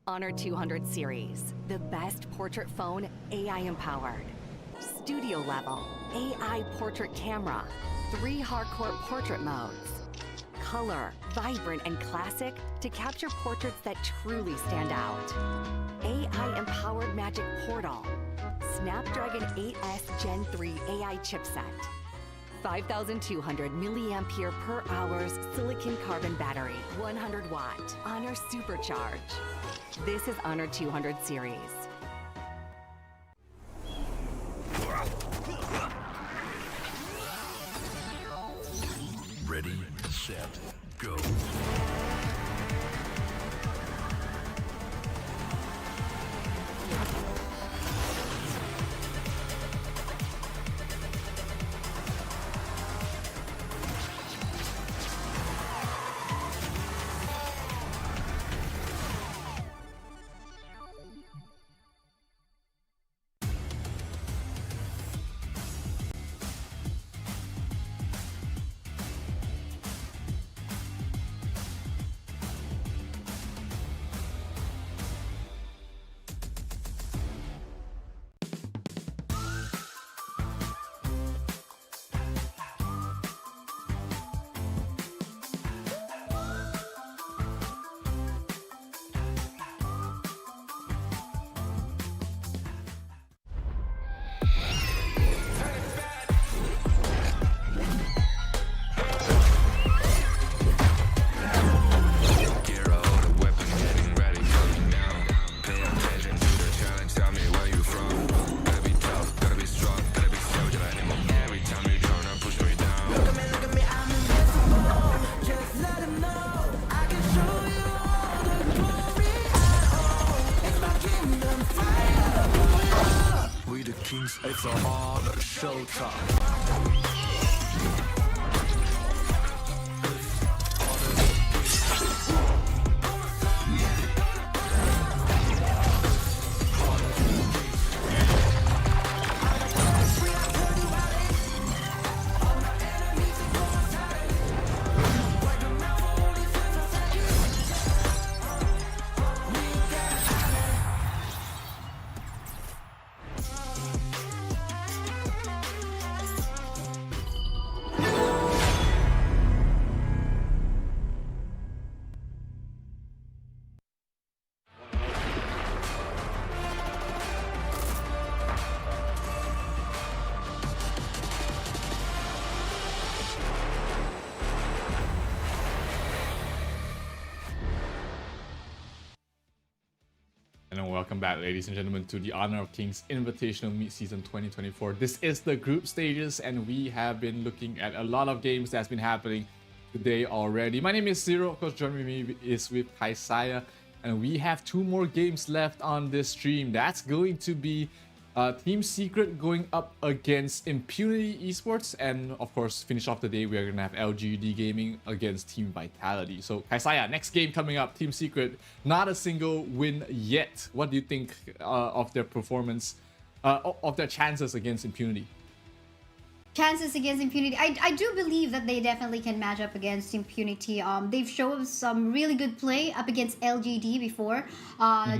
S9: Honor 200 series, the best portrait phone AI empowered. Studio level, AI portrait camera, 3 hardcore portrait modes. Color, vibrant and classic to capture portraits that truly stand out. AI empowered magic portal. Snapdragon 8S Gen 3 AI chipset. 5,200 milliampere per hours silicon carbon battery, 100 watt, Honor Supercharge. This is Honor 200 series.
S19: Ready, set, go.
S15: Kings. It's a HoK showtime.
S17: And welcome back, ladies and gentlemen, to the Honor of Kings Invitational Midseason 2024. This is the group stages, and we have been looking at a lot of games that's been happening today already. My name is Zero. Of course, joining me is with Kaisaya, and we have 2 more games left on this stream. That's going to be Team Secret going up against Impunity Esports, and of course, finish off the day, we are gonna have LGD Gaming against Team Vitality. So Kaisaya, next game coming up, Team Secret, not a single win yet. What do you think of their performance, of their chances against Impunity?
S16: Chances against Impunity. I do believe that they definitely can match up against Impunity. They've shown some really good play up against LGD before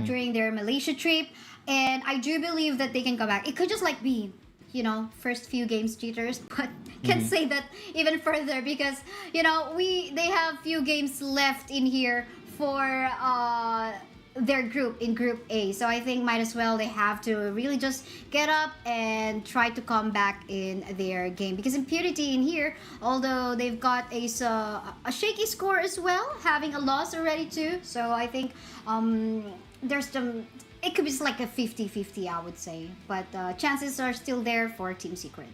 S16: during their Malaysia trip. And I do believe that they can come back. It could just like be, you know, first few games cheaters, but can't say that even further because, you know, they have few games left in here for their group in Group A. So I think might as well they have to really just get up and try to come back in their game. Because Impunity in here, although they've got a shaky score as well, having a loss already too. So I think there's some... It could be just like a 50-50, I would say. But chances are still there for Team Secret.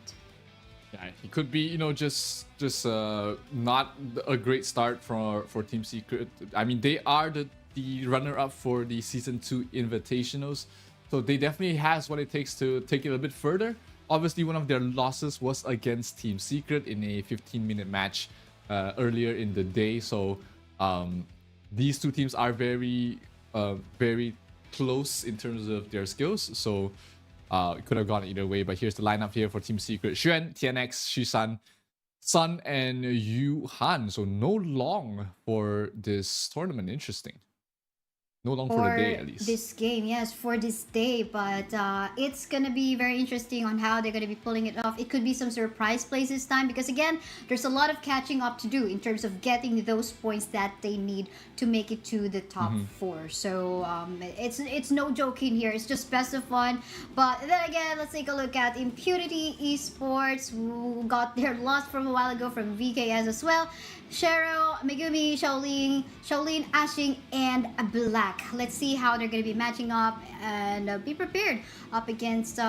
S17: Yeah, it could be, you know, just not a great start for Team Secret. I mean, they are the runner-up for the Season 2 Invitationals. So they definitely has what it takes to take it a bit further. Obviously, one of their losses was against Team Secret in a 15-minute match earlier in the day. So these two teams are very close in terms of their skills, so it could have gone either way. But here's the lineup here for Team Secret: Xuan, TNX, Shisan, Sun, and Yu Han. So no long for this tournament. Interesting. No long for the day, at least.
S16: This game, yes, for this day. But it's going to be very interesting on how they're going to be pulling it off. It could be some surprise plays this time because, again, there's a lot of catching up to do in terms of getting those points that they need to make it to the top 4. So it's no joke in here. It's just best of fun. But then again, let's take a look at Impunity Esports, who got their loss from a while ago from VKS as well. Cheryl, Megumi, Shaolin, Ashing, and Black. Let's see how they're going to be matching up and be prepared up against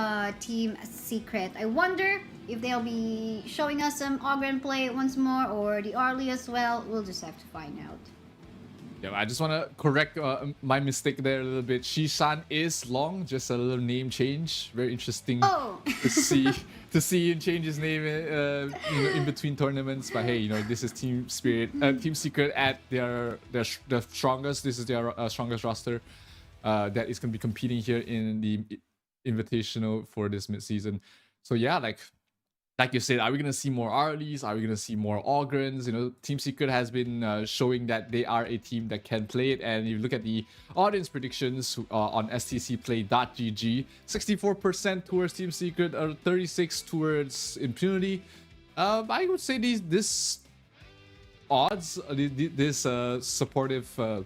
S16: Team Secret. I wonder if they'll be showing us some Ogren play once more or the Arlie as well. We'll just have to find out.
S17: Yeah, I just want to correct my mistake there a little bit. Shishan is long, just a little name change. Very interesting to see him change his name in between tournaments. But hey, you know, this is Team Secret at their strongest. This is their strongest roster that is going to be competing here in the Invitational for this midseason. So yeah, like you said, are we going to see more Arlies? Are we going to see more Ogrens? You know, Team Secret has been showing that they are a team that can play it. And if you look at the audience predictions on stcplay.gg, 64% towards Team Secret, 36% towards Impunity. I would say this odds, this supportive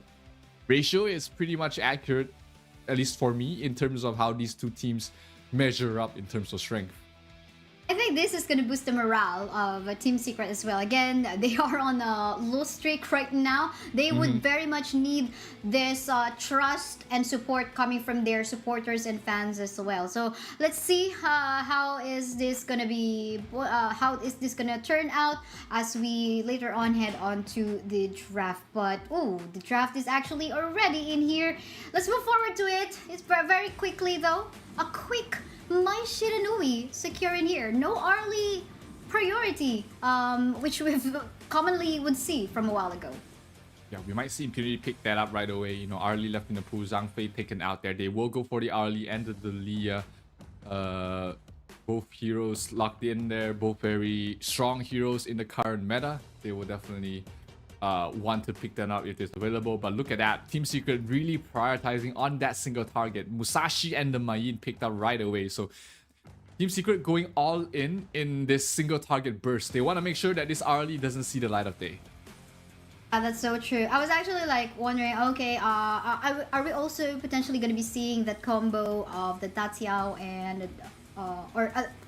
S17: ratio is pretty much accurate, at least for me, in terms of how these two teams measure up in terms of strength.
S16: I think this is going to boost the morale of Team Secret as well. Again, they are on a low streak right now. They would very much need this trust and support coming from their supporters and fans as well. So let's see how is this going to be, how is this going to turn out as we later on head on to the draft. But the draft is actually already in here. Let's move forward to it. It's very quickly though. A quick My Shiranui secure in here. No early priority, which we've commonly would see from a while ago.
S17: Yeah, we might see Impunity pick that up right away. You know, Arlie left in the pool, Zhang Fei taken out there. They will go for the Arlie and the Delia. Both heroes locked in there, both very strong heroes in the current meta. They will definitely want to pick them up if it's available. But look at that, Team Secret really prioritizing on that single target. Musashi and the Mayin picked up right away. So Team Secret going all in this single target burst. They want to make sure that this Arlie doesn't see the light of day.
S16: That's so true. I was actually like wondering, okay, are we also potentially going to be seeing that combo of the Tatiao and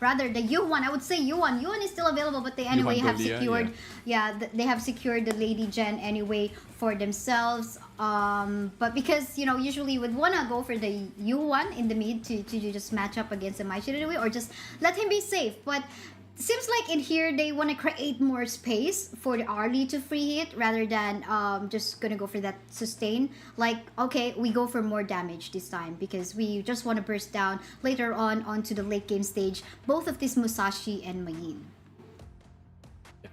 S16: rather the Yuan? I would say Yuan. Yuan is still available, but they anyway have secured. Yeah, they have secured the Lady Gen anyway for themselves. But because usually you would wanna go for the Yuan in the mid to just match up against the Mai Shiranui or just let him be safe. But seems like in here they want to create more space for the Arlie to free hit rather than just gonna go for that sustain. Like, okay, we go for more damage this time because we just want to burst down later on onto the late game stage both of this Musashi and Mayin.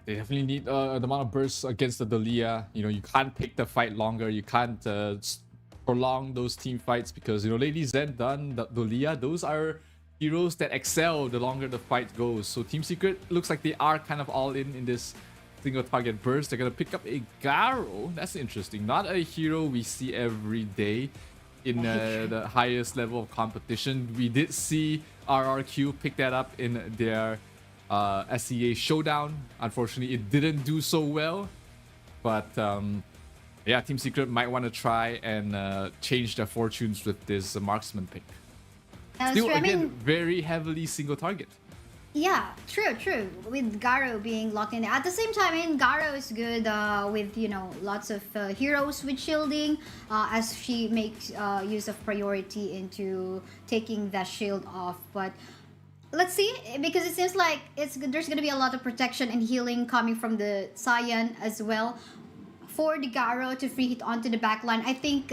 S17: They definitely need the amount of bursts against the Delia. You can't take the fight longer. You can't prolong those team fights because Lady Zen, Dun, the Delia, those are heroes that excel the longer the fight goes. So Team Secret looks like they are kind of all in this single target burst. They're gonna pick up a Garo. That's interesting. Not a hero we see every day in the highest level of competition. We did see RRQ pick that up in their SEA showdown. Unfortunately, it didn't do so well. But yeah, Team Secret might want to try and change their fortunes with this marksman pick. Still, again, very heavily single target.
S16: Yeah, true. With Garo being locked in there. At the same time, Garo is good with, lots of heroes with shielding as she makes use of priority into taking that shield off. But let's see, because it seems like there's going to be a lot of protection and healing coming from the Saiyan as well. For the Garo to free hit onto the backline, I think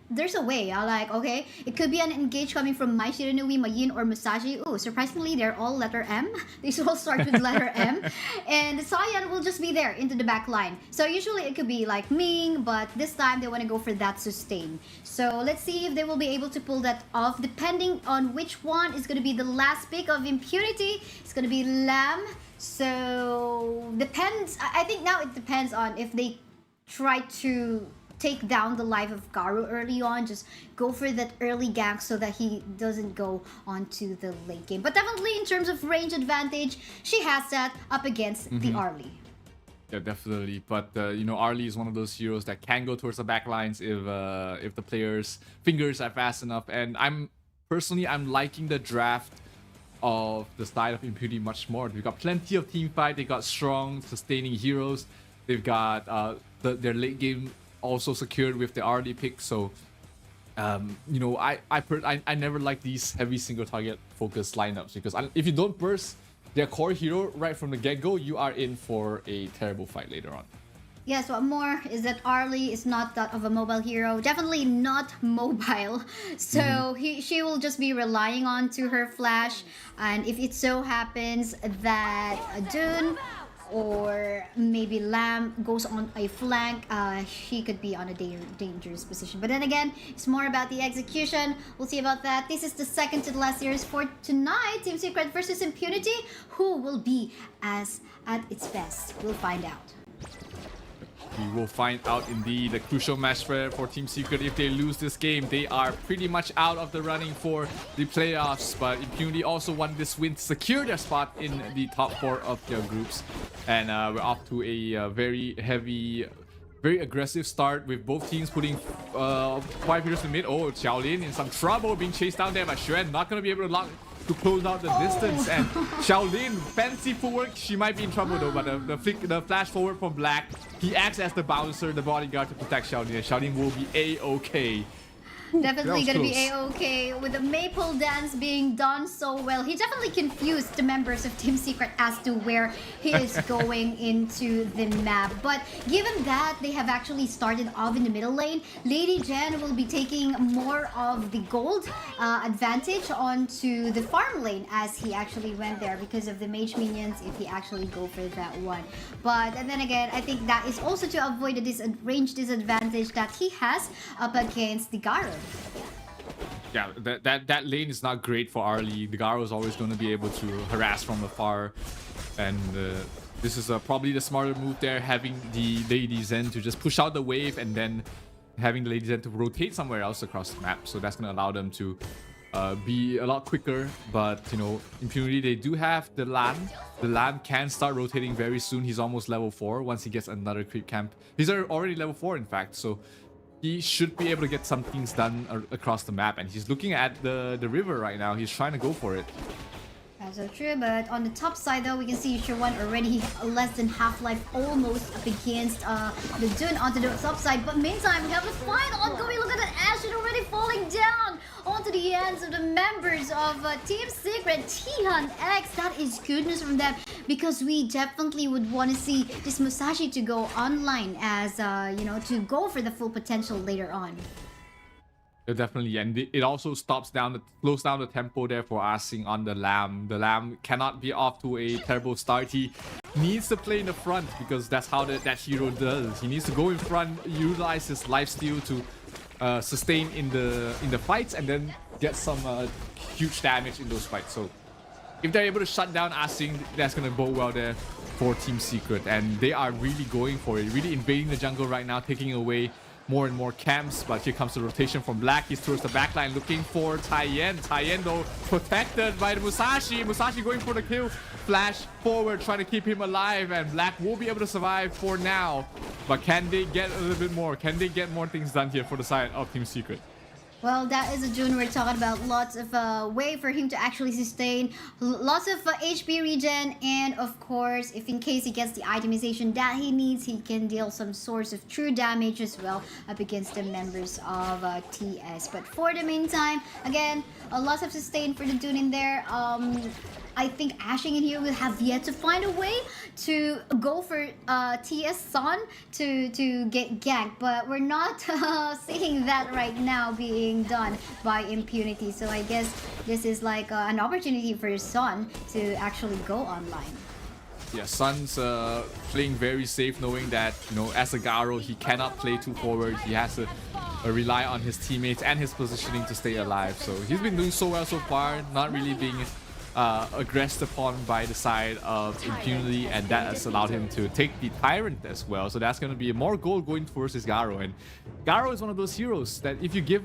S16: there's a way. Okay, it could be an engage coming from Mai Shiranui, Mayin, or Musashi. Oh, surprisingly, they're all letter M. These all start with letter M. And the Saiyan will just be there into the back line. So usually it could be like Ming, but this time they want to go for that sustain. So let's see if they will be able to pull that off, depending on which one is going to be the last pick of Impunity. It's going to be Lamb. So depends. I think now it depends on if they try to take down the life of Garo early on, just go for that early gank so that he doesn't go onto the late game. But definitely in terms of range advantage, she has that up against the Arlie.
S17: Yeah, definitely. But Arlie is one of those heroes that can go towards the backlines if the players' fingers are fast enough. And I'm liking the draft of the style of Impunity much more. We've got plenty of team fight. They got strong, sustaining heroes. They've got their late game also secured with the Arlie pick. So I never like these heavy single target focused lineups because if you don't burst their core hero right from the get-go, you are in for a terrible fight later on.
S16: Yes, what more is that Arlie is not that of a mobile hero. Definitely not mobile. So she will just be relying on to her flash. And if it so happens that Dune or maybe Lamb goes on a flank, she could be on a dangerous position. But then again, it's more about the execution. We'll see about that. This is the second to the last series for tonight. Team Secret versus Impunity. Who will be at its best? We'll find out.
S17: We will find out indeed. The crucial match for Team Secret. If they lose this game, they are pretty much out of the running for the playoffs. But Impunity also won this win to secure their spot in the top 4 of their groups. And we're off to a very heavy, very aggressive start with both teams putting 5 heroes in mid. Oh, Xiaolin in some trouble, being chased down there by Xuan. Not going to be able to close out the distance. And Xiaolin, fancy footwork. She might be in trouble though, but the flash forward from Black, he acts as the bouncer, the bodyguard to protect Xiaolin. And Xiaolin will be A-OK.
S16: Definitely
S17: that
S16: gonna
S17: was
S16: be A-OK with the maple dance being done so well. He definitely confused the members of Team Secret as to where he is going into the map. But given that they have actually started off in the middle lane, Lady Jen will be taking more of the gold advantage onto the farm lane as he actually went there because of the mage minions if he actually go for that one. But and then again, I think that is also to avoid the range disadvantage that he has up against the Garo.
S17: Yeah, that lane is not great for Arlie. The Garo is always going to be able to harass from afar, and this is probably the smarter move there, having the Lady Zen to just push out the wave and then having the Lady Zen to rotate somewhere else across the map. So that's going to allow them to be a lot quicker. But you know, Impunity, they do have the Lamb. The Lamb can start rotating very soon. He's almost level 4 once he gets another creep camp. He's already level 4 in fact, so he should be able to get some things done across the map. And he's looking at the river right now. He's trying to go for it.
S16: That's so true, but on the top side though, we can see Sherwan already less than half-life, almost up against the Dune onto the top side. But meantime, we have the fight ongoing. Look at that Ashen already falling down onto the hands of the members of Team Secret, Tihan X. That is goodness from them, because we definitely would want to see this Musashi to go online as, you know, to go for the full potential later on.
S17: Definitely, and it also slows down the tempo there for Asing on the Lamb. The Lamb cannot be off to a terrible start. He needs to play in the front because that's how that hero does. He needs to go in front, utilize his lifesteal to sustain in the fights, and then get some huge damage in those fights. So if they're able to shut down Asing, that's gonna bode well there for Team Secret, and they are really going for it, really invading the jungle right now, taking away more and more camps. But here comes the rotation from Black. He's towards the backline looking for Taiyen. Taiyen though protected by the Musashi. Musashi going for the kill. Flash forward trying to keep him alive, and Black will be able to survive for now. But can they get a little bit more? Can they get more things done here for the side of Team Secret?
S16: Well, that is a June we're talking about. Lots of way for him to actually sustain. Lots of HP regen. And of course, if in case he gets the itemization that he needs, he can deal some source of true damage as well up against the members of TS. But for the meantime, again, lots of sustain for the Dune in there. I think Ashing in here will have yet to find a way to go for TS Sun to get ganked, but we're not seeing that right now being done by Impunity. So I guess this is like an opportunity for Sun to actually go online.
S17: Yeah, Sun's playing very safe, knowing that, you know, as a Garo, he cannot play too forward. He has to rely on his teammates and his positioning to stay alive. So he's been doing so well so far, not really being aggressed upon by the side of Impunity, and that has allowed him to take the Tyrant as well. So that's going to be more gold going towards his Garo. And Garo is one of those heroes that if you give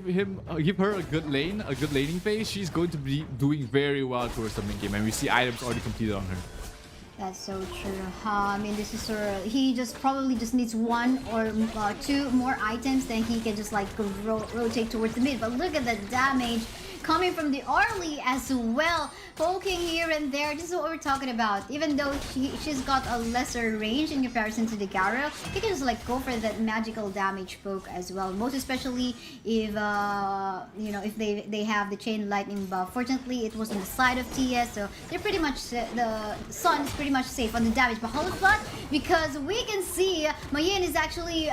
S17: her a good lane, a good laning phase, she's going to be doing very well towards the mid game. And we see items already completed on her.
S16: That's so true. I mean, this is he just probably just needs one or two more items, then he can just like rotate towards the mid. But look at the damage coming from the Arlie as well, poking here and there. This is what we're talking about. Even though she's got a lesser range in comparison to the Garo, he can just like go for that magical damage poke as well. Most especially if you know, if they have the chain lightning buff. Fortunately, it was on the side of TS, so they're pretty much the Sun is pretty much safe on the damage. But Hollow Flood, because we can see Mayin is actually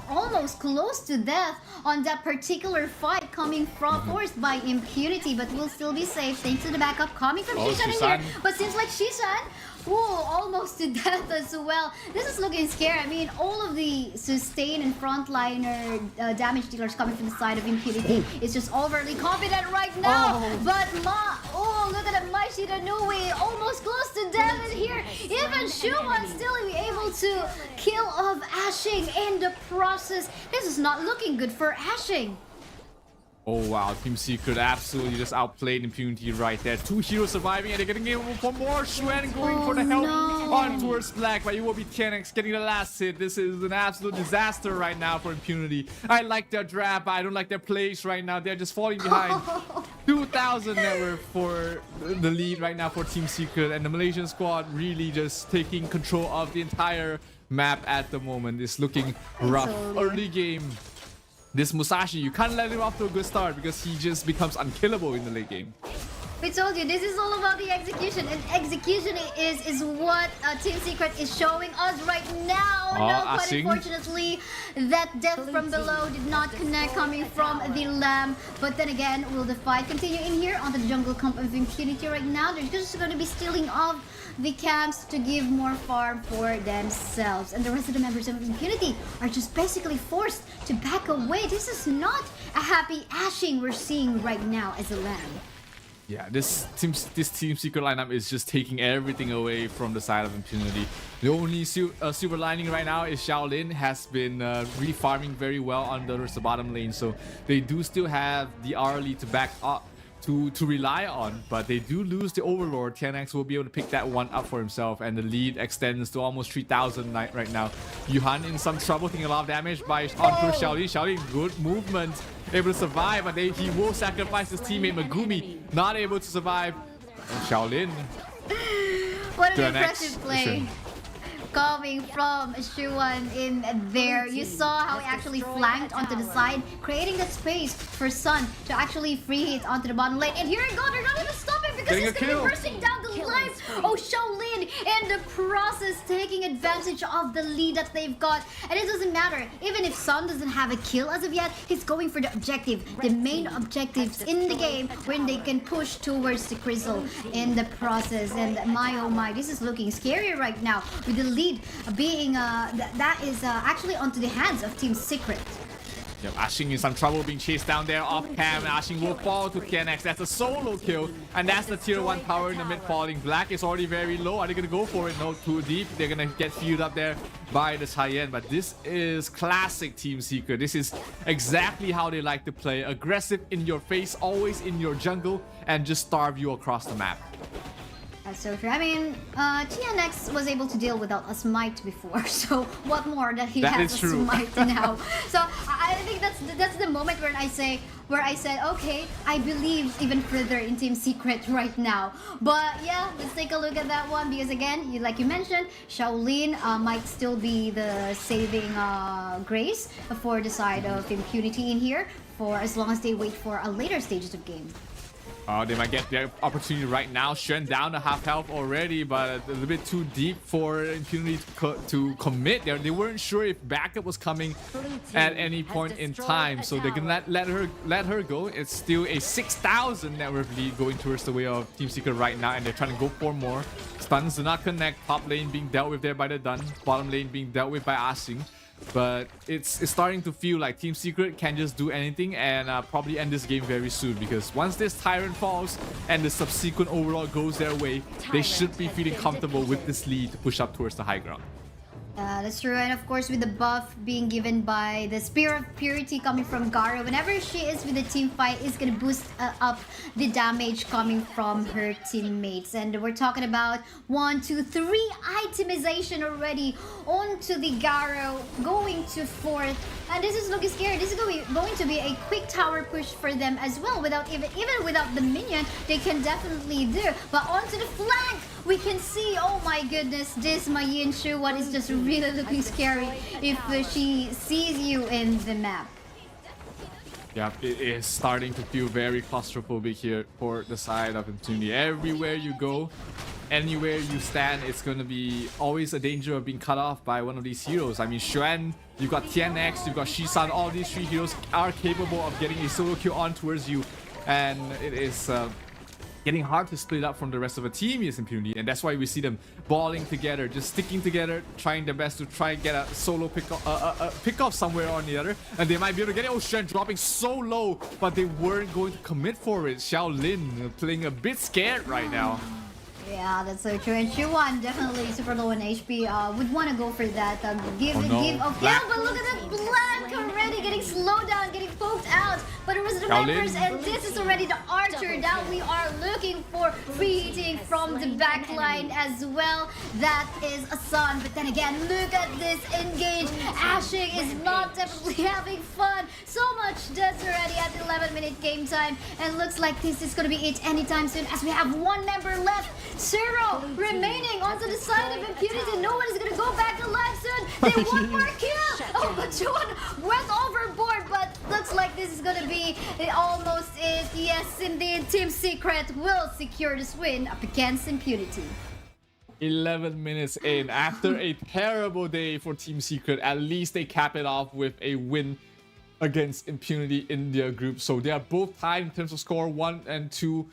S16: almost close to death on that particular fight, coming from forced by Impunity, but will still be safe thanks to the backup coming from Shishan in here. But seems like Shishan, almost to death as well. This is looking scary. I mean, all of the sustain and frontliner damage dealers coming from the side of Impunity is just overly confident right now. But look at that Maishida Nui, almost close to death. And here, even Shuan still be able to kill off Ashing in the process. This is not looking good for Ashing.
S17: Oh wow, Team Secret absolutely just outplayed Impunity right there. Two heroes surviving, and they're getting able for more. Xuan going for the help on towards Black, but it will be 10x getting the last hit. This is an absolute disaster right now for Impunity. I like their draft, but I don't like their plays right now. They're just falling behind. 2,000 net worth for the lead right now for Team Secret, and the Malaysian squad really just taking control of the entire map at the moment. It's looking rough. Early game. this Musashi, you can't let him off to a good start because he just becomes unkillable in the late game.
S16: We told you, this is all about the execution, and execution is what Team Secret is showing us right now. No, but unfortunately, that death from below did not connect coming from the Lamb. But then again, will the fight continue in here onto the jungle camp of Impunity right now? They're just going to be stealing off the camps to give more farm for themselves. And the rest of the members of Impunity are just basically forced to back away. This is not a happy ashing we're seeing right now as a Lamb.
S17: Yeah, this Team Secret lineup is just taking everything away from the side of Impunity. The only silver lining right now is Shaolin has been re-farming very well on the bottom lane, so they do still have the Arlie to back up to rely on, but they do lose the Overlord. TNX will be able to pick that one up for himself, and the lead extends to almost 3,000 right now. Yuhan in some trouble, taking a lot of damage by onto Shaolin. Shaolin, good movement, able to survive, but he will sacrifice his teammate Megumi, not able to survive. And Shaolin.
S16: What an impressive play coming from Shuan in there. You saw how he actually flanked onto the side, creating the space for Sun to actually free it onto the bottom lane. And here we go, they're not even stopping because he's going to be bursting down the life. Oh, Shaolin in the process taking advantage of the lead that they've got. And it doesn't matter, even if Sun doesn't have a kill as of yet, he's going for the objective, the main objectives in the game when they can push towards the Crystal in the process. And my oh my, this is looking scary right now with the lead being that is actually onto the hands of Team Secret.
S17: Yep, Ashing in some trouble being chased down there off cam. Ashing will fall to TNX. That's a solo kill, and that's the tier 1 power in the mid falling. Black is already very low. Are they gonna go for it? No, too deep. They're gonna get fueled up there by the Cheyenne. But this is classic Team Secret. This is exactly how they like to play. Aggressive in your face, always in your jungle, and just starve you across the map.
S16: That's so true. I mean, TNX was able to deal without a smite before, so what more that he has a smite now. So I think that's the moment where I said, okay, I believe even further in Team Secret right now. But yeah, let's take a look at that one because again, like you mentioned, Shaolin might still be the saving grace for the side of Impunity in here for as long as they wait for a later stages of game.
S17: They might get their opportunity right now. Shen down to half health already, but a little bit too deep for Impunity to commit. They weren't sure if backup was coming at any point in time, so they're gonna let her go. It's still a 6,000 net worth lead going towards the way of Team Secret right now, and they're trying to go for more. Stuns do not connect. Top lane being dealt with there by the Dun. Bottom lane being dealt with by Ashing. But it's starting to feel like Team Secret can just do anything and probably end this game very soon, because once this Tyrant falls and the subsequent overall goes their way, they should be feeling comfortable with this lead to push up towards the high ground.
S16: That's true, and of course with the buff being given by the Spear of Purity coming from Gara, whenever she is with the team fight, is gonna boost up the damage coming from her teammates. And we're talking about 1, 2, 3 itemization already onto the Gara, going to 4th. And this is looking scary. This is going to be a quick tower push for them as well. Without even without the minion, they can definitely do. But onto the flank, we can see, oh my goodness, this Mayin Shuwan is just really looking scary if she sees you in the map.
S17: Yeah, it is starting to feel very claustrophobic here for the side of Impunity. Everywhere you go, anywhere you stand, it's going to be always a danger of being cut off by one of these heroes. I mean, Xuan, you've got TNX, you've got Shisan, all these 3 heroes are capable of getting a solo kill on towards you. And it is getting hard to split up from the rest of the team is Impunity, and that's why we see them balling together, just sticking together, trying their best to try and get a solo pick off somewhere or the other, and they might be able to get it. Oh, Shen dropping so low, but they weren't going to commit for it. Shaolin playing a bit scared right now.
S16: Yeah, that's so true. And Shuwan definitely super low in HP. Would want to go for that. Give off. Yeah, but look at that Black already getting slowed down, getting poked out. But it was the members, and this is already the Archer that we are looking for. Free hitting from the back line as well. That is a Sun. But then again, look at this engage. Ashing is not definitely having fun. So much deaths already at 11-minute game time. And looks like this is going to be it anytime soon, as we have 1 member left. 0 remaining onto the side of Impunity. No one is gonna go back alive soon. They want more kill. Oh, but John went overboard, but looks like this is gonna be almost it. Yes, indeed, Team Secret will secure this win up against Impunity.
S17: 11 minutes in, after a terrible day for Team Secret, at least they cap it off with a win against Impunity in their group. So they are both tied in terms of score, 1 and 2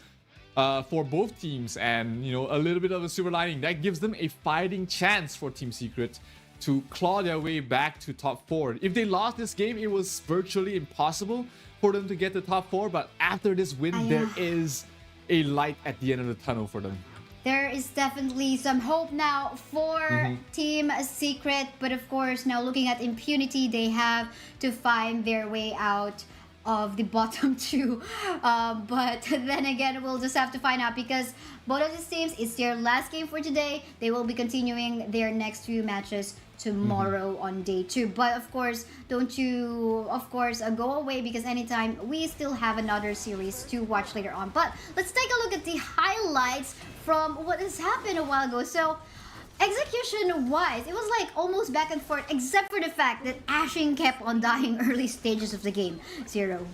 S17: for both teams. And, you know, a little bit of a silver lining. That gives them a fighting chance for Team Secret to claw their way back to top 4. If they lost this game, it was virtually impossible for them to get to top 4. But after this win, there is a light at the end of the tunnel for them.
S16: There is definitely some hope now for Team Secret, but of course, now looking at Impunity, they have to find their way out of the bottom 2. But then again, we'll just have to find out, because both of these teams, it's their last game for today. They will be continuing their next few matches tomorrow on day 2. But of course, don't you go away, because anytime we still have another series to watch later on. But let's take a look at the highlights from what has happened a while ago. So execution wise, it was like almost back and forth, except for the fact that Ashin kept on dying early stages of the game. 0.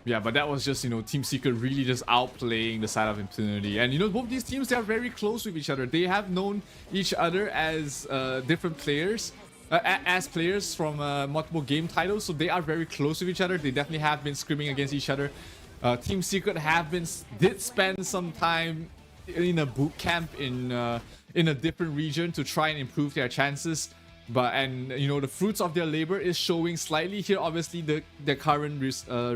S17: Yeah, but that was just, you know, Team Secret really just outplaying the side of Impunity. And, you know, both these teams, they are very close with each other. They have known each other as different players, as players from multiple game titles. So they are very close with each other. They definitely have been scrimming against each other. Team Secret did spend some time in a boot camp in a different region to try and improve their chances. And you know, the fruits of their labor is showing slightly here. Obviously, the current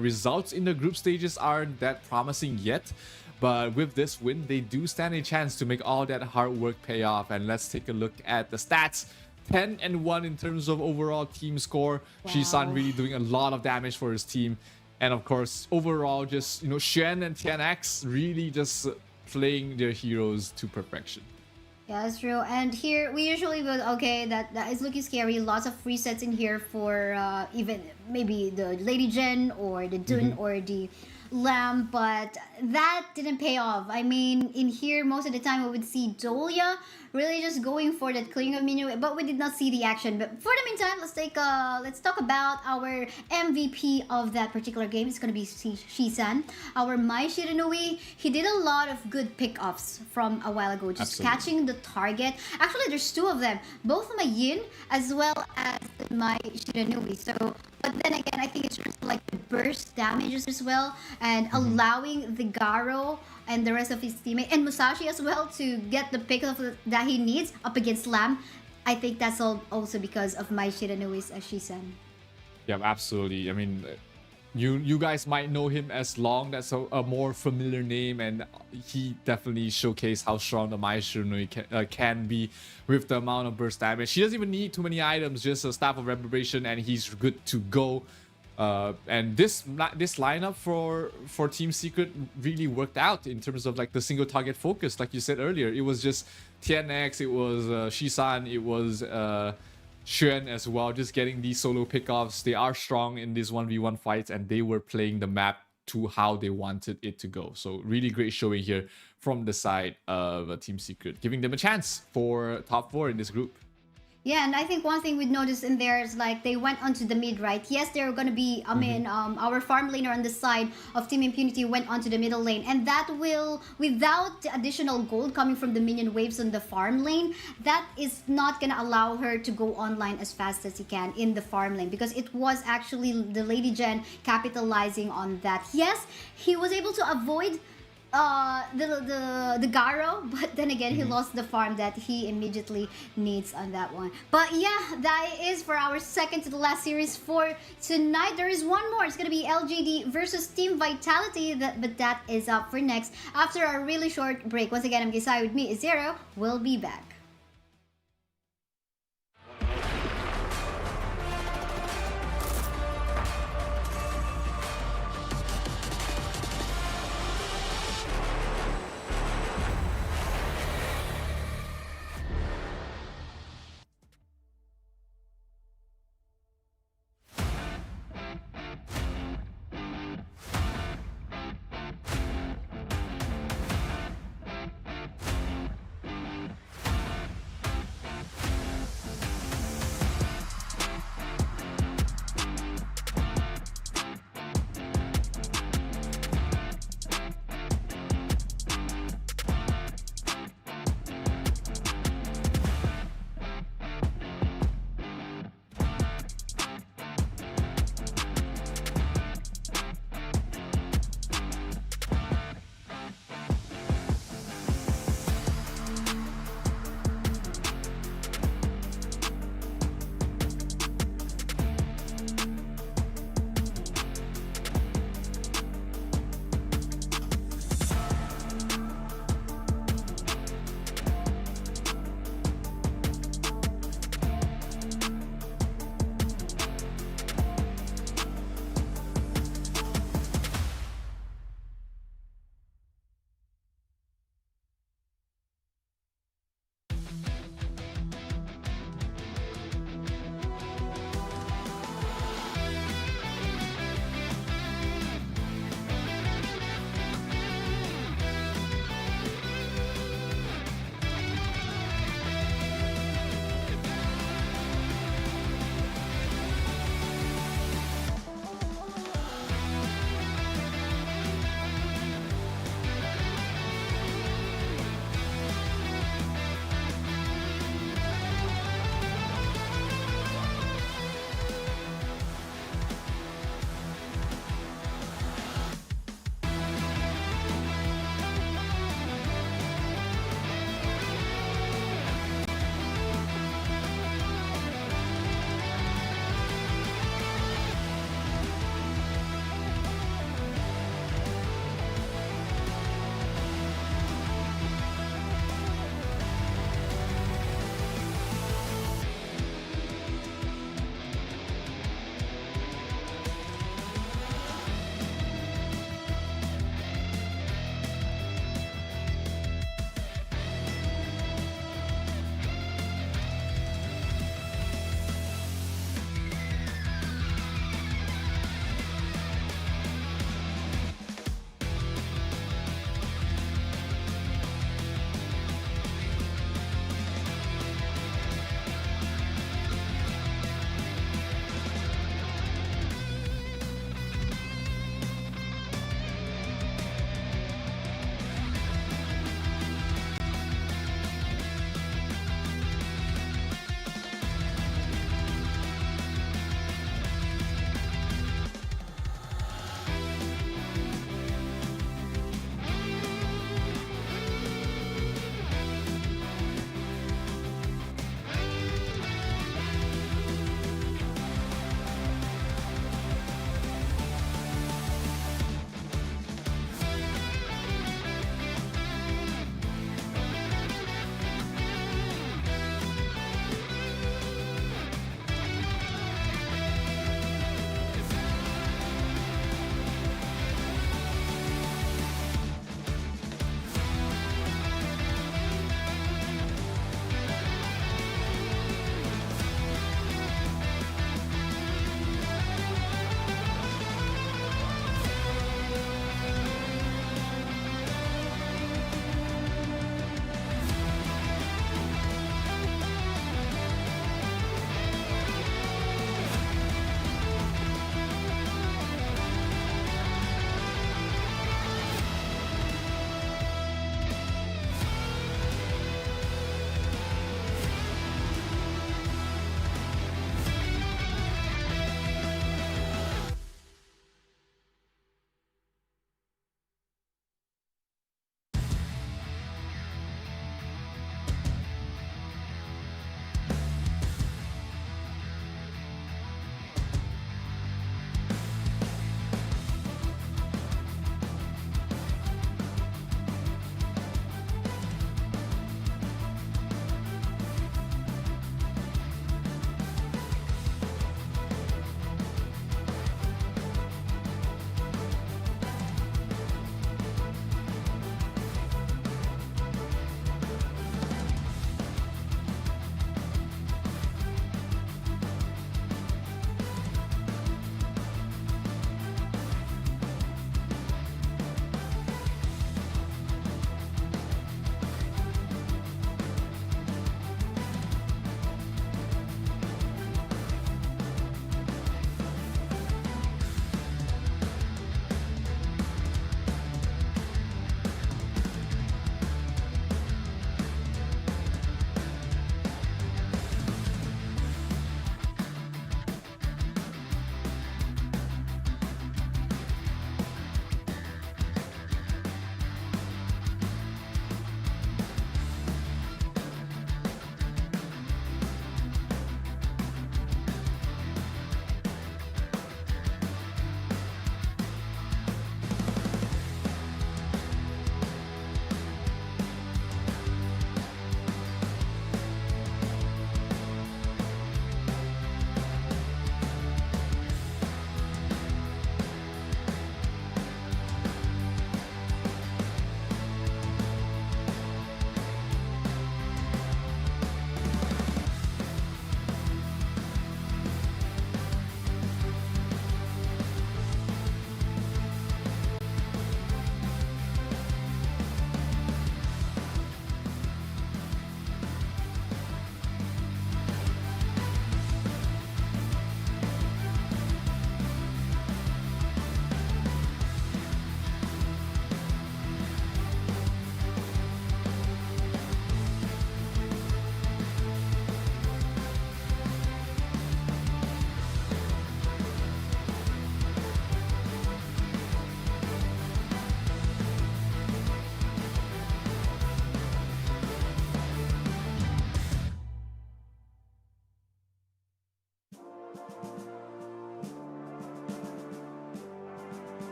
S17: results in the group stages aren't that promising yet, but with this win, they do stand a chance to make all that hard work pay off. And let's take a look at the stats. 10-1 in terms of overall team score. Wow. Shisan really doing a lot of damage for his team, and of course, overall, just, you know, Xuan and TNX really just playing their heroes to perfection.
S16: Yeah, that's true. And here we usually will, okay, that is looking scary. Lots of free sets in here for even maybe the Lady Gen or the Dun or the Lamb, but that didn't pay off. I mean, in here most of the time we would see Dolia really just going for that clearing of minion, but we did not see the action. But for the meantime, let's talk about our MVP of that particular game. It's gonna be Shisan, our Mai Shiranui. He did a lot of good pickoffs from a while ago, just catching the target. Actually, there's 2 of them, both my Yin as well as my Shiranui. So, but then again, I think it's just like the burst damages as well, and allowing the Garo and the rest of his teammates and Musashi as well to get the pickoff that he needs up against Lamb. I think that's also because of my Shiranui's Shisan.
S17: Yeah, absolutely. I mean, you guys might know him as Long. That's a more familiar name, and he definitely showcased how strong the Mai Shiranui can be with the amount of burst damage. He doesn't even need too many items, just a Staff of Reprobation, and he's good to go. And this lineup for Team Secret really worked out in terms of like the single target focus. Like you said earlier, it was just TNX, it was Shisan, it was Xuan as well, just getting these solo pickoffs. They are strong in these 1v1 fights, and they were playing the map to how they wanted it to go. So really great showing here from the side of Team Secret, giving them a chance for top 4 in this group.
S16: Yeah, and I think one thing we'd notice in there is like they went onto the mid, right? Yes, they're gonna be, our farm laner on the side of Team Impunity went onto the middle lane, and that will, without the additional gold coming from the minion waves on the farm lane, that is not gonna allow her to go online as fast as he can in the farm lane, because it was actually the Lady Gen capitalizing on that. Yes, he was able to avoid the Garo, but then again, he lost the farm that he immediately needs on that one. But yeah, that is for our second to the last series for tonight. There is one more. It's gonna be LGD versus Team Vitality, but that is up for next after a really short break. Once again, I'm Gisai, with me is Zero. We'll be back.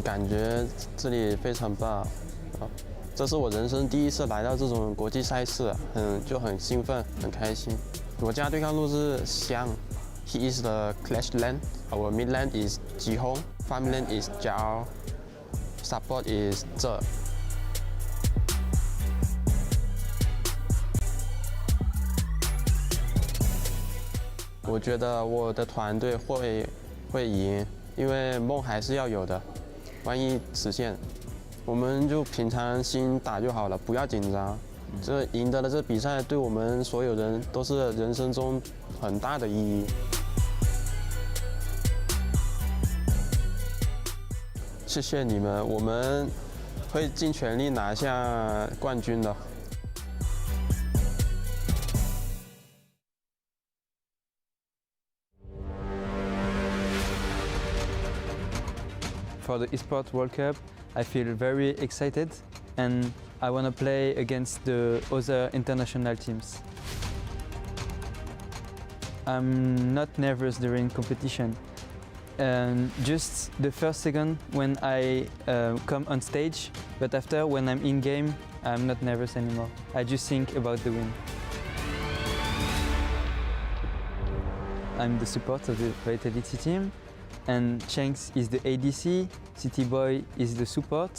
S21: 感觉这里非常棒。这是我人生第一次来到这种国际赛事，很兴奋，很开心。国家对抗路是湘 ，He is the clash land. Our mid land is Jihong. Farm land is Jiao. Support is 这。我觉得我的团队会赢，因为梦还是要有的，万一实现，我们就平常心打就好了，不要紧张。这赢得了这比赛，对我们所有人都是人生中很大的意义。谢谢你们，我们会尽全力拿下冠军的。
S22: For the Esports World Cup, I feel very excited and I want to play against the other international teams. I'm not nervous during competition. Just the first second when I come on stage, but after when I'm in game, I'm not nervous anymore. I just think about the win. I'm the support of the Vitality team. And Shanks is the ADC, City Boy is the support,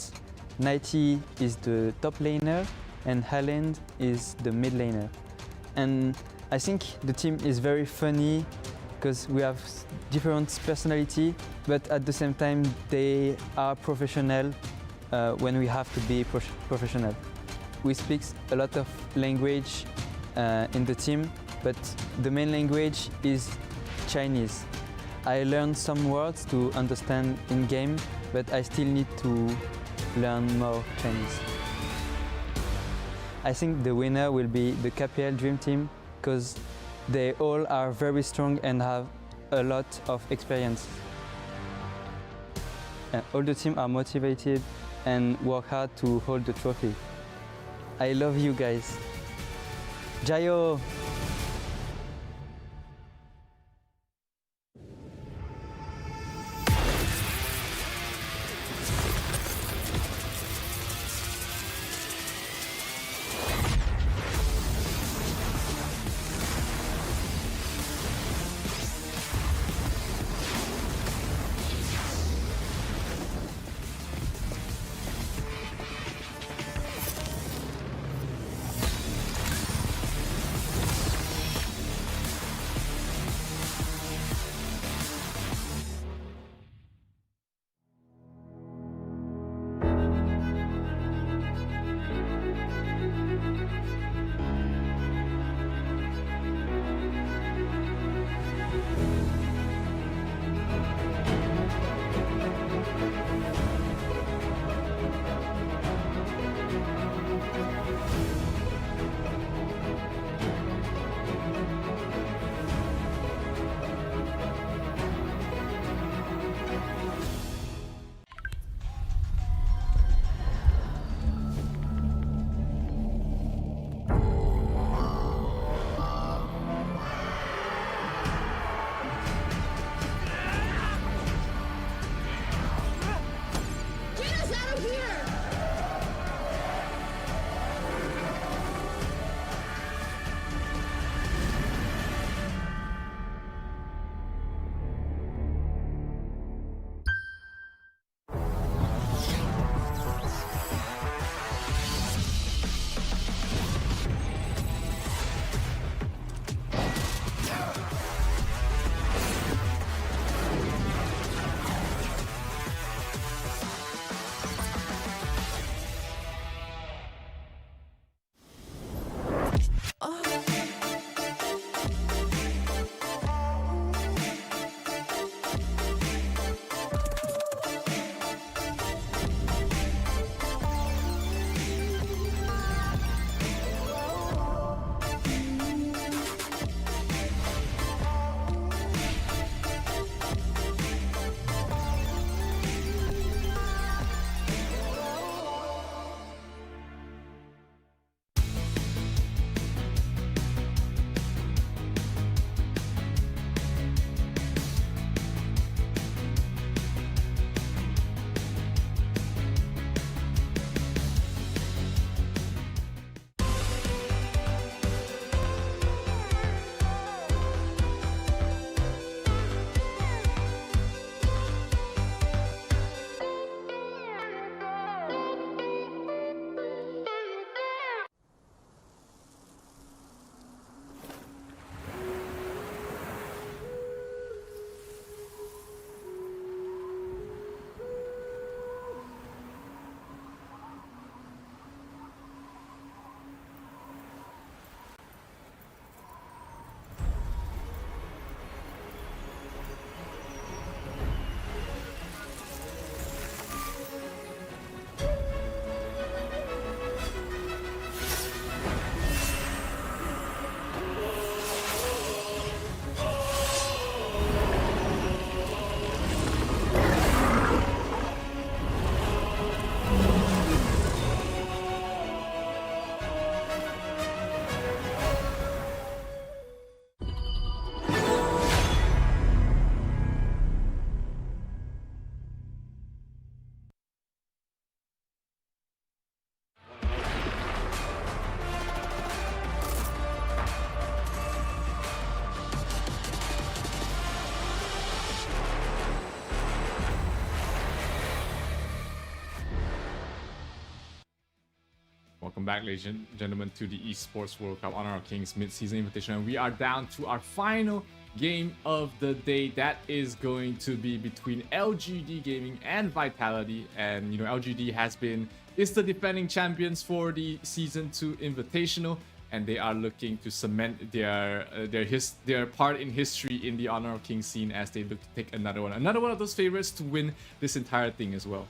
S22: Nighty is the top laner, and Highland is the mid laner. And I think the team is very funny because we have different personality, but at the same time they are professional when we have to be professional. We speak a lot of language in the team, but the main language is Chinese. I learned some words to understand in game, but I still need to learn more Chinese. I think the winner will be the KPL Dream Team because they all are very strong and have a lot of experience. All the team are motivated and work hard to hold the trophy. I love you guys. Jayo!
S17: Welcome back, ladies and gentlemen, to the Esports World Cup Honor of Kings Mid-Season Invitational. And we are down to our final game of the day. That is going to be between LGD Gaming and Vitality. And, you know, LGD is the defending champions for the Season 2 Invitational. And they are looking to cement their part in history in the Honor of Kings scene as they look to take another one of those favorites to win this entire thing as well.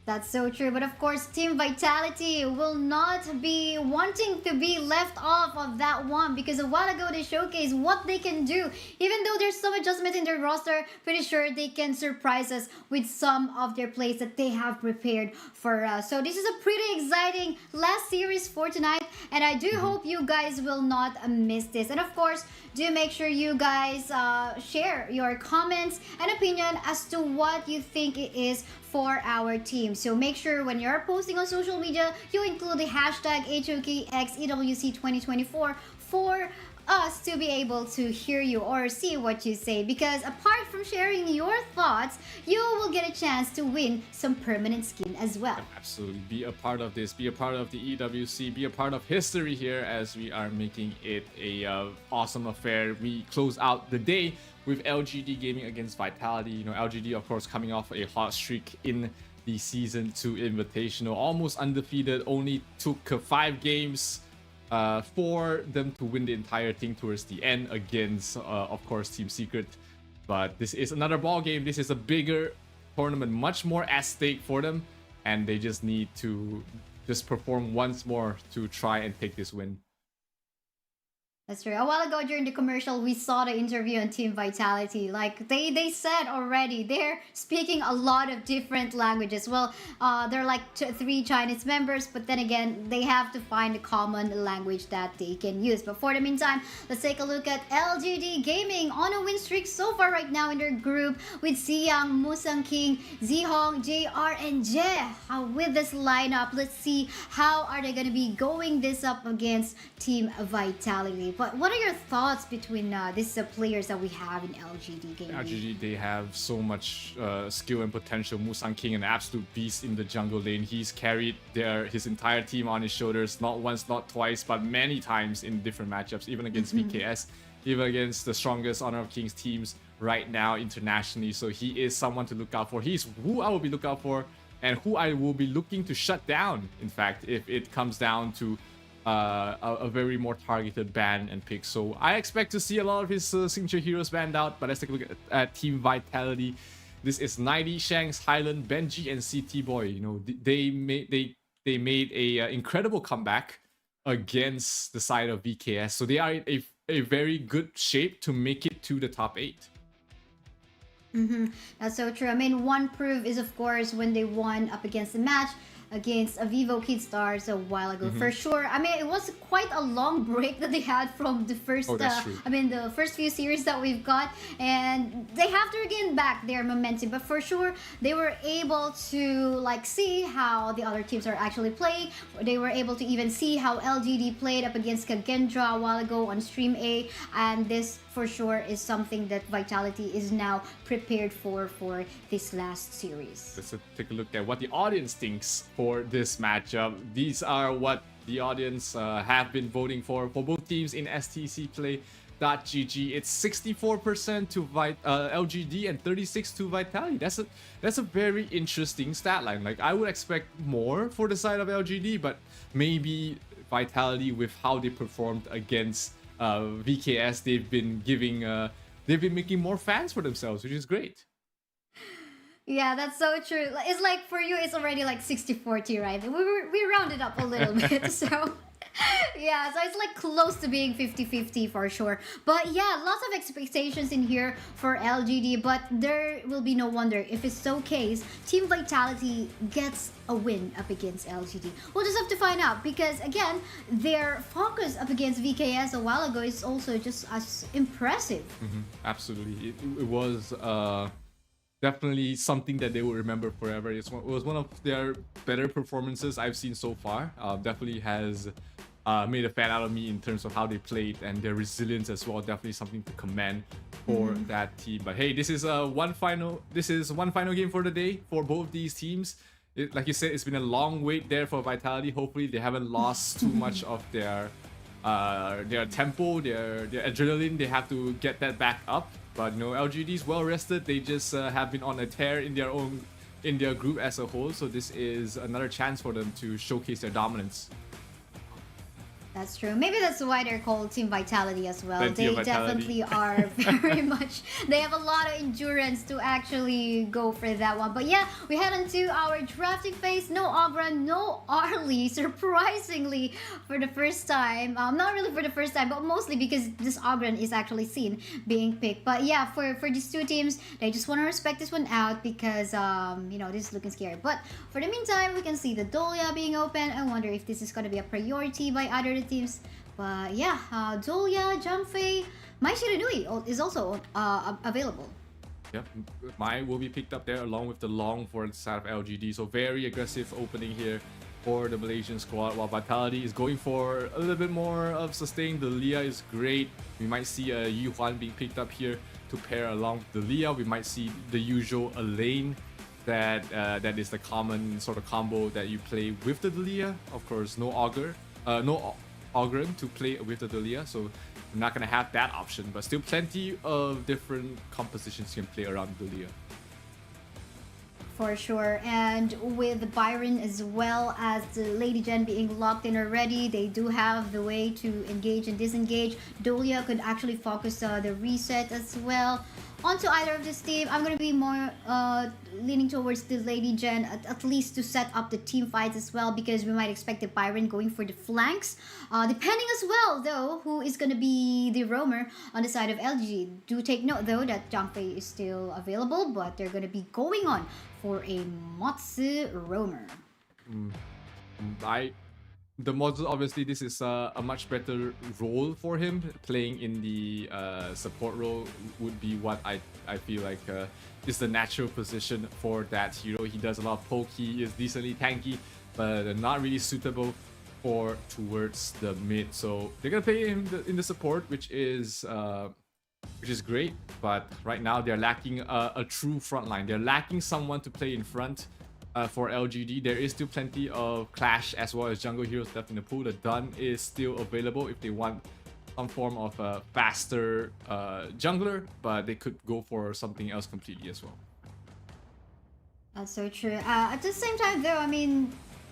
S16: That's so true. But of course, Team Vitality will not be wanting to be left off of that one, because a while ago they showcased what they can do. Even though there's some adjustment in their roster, pretty sure they can surprise us with some of their plays that they have prepared for us. So this is a pretty exciting last series for tonight, and I do hope you guys will not miss this. And of course, do make sure you guys share your comments and opinion as to what you think it is for our team. So make sure when you're posting on social media, you include the hashtag HoKXEWC2024 for us to be able to hear you or see what you say, because apart from sharing your thoughts, you will get a chance to win some permanent skin as well.
S17: Absolutely. Be a part of this. Be a part of the EWC. Be a part of history here as we are making it a awesome affair. We close out the day with LGD Gaming against Vitality. You know, LGD, of course, coming off a hot streak in the Season 2 Invitational. Almost undefeated. Only took 5 games for them to win the entire thing towards the end against, of course, Team Secret. But this is another ball game. This is a bigger tournament, much more at stake for them, and they just need to just perform once more to try and take this win.
S16: That's true. A while ago during the commercial, we saw the interview on Team Vitality. Like they said already, they're speaking a lot of different languages. Well, they're like 3 Chinese members, but then again, they have to find a common language that they can use. But for the meantime, let's take a look at LGD Gaming on a win streak so far right now in their group with Siyang, Musang King, Zihong, JR, and Je. With this lineup, let's see how are they going to be going this up against Team Vitality. But what are your thoughts between these players that we have in LGD Gaming?
S17: LGD, they have so much skill and potential. Musang King, an absolute beast in the jungle lane. He's carried his entire team on his shoulders, not once, not twice, but many times in different matchups, even against VKS, even against the strongest Honor of Kings teams right now internationally. So he is someone to look out for. He's who I will be looking out for and who I will be looking to shut down, in fact, if it comes down to a very more targeted ban and pick. So I expect to see a lot of his signature heroes banned out. But let's take a look at Team Vitality. This is 90, Shanks, Highland, Benji, and CT Boy. You know, they made a incredible comeback against the side of VKS. So they are in a very good shape to make it to the top 8.
S16: That's so true. I mean, one proof is, of course, when they won up against the match against a Vivo Kid Stars a while ago. For sure. I mean, it was quite a long break that they had from the first the first few series that we've got, and they have to regain back their momentum. But for sure, they were able to like see how the other teams are actually playing. They were able to even see how LGD played up against Kagendra a while ago on Stream A, and this for sure is something that Vitality is now prepared for this last series.
S17: Let's take a look at what the audience thinks for this matchup. These are what the audience have been voting for both teams in stcplay.gg. It's 64% to LGD and 36% to Vitality. That's a very interesting stat line. Like, I would expect more for the side of LGD, but maybe Vitality, with how they performed against VKS, they've been making more fans for themselves, which is great.
S16: Yeah, that's so true. It's like for you, it's already like 60-40, right? We rounded up a little bit, so yeah, so it's like close to being 50-50 for sure. But yeah, lots of expectations in here for LGD, but there will be no wonder if it's so case Team Vitality gets a win up against LGD. We'll just have to find out, because again, their focus up against VKS a while ago is also just as impressive.
S17: Absolutely. It was definitely something that they will remember forever. It was one of their better performances I've seen so far. Definitely has made a fan out of me in terms of how they played, and their resilience as well. Definitely something to commend for that team. But hey, this is one final game for the day for both these teams. like you said, it's been a long wait there for Vitality. Hopefully they haven't lost too much of their tempo, their adrenaline. They have to get that back up. But you know, LGD is well rested. They just have been on a tear in their group as a whole. So this is another chance for them to showcase their dominance.
S16: That's true. Maybe that's why they're called Team Vitality as well.
S17: Plenty of
S16: They
S17: vitality.
S16: definitely are very much. They have a lot of endurance to actually go for that one. But yeah, we head into our drafting phase. No Agra, no Arlie. Surprisingly, for the first time. Not really for the first time, but mostly because this Ogren is actually seen being picked. But yeah, for these two teams, they just want to respect this one out because you know, this is looking scary. But for the meantime, we can see the Dolia being open. I wonder if this is going to be a priority by other teams. But yeah, Dolia, Jumfei, Mai Shiranui is also available.
S17: Yep, Mai will be picked up there along with the Long for the side of LGD. So very aggressive opening here for the Malaysian squad, while Vitality is going for a little bit more of sustain. The Leah is great. We might see a Yu Huan being picked up here to pair along with the Leah. We might see the usual Elaine that is the common sort of combo that you play with the Leah. Of course, no Ogren to play with the Delia, so we're not gonna have that option, but still plenty of different compositions you can play around Delia.
S16: For sure, and with Byron as well as the Lady Gen being locked in already, they do have the way to engage and disengage. Dolia could actually focus the reset as well. Onto either of this team, I'm going to be more leaning towards the Lady Gen, at least to set up the team fights as well, because we might expect the Byron going for the flanks. Depending as well, though, who is going to be the roamer on the side of LG. Do take note, though, that Jangfei is still available, but they're going to be going on for a Motsu roamer.
S17: The Motsu, obviously, this is a much better role for him. Playing in the support role would be what I feel like is the natural position for that hero. He does a lot of poke, he is decently tanky, but not really suitable for towards the mid. So they're gonna play him in the support, which is great. But right now they're lacking a true frontline. They're lacking someone to play in front. For LGD, there is still plenty of Clash as well as jungle heroes left in the pool. The Dun is still available if they want some form of a faster jungler, but they could go for something else completely as well.
S16: That's so true. At the same time, though, I mean,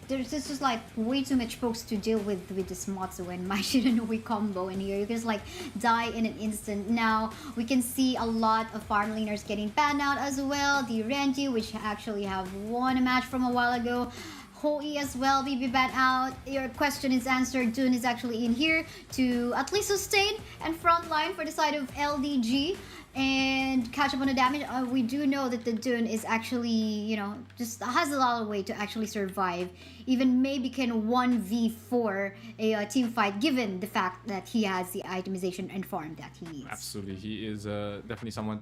S16: there's just like way too much pokes to deal with this Motsu and Mai Shiranui combo in here. You can just like die in an instant. Now we can see a lot of farm laners getting banned out as well. The Renji, which actually have won a match from a while ago. HoE as well, BB banned out. Your question is answered. Dune is actually in here to at least sustain and frontline for the side of LDG and catch up on the damage. We do know that the Dune is actually, you know, just has a lot of way to actually survive. Even maybe can 1v4 a team fight, given the fact that he has the itemization and farm that he needs.
S17: Absolutely, he is definitely someone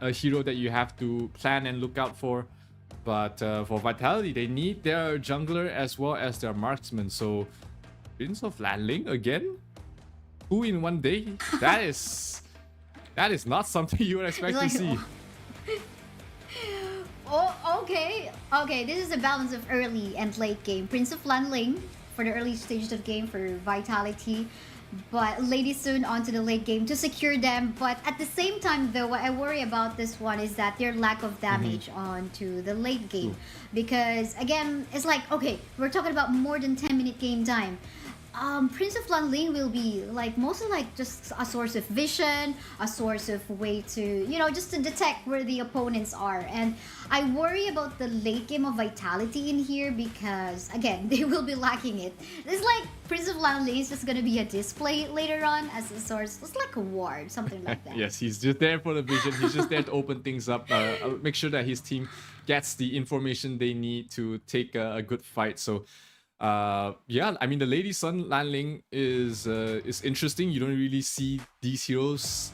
S17: a hero that you have to plan and look out for. But for Vitality, they need their jungler as well as their marksman. So Prince of Lanling again? 2 in 1 day? That is not something you would expect to see.
S16: Oh, okay. This is a balance of early and late game. Prince of Lanling for the early stages of the game for Vitality, but Lady Soon onto the late game to secure them. But at the same time, though, what I worry about this one is that their lack of damage onto the late game. Because again, it's like, okay, we're talking about more than 10-minute game time. Prince of Lanling will be like mostly like just a source of vision, a source of way to, you know, just to detect where the opponents are. And I worry about the late game of Vitality in here because again, they will be lacking it. It's like Prince of Lanling is just gonna be a display later on as a source. It's like a ward, something like that.
S17: Yes, he's just there for the vision. He's just there to open things up, make sure that his team gets the information they need to take a good fight. So yeah, I mean, the Lady Sun Lanling is interesting. You don't really see these heroes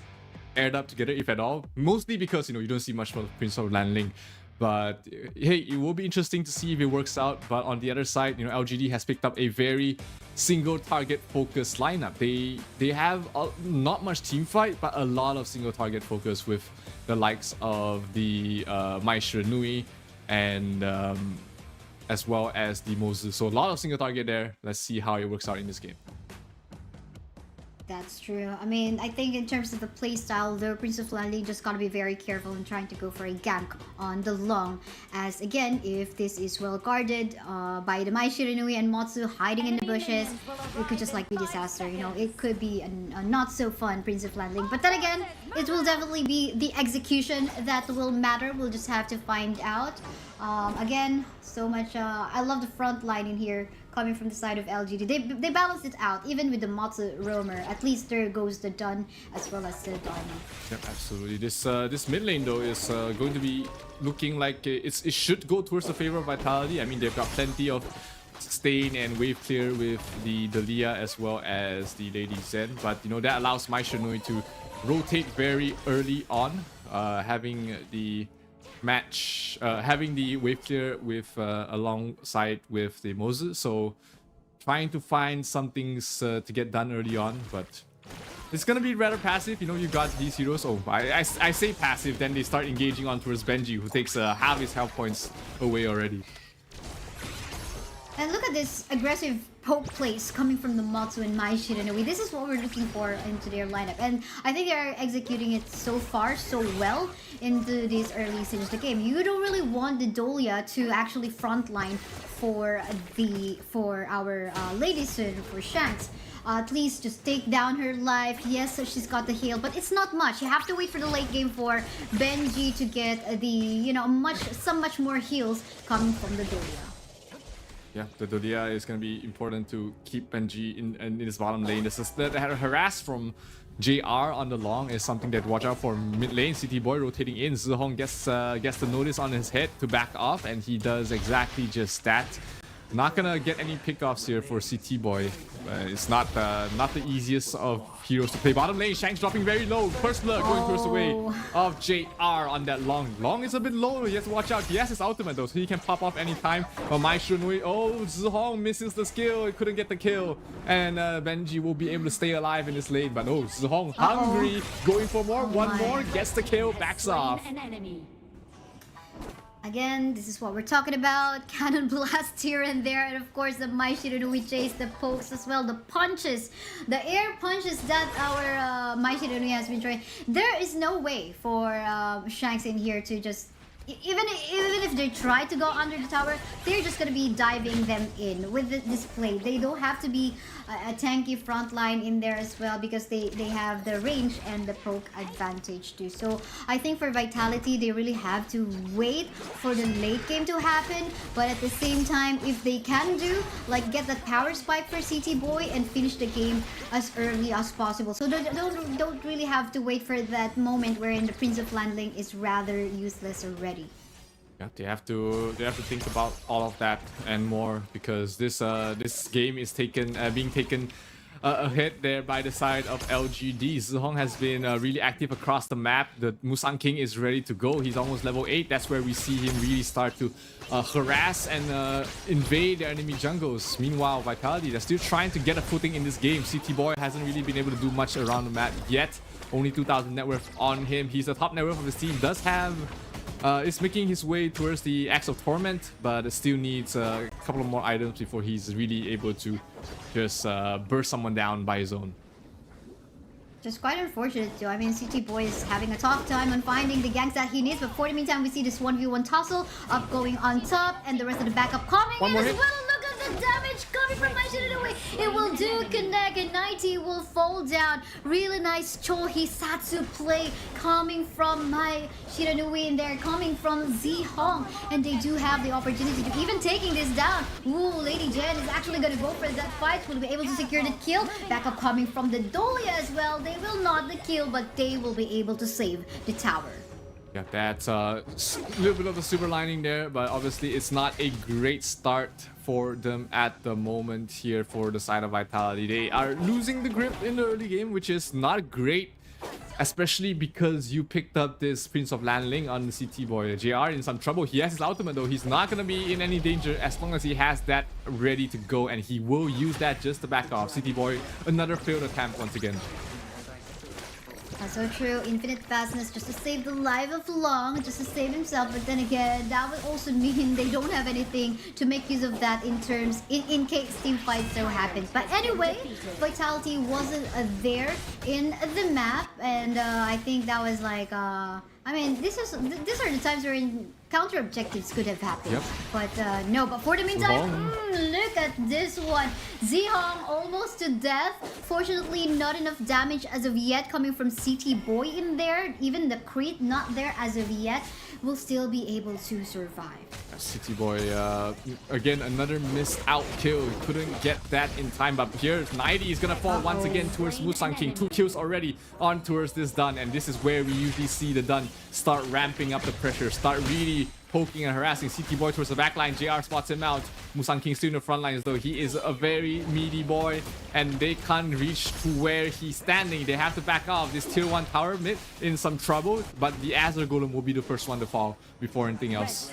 S17: paired up together, if at all. Mostly because, you know, you don't see much from Prince of Lanling. But hey, it will be interesting to see if it works out. But on the other side, you know, LGD has picked up a very single target focused lineup. They have not much team fight, but a lot of single target focus with the likes of the Mai Shiranui and as well as the Moses. So a lot of single target there. Let's see how it works out in this game.
S16: That's true. I mean, I think in terms of the playstyle, the Prince of Landing just gotta be very careful in trying to go for a gank on the long. As again, if this is well guarded by the Mai Shiranui and Motsu hiding in the bushes, it could just like be disaster. You know, it could be a not so fun Prince of Landing. But then again, it will definitely be the execution that will matter. We'll just have to find out. Again, so much. I love the front line in here. Coming from the side of LGD. They balanced it out, even with the Matsu roamer. At least there goes the Dun as well as the Dharma.
S17: Yep, absolutely. This mid lane though is going to be looking like it should go towards the favor of Vitality. I mean, they've got plenty of sustain and wave clear with the Dalia as well as the Lady Zen, but you know that allows Mai Shiranui to rotate very early on, having the match, having the wave clear with alongside with the Moses, so trying to find some things to get done early on, but it's gonna be rather passive. You know, you got these heroes. Oh, I say passive, then they start engaging on towards Benji, who takes half his health points away already.
S16: And look at this aggressive poke plays coming from the Matsu and Mai Shiranui. This is what we're looking for into their lineup. And I think they're executing it so far so well into these early stages of the game. You don't really want the Dolia to actually frontline for our Lady Sun, for Shanks. At least just take down her life. Yes, so she's got the heal, but it's not much. You have to wait for the late game for Benji to get the, you know, much more heals coming from the Dolia.
S17: Yeah, the Dolia is going to be important to keep Benji in his bottom lane. This is the harass from JR on the long is something that watch out for. Mid lane, CT Boy rotating in. Zihong gets the notice on his head to back off, and he does exactly just that. Not gonna get any pickoffs here for CT Boy. It's not the easiest of heroes to play. Bottom lane, Shanks dropping very low. First blood going towards the way of JR on that long. Long is a bit low. He has to watch out. He has his ultimate though, so he can pop off anytime. But Mai Shiranui, oh, Zihong misses the skill. He couldn't get the kill. And Benji will be able to stay alive in this lane. But no, Zihong hungry, going for more. One more, gets the kill, backs off.
S16: Again, this is what we're talking about. Cannon blast here and there. And of course, the Mai Shiranui chase, the pokes as well, the punches, the air punches that our Mai Shiranui has been trying. There is no way for Shanks in here to just... Even if they try to go under the tower, they're just going to be diving them in with this play. They don't have to be a tanky front line in there as well, because they have the range and the poke advantage too. So I think for Vitality, they really have to wait for the late game to happen. But at the same time, if they can do, like get that power spike for CT Boy and finish the game as early as possible. So don't really have to wait for that moment wherein the Prince of Landling is rather useless already.
S17: Yeah, they have to think about all of that and more, because this game is being taken a hit there by the side of LGD. Zihong has been really active across the map. The Musang King is ready to go. He's almost level 8. That's where we see him really start to harass and invade the enemy jungles. Meanwhile, Vitality, they're still trying to get a footing in this game. CT Boy hasn't really been able to do much around the map yet. Only 2,000 net worth on him. He's the top net worth of his team. Does have... is making his way towards the Axe of Torment, but still needs a couple of more items before he's really able to just burst someone down by his own.
S16: Just quite unfortunate too. I mean, CT Boy is having a tough time on finding the ganks that he needs, but for the meantime, we see this 1v1 tussle up going on top, and the rest of the backup coming in as well. Look at the damage coming from Mai Shiranui. It will do connect, and 90 will fall down. Really nice Chohisatsu play coming from Mai Shiranui in there, coming from Zihong, and they do have the opportunity to even taking this down. Ooh, Lady Jen is actually going to go for that fight. Will be able to secure the kill. Backup coming from the Dolia as well. They will not the kill, but they will be able to save the tower.
S17: Yeah, that's a little bit of a silver lining there, but obviously it's not a great start for them at the moment here for the side of Vitality. They are losing the grip in the early game, which is not great, especially because you picked up this Prince of Landling on the CT Boy. JR in some trouble. He has his ultimate though. He's not going to be in any danger as long as he has that ready to go, and he will use that just to back off. CT Boy, another failed attempt once again.
S16: That's so true. Infinite fastness just to save the life of Long, just to save himself. But then again, that would also mean they don't have anything to make use of that in case team fights so happen. But anyway, Vitality wasn't there in the map, and I think that was like I mean, these are the times wherein counter objectives could have happened.
S17: Yep.
S16: But no, but for the meantime, look at this one. Zihong almost to death. Fortunately, not enough damage as of yet coming from CT Boy in there. Even the crit not there as of yet. Will still be able to survive.
S17: City Boy, again, another missed out kill. Couldn't get that in time, but here 90 is gonna fall once again towards Musang King. 2 kills already on towards this Dun, and this is where we usually see the Dun start ramping up the pressure, start really poking and harassing CT Boy towards the backline. JR spots him out. Musang King still in the front lines though. He is a very meaty boy and they can't reach to where he's standing. They have to back off. This tier 1 tower mid in some trouble, but the Azure Golem will be the first one to fall before anything else.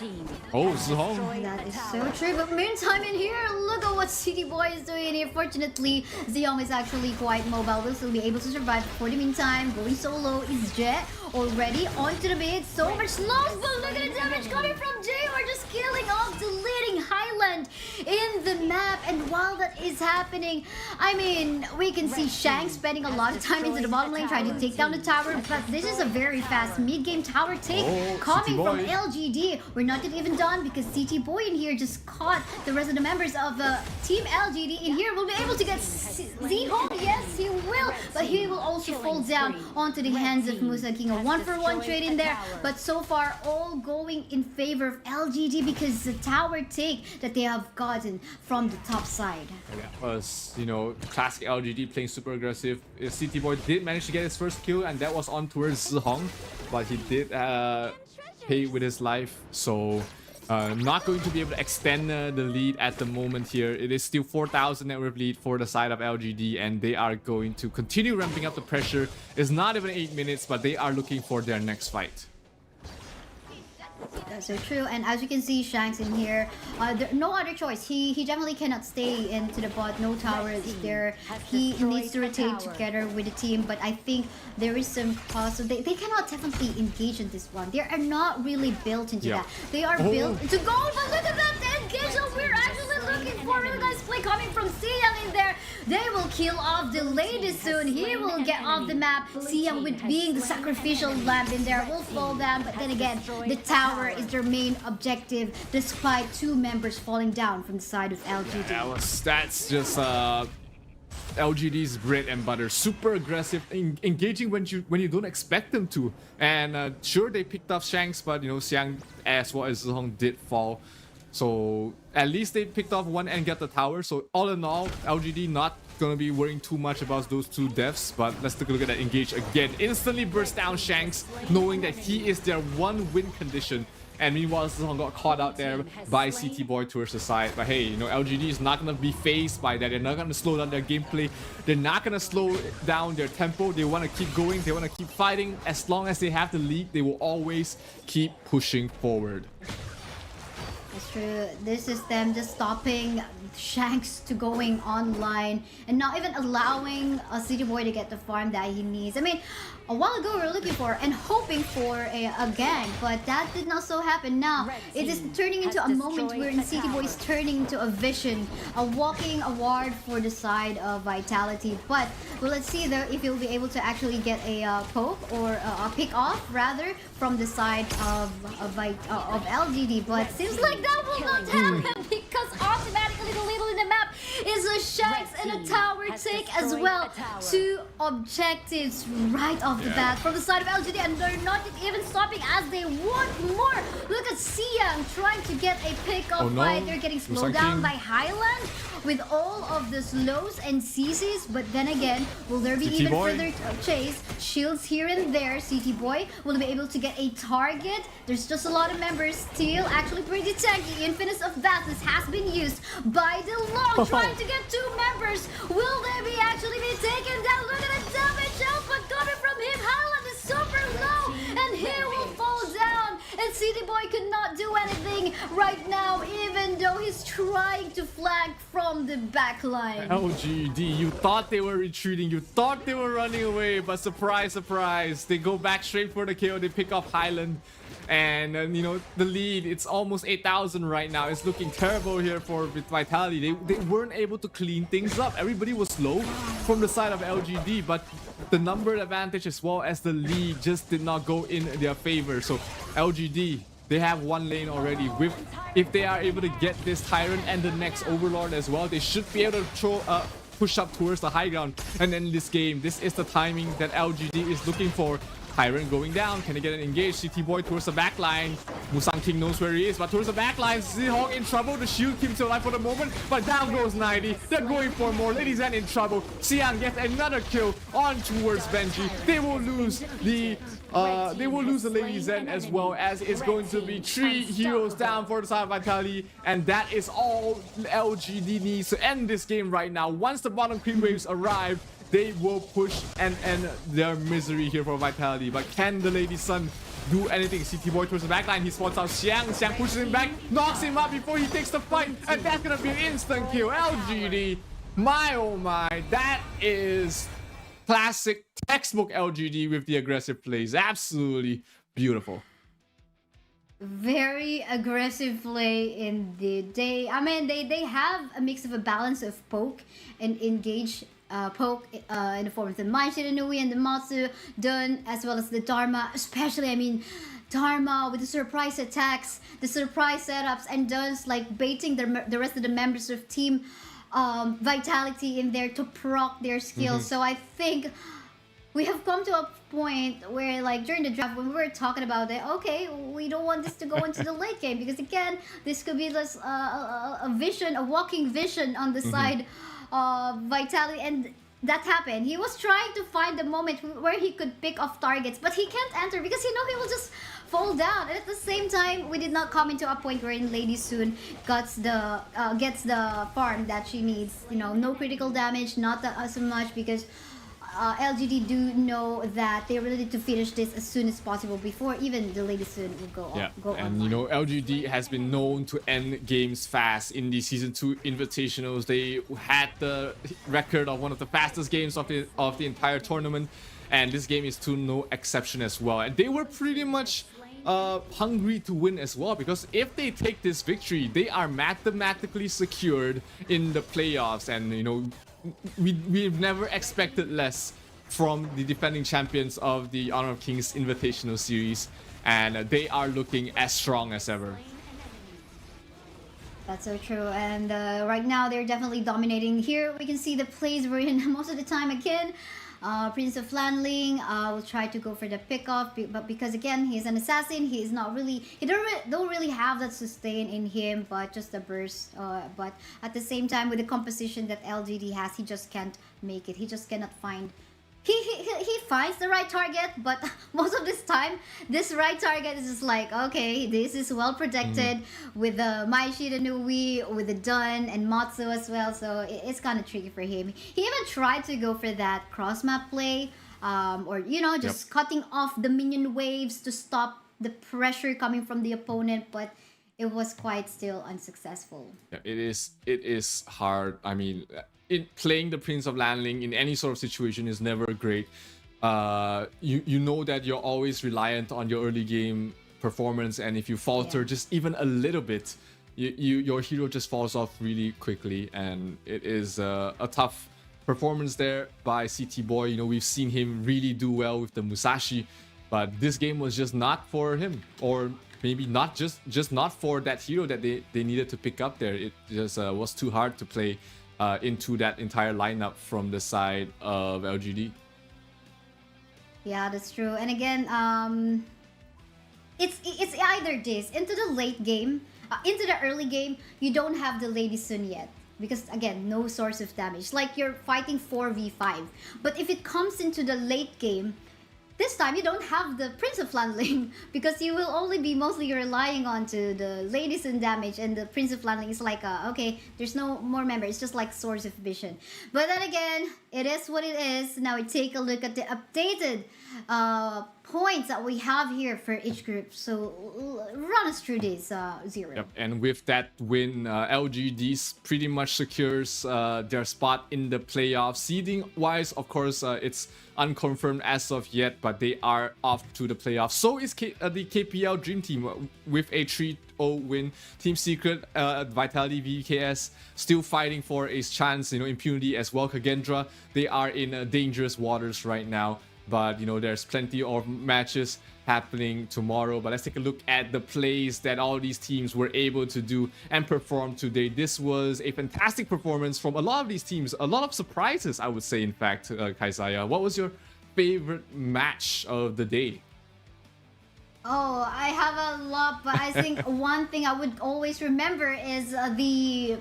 S17: Oh, Zihong.
S16: That is so true. But meantime in here, look at what CT Boy is doing here. Fortunately, Zihong is actually quite mobile. Will still be able to survive. For the meantime, going solo is Jet already onto the mid. So much loss, but look at the damage coming from JR, just killing off the leading Highland in the map. And while that is happening, I mean, we can see Shang spending a lot of time into the bottom lane trying to take down the tower, but this is a very fast mid-game tower take coming from LGD. We're not yet even done because CT Boy in here just caught the rest of the members of Team LGD in here. Will be able to get Zihong, yes he will, but he will also fall down onto the hands of Musang King. A 1-for-1 trade in there, but so far all going in favor of LGD because the tower take that they have gotten from the top side.
S17: That was, you know, classic LGD playing super aggressive. CT Boy did manage to get his first kill and that was on towards Zihong, but he did pay with his life, so not going to be able to extend the lead at the moment here. It is still 4,000 net worth lead for the side of LGD and they are going to continue ramping up the pressure. It's not even 8 minutes, but they are looking for their next fight.
S16: That's so true, and as you can see, Shanks in here, no other choice. He definitely cannot stay into the bot. No towers there. He needs to rotate together with the team, but I think there is some cost. So they cannot definitely engage in this one. They are not really built into that. They are built to go, but look at that engage that we're actually looking for. Really nice play coming from Siyang in there. They will kill off the lady soon. He will get off the map. Siyang, with being the sacrificial lamb in there, will fall down, but then again, the tower is their main objective despite 2 members falling down from the side of LGD.
S17: That's just LGD's bread and butter. Super aggressive, engaging when you don't expect them to. And sure, they picked up Shanks, but you know, Xiang as well as Zihong did fall. So at least they picked off one and got the tower. So all in all, LGD not gonna be worrying too much about those 2 deaths. But let's take a look at that engage again. Instantly burst down Shanks, knowing that he is their 1 win condition. And meanwhile, Zihong got caught out there by CT Boy towards the side. But hey, you know, LGD is not gonna be phased by that. They're not gonna slow down their gameplay. They're not gonna slow down their tempo. They wanna keep going. They wanna keep fighting. As long as they have the lead, they will always keep pushing forward.
S16: That's true. This is them just stopping Shanks to going online and not even allowing a CT Boy to get the farm that he needs. I mean, a while ago we were looking for and hoping for a gang, but that did not so happen. Now it is turning into a moment wherein CT Boy is turning into a vision, a walking award for the side of Vitality. But well, let's see though if he'll be able to actually get a poke or a pick off rather from the side of LGD. But seems like that will not happen because automatically the leader in the map is a Shanks and a tower take as well. 2 objectives right off the bat from the side of LGD, and they're not even stopping as they want more. Look at Siyang trying to get a pick-off fight. They're getting slowed down by Highland with all of the slows and CCs, but then again, will there be even further chase? Shields here and there. CT Boy will be able to get a target. There's just a lot of members still actually pretty tanky. Infinite of Vastness has been used by the Long, trying to get 2 members. Will they be actually be taken down? Look at the damage output coming from him. Highland is super low and he will fall down, and CT Boy could not do anything. right now, even though he's trying to flank from the back line.
S17: LGD, you thought they were retreating, you thought they were running away, but surprise, surprise, they go back straight for the KO. They pick off Highland, and you know, the lead, it's almost 8,000 right now. It's looking terrible here for Vitality. They weren't able to clean things up. Everybody was low from the side of LGD, but the number advantage as well as the lead just did not go in their favor. So LGD, they have one lane already. If they are able to get this Tyrant and the next Overlord as well, they should be able to push up towards the high ground and end this game. This is the timing that LGD is looking for. Tyrant going down. Can they get an engaged? CT Boy towards the back line. Musang King knows where he is, but towards the back line, HoK in trouble. The shield keeps alive for the moment, but down goes 90. They're going for more. Lady Zen in trouble. Xiang gets another kill on towards Benji. They will lose the Lady Zen as well, as it's going to be 3 heroes down for the side of Vitality, and that is all LGD needs to end this game right now. Once the bottom creep waves arrive, they will push and end their misery here for Vitality. But can the Lady Sun do anything? CT Boy towards the backline. He spots out Xiang. Xiang pushes him back, knocks him up before he takes the fight, and that's gonna be an instant kill. LGD, my oh my, that is classic textbook LGD with the aggressive plays. Absolutely beautiful.
S16: Very aggressive play in the day. I mean, they have a mix of a balance of poke and engage. Poke in the form of the Maishira Nui and the Matsu Dun, as well as the Dharma, especially, I mean, Dharma with the surprise attacks, the surprise setups, and Dun's like baiting the rest of the members of Team Vitality in there to proc their skills. So I think we have come to a point where, like, during the draft, when we were talking about it, okay, we don't want this to go into the late game, because again, this could be just a vision, a walking vision on the side of Vitality, and that happened. He was trying to find the moment where he could pick off targets, but he can't enter because he will just fall down. And at the same time, we did not come into a point wherein Lady Soon gets the farm that she needs. You know, no critical damage, not that so much, because LGD do know that they really need to finish this as soon as possible before even the Lady Soon will go on.
S17: And you know, LGD has been known to end games fast in the Season 2 Invitationals. They had the record of one of the fastest games of the entire tournament, and this game is to no exception as well. And they were pretty much hungry to win as well, because if they take this victory, they are mathematically secured in the playoffs. And you know, we've never expected less from the defending champions of the Honor of Kings Invitational Series, and they are looking as strong as ever.
S16: That's so true, and right now they're definitely dominating. Here we can see the plays we're in most of the time again. Prince of Lanling will try to go for the pickoff, but because again he's an assassin, he is not really, he don't really have that sustain in him, but just the burst. But at the same time, with the composition that LGD has, he just can't make it. He just cannot find. He finds the right target, but most of this time, this right target is just like, okay, this is well protected with the Maishira Nui, with the Dun and Matsu as well, so it's kind of tricky for him. He even tried to go for that cross map play, or you know, just cutting off the minion waves to stop the pressure coming from the opponent, but it was quite still unsuccessful.
S17: Yeah, it is hard. I mean, playing the Prince of Lanling in any sort of situation is never great. You know that you're always reliant on your early game performance, and if you falter just even a little bit, your hero just falls off really quickly, and it is a tough performance there by CT Boy. You know, we've seen him really do well with the Musashi, but this game was just not for him, or maybe not just not for that hero that they needed to pick up there. It just was too hard to play into that entire lineup from the side of LGD.
S16: Yeah, that's true. And again, it's either this, into the late game, into the early game, you don't have the Lady Sun yet, because again, no source of damage. Like, you're fighting 4v5. But if it comes into the late game, this time you don't have the Prince of Lanling, because you will only be mostly relying on to the Lady Sun damage, and the Prince of Lanling is like, okay, there's no more member, it's just like source of vision. But then again, it is what it is. Now we take a look at the updated points that we have here for each group. So run us through this, Zero.
S17: Yep, and with that win, LGD pretty much secures their spot in the playoffs. Seeding wise, of course, it's unconfirmed as of yet, but they are off to the playoffs. So is the KPL Dream Team with a 3-0 win. Team Secret, Vitality, VKS still fighting for a chance. Impunity as well. Kagendra, they are in dangerous waters right now. But there's plenty of matches happening tomorrow. But let's take a look at the plays that all these teams were able to do and perform today. This was a fantastic performance from a lot of these teams. A lot of surprises, I would say, in fact, Kaisaya. What was your favorite match of the day?
S16: Oh, I have a lot, but I think one thing I would always remember is the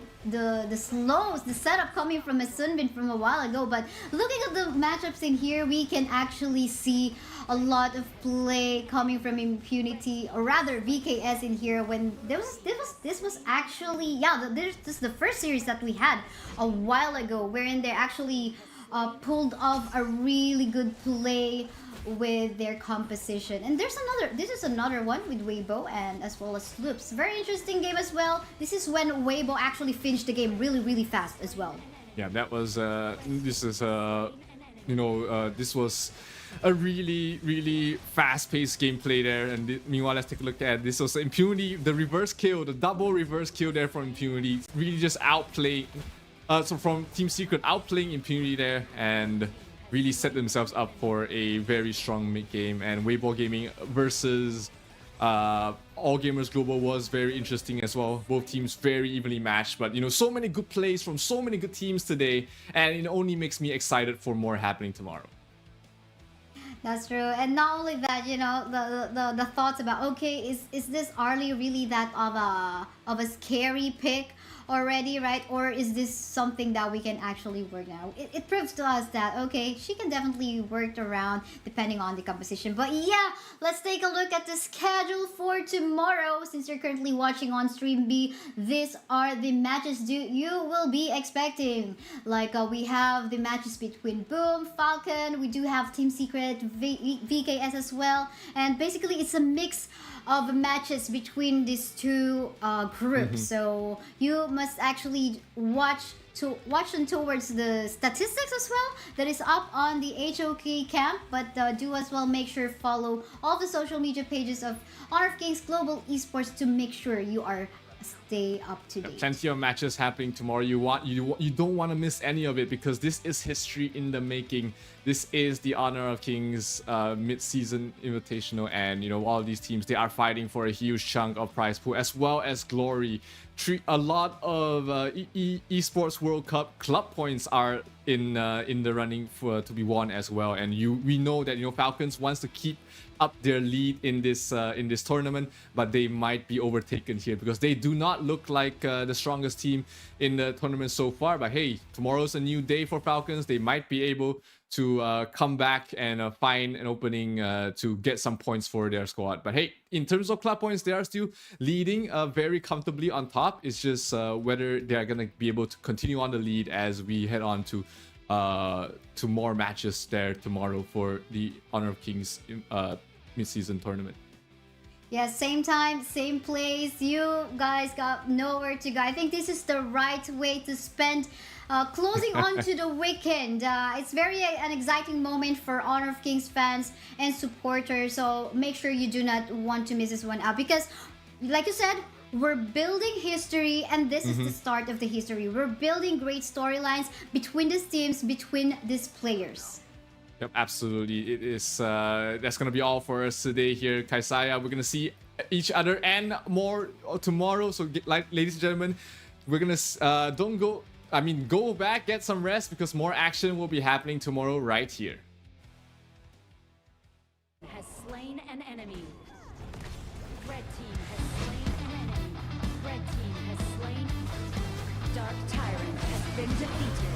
S16: slows, the setup coming from a Sunbin from a while ago. But looking at the matchups in here, we can actually see a lot of play coming from Impunity, or rather VKS in here. When this was actually this is the first series that we had a while ago, wherein they actually pulled off a really good play with their composition. And this is another one with Weibo and as well as Loops. Very interesting game as well. This is when Weibo actually finished the game really fast as well.
S17: Yeah, that was this was a really fast-paced gameplay there. And meanwhile, let's take a look at this. Was Impunity, the reverse kill, the double reverse kill there from Impunity, really just outplaying so from Team Secret outplaying Impunity there, and really set themselves up for a very strong mid-game. And Weibo Gaming versus All Gamers Global was very interesting as well. Both teams very evenly matched, but so many good plays from so many good teams today, and it only makes me excited for more happening tomorrow.
S16: That's true. And not only that, the thoughts about, okay, is this Arlie really that of a scary pick already, right? Or is this something that we can actually work now? It proves to us that, okay, she can definitely work around depending on the composition. But yeah, let's take a look at the schedule for tomorrow. Since you're currently watching on Stream B, these are the matches you will be expecting. Like we have the matches between Boom, Falcon, we do have Team Secret, VKS as well. And basically it's a mix of matches between these two groups. So you must actually watch them towards the statistics as well that is up on the HoK camp. But do as well make sure follow all the social media pages of Honor of Kings Global Esports to make sure you are stay up to date.
S17: Plenty of matches happening tomorrow. You don't want to miss any of it, because this is history in the making. This is the Honor of Kings mid-season invitational, and all these teams, they are fighting for a huge chunk of prize pool as well as glory. A lot of esports World Cup club points are in the running to be won as well, and we know that Falcons wants to keep up their lead in this tournament, but they might be overtaken here because they do not look like the strongest team in the tournament so far. But hey, tomorrow's a new day for Falcons. They might be able to come back and find an opening to get some points for their squad. But hey, in terms of club points, they are still leading very comfortably on top. It's just whether they're gonna be able to continue on the lead as we head on to more matches there tomorrow for the Honor of Kings mid-season tournament.
S16: Yeah, same time, same place. You guys got nowhere to go. I think this is the right way to spend closing on to the weekend. It's very an exciting moment for Honor of Kings fans and supporters. So make sure you do not want to miss this one out, because like you said, we're building history, and this is the start of the history. We're building great storylines between these teams, between these players.
S17: Yep, absolutely. It is. That's gonna be all for us today here, Kaisaya. We're gonna see each other and more tomorrow. So, ladies and gentlemen, we're gonna go back, get some rest, because more action will be happening tomorrow right here.
S2: Has slain an enemy. Red team has slain an enemy. Red team has slain. Dark Tyrant has been defeated.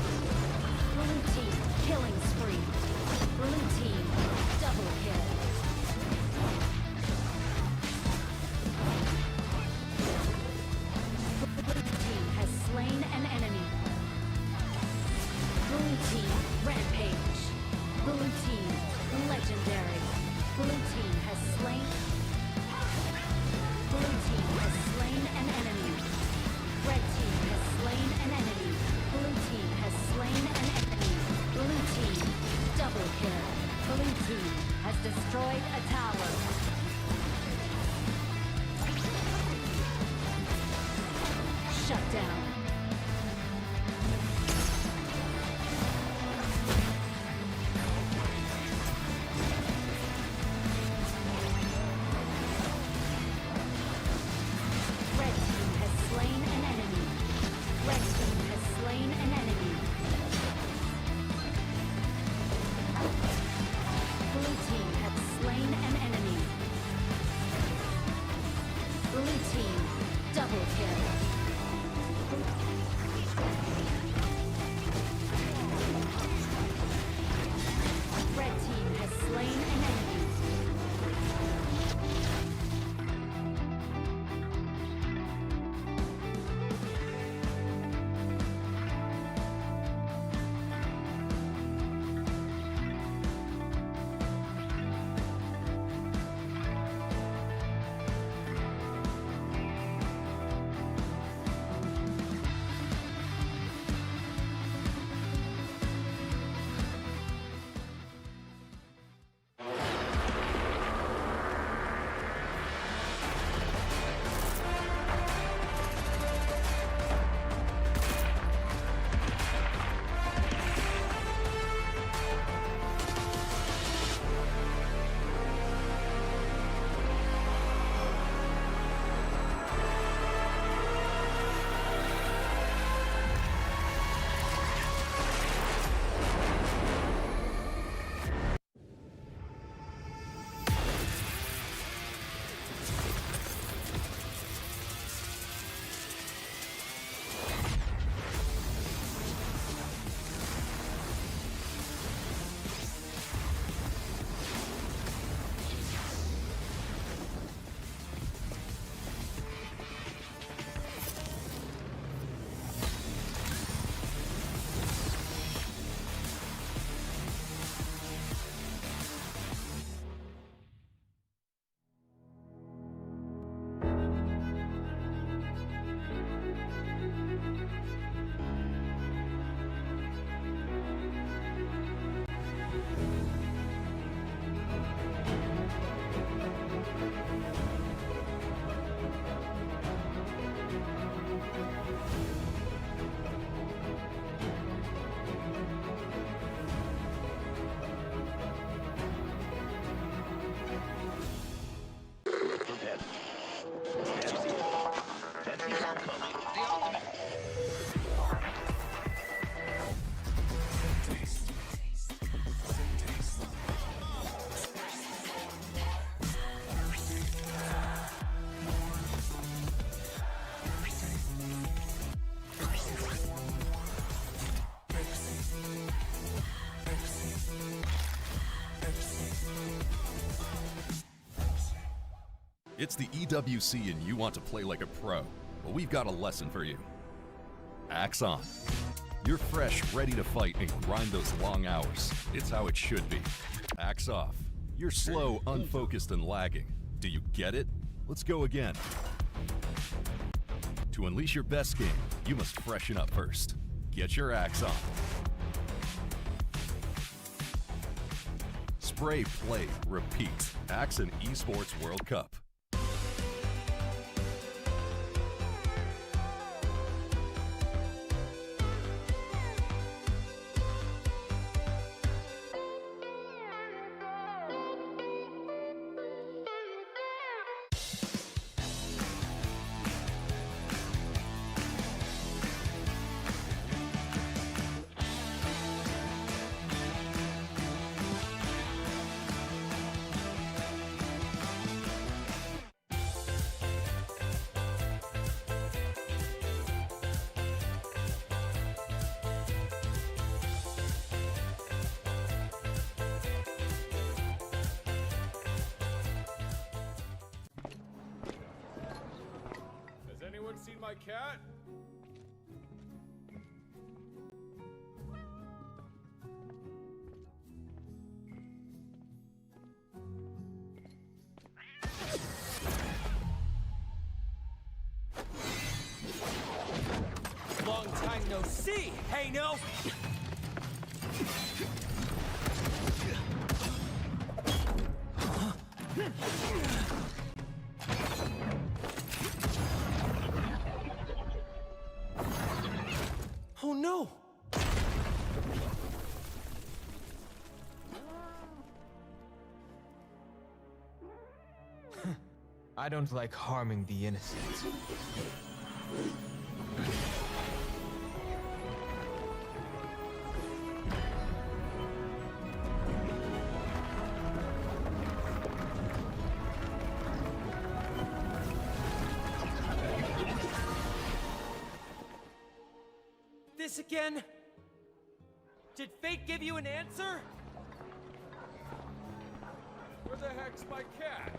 S2: Blue team killing spree. Blue team double kill. Blue team has slain an enemy. Blue team rampage. Blue team legendary. Blue team slain. Blue team has slain an enemy. Red team has slain an enemy. Blue team has slain an enemy. Blue team double kill. Blue team has destroyed a tower. Shut down. Red team has slain an enemy. Red team has slain an enemy. Blue team has slain an enemy. Blue team double kill. Red team has slain an enemy.
S12: It's the EWC and you want to play like a pro. Well, we've got a lesson for you. Axe on. You're fresh, ready to fight and grind those long hours. It's how it should be. Axe off. You're slow, unfocused, and lagging. Do you get it? Let's go again. To unleash your best game, you must freshen up first. Get your axe on. Spray, play, repeat. Axe and Esports World Cup.
S13: Seen my cat?
S6: Long time no see, hey no! Oh no! I don't like harming the innocent. This again? Did fate give you an answer?
S13: Where the heck's my cat?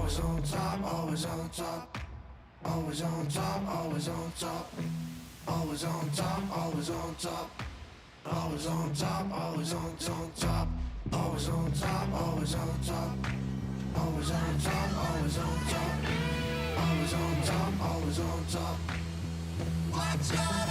S3: always on top, always on top, always on top, always on top, always on top, always on top, always on top, always on top, always on top, always on top, always on top, always on top, always on top. Watch out!